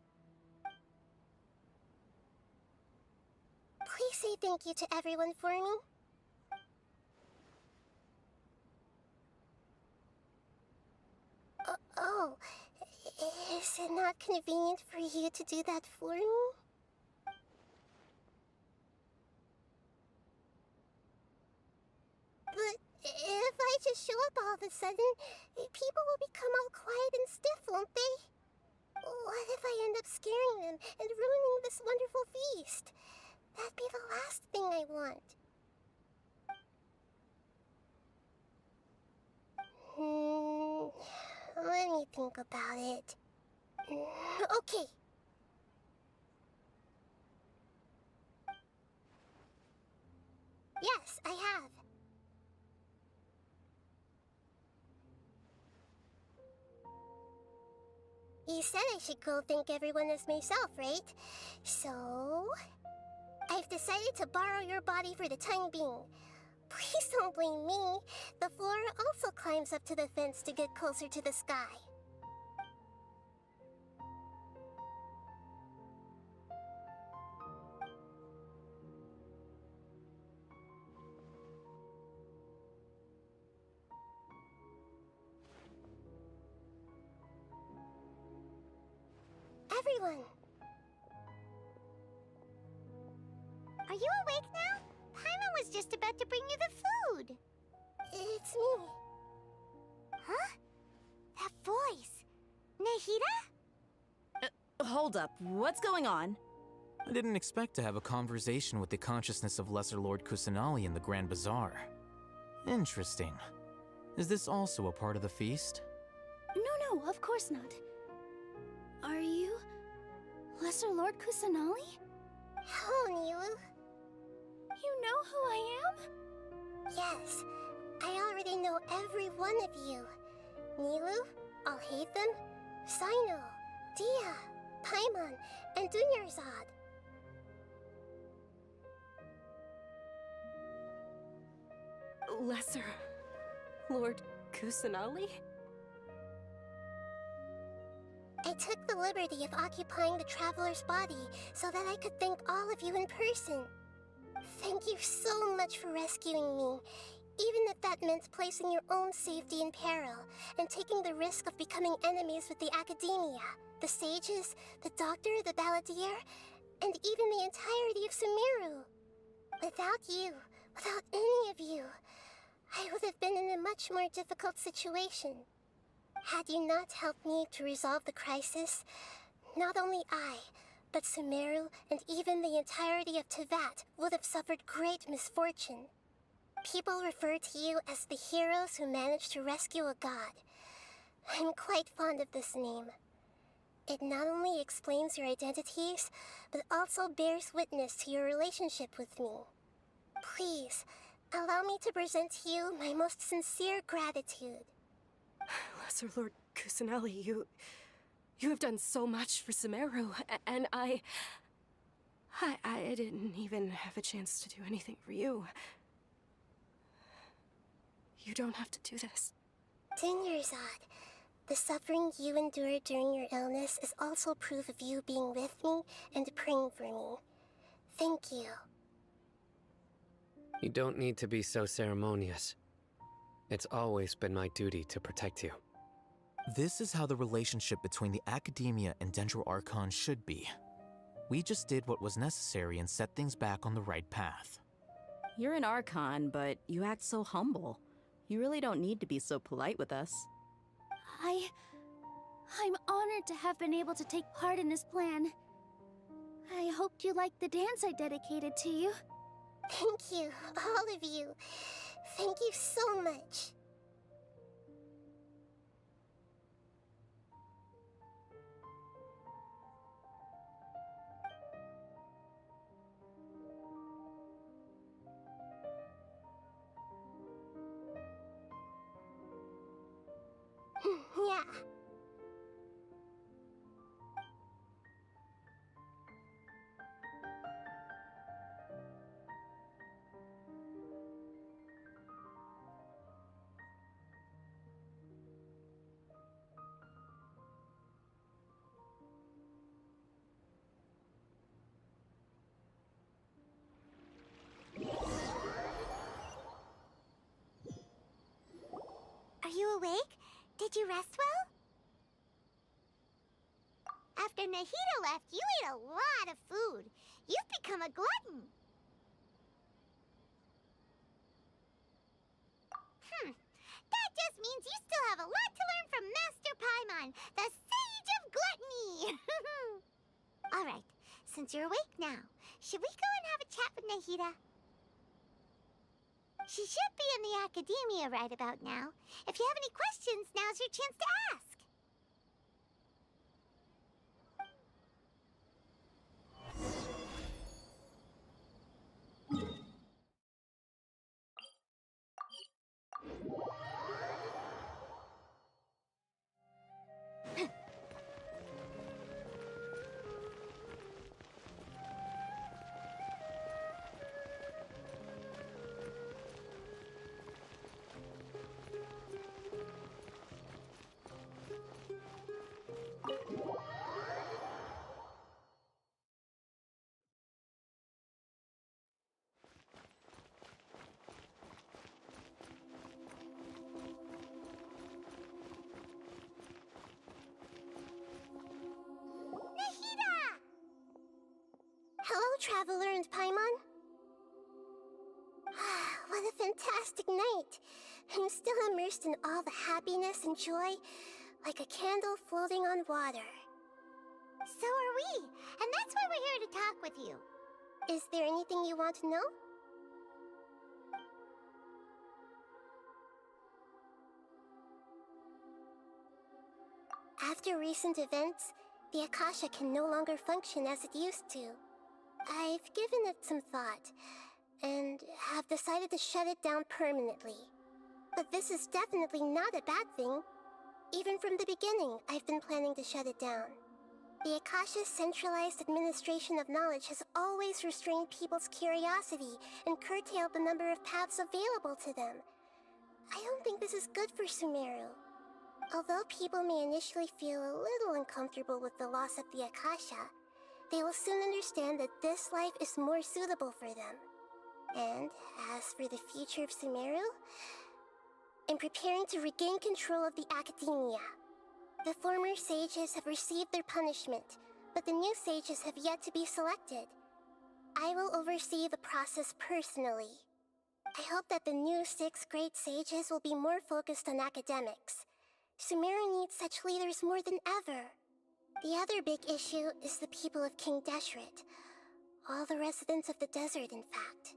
Please say thank you to everyone for me. Oh, is it not convenient for you to do that for me? But if I just show up all of a sudden, people will become all quiet and stiff, won't they? What if I end up scaring them and ruining this wonderful feast? That'd be the last thing I want. think about it. Okay. Yes, I have. You said I should go thank everyone as myself, right? So... I've decided to borrow your body for the time being. Please don't blame me. The flora also climbs up to the fence to get closer to the sky. Everyone! Are you awake now? Paimon was just about to bring you the food. It's me. Huh? That voice. Nahida? Hold up. What's going on? I didn't expect to have a conversation with the consciousness of Lesser Lord Kusanali in the Grand Bazaar. Interesting. Is this also a part of the feast? No, of course not. Are you... Lesser Lord Kusanali? Hello, Nilu. You know who I am? Yes, I already know every one of you. Nilu, Alhaitham, Sino, Dia, Paimon, and Dunyarzad. Lesser Lord Kusanali? I took the liberty of occupying the traveler's body so that I could thank all of you in person. Thank you so much for rescuing me, even if that meant placing your own safety in peril and taking the risk of becoming enemies with the academia, the sages, the doctor, the balladeer, and even the entirety of Sumeru. Without you, without any of you, I would have been in a much more difficult situation. Had you not helped me to resolve the crisis, not only I, but Sumeru and even the entirety of Tevat would have suffered great misfortune. People refer to you as the heroes who managed to rescue a god. I'm quite fond of this name. It not only explains your identities, but also bears witness to your relationship with me. Please, allow me to present to you my most sincere gratitude. Lesser Lord Kusanali, you have done so much for Sumeru, and I didn't even have a chance to do anything for you. You don't have to do this. Dunyarzad, the suffering you endured during your illness is also proof of you being with me and praying for me. Thank you. You don't need to be so ceremonious. It's always been my duty to protect you. This is how the relationship between the Academia and Dendro Archon should be. We just did what was necessary and set things back on the right path. You're an Archon, but you act so humble. You really don't need to be so polite with us. I'm honored to have been able to take part in this plan. I hoped you liked the dance I dedicated to you. Thank you, all of you. Thank you so much. Yeah. Are you awake? Did you rest well? After Nahida left, you ate a lot of food. You've become a glutton. That just means you still have a lot to learn from Master Paimon, the Sage of Gluttony. All right, since you're awake now, should we go and have a chat with Nahida? She should be in the Academia right about now. If you have any questions, now's your chance to ask. Hello, Traveler and Paimon. What a fantastic night. I'm still immersed in all the happiness and joy, like a candle floating on water. So are we, and that's why we're here to talk with you. Is there anything you want to know? After recent events, the Akasha can no longer function as it used to. I've given it some thought, and have decided to shut it down permanently. But this is definitely not a bad thing. Even from the beginning, I've been planning to shut it down. The Akasha's centralized administration of knowledge has always restrained people's curiosity and curtailed the number of paths available to them. I don't think this is good for Sumeru. Although people may initially feel a little uncomfortable with the loss of the Akasha, they will soon understand that this life is more suitable for them. And as for the future of Sumeru, I'm preparing to regain control of the academia. The former sages have received their punishment, but the new sages have yet to be selected. I will oversee the process personally. I hope that the new 6 great sages will be more focused on academics. Sumeru needs such leaders more than ever. The other big issue is the people of King Deshret. All the residents of the desert, in fact.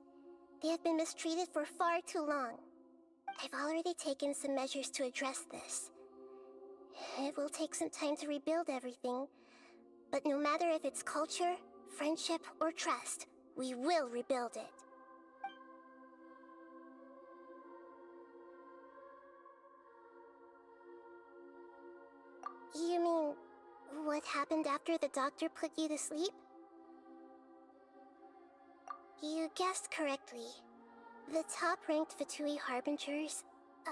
They have been mistreated for far too long. I've already taken some measures to address this. It will take some time to rebuild everything, but no matter if it's culture, friendship, or trust, we will rebuild it. You mean, what happened after the doctor put you to sleep? You guessed correctly. The top-ranked Fatui Harbingers,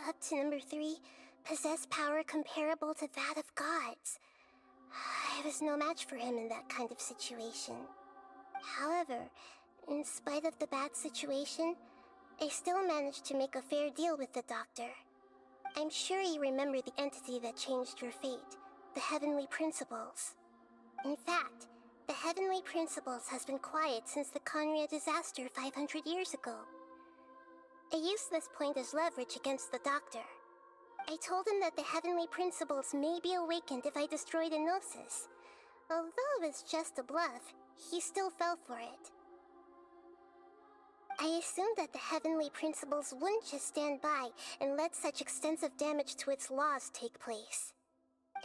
up to number 3, possess power comparable to that of gods. I was no match for him in that kind of situation. However, in spite of the bad situation, I still managed to make a fair deal with the doctor. I'm sure you remember the entity that changed your fate, the Heavenly Principles. In fact, the Heavenly Principles has been quiet since the Conria disaster 500 years ago. I used this point as leverage against the doctor. I told him that the Heavenly Principles may be awakened if I destroy the Gnosis. Although it's just a bluff, he still fell for it. I assumed that the Heavenly Principles wouldn't just stand by and let such extensive damage to its laws take place.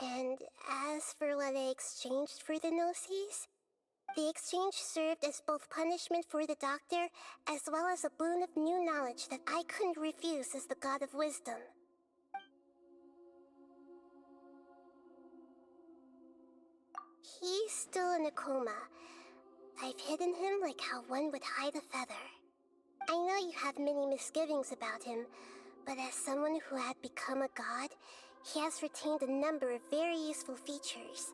And as for what I exchanged for the Gnosis, the exchange served as both punishment for the doctor as well as a boon of new knowledge that I couldn't refuse as the God of Wisdom. He's still in a coma. I've hidden him like how one would hide a feather. I know you have many misgivings about him, but as someone who had become a god, he has retained a number of very useful features.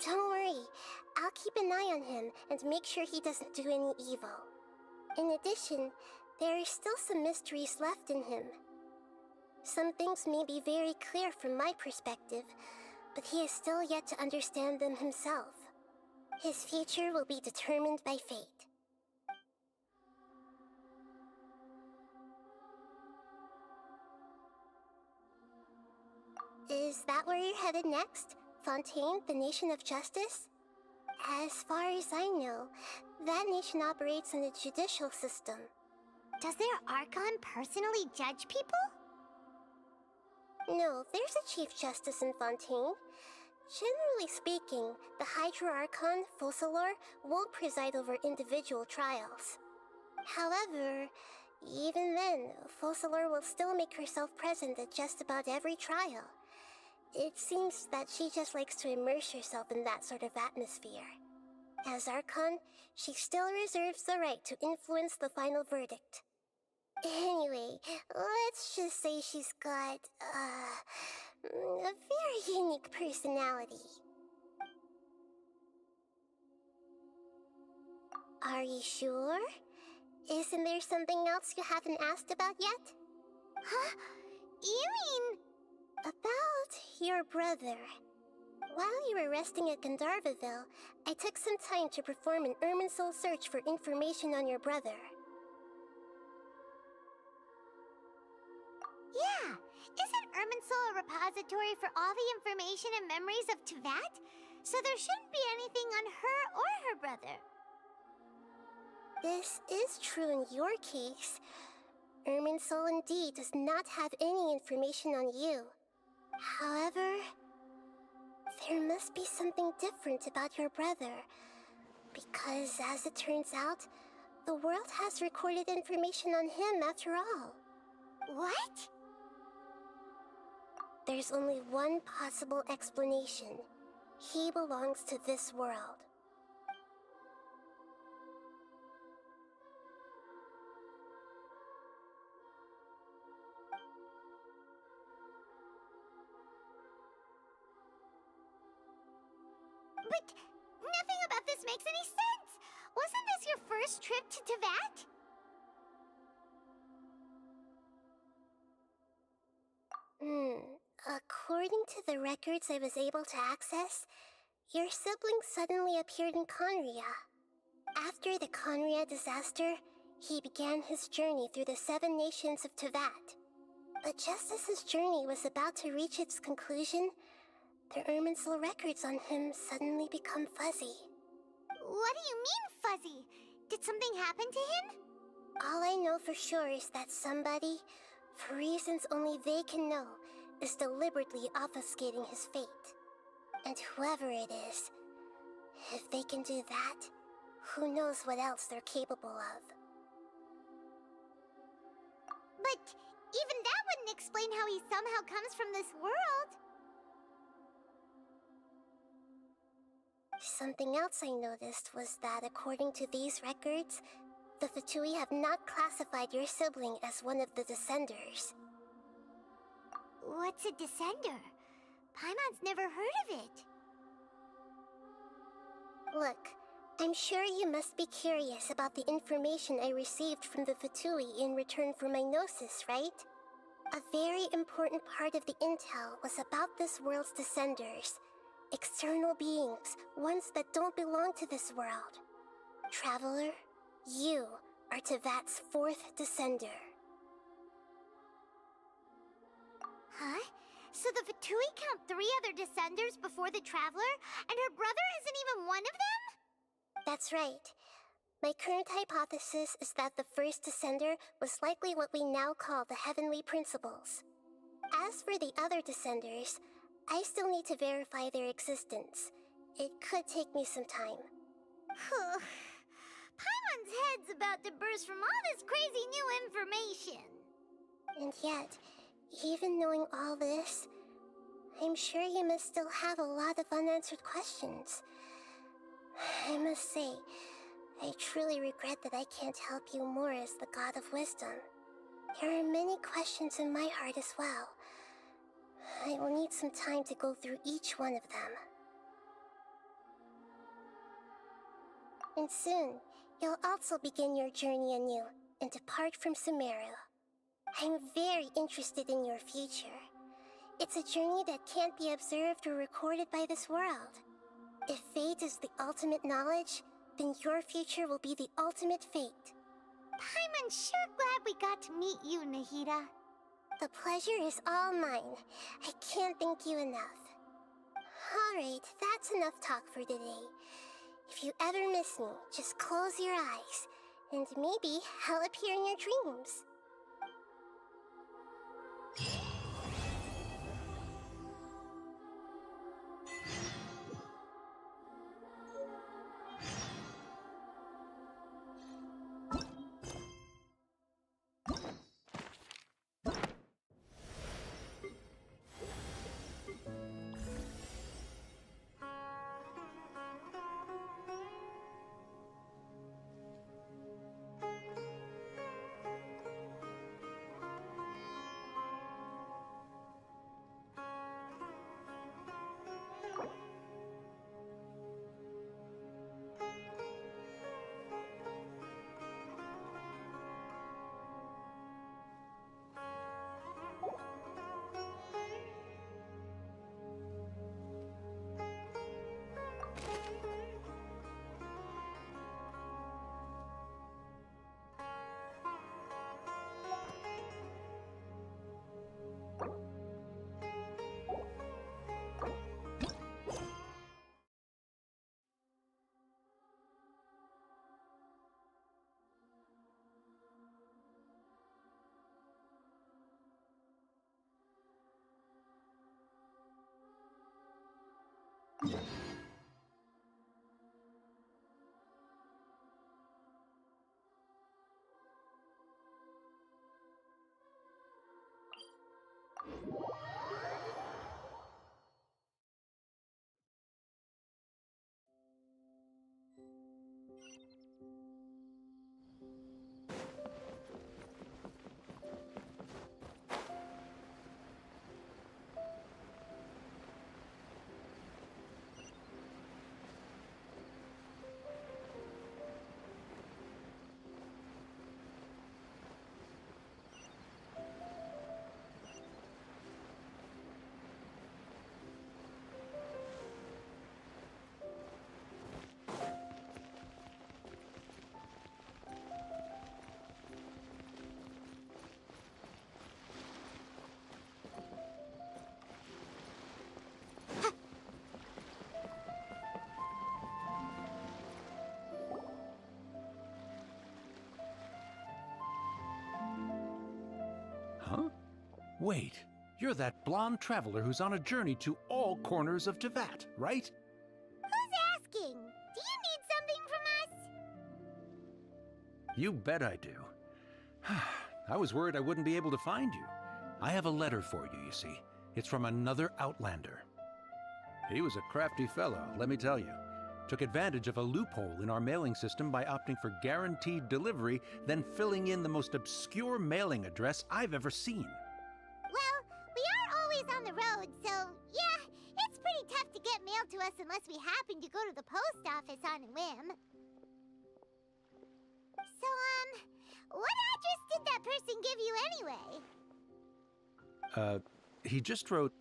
Don't worry, I'll keep an eye on him and make sure he doesn't do any evil. In addition, there are still some mysteries left in him. Some things may be very clear from my perspective, but he is still yet to understand them himself. His future will be determined by fate. Is that where you're headed next? Fontaine, the Nation of Justice? As far as I know, that nation operates in a judicial system. Does their Archon personally judge people? No, there's a Chief Justice in Fontaine. Generally speaking, the Hydra Archon, Focalor, won't preside over individual trials. However, even then, Focalor will still make herself present at just about every trial. It seems that she just likes to immerse herself in that sort of atmosphere. As Archon, she still reserves the right to influence the final verdict. Anyway, let's just say she's got, a very unique personality. Are you sure? Isn't there something else you haven't asked about yet? Huh? You mean... About your brother. While you were resting at Gandharvaville, I took some time to perform an Irminsul search for information on your brother. Yeah! Isn't Irminsul a repository for all the information and memories of Teyvat? So there shouldn't be anything on her or her brother. This is true in your case. Irminsul indeed does not have any information on you. However, there must be something different about your brother. Because as it turns out, the world has recorded information on him after all. What? There's only one possible explanation. He belongs to this world. But nothing about this makes any sense! Wasn't this your first trip to Teyvat? According to the records I was able to access, your sibling suddenly appeared in Conria. After the Conria disaster, he began his journey through the 7 nations of Teyvat. But just as his journey was about to reach its conclusion, the Irminsul records on him suddenly become fuzzy. What do you mean, fuzzy? Did something happen to him? All I know for sure is that somebody, for reasons only they can know, is deliberately obfuscating his fate. And whoever it is, if they can do that, who knows what else they're capable of. But even that wouldn't explain how he somehow comes from this world. Something else I noticed was that according to these records, the Fatui have not classified your sibling as one of the Descenders. What's a Descender? Paimon's never heard of it. Look, I'm sure you must be curious about the information I received from the Fatui in return for my gnosis, right? A very important part of the intel was about this world's Descenders. External beings, ones that don't belong to this world. Traveler, you are Teyvat's 4th Descender. Huh? So the Fatui count 3 other Descenders before the Traveler, and her brother isn't even one of them? That's right. My current hypothesis is that the first Descender was likely what we now call the Heavenly Principles. As for the other Descenders, I still need to verify their existence. It could take me some time. Paimon's head's about to burst from all this crazy new information. And yet, even knowing all this, I'm sure you must still have a lot of unanswered questions. I must say, I truly regret that I can't help you more as the God of Wisdom. There are many questions in my heart as well. I will need some time to go through each one of them. And soon, you'll also begin your journey anew and depart from Sumeru. I'm very interested in your future. It's a journey that can't be observed or recorded by this world. If fate is the ultimate knowledge, then your future will be the ultimate fate. Paimon's sure glad we got to meet you, Nahida. The pleasure is all mine. I can't thank you enough. Alright, that's enough talk for today. If you ever miss me, just close your eyes, and maybe I'll appear in your dreams. Huh? Wait, you're that blonde traveler who's on a journey to all corners of Tevat, right? Who's asking? Do you need something from us? You bet I do. I was worried I wouldn't be able to find you. I have a letter for you, you see. It's from another Outlander. He was a crafty fellow, let me tell you. Took advantage of a loophole in our mailing system by opting for guaranteed delivery, then filling in the most obscure mailing address I've ever seen. Well, we are always on the road, so yeah, it's pretty tough to get mail to us unless we happen to go to the post office on a whim. So, what address did that person give you anyway? He just wrote,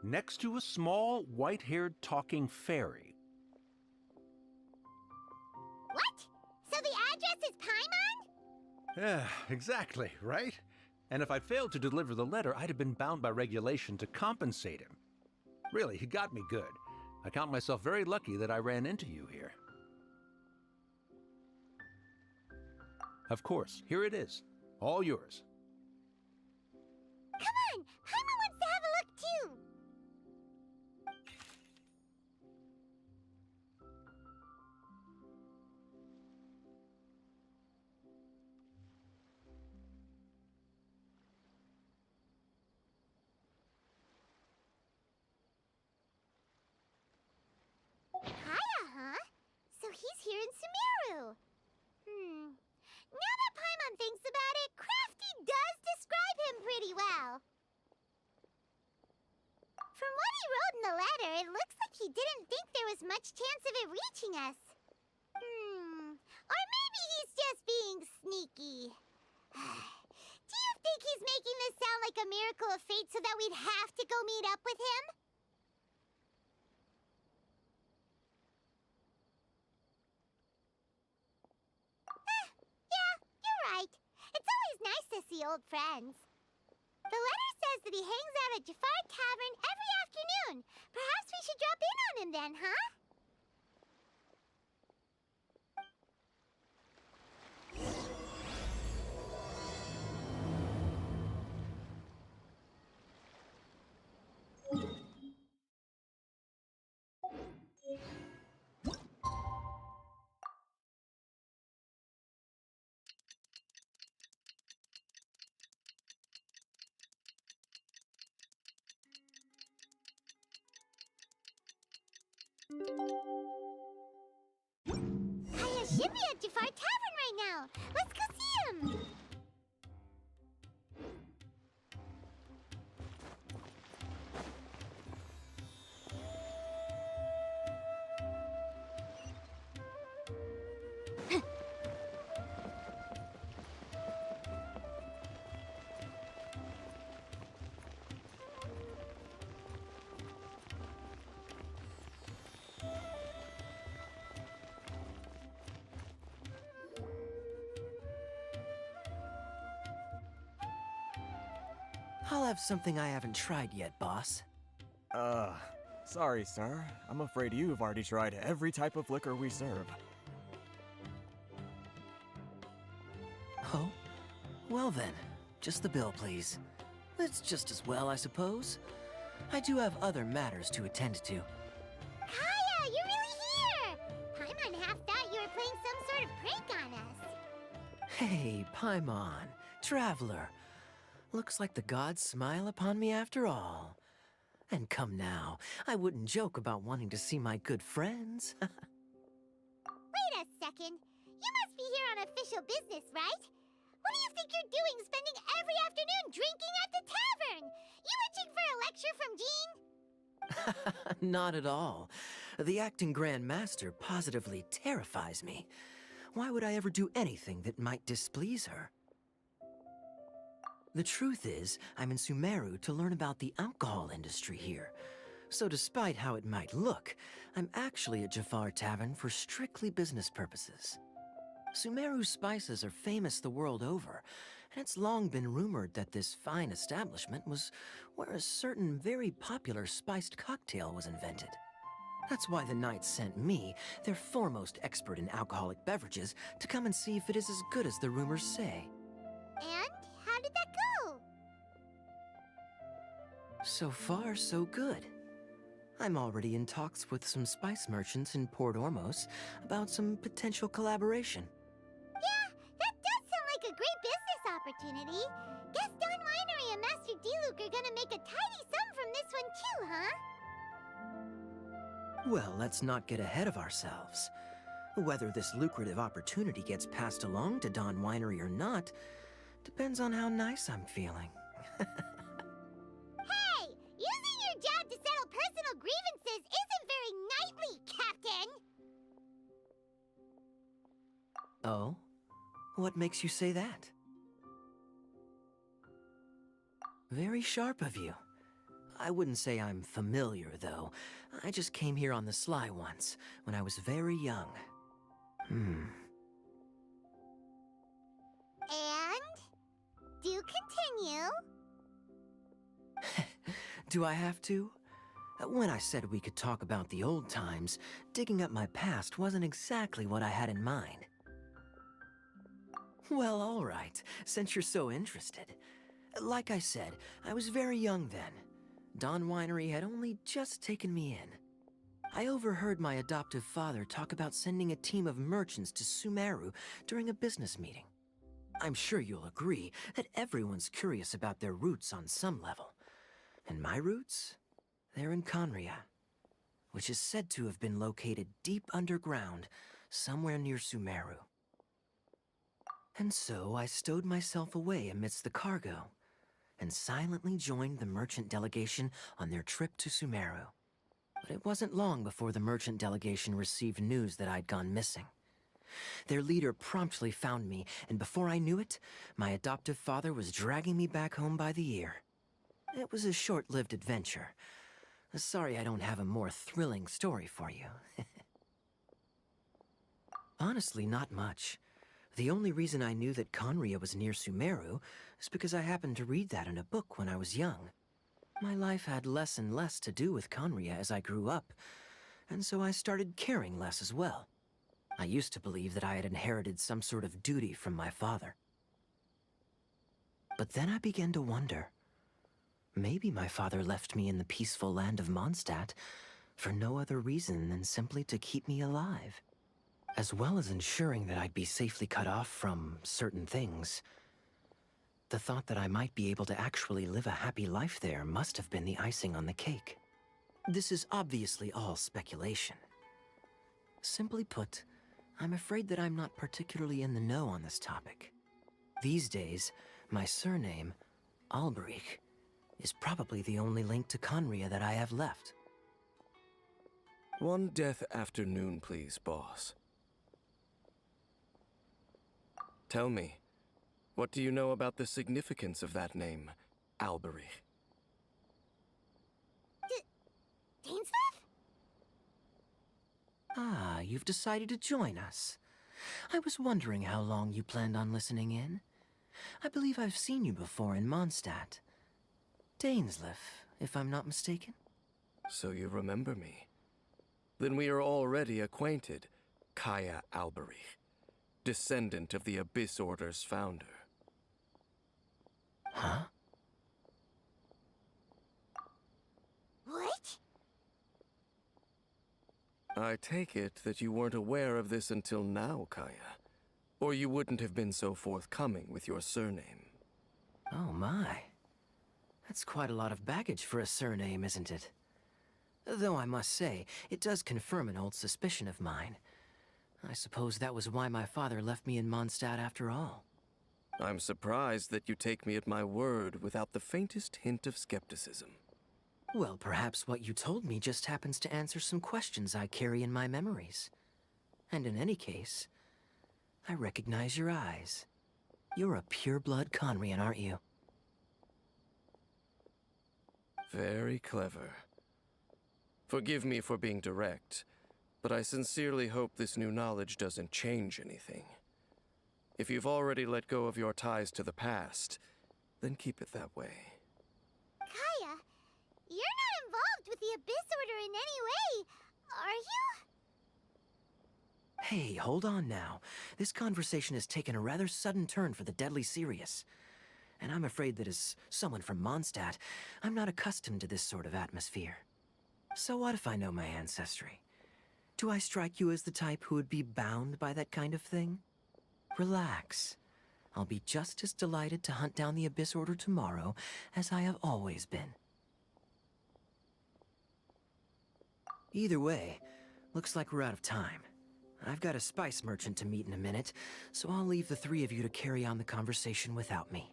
next to a small, white-haired talking fairy. What? So the address is Paimon? Yeah, exactly, right? And if I failed to deliver the letter, I'd have been bound by regulation to compensate him. Really, he got me good. I count myself very lucky that I ran into you here. Of course, here it is. All yours. Come on! Paimon wants to have a look too! Kaya, huh? So he's here in Sumeru. Now that Paimon thinks about it, Crafty does describe him pretty well. From what he wrote in the letter, it looks like he didn't think there was much chance of it reaching us. Or maybe he's just being sneaky. Do you think he's making this sound like a miracle of fate so that we'd have to go meet up with him? Yeah, you're right. It's always nice to see old friends. The letter says that he hangs out at Jafar Tavern every afternoon. Perhaps we should drop in on him then, huh? Kaya should be at Jafar Tavern right now. Let's go see him. I'll have something I haven't tried yet, boss. Sorry, sir. I'm afraid you've already tried every type of liquor we serve. Oh? Well then, just the bill, please. That's just as well, I suppose. I do have other matters to attend to. Kaya, you're really here! Paimon half thought you were playing some sort of prank on us. Hey, Paimon, traveler. Looks like the gods smile upon me after all. And come now, I wouldn't joke about wanting to see my good friends. Wait a second. You must be here on official business, right? What do you think you're doing spending every afternoon drinking at the tavern? You itching for a lecture from Jean? Not at all. The acting Grand Master positively terrifies me. Why would I ever do anything that might displease her? The truth is, I'm in Sumeru to learn about the alcohol industry here. So despite how it might look, I'm actually at Jafar Tavern for strictly business purposes. Sumeru's spices are famous the world over, and it's long been rumored that this fine establishment was where a certain very popular spiced cocktail was invented. That's why the Knights sent me, their foremost expert in alcoholic beverages, to come and see if it is as good as the rumors say. And how did that go? So far, so good. I'm already in talks with some spice merchants in Port Ormos about some potential collaboration. Yeah, that does sound like a great business opportunity. Guess Don Winery and Master D-Luke are gonna make a tidy sum from this one too, huh? Well, let's not get ahead of ourselves. Whether this lucrative opportunity gets passed along to Don Winery or not depends on how nice I'm feeling. Hey! Using your job to settle personal grievances isn't very knightly, Captain! Oh? What makes you say that? Very sharp of you. I wouldn't say I'm familiar, though. I just came here on the sly once, when I was very young. And? Do continue. Do I have to? When I said we could talk about the old times, digging up my past wasn't exactly what I had in mind. Well, all right, since you're so interested. Like I said, I was very young then. Don Winery had only just taken me in. I overheard my adoptive father talk about sending a team of merchants to Sumeru during a business meeting. I'm sure you'll agree that everyone's curious about their roots on some level. And my roots? They're in Conria, which is said to have been located deep underground, somewhere near Sumeru. And so I stowed myself away amidst the cargo, and silently joined the merchant delegation on their trip to Sumeru. But it wasn't long before the merchant delegation received news that I'd gone missing. Their leader promptly found me, and before I knew it, my adoptive father was dragging me back home by the ear. It was a short-lived adventure. Sorry I don't have a more thrilling story for you. Honestly, not much. The only reason I knew that Conria was near Sumeru is because I happened to read that in a book when I was young. My life had less and less to do with Conria as I grew up, and so I started caring less as well. I used to believe that I had inherited some sort of duty from my father. But then I began to wonder. Maybe my father left me in the peaceful land of Mondstadt for no other reason than simply to keep me alive. As well as ensuring that I'd be safely cut off from certain things. The thought that I might be able to actually live a happy life there must have been the icing on the cake. This is obviously all speculation. Simply put, I'm afraid that I'm not particularly in the know on this topic. These days, my surname, Alberich, is probably the only link to Conria that I have left. One death afternoon, please, boss. Tell me, what do you know about the significance of that name, Alberich? Dainsleif? Ah, you've decided to join us. I was wondering how long you planned on listening in. I believe I've seen you before in Mondstadt. Dainsleif, if I'm not mistaken. So you remember me. Then we are already acquainted, Kaya Alberich, descendant of the Abyss Order's founder. Huh? What? I take it that you weren't aware of this until now, Kaya. Or you wouldn't have been so forthcoming with your surname. Oh my. That's quite a lot of baggage for a surname, isn't it? Though I must say, it does confirm an old suspicion of mine. I suppose that was why my father left me in Mondstadt after all. I'm surprised that you take me at my word without the faintest hint of skepticism. Well, perhaps what you told me just happens to answer some questions I carry in my memories. And in any case, I recognize your eyes. You're a pure-blood Conrian, aren't you? Very clever. Forgive me for being direct, but I sincerely hope this new knowledge doesn't change anything. If you've already let go of your ties to the past, then keep it that way. Kaya, you're not involved with the Abyss Order in any way, are you? Hey, hold on now. This conversation has taken a rather sudden turn for the deadly serious. And I'm afraid that as someone from Mondstadt, I'm not accustomed to this sort of atmosphere. So what if I know my ancestry? Do I strike you as the type who would be bound by that kind of thing? Relax. I'll be just as delighted to hunt down the Abyss Order tomorrow as I have always been. Either way, looks like we're out of time. I've got a spice merchant to meet in a minute, so I'll leave the three of you to carry on the conversation without me.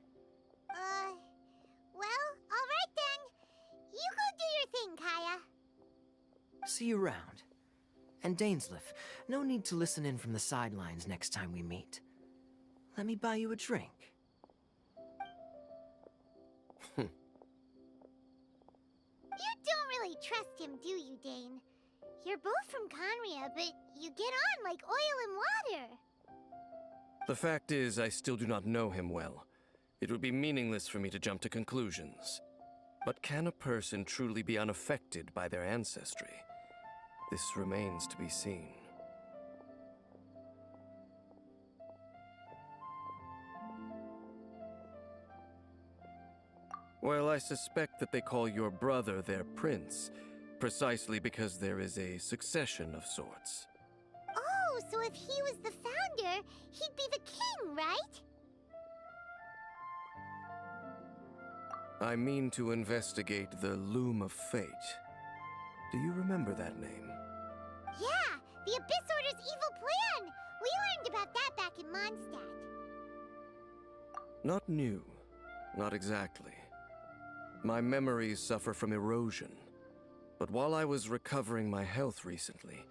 Well, alright then. You go do your thing, Kaya. See you around. And Dainsleif, no need to listen in from the sidelines next time we meet. Let me buy you a drink. You don't really trust him, do you, Dane? You're both from Conria, but you get on like oil and water. The fact is, I still do not know him well. It would be meaningless for me to jump to conclusions. But can a person truly be unaffected by their ancestry? This remains to be seen. Well, I suspect that they call your brother their prince, precisely because there is a succession of sorts. Oh, so if he was the founder, he'd be the king, right? I mean to investigate the Loom of Fate. Do you remember that name? Yeah, the Abyss Order's evil plan! We learned about that back in Mondstadt. Not new. Not exactly. My memories suffer from erosion. But while I was recovering my health recently,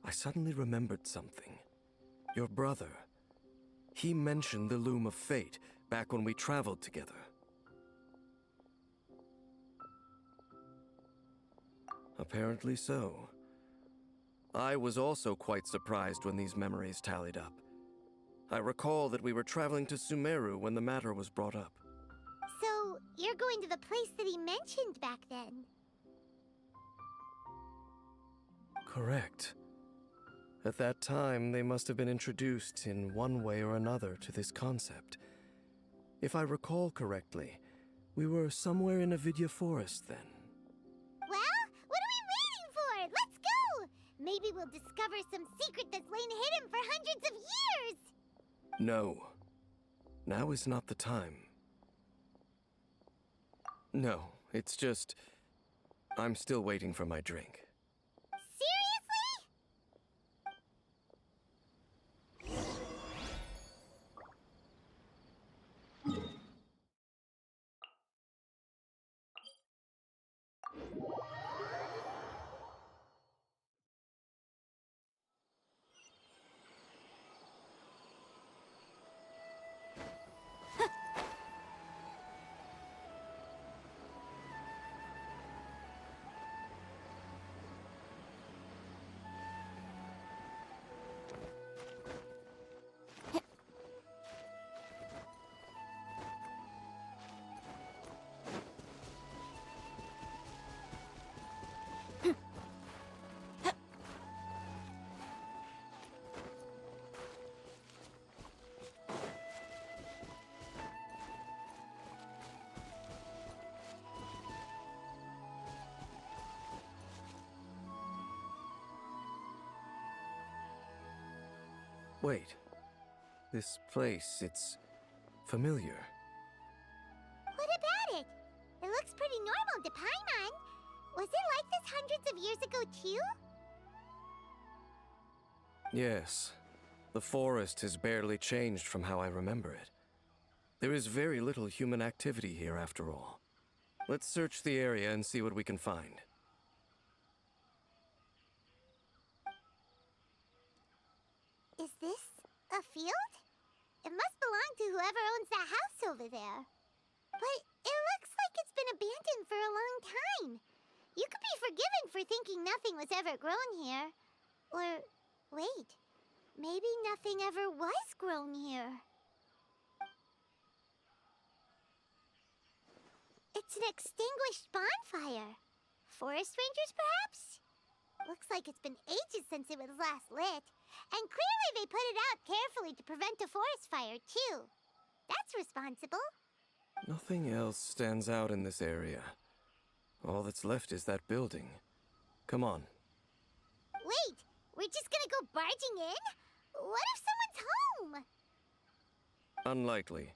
I suddenly remembered something. Your brother. He mentioned the Loom of Fate back when we traveled together. Apparently so. I was also quite surprised when these memories tallied up. I recall that we were traveling to Sumeru when the matter was brought up. So, you're going to the place that he mentioned back then? Correct. At that time, they must have been introduced in one way or another to this concept. If I recall correctly, we were somewhere in Avidya Forest then. Well, what are we waiting for? Let's go! Maybe we'll discover some secret that's lain hidden for hundreds of years! No. Now is not the time. No, it's just... I'm still waiting for my drink. Wait. This place, it's familiar. What about it? It looks pretty normal to Paimon. Was it like this hundreds of years ago, too? Yes. The forest has barely changed from how I remember it. There is very little human activity here, after all. Let's search the area and see what we can find. Is this a field? It must belong to whoever owns that house over there. But it looks like it's been abandoned for a long time. You could be forgiven for thinking nothing was ever grown here. Or, wait, maybe nothing ever was grown here. It's an extinguished bonfire. Forest rangers, perhaps? Looks like it's been ages since it was last lit. And clearly they put it out carefully to prevent a forest fire, too. That's responsible. Nothing else stands out in this area. All that's left is that building. Come on. Wait, we're just gonna go barging in? What if someone's home? Unlikely.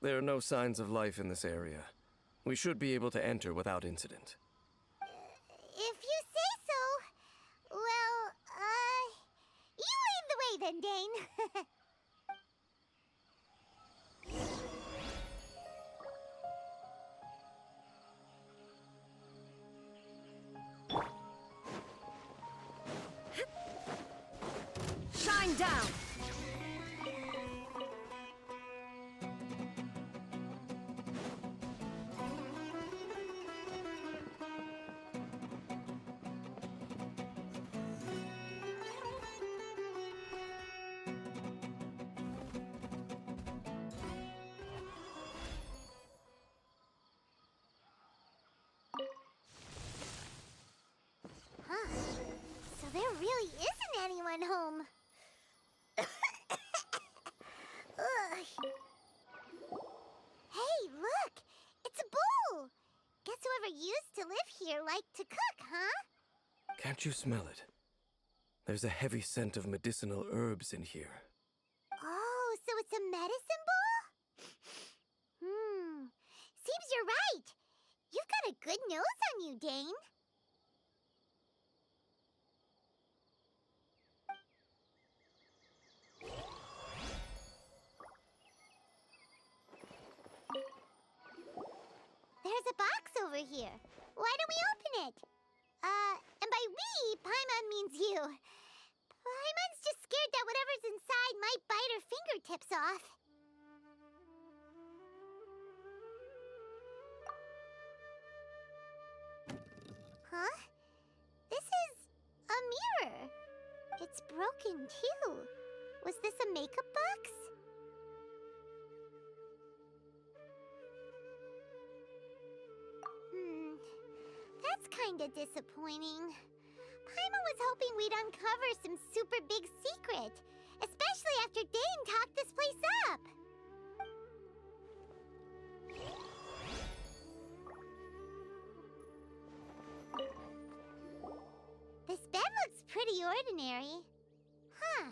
There are no signs of life in this area. We should be able to enter without incident. If you say so. Well, you lead the way then, Dane. Shine down! Huh. So there really isn't anyone home. Ugh. Hey, look! It's a bull! Guess whoever used to live here liked to cook, huh? Can't you smell it? There's a heavy scent of medicinal herbs in here. Oh, so it's a medicine bull? Seems you're right. You've got a good nose on you, Dane. There's a box over here. Why don't we open it? And by we, Paimon means you. Paimon's just scared that whatever's inside might bite her fingertips off. Huh? This is a mirror. It's broken too. Was this a makeup box? That's kinda disappointing. Paimon was hoping we'd uncover some super big secret, especially after Dane talked this place up. This bed looks pretty ordinary. Huh.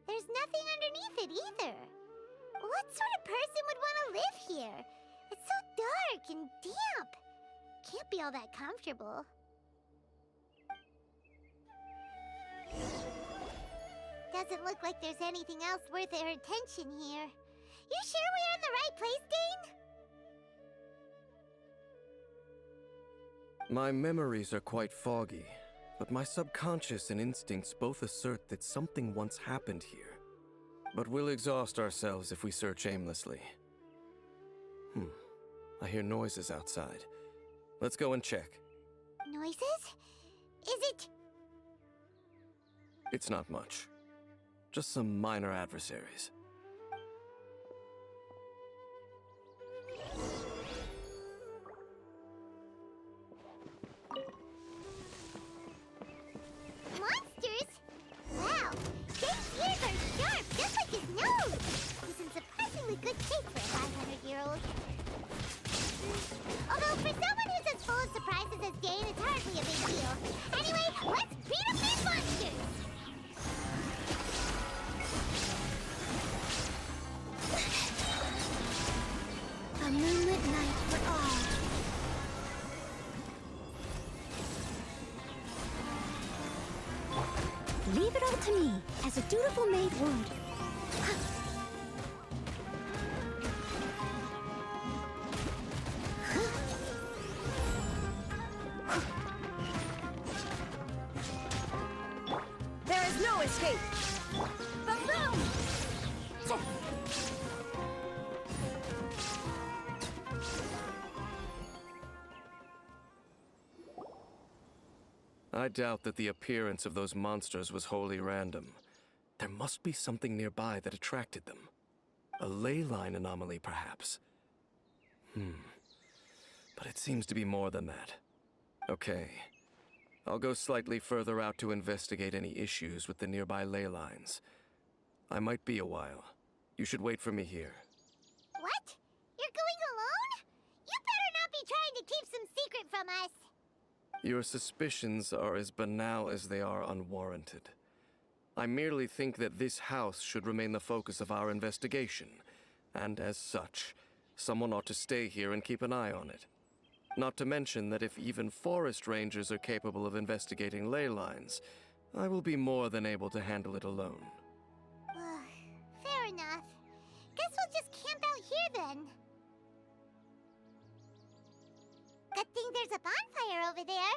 There's nothing underneath it either. What sort of person would want to live here? It's so dark and damp. Can't be all that comfortable. Doesn't look like there's anything else worth our attention here. You sure we're in the right place, Dane? My memories are quite foggy, but my subconscious and instincts both assert that something once happened here. But we'll exhaust ourselves if we search aimlessly. I hear noises outside. Let's go and check. Noises? Is it? It's not much. Just some minor adversaries. Monsters? Wow, Dane's ears are sharp, just like his nose. He's in surprisingly good shape for a 500-year-old. Although for someone who's as full of surprises as Dane, it's hardly a big deal. Anyway, let's beat up these monsters! A moonlit night for all. Leave it all to me, as a dutiful maid would. There is no escape! Boom! I doubt that the appearance of those monsters was wholly random. There must be something nearby that attracted them. A ley line anomaly, perhaps. But it seems to be more than that. Okay. I'll go slightly further out to investigate any issues with the nearby ley lines. I might be a while. You should wait for me here. What? You're going alone? Your suspicions are as banal as they are unwarranted. I merely think that this house should remain the focus of our investigation, and as such, someone ought to stay here and keep an eye on it. Not to mention that if even forest rangers are capable of investigating ley lines, I will be more than able to handle it alone. Fair enough. Guess we'll just camp out here then. Good thing there's a bonfire over there.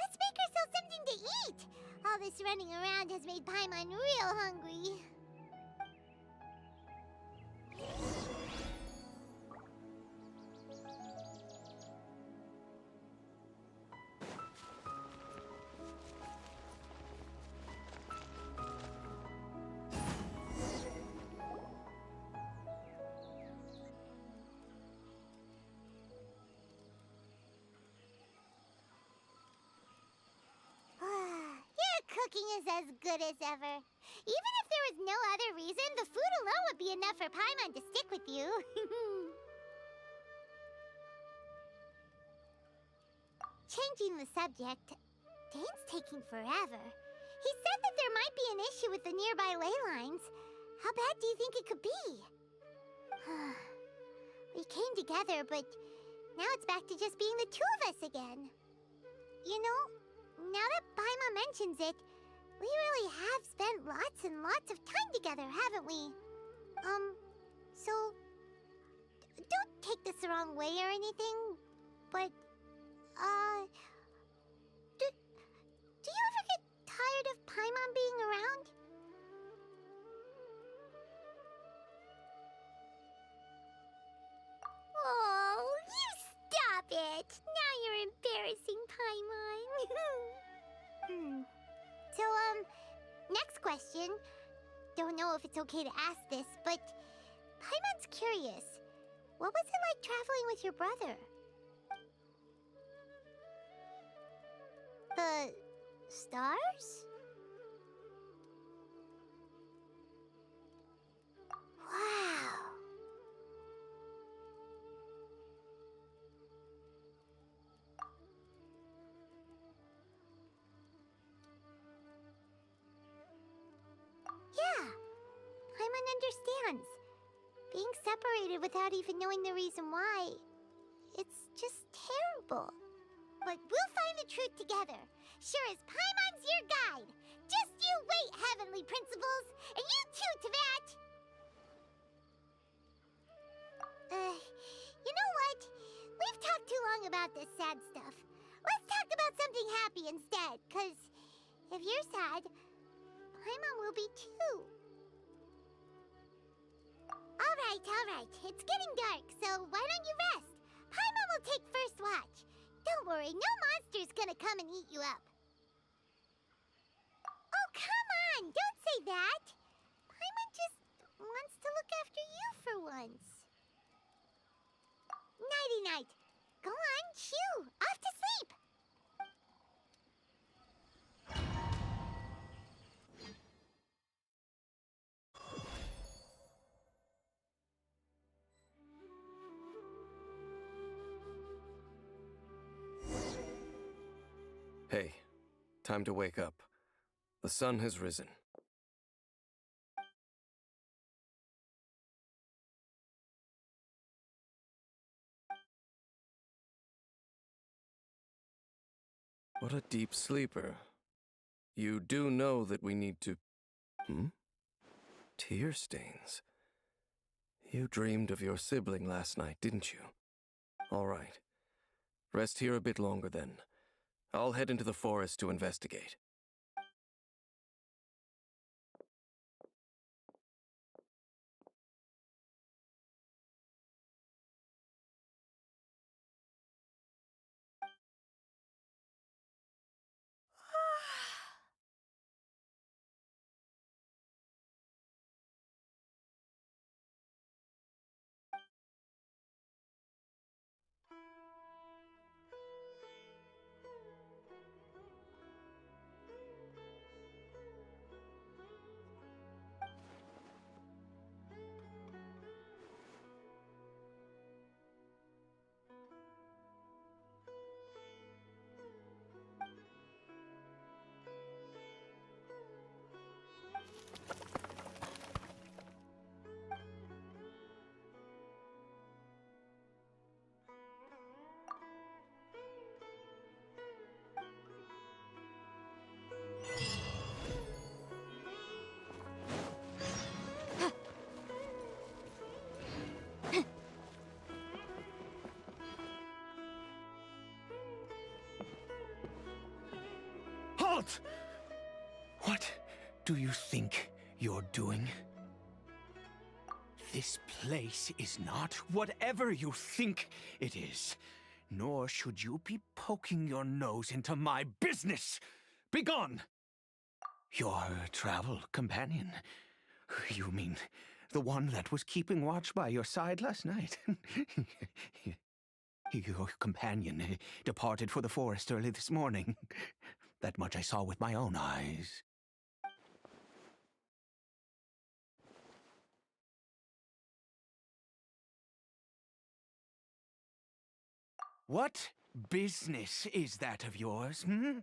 Let's make ourselves something to eat. All this running around has made Paimon real hungry. Cooking is as good as ever. Even if there was no other reason, the food alone would be enough for Paimon to stick with you. Changing the subject, Dane's taking forever. He said that there might be an issue with the nearby ley lines. How bad do you think it could be? We came together, but now it's back to just being the two of us again. You know, now that Paimon mentions it, we really have spent lots and lots of time together, haven't we? So, don't take this the wrong way or anything, but, do you ever get tired of Paimon being around? Oh, you stop it! Now you're embarrassing Paimon. So, next question. Don't know if it's okay to ask this, but Paimon's curious. What was it like traveling with your brother? The stars? Wow. Yeah, Paimon understands. Being separated without even knowing the reason why, it's just terrible. But we'll find the truth together. Sure as Paimon's your guide. Just you wait, Heavenly Principles, and you too, Teyvat. You know what? We've talked too long about this sad stuff. Let's talk about something happy instead, 'cause if you're sad, Paimon will be too. All right. It's getting dark, so why don't you rest? Paimon will take first watch. Don't worry, no monster's gonna come and eat you up. Oh, come on! Don't say that! Paimon just wants to look after you for once. Nighty-night. Go on, shoo! Off to sleep! Hey, time to wake up. The sun has risen. What a deep sleeper. You do know that we need to... Tear stains. You dreamed of your sibling last night, didn't you? All right. Rest here a bit longer then. I'll head into the forest to investigate. Halt! What do you think you're doing? This place is not whatever you think it is. Nor should you be poking your nose into my business. Begone! Your travel companion. You mean the one that was keeping watch by your side last night? Your companion departed for the forest early this morning. That much I saw with my own eyes. What business is that of yours, hmm?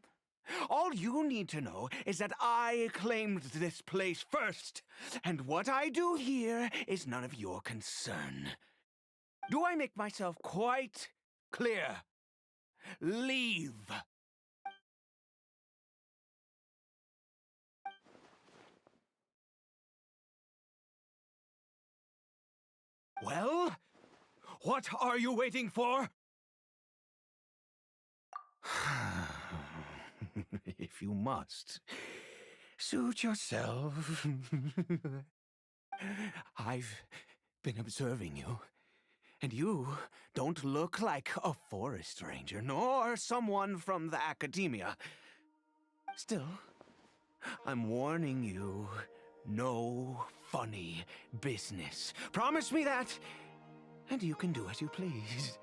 All you need to know is that I claimed this place first, and what I do here is none of your concern. Do I make myself quite clear? Leave. Well, what are you waiting for? If you must, suit yourself. I've been observing you, and you don't look like a forest ranger, nor someone from the academia. Still, I'm warning you, no funny business. Promise me that, and you can do as you please.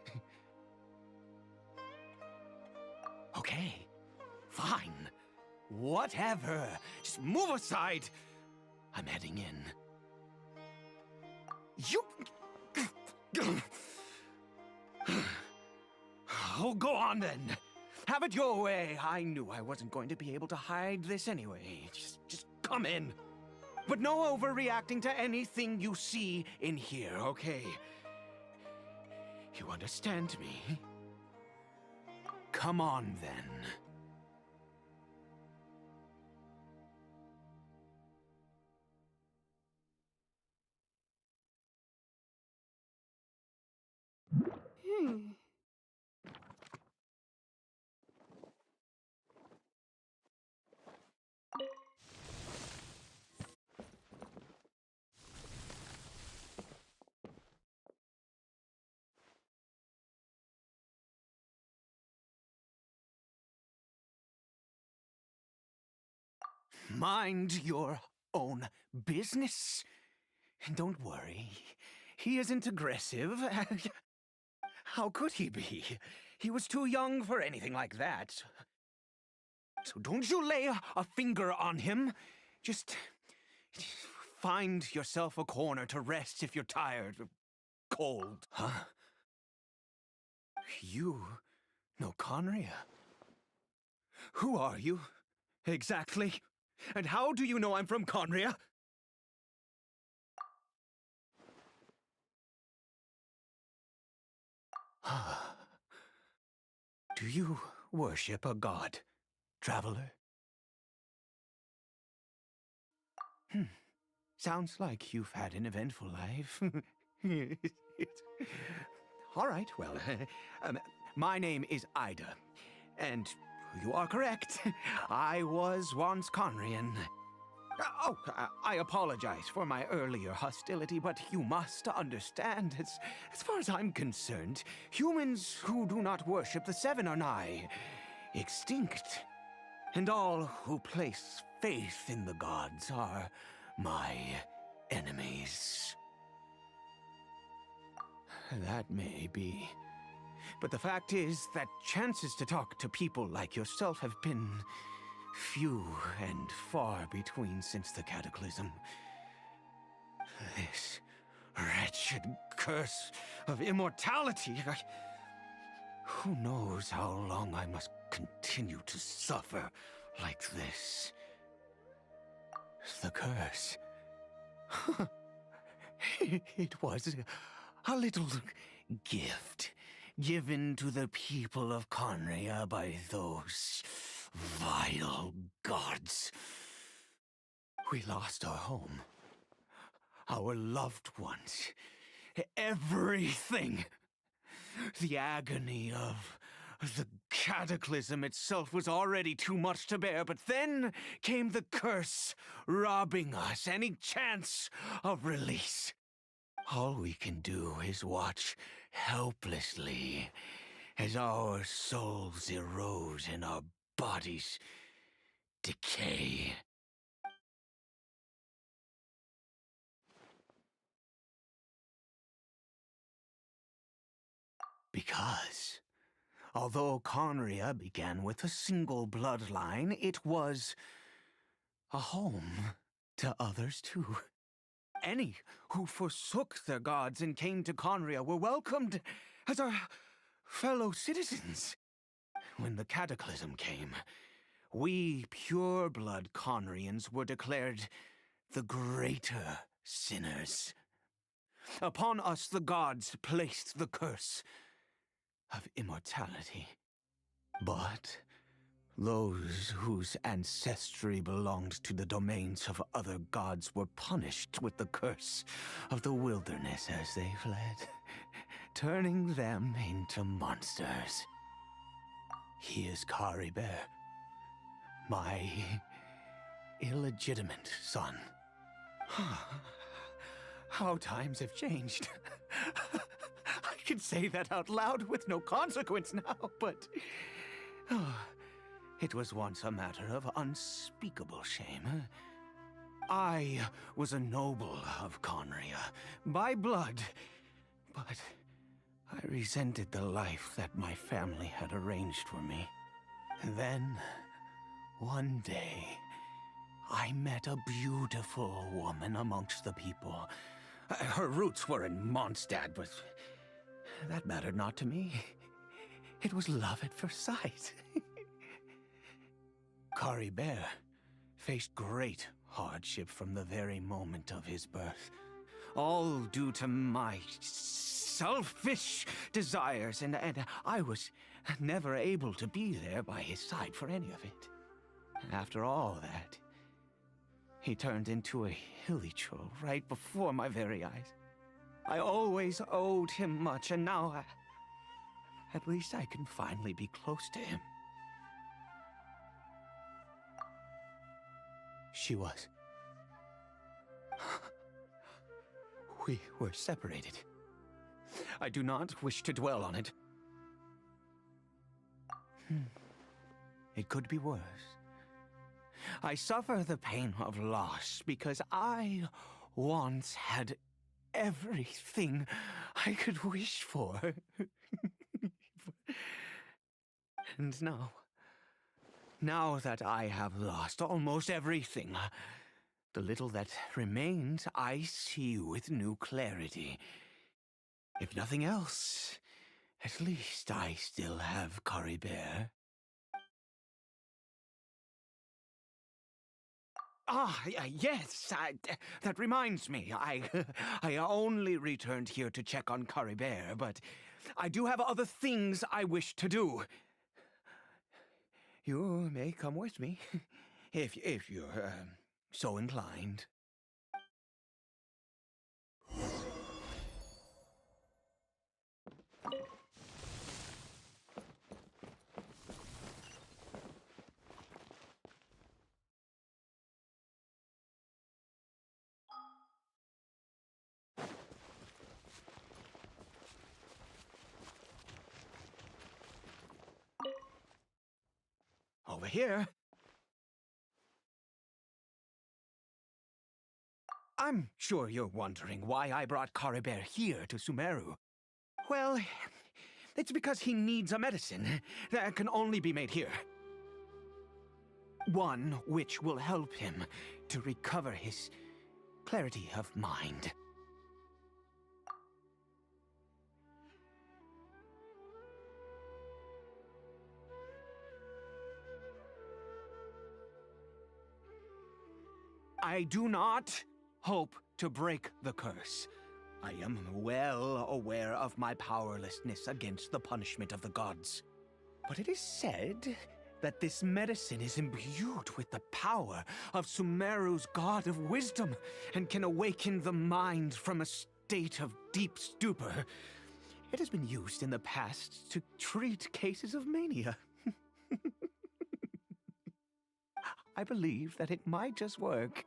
Okay, fine. Whatever. Just move aside. I'm heading in. You... Oh, go on then. Have it your way. I knew I wasn't going to be able to hide this anyway. Just come in. But no overreacting to anything you see in here, okay? You understand me? Come on, then. Mind your own business. And don't worry, he isn't aggressive. How could he be? He was too young for anything like that. So don't you lay a finger on him. Just find yourself a corner to rest if you're tired or cold. Huh? You know Conria? Who are you, exactly? And how do you know I'm from Conria? Do you worship a god, traveler? Sounds like you've had an eventful life. All right, well, my name is Ida, and you are correct. I was once Conrian. Oh, I apologize for my earlier hostility, but you must understand, as far as I'm concerned, humans who do not worship the Seven are nigh extinct. And all who place faith in the gods are my enemies. That may be. But the fact is that chances to talk to people like yourself have been few and far between since the cataclysm. This wretched curse of immortality. Who knows how long I must continue to suffer like this? The curse. It was a little gift given to the people of Conria by those vile gods. We lost our home, our loved ones, everything. The agony of The cataclysm itself was already too much to bear, but then came the curse, robbing us any chance of release. All we can do is watch helplessly as our souls erode and our bodies decay. Because, although Conria began with a single bloodline, it was a home to others too. Any who forsook their gods and came to Conria were welcomed as our fellow citizens. When the cataclysm came, we pure-blood Conrians were declared the greater sinners. Upon us the gods placed the curse of immortality. But those whose ancestry belonged to the domains of other gods were punished with the curse of the wilderness as they fled, turning them into monsters. He is Kari Bear, my illegitimate son. How times have changed. I can say that out loud with no consequence now, but it was once a matter of unspeakable shame. I was a noble of Conria, by blood, but I resented the life that my family had arranged for me. And then, one day, I met a beautiful woman amongst the people. Her roots were in Mondstadt, but that mattered not to me. It was love at first sight. Kari Bear faced great hardship from the very moment of his birth, all due to my selfish desires, and I was never able to be there by his side for any of it. After all that, he turned into a hilichurl right before my very eyes. I always owed him much, and now at least I can finally be close to him. She was. We were separated. I do not wish to dwell on it. It could be worse. I suffer the pain of loss because I once had everything I could wish for. And now that I have lost almost everything, the little that remains I see with new clarity. If nothing else, at least I still have Kari Bear. Yes, that reminds me. I only returned here to check on Kari Bear, but I do have other things I wish to do. You may come with me, if you're so inclined. Over here. I'm sure you're wondering why I brought Kari Bear here to Sumeru. Well, it's because he needs a medicine that can only be made here. One which will help him to recover his clarity of mind. I do not hope to break the curse. I am well aware of my powerlessness against the punishment of the gods. But it is said that this medicine is imbued with the power of Sumeru's god of wisdom and can awaken the mind from a state of deep stupor. It has been used in the past to treat cases of mania. I believe that it might just work.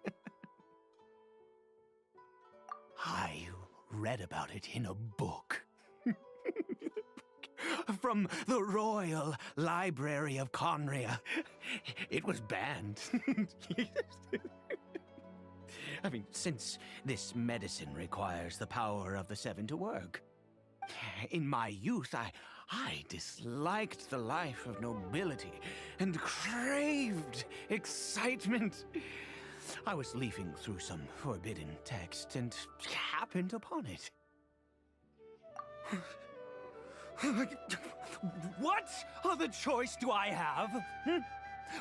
I read about it in a book. From the Royal Library of Conria. It was banned. I mean, since this medicine requires the power of the seven to work. In my youth, I disliked the life of nobility and craved excitement. I was leafing through some forbidden text and happened upon it. What other choice do I have?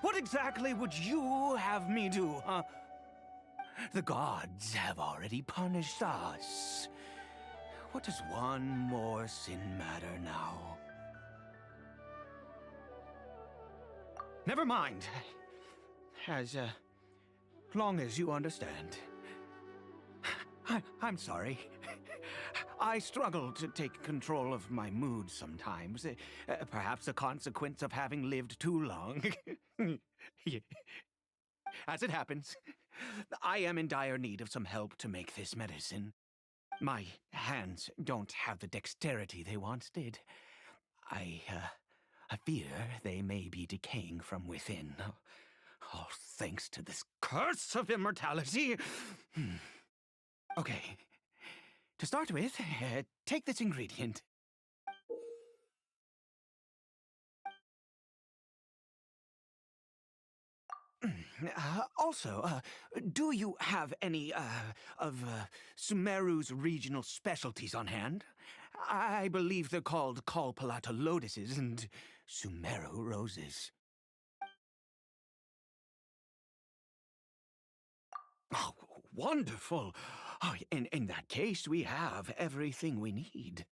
What exactly would you have me do, huh? The gods have already punished us. What does one more sin matter now? Never mind. As long as you understand. I'm sorry. I struggle to take control of my mood sometimes. Perhaps a consequence of having lived too long. As it happens, I am in dire need of some help to make this medicine. My hands don't have the dexterity they once did. I fear they may be decaying from within. All thanks to this curse of immortality. Okay. To start with, take this ingredient. Also, do you have any, of Sumeru's regional specialties on hand? I believe they're called Kalpalata lotuses and Sumeru roses. Oh, wonderful! Oh, in that case, we have everything we need.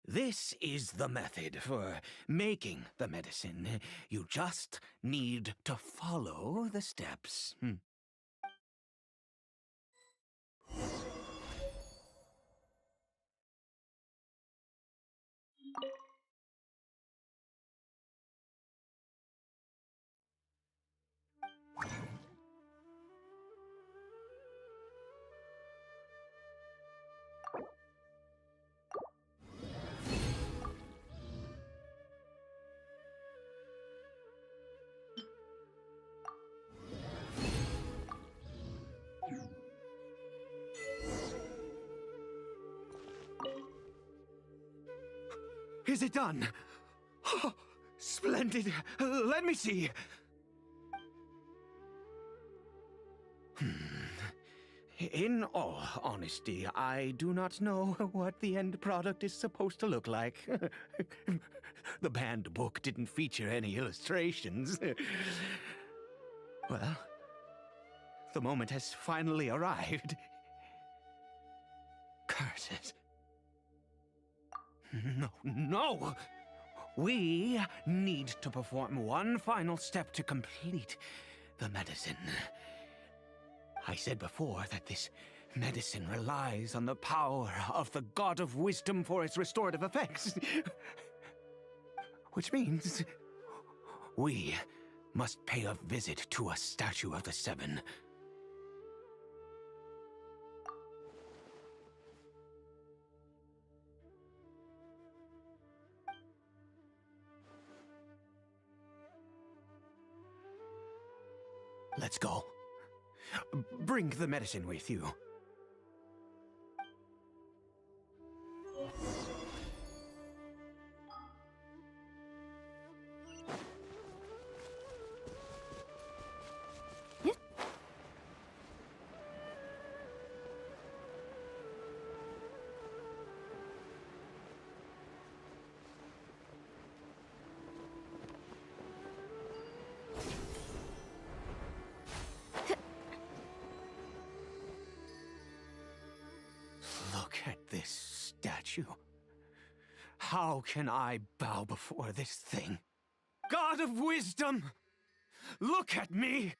This is the method for making the medicine. You just need to follow the steps. Is it done? Oh, splendid. Let me see. In all honesty, I do not know what the end product is supposed to look like. The banned book didn't feature any illustrations. Well, the moment has finally arrived. Curses. No! We need to perform one final step to complete the medicine. I said before that this medicine relies on the power of the God of Wisdom for its restorative effects. Which means we must pay a visit to a statue of the Seven. Let's go. Bring the medicine with you. How can I bow before this thing? God of wisdom, look at me!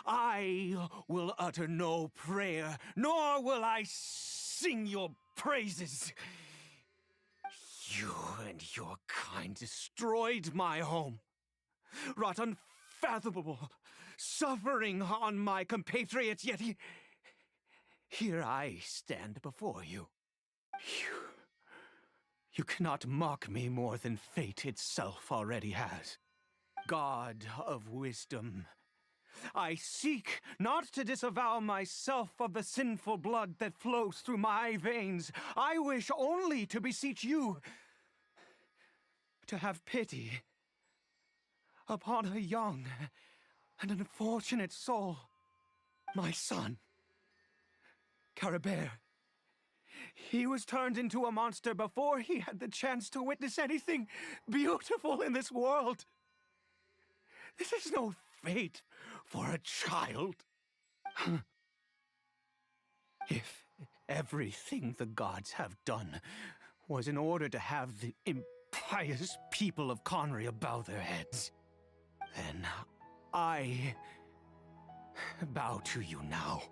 I will utter no prayer, nor will I sing your praises. You and your kind destroyed my home, wrought unfathomable suffering on my compatriots, yet here I stand before you. You cannot mock me more than fate itself already has. God of wisdom, I seek not to disavow myself of the sinful blood that flows through my veins. I wish only to beseech you to have pity upon a young and unfortunate soul, my son, Caribert. He was turned into a monster before he had the chance to witness anything beautiful in this world. This is no fate for a child. If everything the gods have done was in order to have the impious people of Conria bow their heads, then I bow to you now.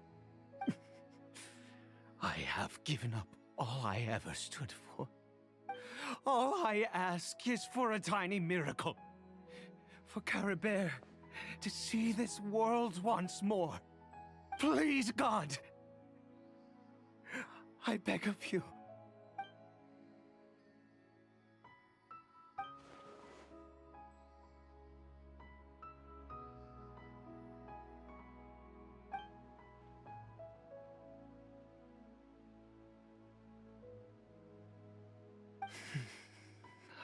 I have given up all I ever stood for. All I ask is for a tiny miracle. For Caribert to see this world once more. Please, God. I beg of you.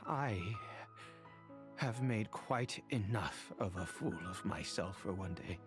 I have made quite enough of a fool of myself for one day.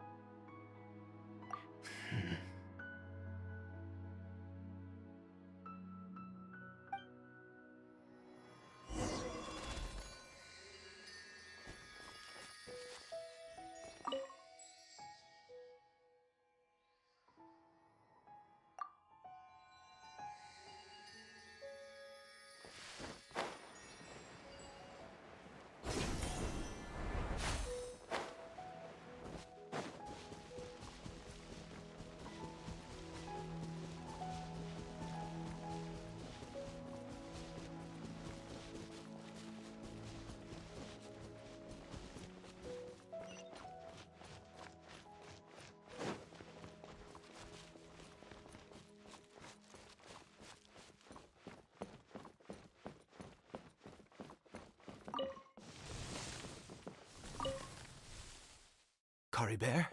Caribert?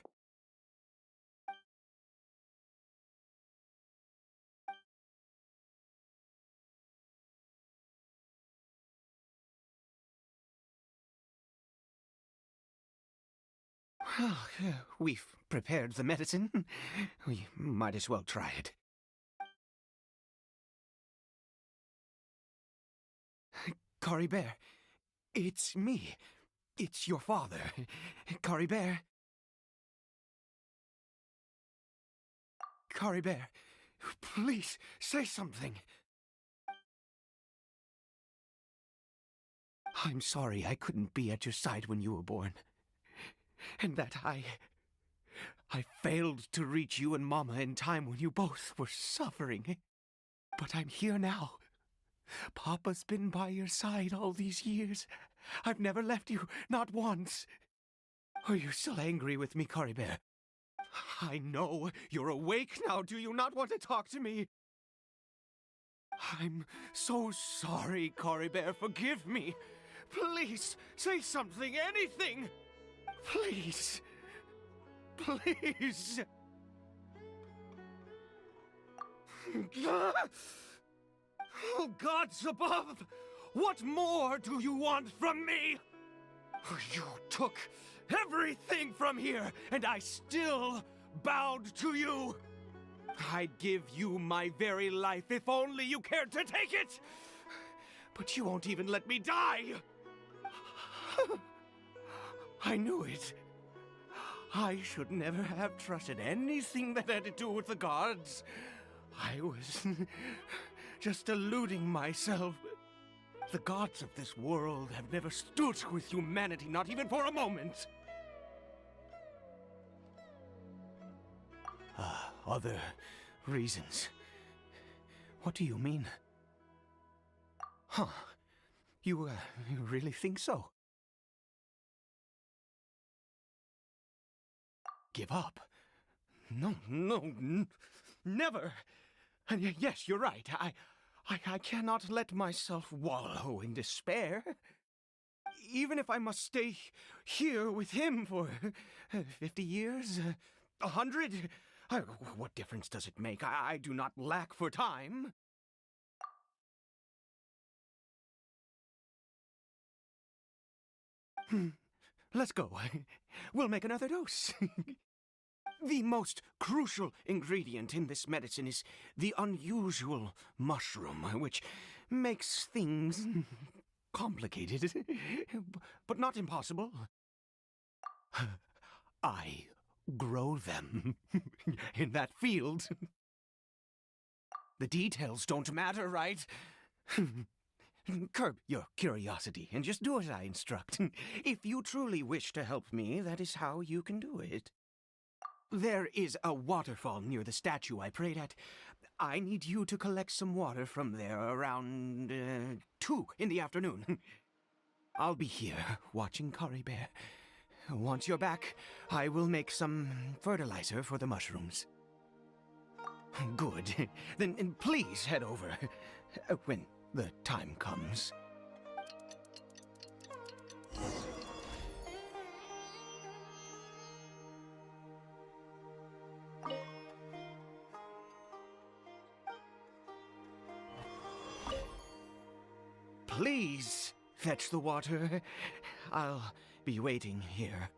Well, we've prepared the medicine. We might as well try it. Caribert, it's me. It's your father. Caribert. Caribert, please say something. I'm sorry I couldn't be at your side when you were born. And that I failed to reach you and Mama in time when you both were suffering. But I'm here now. Papa's been by your side all these years. I've never left you, not once. Are you still angry with me, Caribert? I know you're awake now. Do you not want to talk to me? I'm so sorry, Caribert. Forgive me. Please, say something, anything. Please. Please. Oh, gods above! What more do you want from me? You took everything from here, and I still bowed to you. I'd give you my very life if only you cared to take it. But you won't even let me die. I knew it. I should never have trusted anything that had to do with the gods. I was just deluding myself. The gods of this world have never stood with humanity, not even for a moment. Other reasons. What do you mean? Huh. You really think so? Give up? No, never. And yes, you're right. I cannot let myself wallow in despair. Even if I must stay here with him for 50 years, 100, what difference does it make? I do not lack for time. Let's go. We'll make another dose. The most crucial ingredient in this medicine is the unusual mushroom, which makes things complicated, but not impossible. I grow them in that field. The details don't matter, right? Curb your curiosity and just do as I instruct. If you truly wish to help me, that is how you can do it. There is a waterfall near the statue I prayed at. I need you to collect some water from there around 2 in the afternoon. I'll be here watching Curry Bear. Once you're back, I will make some fertilizer for the mushrooms. Good. Then please head over when the time comes. Please fetch the water. I'll be waiting here.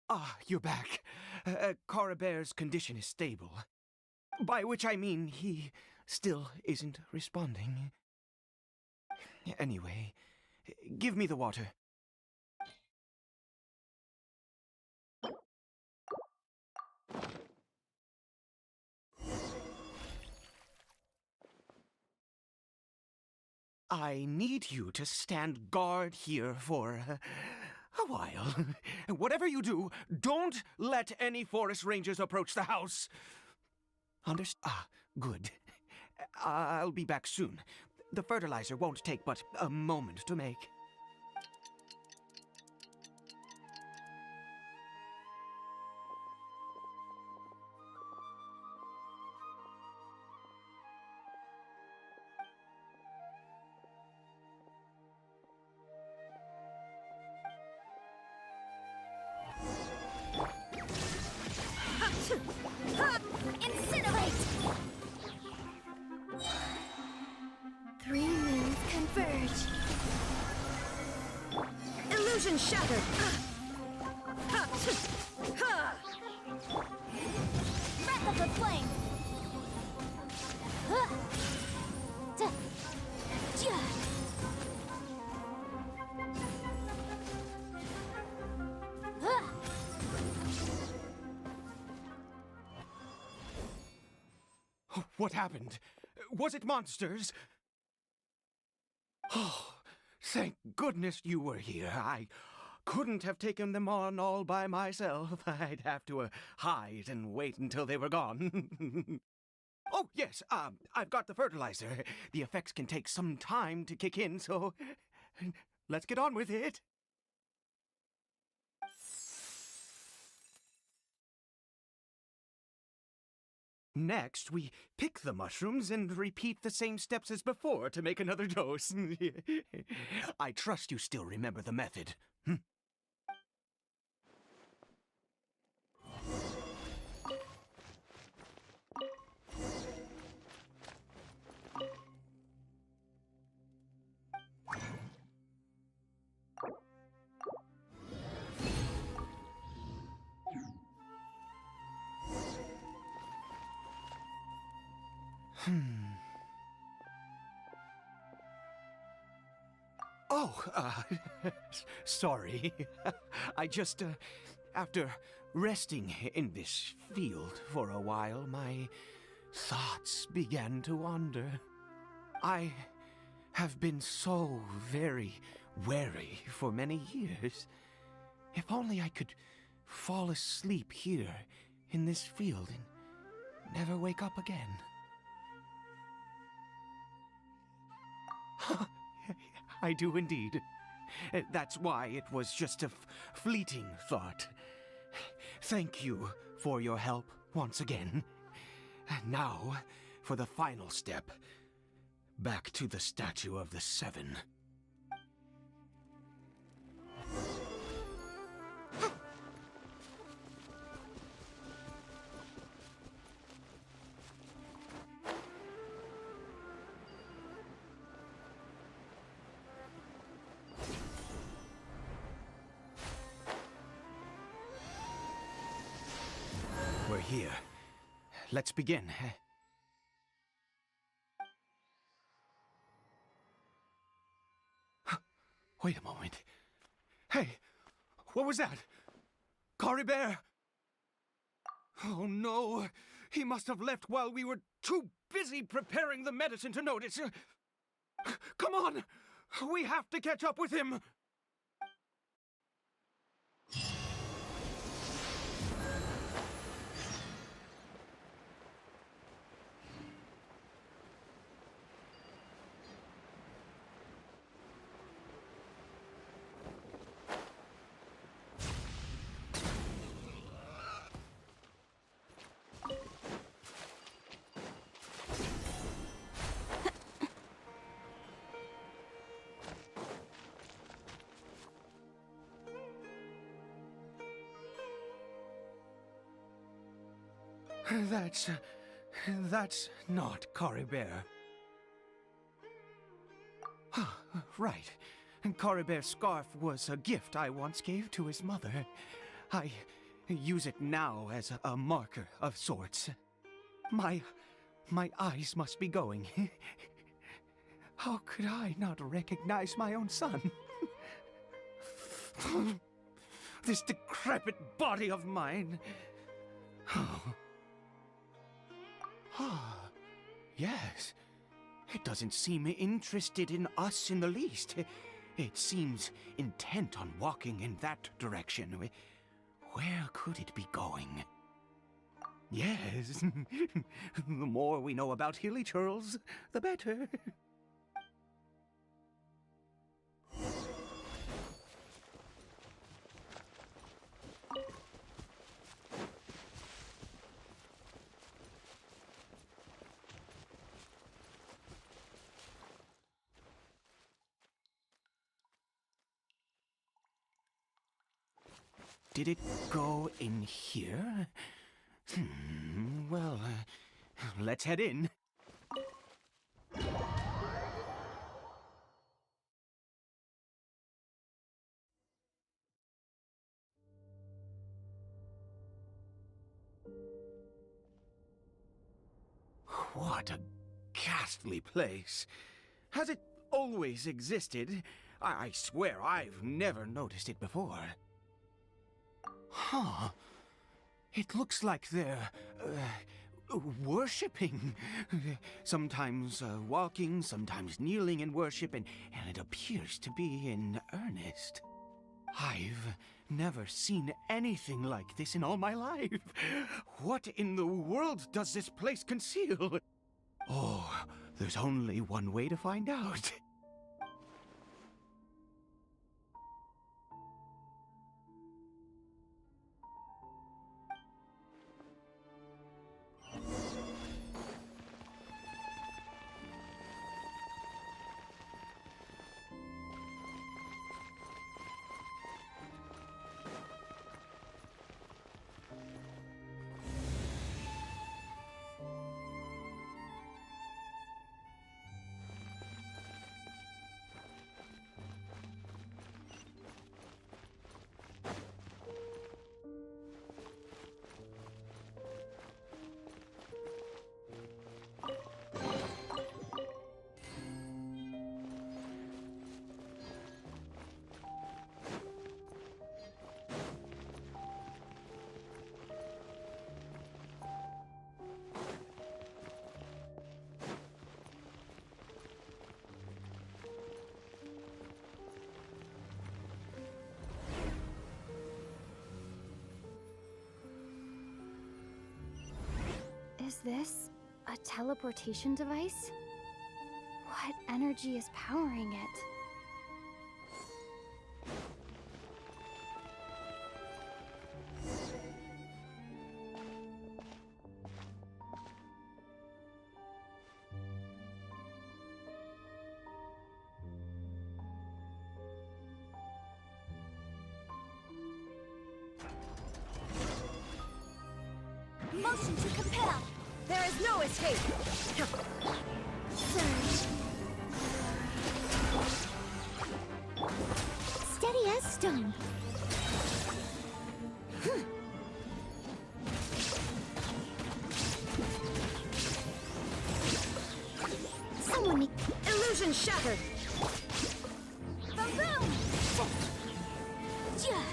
Ah, you're back. Coribear's condition is stable. By which I mean he still isn't responding. Anyway, give me the water. I need you to stand guard here for a while. Whatever you do, don't let any forest rangers approach the house. Good. I'll be back soon. The fertilizer won't take but a moment to make. Incinerate! 3 moons converge. Illusion shattered. Breath of the flame. What happened? Was it monsters? Oh, thank goodness you were here. I couldn't have taken them on all by myself. I'd have to hide and wait until they were gone. Oh, yes, I've got the fertilizer. The effects can take some time to kick in, so let's get on with it. Next, we pick the mushrooms and repeat the same steps as before to make another dose. I trust you still remember the method. Sorry. I just, after resting in this field for a while, my thoughts began to wander. I have been so very wary for many years. If only I could fall asleep here in this field and never wake up again. I do indeed. That's why it was just a fleeting thought. Thank you for your help once again. Now, for the final step. Back to the statue of the Seven. We're here. Let's begin. Wait a moment. Hey, what was that? Cory Bear! Oh no, he must have left while we were too busy preparing the medicine to notice. Come on, we have to catch up with him. That's not Cory Bear. Right. Cory Bear's scarf was a gift I once gave to his mother. I use it now as a marker of sorts. My eyes must be going. How could I not recognize my own son? This decrepit body of mine. Yes. It doesn't seem interested in us in the least. It seems intent on walking in that direction. Where could it be going? Yes. The more we know about hilly churls, the better. Did it go in here? Well, let's head in. What a ghastly place. Has it always existed? I swear I've never noticed it before. Huh. It looks like they're, worshipping. Sometimes walking, sometimes kneeling in worship, and it appears to be in earnest. I've never seen anything like this in all my life. What in the world does this place conceal? Oh, there's only one way to find out. Is this a teleportation device? What energy is powering it? Motion to compel. There is no escape. Surge. Steady as stone. Someone need... Illusion shattered. Boom! Yeah.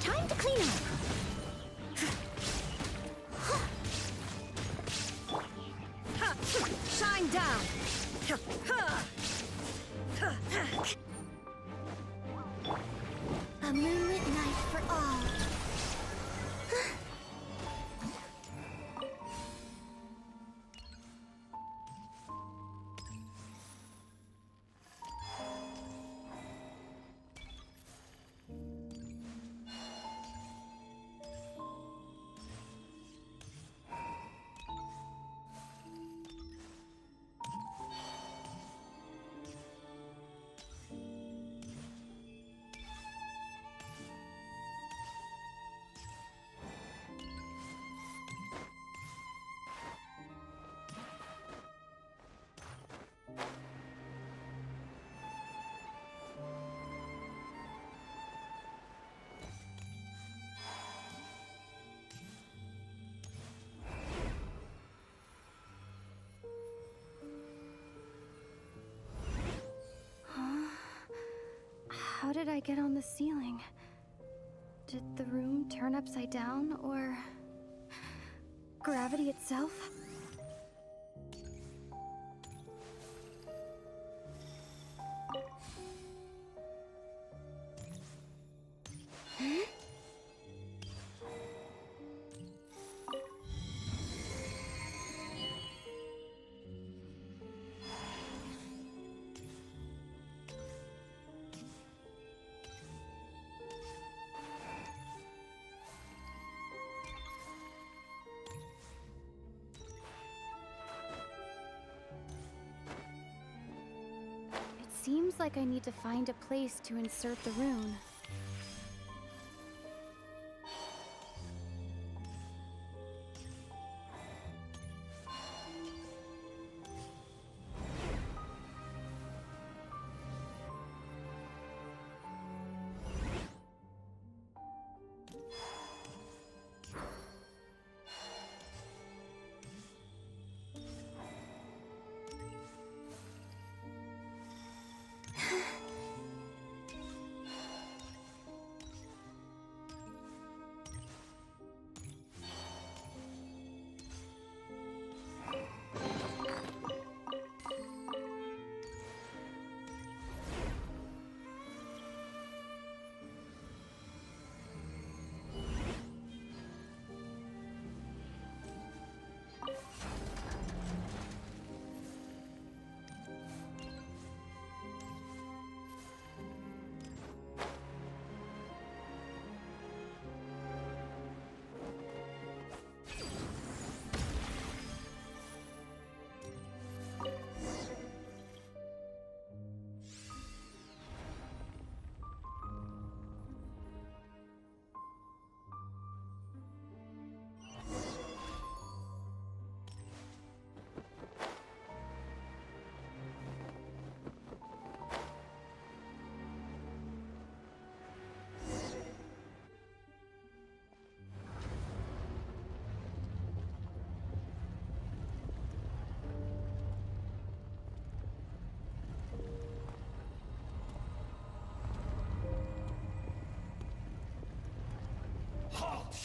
Time to clean up. Shine down. A moonlit night for all. How did I get on the ceiling? Did the room turn upside down, or gravity itself? Seems like I need to find a place to insert the rune.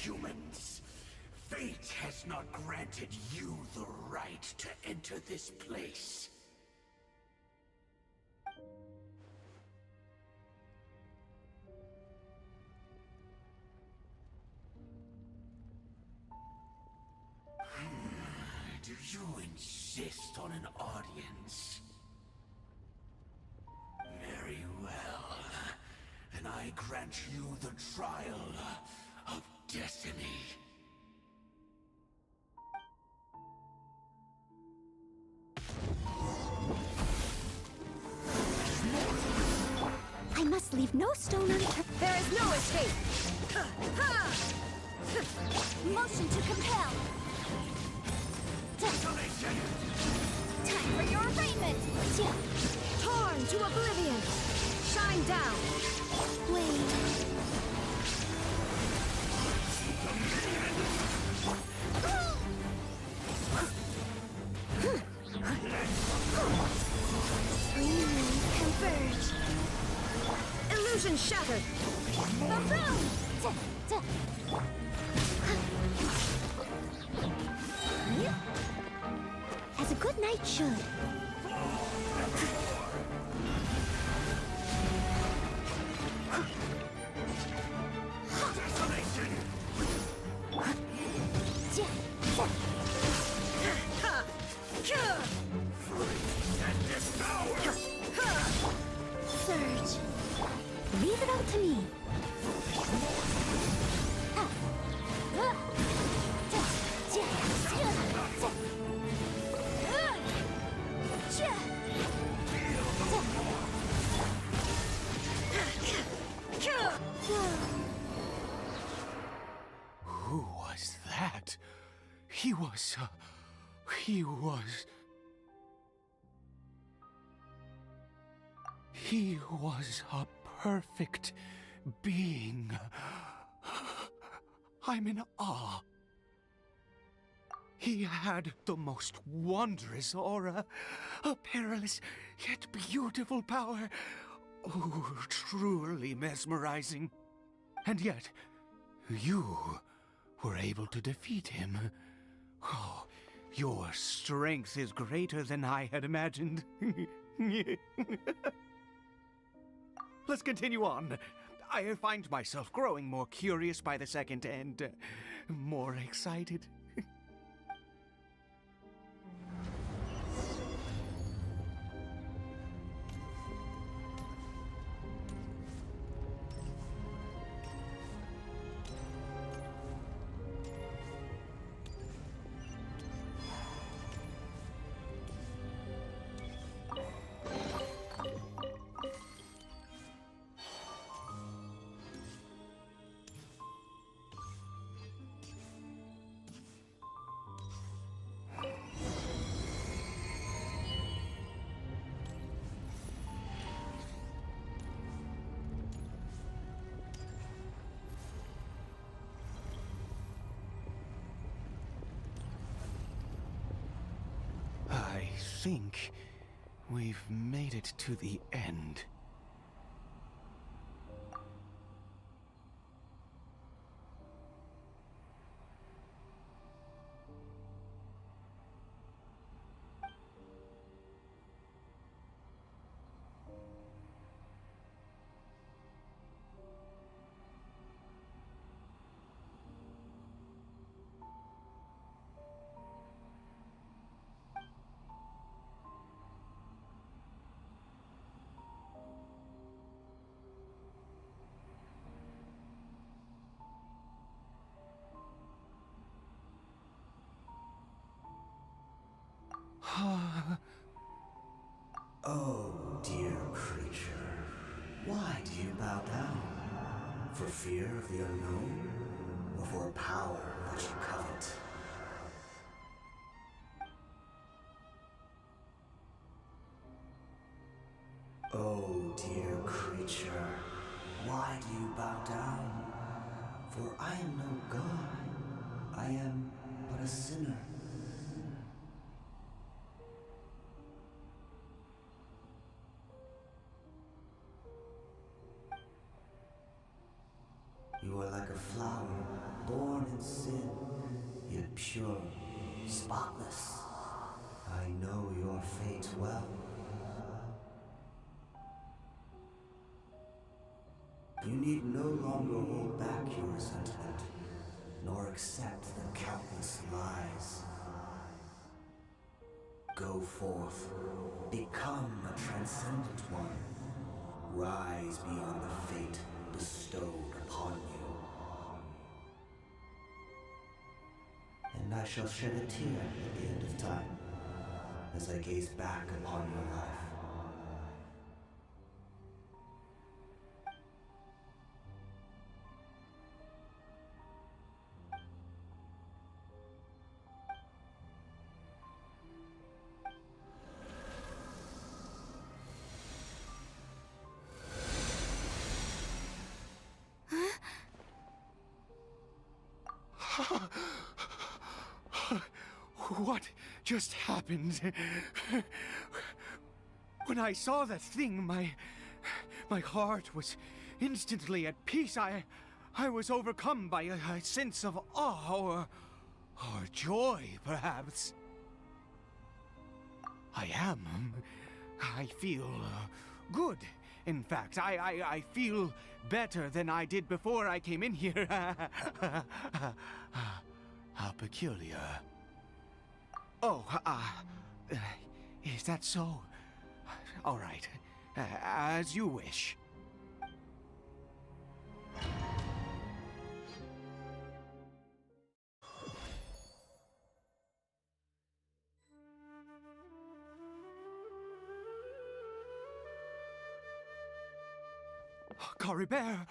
humans. Fate has not granted you the right to enter this place. Do you insist on an audience? Very well. Then I grant you the trial of destiny. I must leave no stone unturned. There is no escape. Motion to compel. Time for your arraignment. Torn to oblivion. Shine down. Wait. Converge. Illusion shattered. As a good knight should. Surge. Leave it all to me. Who was that? He was a perfect being. I'm in awe. He had the most wondrous aura, a perilous yet beautiful power. Oh, truly mesmerizing. And yet, you were able to defeat him. Oh, your strength is greater than I had imagined. Let's continue on. I find myself growing more curious by the second and more excited. I think we've made it to the end. Oh, dear creature, why do you bow down? For fear of the unknown, or for power that you covet? Oh, dear creature, why do you bow down? For I am no god, I am but a sinner. You are like a flower born without sin, yet pure, spotless. I know your fate well. You need no longer hold back your resentment, nor accept the countless lies. Go forth, become a transcendent one. Rise beyond the fate bestowed upon you. And I shall shed a tear at the end of time, as I gaze back upon your life. What just happened? When I saw that thing, my heart was instantly at peace. I was overcome by a sense of awe or joy, perhaps. I feel good. In fact, I feel better than I did before I came in here. How peculiar. Oh, is that so? All right, as you wish. Cory Bear!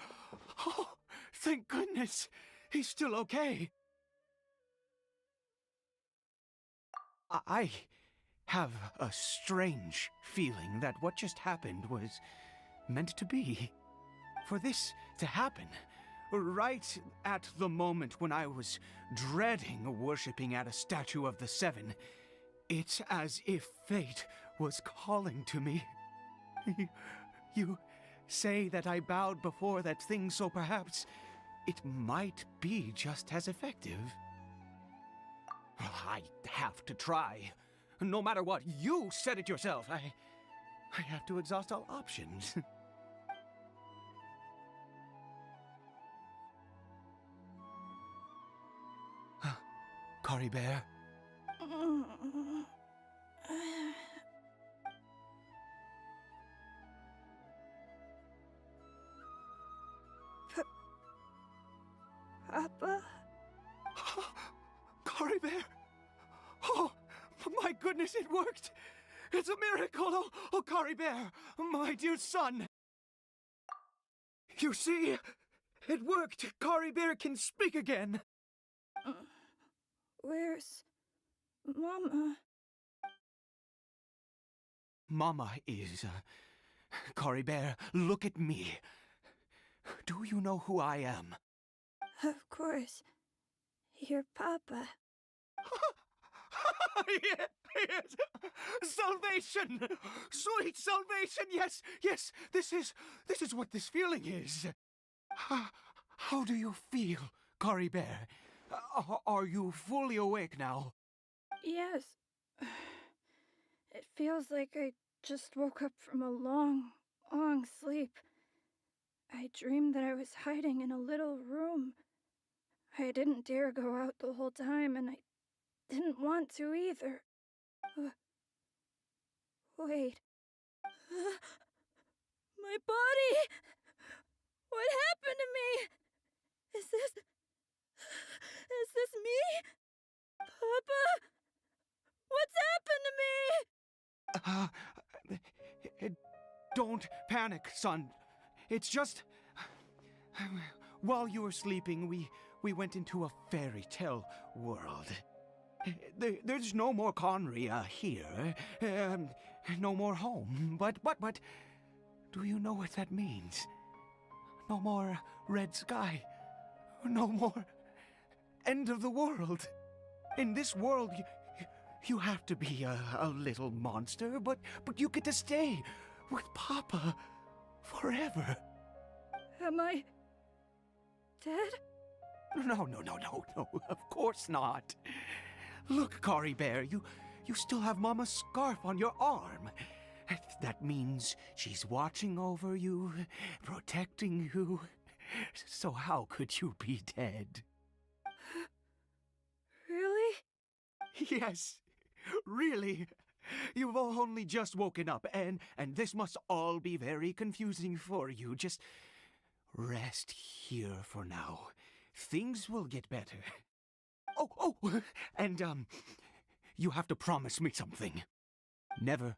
Oh, thank goodness! He's still okay. I have a strange feeling that what just happened was meant to be. For this to happen, right at the moment when I was dreading worshipping at a statue of the Seven, it's as if fate was calling to me. You say that I bowed before that thing, so perhaps it might be just as effective. I have to try. No matter what, you said it yourself. I have to exhaust all options. Cory Bear? Papa? Cory Bear! Oh, my goodness, it worked! It's a miracle! Oh, Cory Bear, my dear son! You see, it worked! Cory Bear can speak again! Where's Mama? Mama is... Cory Bear, look at me. Do you know who I am? Of course. Your Papa. Yes! Salvation! Sweet salvation! Yes, yes! This is what this feeling is. How do you feel, Cory Bear? Are you fully awake now? Yes. It feels like I just woke up from a long, long sleep. I dreamed that I was hiding in a little room. I didn't dare go out the whole time, and I didn't want to either. Wait. My body! What happened to me? Is this me? Papa? What's happened to me? Don't panic, son. It's just... While you were sleeping, we went into a fairy tale world. There's no more Conria here. No more home. But, do you know what that means? No more red sky. No more end of the world. In this world, you have to be a little monster, but you get to stay with Papa forever. Am I dead? No, of course not. Look, Cory Bear, you still have Mama's scarf on your arm. That means she's watching over you, protecting you. So how could you be dead? Really? Yes, really. You've only just woken up, and this must all be very confusing for you. Just rest here for now. Things will get better. Oh, and, you have to promise me something. Never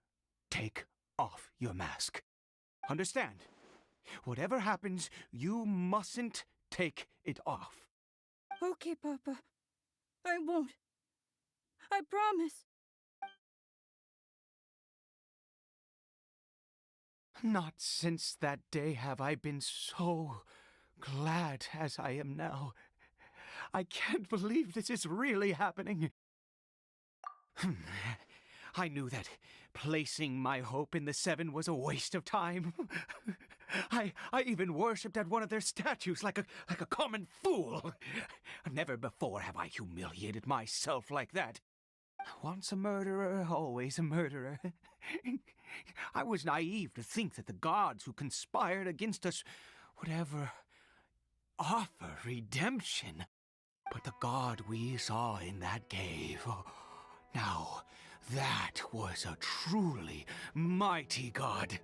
take off your mask. Understand? Whatever happens, you mustn't take it off. Okay, Papa. I won't. I promise. Not since that day have I been so glad as I am now. I can't believe this is really happening. I knew that placing my hope in the Seven was a waste of time. I even worshipped at one of their statues like a common fool. Never before have I humiliated myself like that. Once a murderer, always a murderer. I was naive to think that the gods who conspired against us would ever offer redemption. But the god we saw in that cave, now that was a truly mighty god.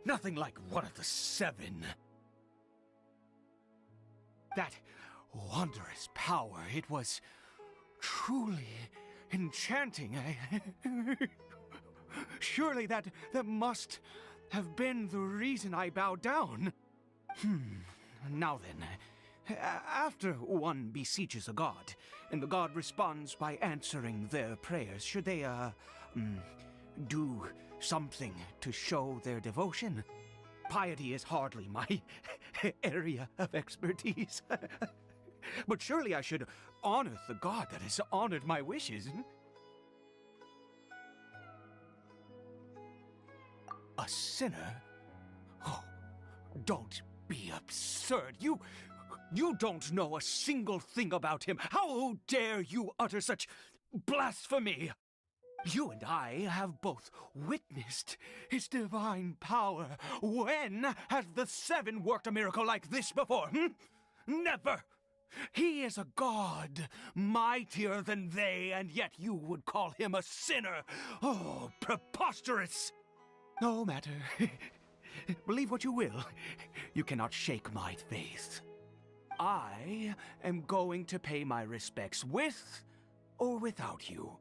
Nothing like one of the Seven. That wondrous power, it was truly enchanting. Surely that must have been the reason I bowed down. Now then, after one beseeches a god, and the god responds by answering their prayers, should they, do something to show their devotion? Piety is hardly my area of expertise. But surely I should honor the god that has honored my wishes. A sinner? Oh, don't be absurd. You don't know a single thing about him. How dare you utter such blasphemy? You and I have both witnessed his divine power. When has the Seven worked a miracle like this before? Never! He is a god, mightier than they, and yet you would call him a sinner. Oh, preposterous! No matter. Believe what you will. You cannot shake my faith. I am going to pay my respects with or without you.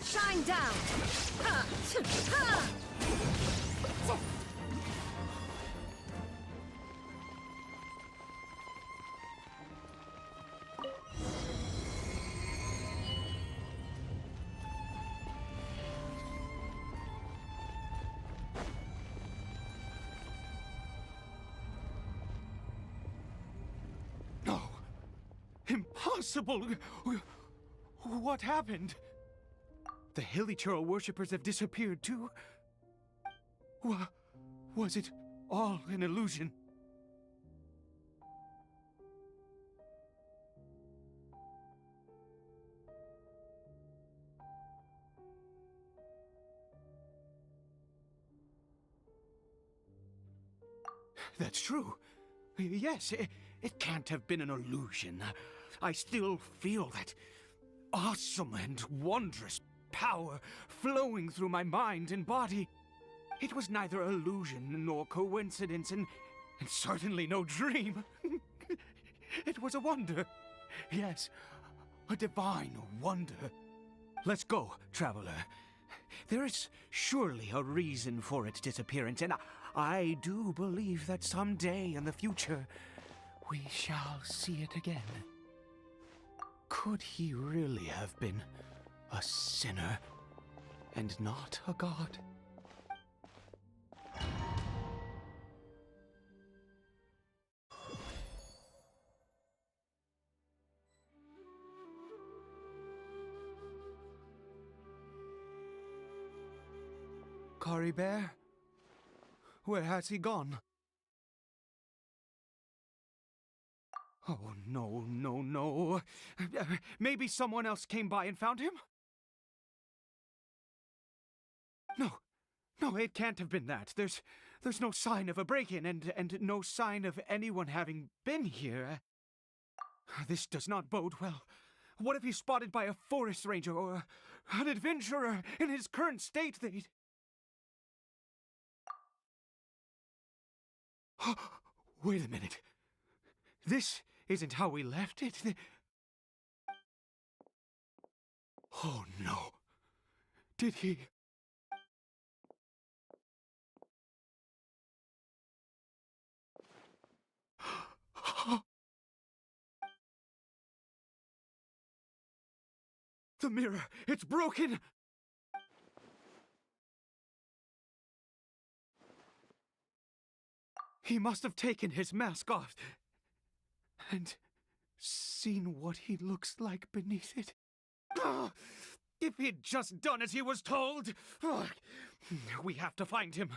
Shine down! Ha! Ha! No! Impossible! What happened? The Hilichurl worshippers have disappeared too? Was it all an illusion? That's true. Yes, it can't have been an illusion. I still feel that awesome and wondrous power flowing through my mind and body. It was neither illusion nor coincidence, and certainly no dream. It was a wonder. Yes, a divine wonder. Let's go, traveler. There is surely a reason for its disappearance, and I do believe that someday in the future we shall see it again. Could he really have been a sinner and not a god? Cory Bear? Where has he gone? Oh, no, no, no. Maybe someone else came by and found him? No, it can't have been that. There's no sign of a break-in and no sign of anyone having been here. This does not bode well. What if he's spotted by a forest ranger or an adventurer in his current state? Wait a minute. This isn't how we left it. Oh, no. Did he... The mirror! It's broken! He must have taken his mask off and seen what he looks like beneath it. Ah, if he'd just done as he was told! Ah, we have to find him.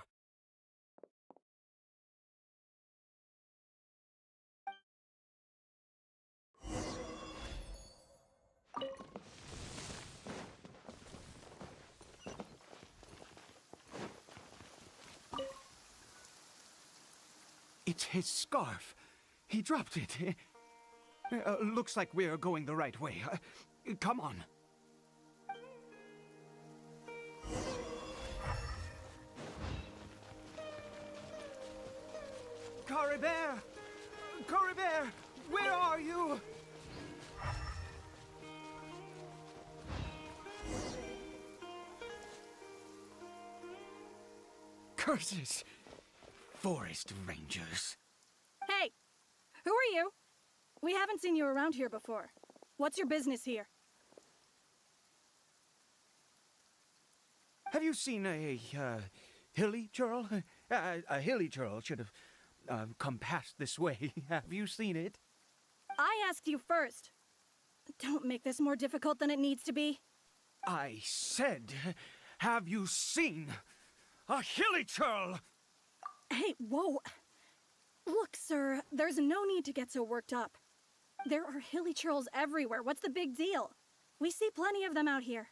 It's his scarf. He dropped it. Looks like we're going the right way. Come on. Caribert! Caribert! Where are you? Curses! Forest Rangers. Hey! Who are you? We haven't seen you around here before. What's your business here? Have you seen a hilly churl? A hilly churl should have come past this way. Have you seen it? I asked you first. Don't make this more difficult than it needs to be. I said, have you seen a hilly churl? Hey, whoa. Look, sir, there's no need to get so worked up. There are hilly churls everywhere. What's the big deal? We see plenty of them out here.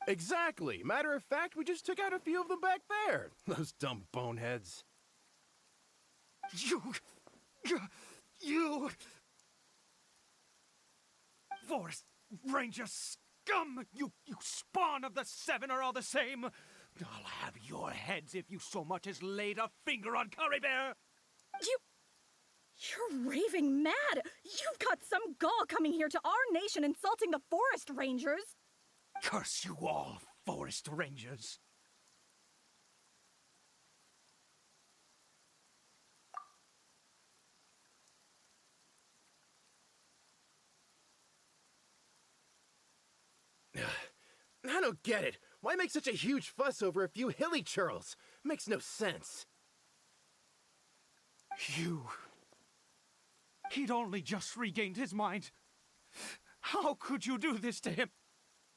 Exactly. Matter of fact, we just took out a few of them back there. Those dumb boneheads. You... Forest Ranger scum! You spawn of the Seven are all the same! I'll have your heads if you so much as laid a finger on Caribert! You're raving mad! You've got some gall coming here to our nation insulting the Forest Rangers! Curse you all, Forest Rangers! I don't get it. Why make such a huge fuss over a few hilly churls? Makes no sense. He'd only just regained his mind. How could you do this to him?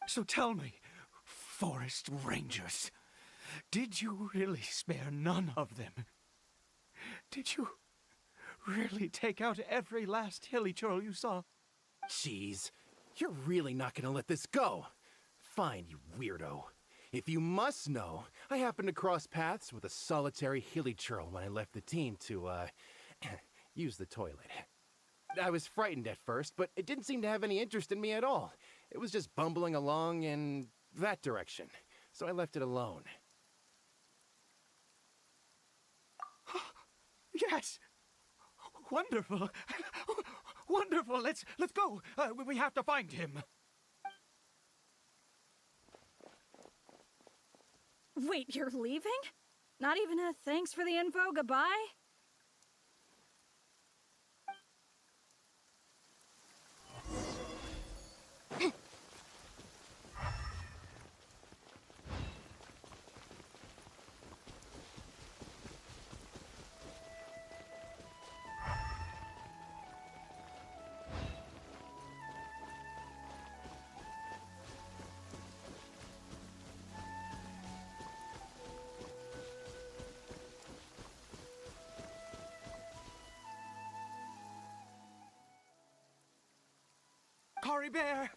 So tell me, Forest Rangers, did you really spare none of them? Did you really take out every last hilly churl you saw? Jeez, you're really not gonna let this go. Fine, you weirdo. If you must know, I happened to cross paths with a solitary hilly churl when I left the team to, use the toilet. I was frightened at first, but it didn't seem to have any interest in me at all. It was just bumbling along in that direction, so I left it alone. Yes! Wonderful! Wonderful! Let's go! We have to find him! Wait, you're leaving? Not even a thanks for the info, goodbye? Caribert!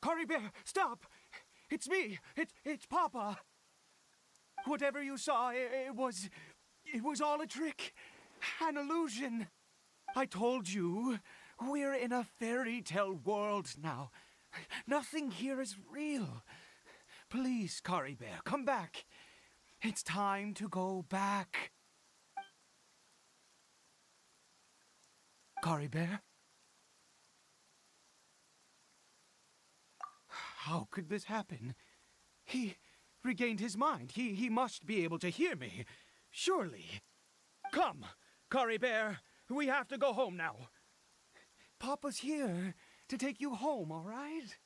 Caribert, stop! It's me! It's Papa! Whatever you saw, it was all a trick. An illusion. I told you, we're in a fairy tale world now. Nothing here is real. Please, Caribert, come back. It's time to go back. Caribert? How could this happen? He regained his mind. He must be able to hear me. Surely. Come, Caribert. We have to go home now. Papa's here to take you home, all right?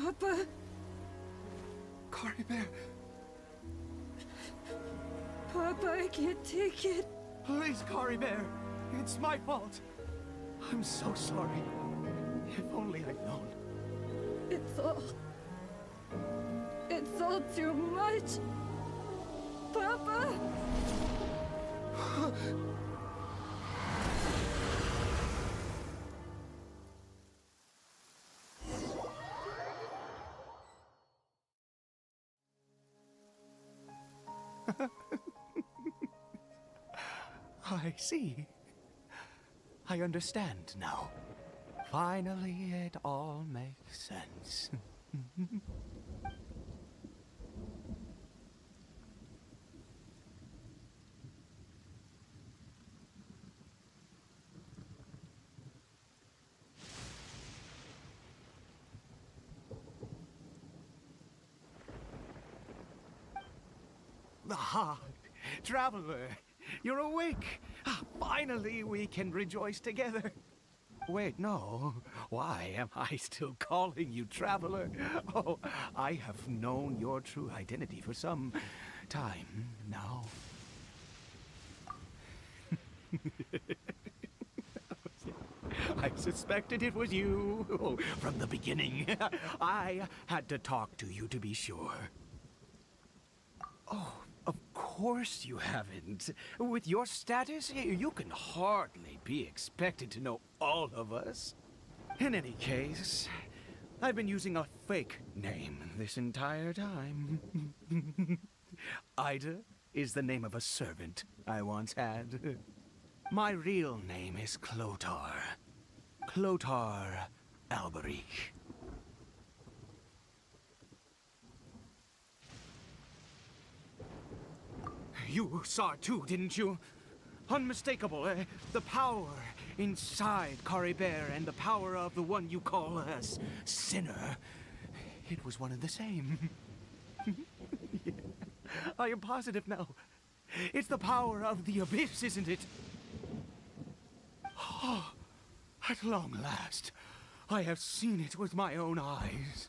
Papa. Cory Bear. Papa, I can't take it. Please, Cory Bear. It's my fault. I'm so sorry. If only I'd known. It's all too much. Papa! I see. I understand now. Finally, it all makes sense. Ah, Traveler, you're awake. Finally, we can rejoice together. Wait, no. Why am I still calling you Traveler? Oh, I have known your true identity for some time now. I suspected it was you from the beginning. I had to talk to you to be sure. Oh, of course you haven't. With your status, you can hardly be expected to know all of us. In any case, I've been using a fake name this entire time. Ida is the name of a servant I once had. My real name is Clotar. Clotar Alberich. You saw it too, didn't you? Unmistakable, the power inside Cory Bear and the power of the one you call a sinner. It was one and the same. Yeah. I am positive now. It's the power of the abyss, isn't it? Oh, at long last, I have seen it with my own eyes.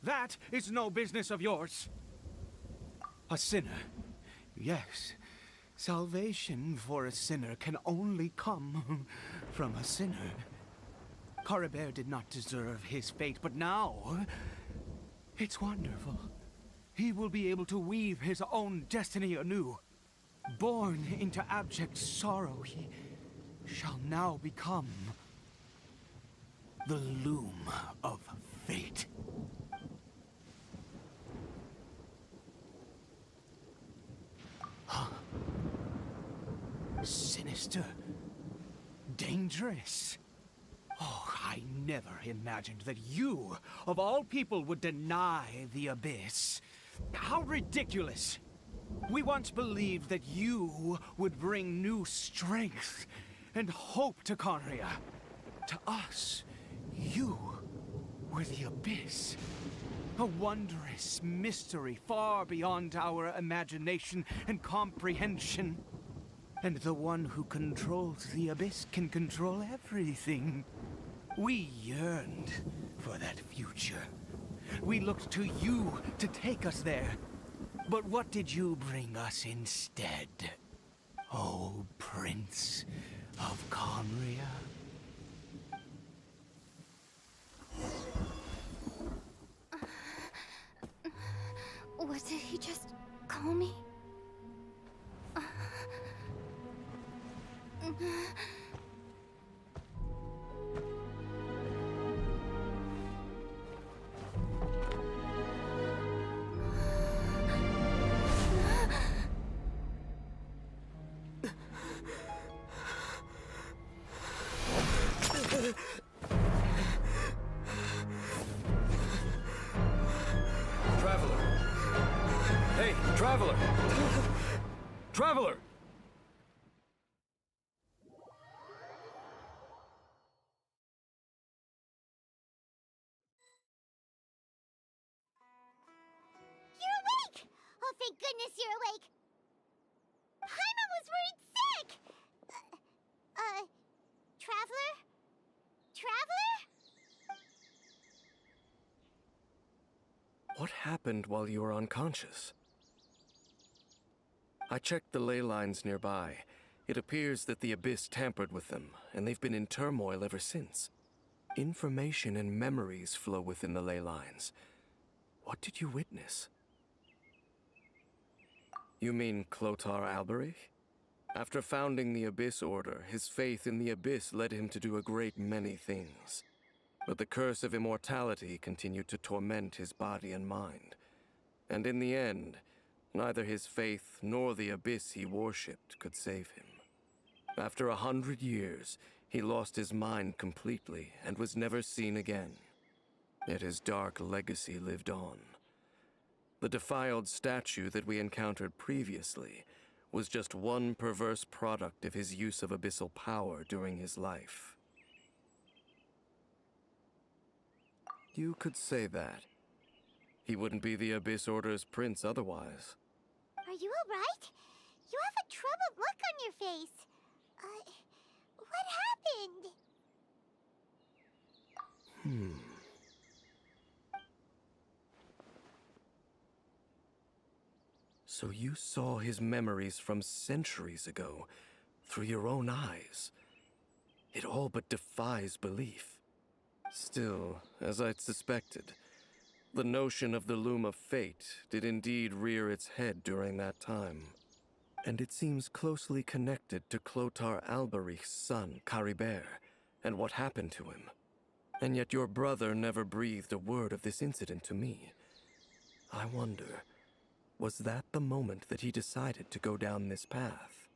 That is no business of yours. A sinner. Yes. Salvation for a sinner can only come from a sinner. Cory Bear did not deserve his fate, but now it's wonderful. He will be able to weave his own destiny anew. Born into abject sorrow, he shall now become the loom of fate. Sinister. Dangerous. Oh, I never imagined that you, of all people, would deny the abyss. How ridiculous. We once believed that you would bring new strength and hope to Conria. To us, you were the abyss. A wondrous mystery far beyond our imagination and comprehension. And the one who controls the abyss can control everything. We yearned for that future. We looked to you to take us there. But what did you bring us instead? Oh, Prince of Conria? What did he just call me? Traveler! Hey, Traveler! Traveler! You're awake! Oh, thank goodness you're awake! Paimon was worried sick! Traveler? Traveler? What happened while you were unconscious? I checked the ley lines nearby. It appears that the Abyss tampered with them, and they've been in turmoil ever since. Information and memories flow within the ley lines. What did you witness? You mean Clotar Alberich? After founding the Abyss Order, his faith in the Abyss led him to do a great many things. But the curse of immortality continued to torment his body and mind. And in the end, neither his faith nor the Abyss he worshipped could save him. After 100 years, he lost his mind completely and was never seen again. Yet his dark legacy lived on. The defiled statue that we encountered previously was just one perverse product of his use of abyssal power during his life. You could say that. He wouldn't be the Abyss Order's prince otherwise. Are you alright? You have a troubled look on your face. What happened? So you saw his memories from centuries ago through your own eyes. It all but defies belief. Still, as I'd suspected, the notion of the loom of fate did indeed rear its head during that time. And it seems closely connected to Clotar Alberich's son, Caribert, and what happened to him. And yet your brother never breathed a word of this incident to me. I wonder, was that the moment that he decided to go down this path?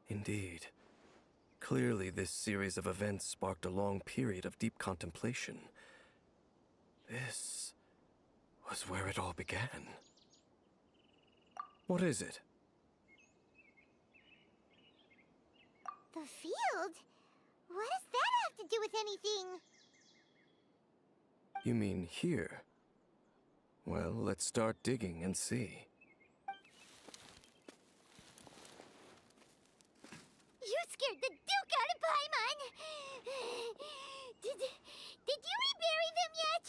Indeed. Clearly, this series of events sparked a long period of deep contemplation. This was where it all began. What is it? The field? What does that have to do with anything? You mean here? Well, let's start digging and see. You scared the Duke out of Paimon! Did you rebury them yet?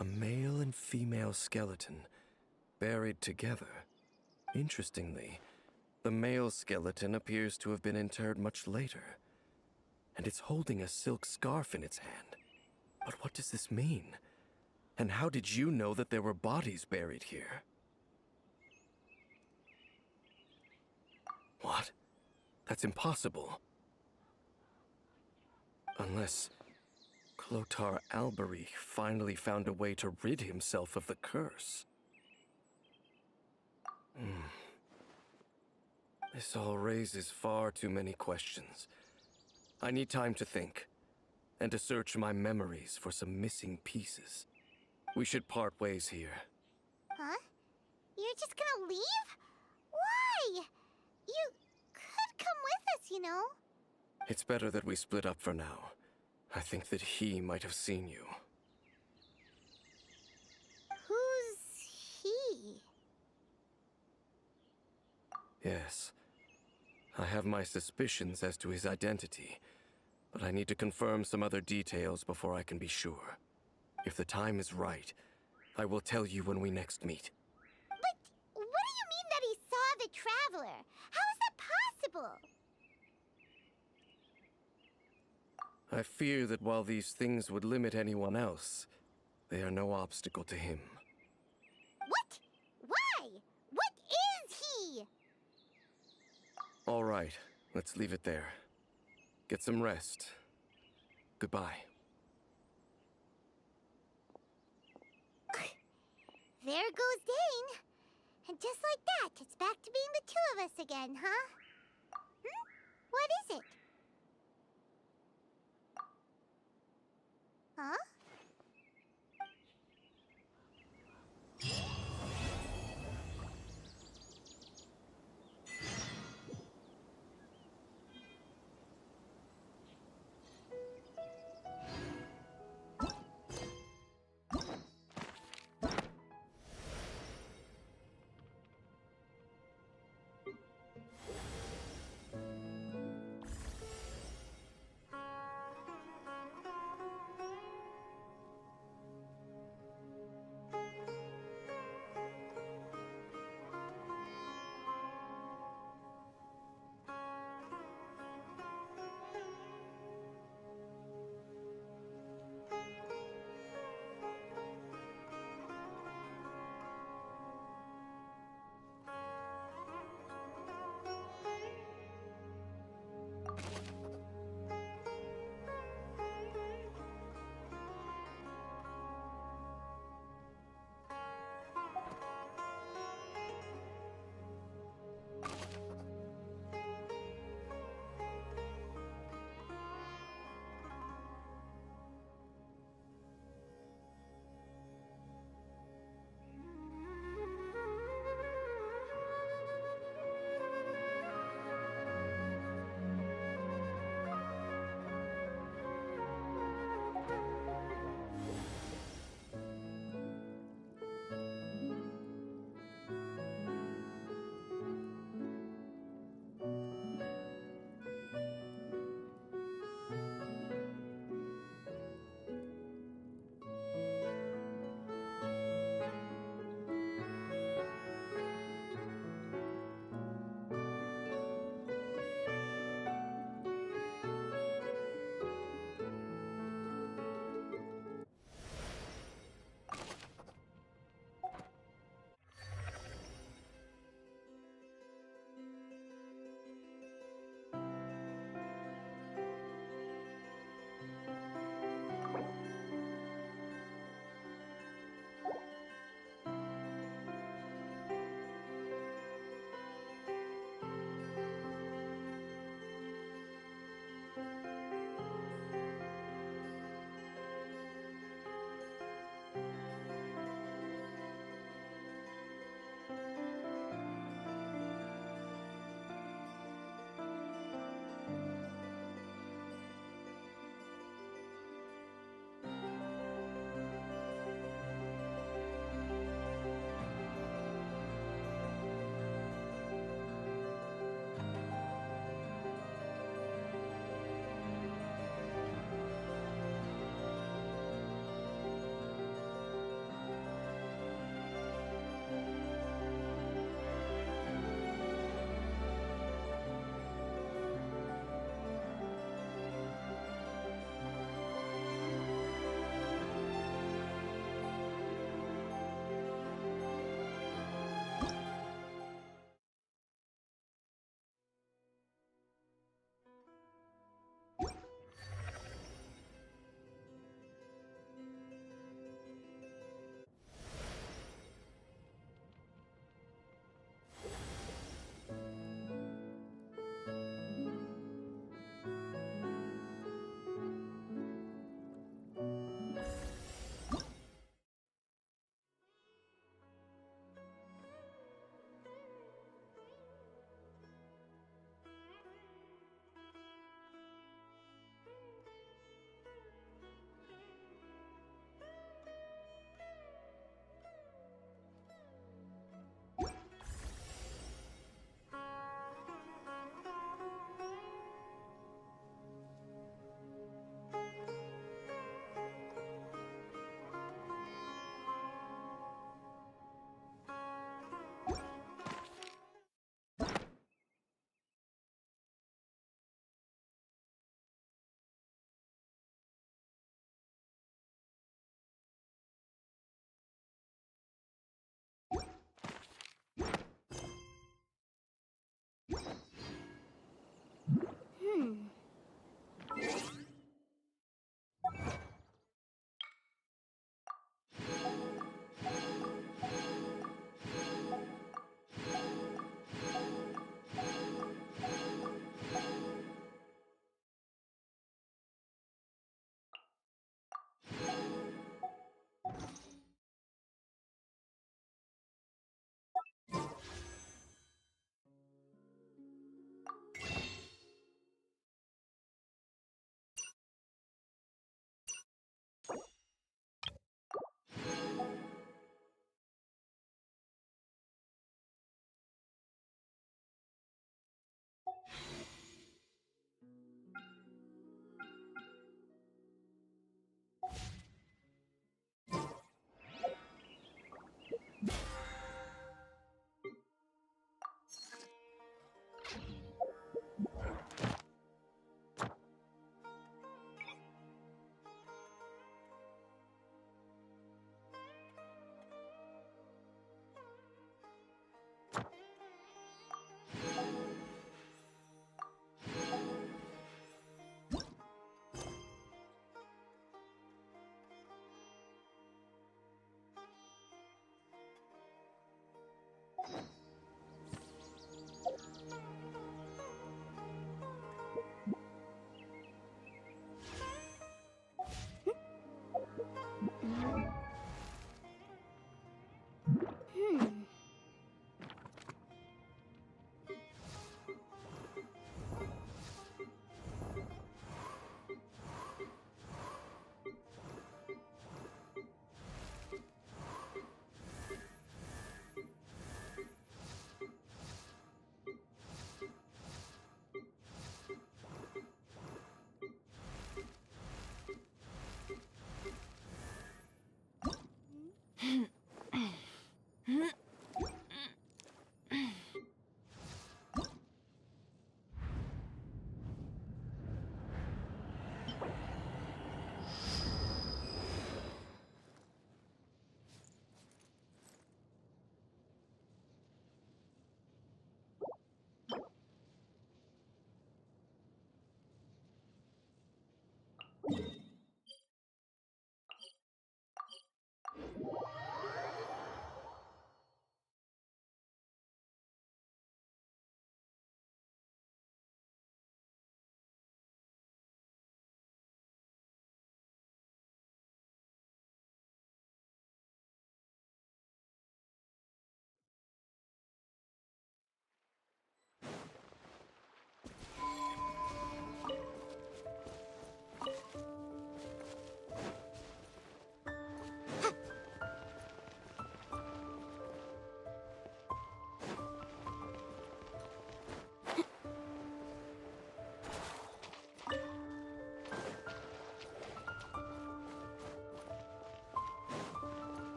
A male and female skeleton, buried together. Interestingly, the male skeleton appears to have been interred much later, and it's holding a silk scarf in its hand. But what does this mean? And how did you know that there were bodies buried here? What? That's impossible. Unless Clotar Alberich finally found a way to rid himself of the curse. This all raises far too many questions. I need time to think, and to search my memories for some missing pieces. We should part ways here. Huh? You're just gonna leave? Why? You could come with us, you know. It's better that we split up for now. I think that he might have seen you. Who's he? Yes. I have my suspicions as to his identity, but I need to confirm some other details before I can be sure. If the time is right, I will tell you when we next meet. But what do you mean that he saw the Traveler? How is that possible? I fear that while these things would limit anyone else, they are no obstacle to him. What? Why? What is he? All right, let's leave it there. Get some rest. Goodbye. There goes Dane. And just like that, it's back to being the two of us again, huh? What is it? Huh?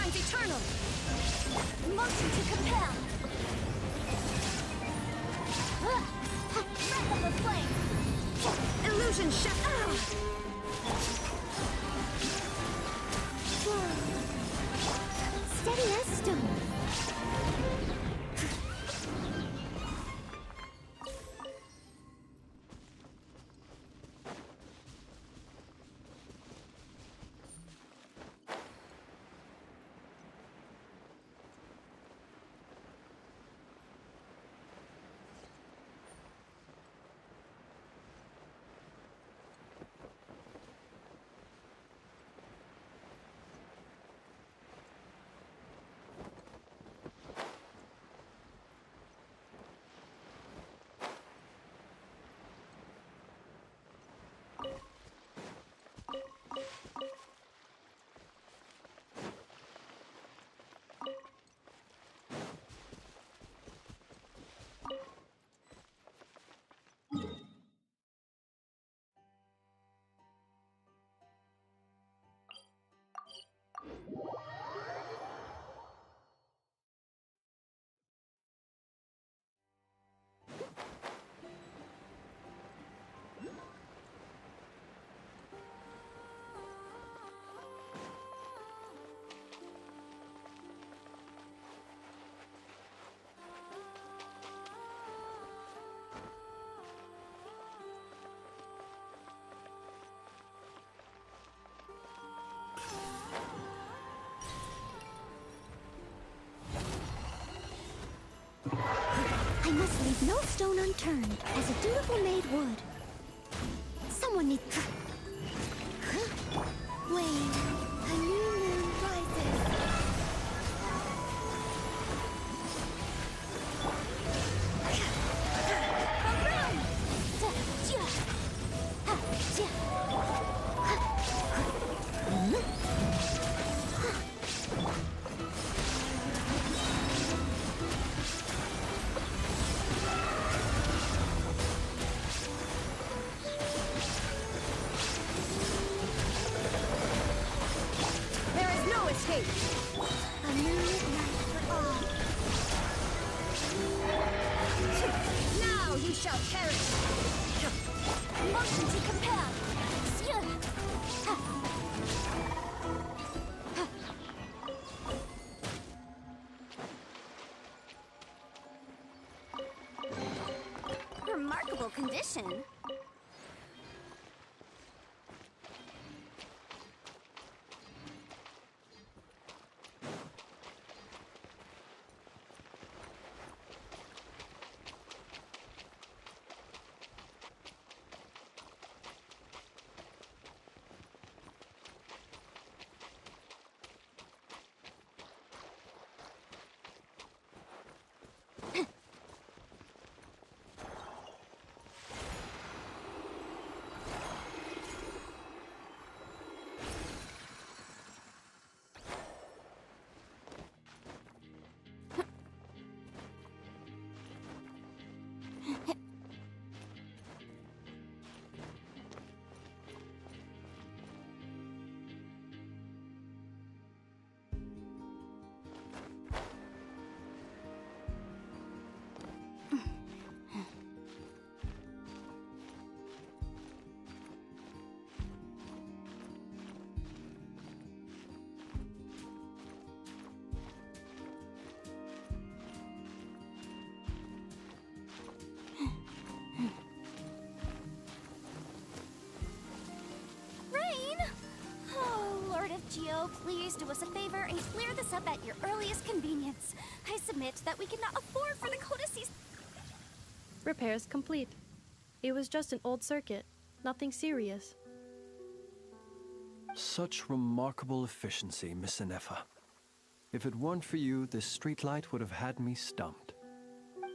shines eternal. Motion to compel. Breath of the flame. Illusion shut. Steady as stone. I must leave no stone unturned, as a dutiful maid would. Someone needs... Wait, a new moon rises. Around! escape. A new night for all. Now you shall perish. Motion to compel. Remarkable condition. Geo, please do us a favor and clear this up at your earliest convenience. I submit that we cannot afford for the codices. Repairs complete. It was just an old circuit. Nothing serious. Such remarkable efficiency, Miss Inefa. If it weren't for you, this streetlight would have had me stumped.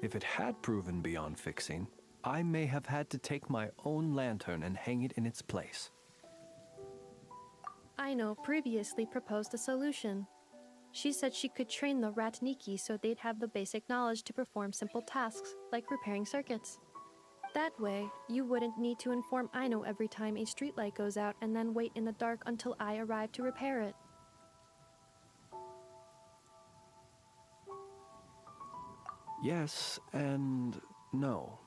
If it had proven beyond fixing, I may have had to take my own lantern and hang it in its place. Aino previously proposed a solution. She said she could train the Ratniki so they'd have the basic knowledge to perform simple tasks, like repairing circuits. That way, you wouldn't need to inform Aino every time a streetlight goes out and then wait in the dark until I arrive to repair it. Yes and no.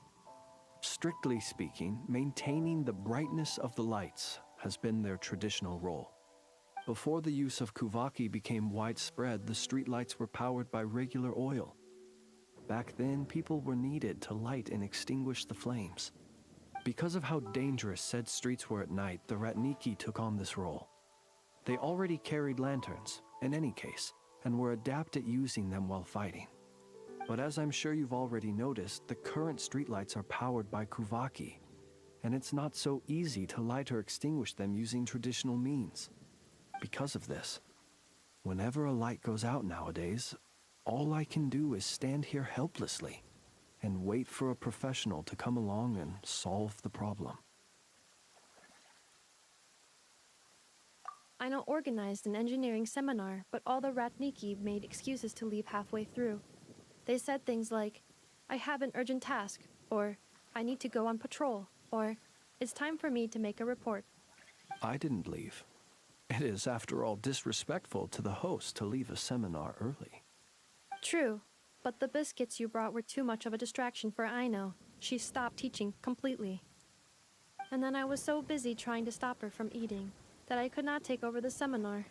Strictly speaking, maintaining the brightness of the lights has been their traditional role. Before the use of kuvaki became widespread, the streetlights were powered by regular oil. Back then, people were needed to light and extinguish the flames. Because of how dangerous said streets were at night, the Ratniki took on this role. They already carried lanterns, in any case, and were adept at using them while fighting. But as I'm sure you've already noticed, the current streetlights are powered by kuvaki, and it's not so easy to light or extinguish them using traditional means. Because of this, whenever a light goes out nowadays, all I can do is stand here helplessly and wait for a professional to come along and solve the problem. Aino organized an engineering seminar, but all the Ratniki made excuses to leave halfway through. They said things like, I have an urgent task, or I need to go on patrol, or it's time for me to make a report. I didn't leave. It is, after all, disrespectful to the host to leave a seminar early. True, but the biscuits you brought were too much of a distraction for Aino. She stopped teaching completely. And then I was so busy trying to stop her from eating that I could not take over the seminar.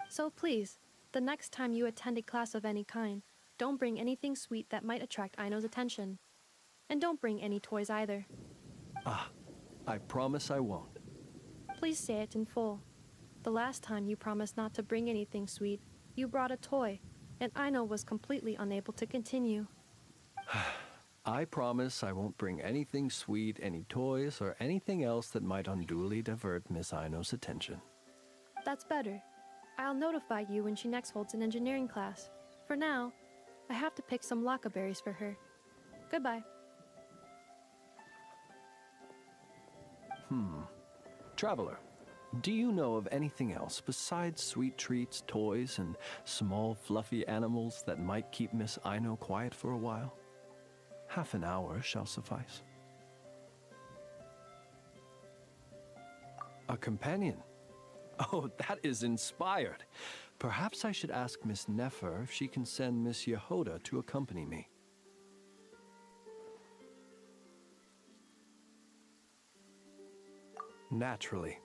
So please, the next time you attend a class of any kind, don't bring anything sweet that might attract Aino's attention. And don't bring any toys either. I promise I won't. Please say it in full. The last time you promised not to bring anything sweet, you brought a toy, and Aino was completely unable to continue. I promise I won't bring anything sweet, any toys, or anything else that might unduly divert Miss Aino's attention. That's better. I'll notify you when she next holds an engineering class. For now, I have to pick some laka berries for her. Goodbye. Traveler, do you know of anything else besides sweet treats, toys, and small fluffy animals that might keep Miss Aino quiet for a while? Half an hour shall suffice. A companion? Oh, that is inspired. Perhaps I should ask Miss Nefer if she can send Miss Yehoda to accompany me. Naturally.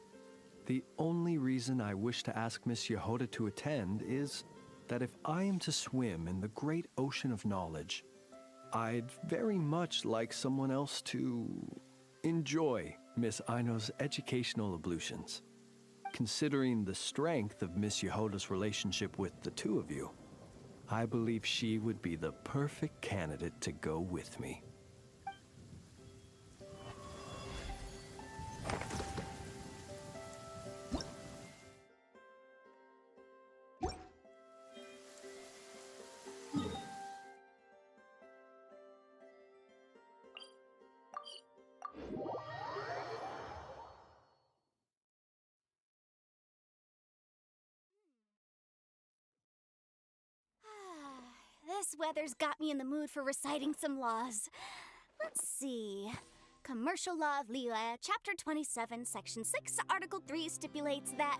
The only reason I wish to ask Miss Yehoda to attend is that if I am to swim in the great ocean of knowledge, I'd very much like someone else to enjoy Miss Aino's educational ablutions. Considering the strength of Miss Yehoda's relationship with the two of you, I believe she would be the perfect candidate to go with me. This weather's got me in the mood for reciting some laws. Let's see. Commercial Law of Liyue, Chapter 27, Section 6, Article 3 stipulates that...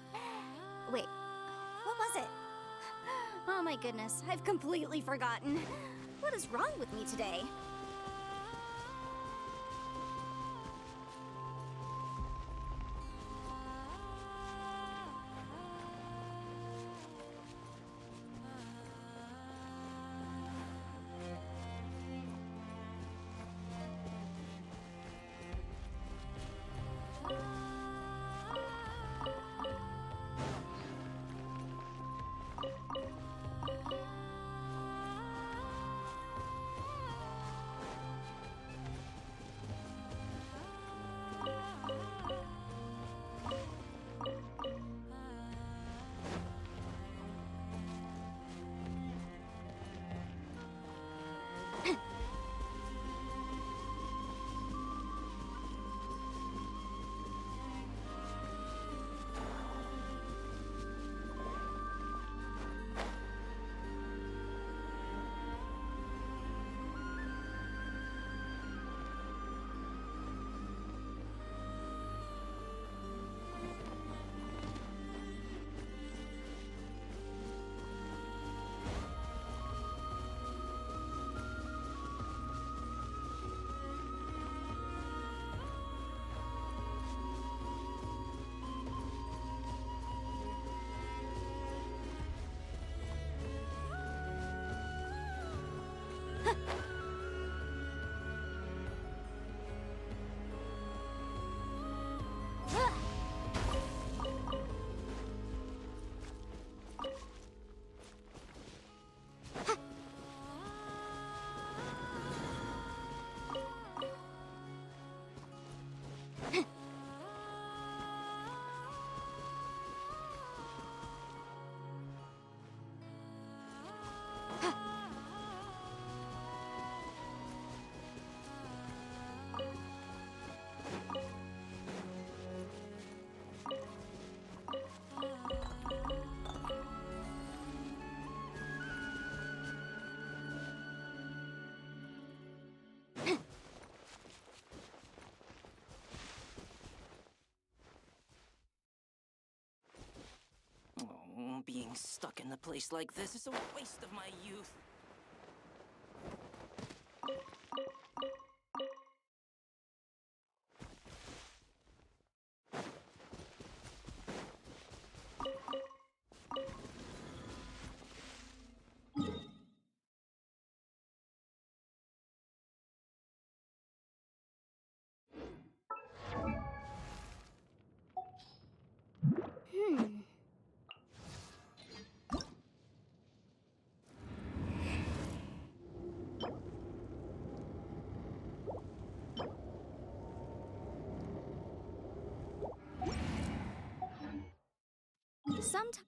Wait, what was it? Oh my goodness, I've completely forgotten. What is wrong with me today? stuck in the place like this is a waste of my youth. Sometimes.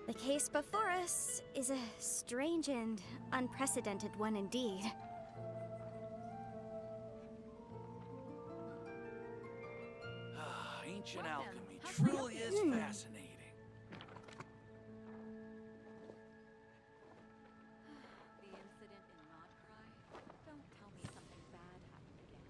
The case before us is a strange and unprecedented one indeed. Ancient alchemy truly is fascinating. The incident in Not Cry? Don't tell me something bad happened again.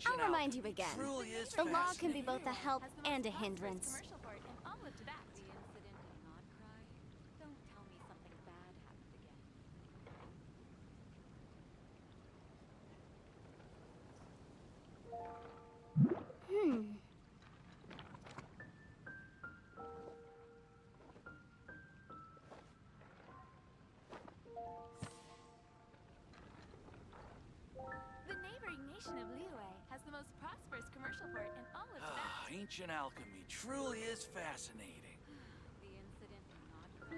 I'll remind you again. The law can be both a help and a hindrance. The incident in Not Cry? Don't tell me something bad happened again. The neighboring nation of Liyue has the most prosperous commercial port in all of Tibet. Ancient alchemy truly is fascinating. The incident in Not Cry?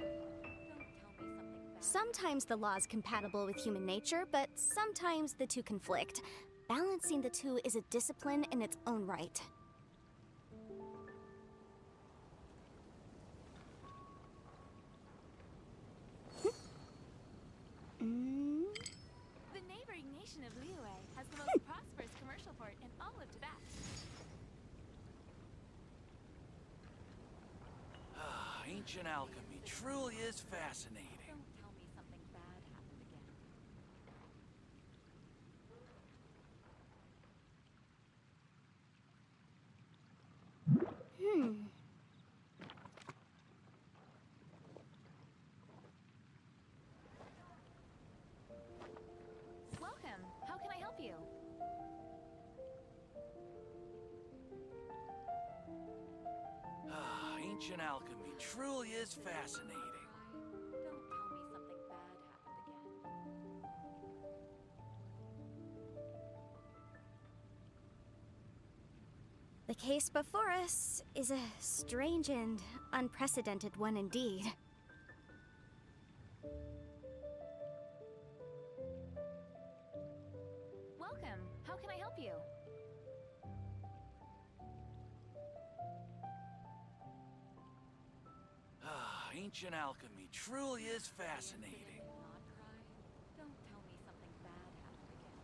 Don't tell me something bad. Sometimes the law is compatible with human nature, but sometimes the two conflict. Balancing the two is a discipline in its own right. The neighboring nation of Liyue has the most prosperous commercial port in all of Tibet. Ancient alchemy truly is fascinating. Don't tell me something bad happened again. Hmm. Ancient alchemy truly is fascinating. Don't tell me something bad happened again. The case before us is a strange and unprecedented one indeed. Welcome. How can I help you? Ancient alchemy truly is fascinating. Not cry. Don't tell me something bad happened again.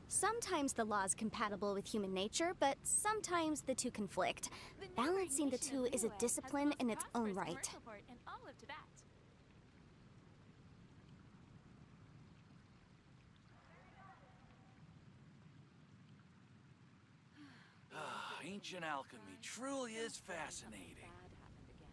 Sometimes the law is compatible with human nature, but sometimes the two conflict. Balancing the two is a discipline in its own right. In all of Tibet. Ancient alchemy truly is fascinating. Bad happened again.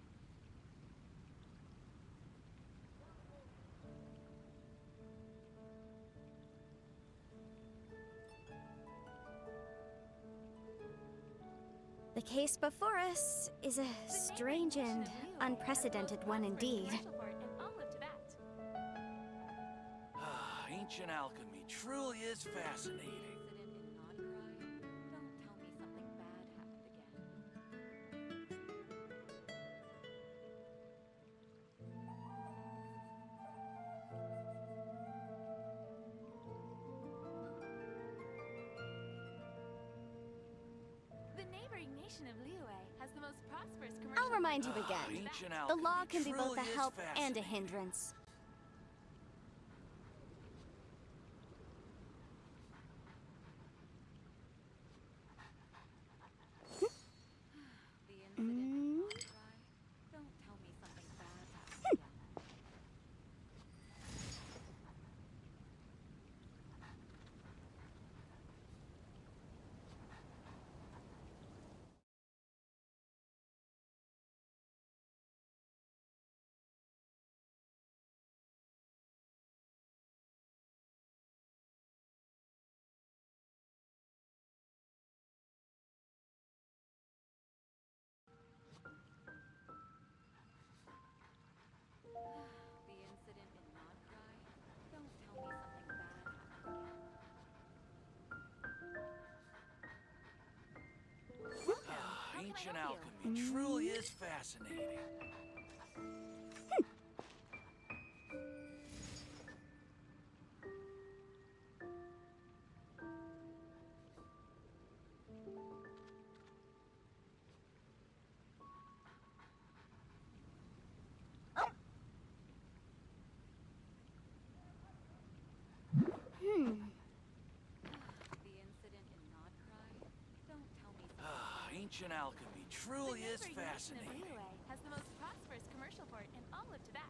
The case before us is a strange and unprecedented one indeed. Ancient alchemy truly is fascinating. I'll remind you again. The law can be both a help and a hindrance. Don't tell me something bad happened again. The incident in Not Cry. Don't tell me something bad happened again. Ancient alchemy truly is fascinating. The incident in Not Cry. Don't tell me something. Ancient alchemy truly is The neighboring nation of fascinating. Liyue has the most prosperous commercial port in all of Tibet.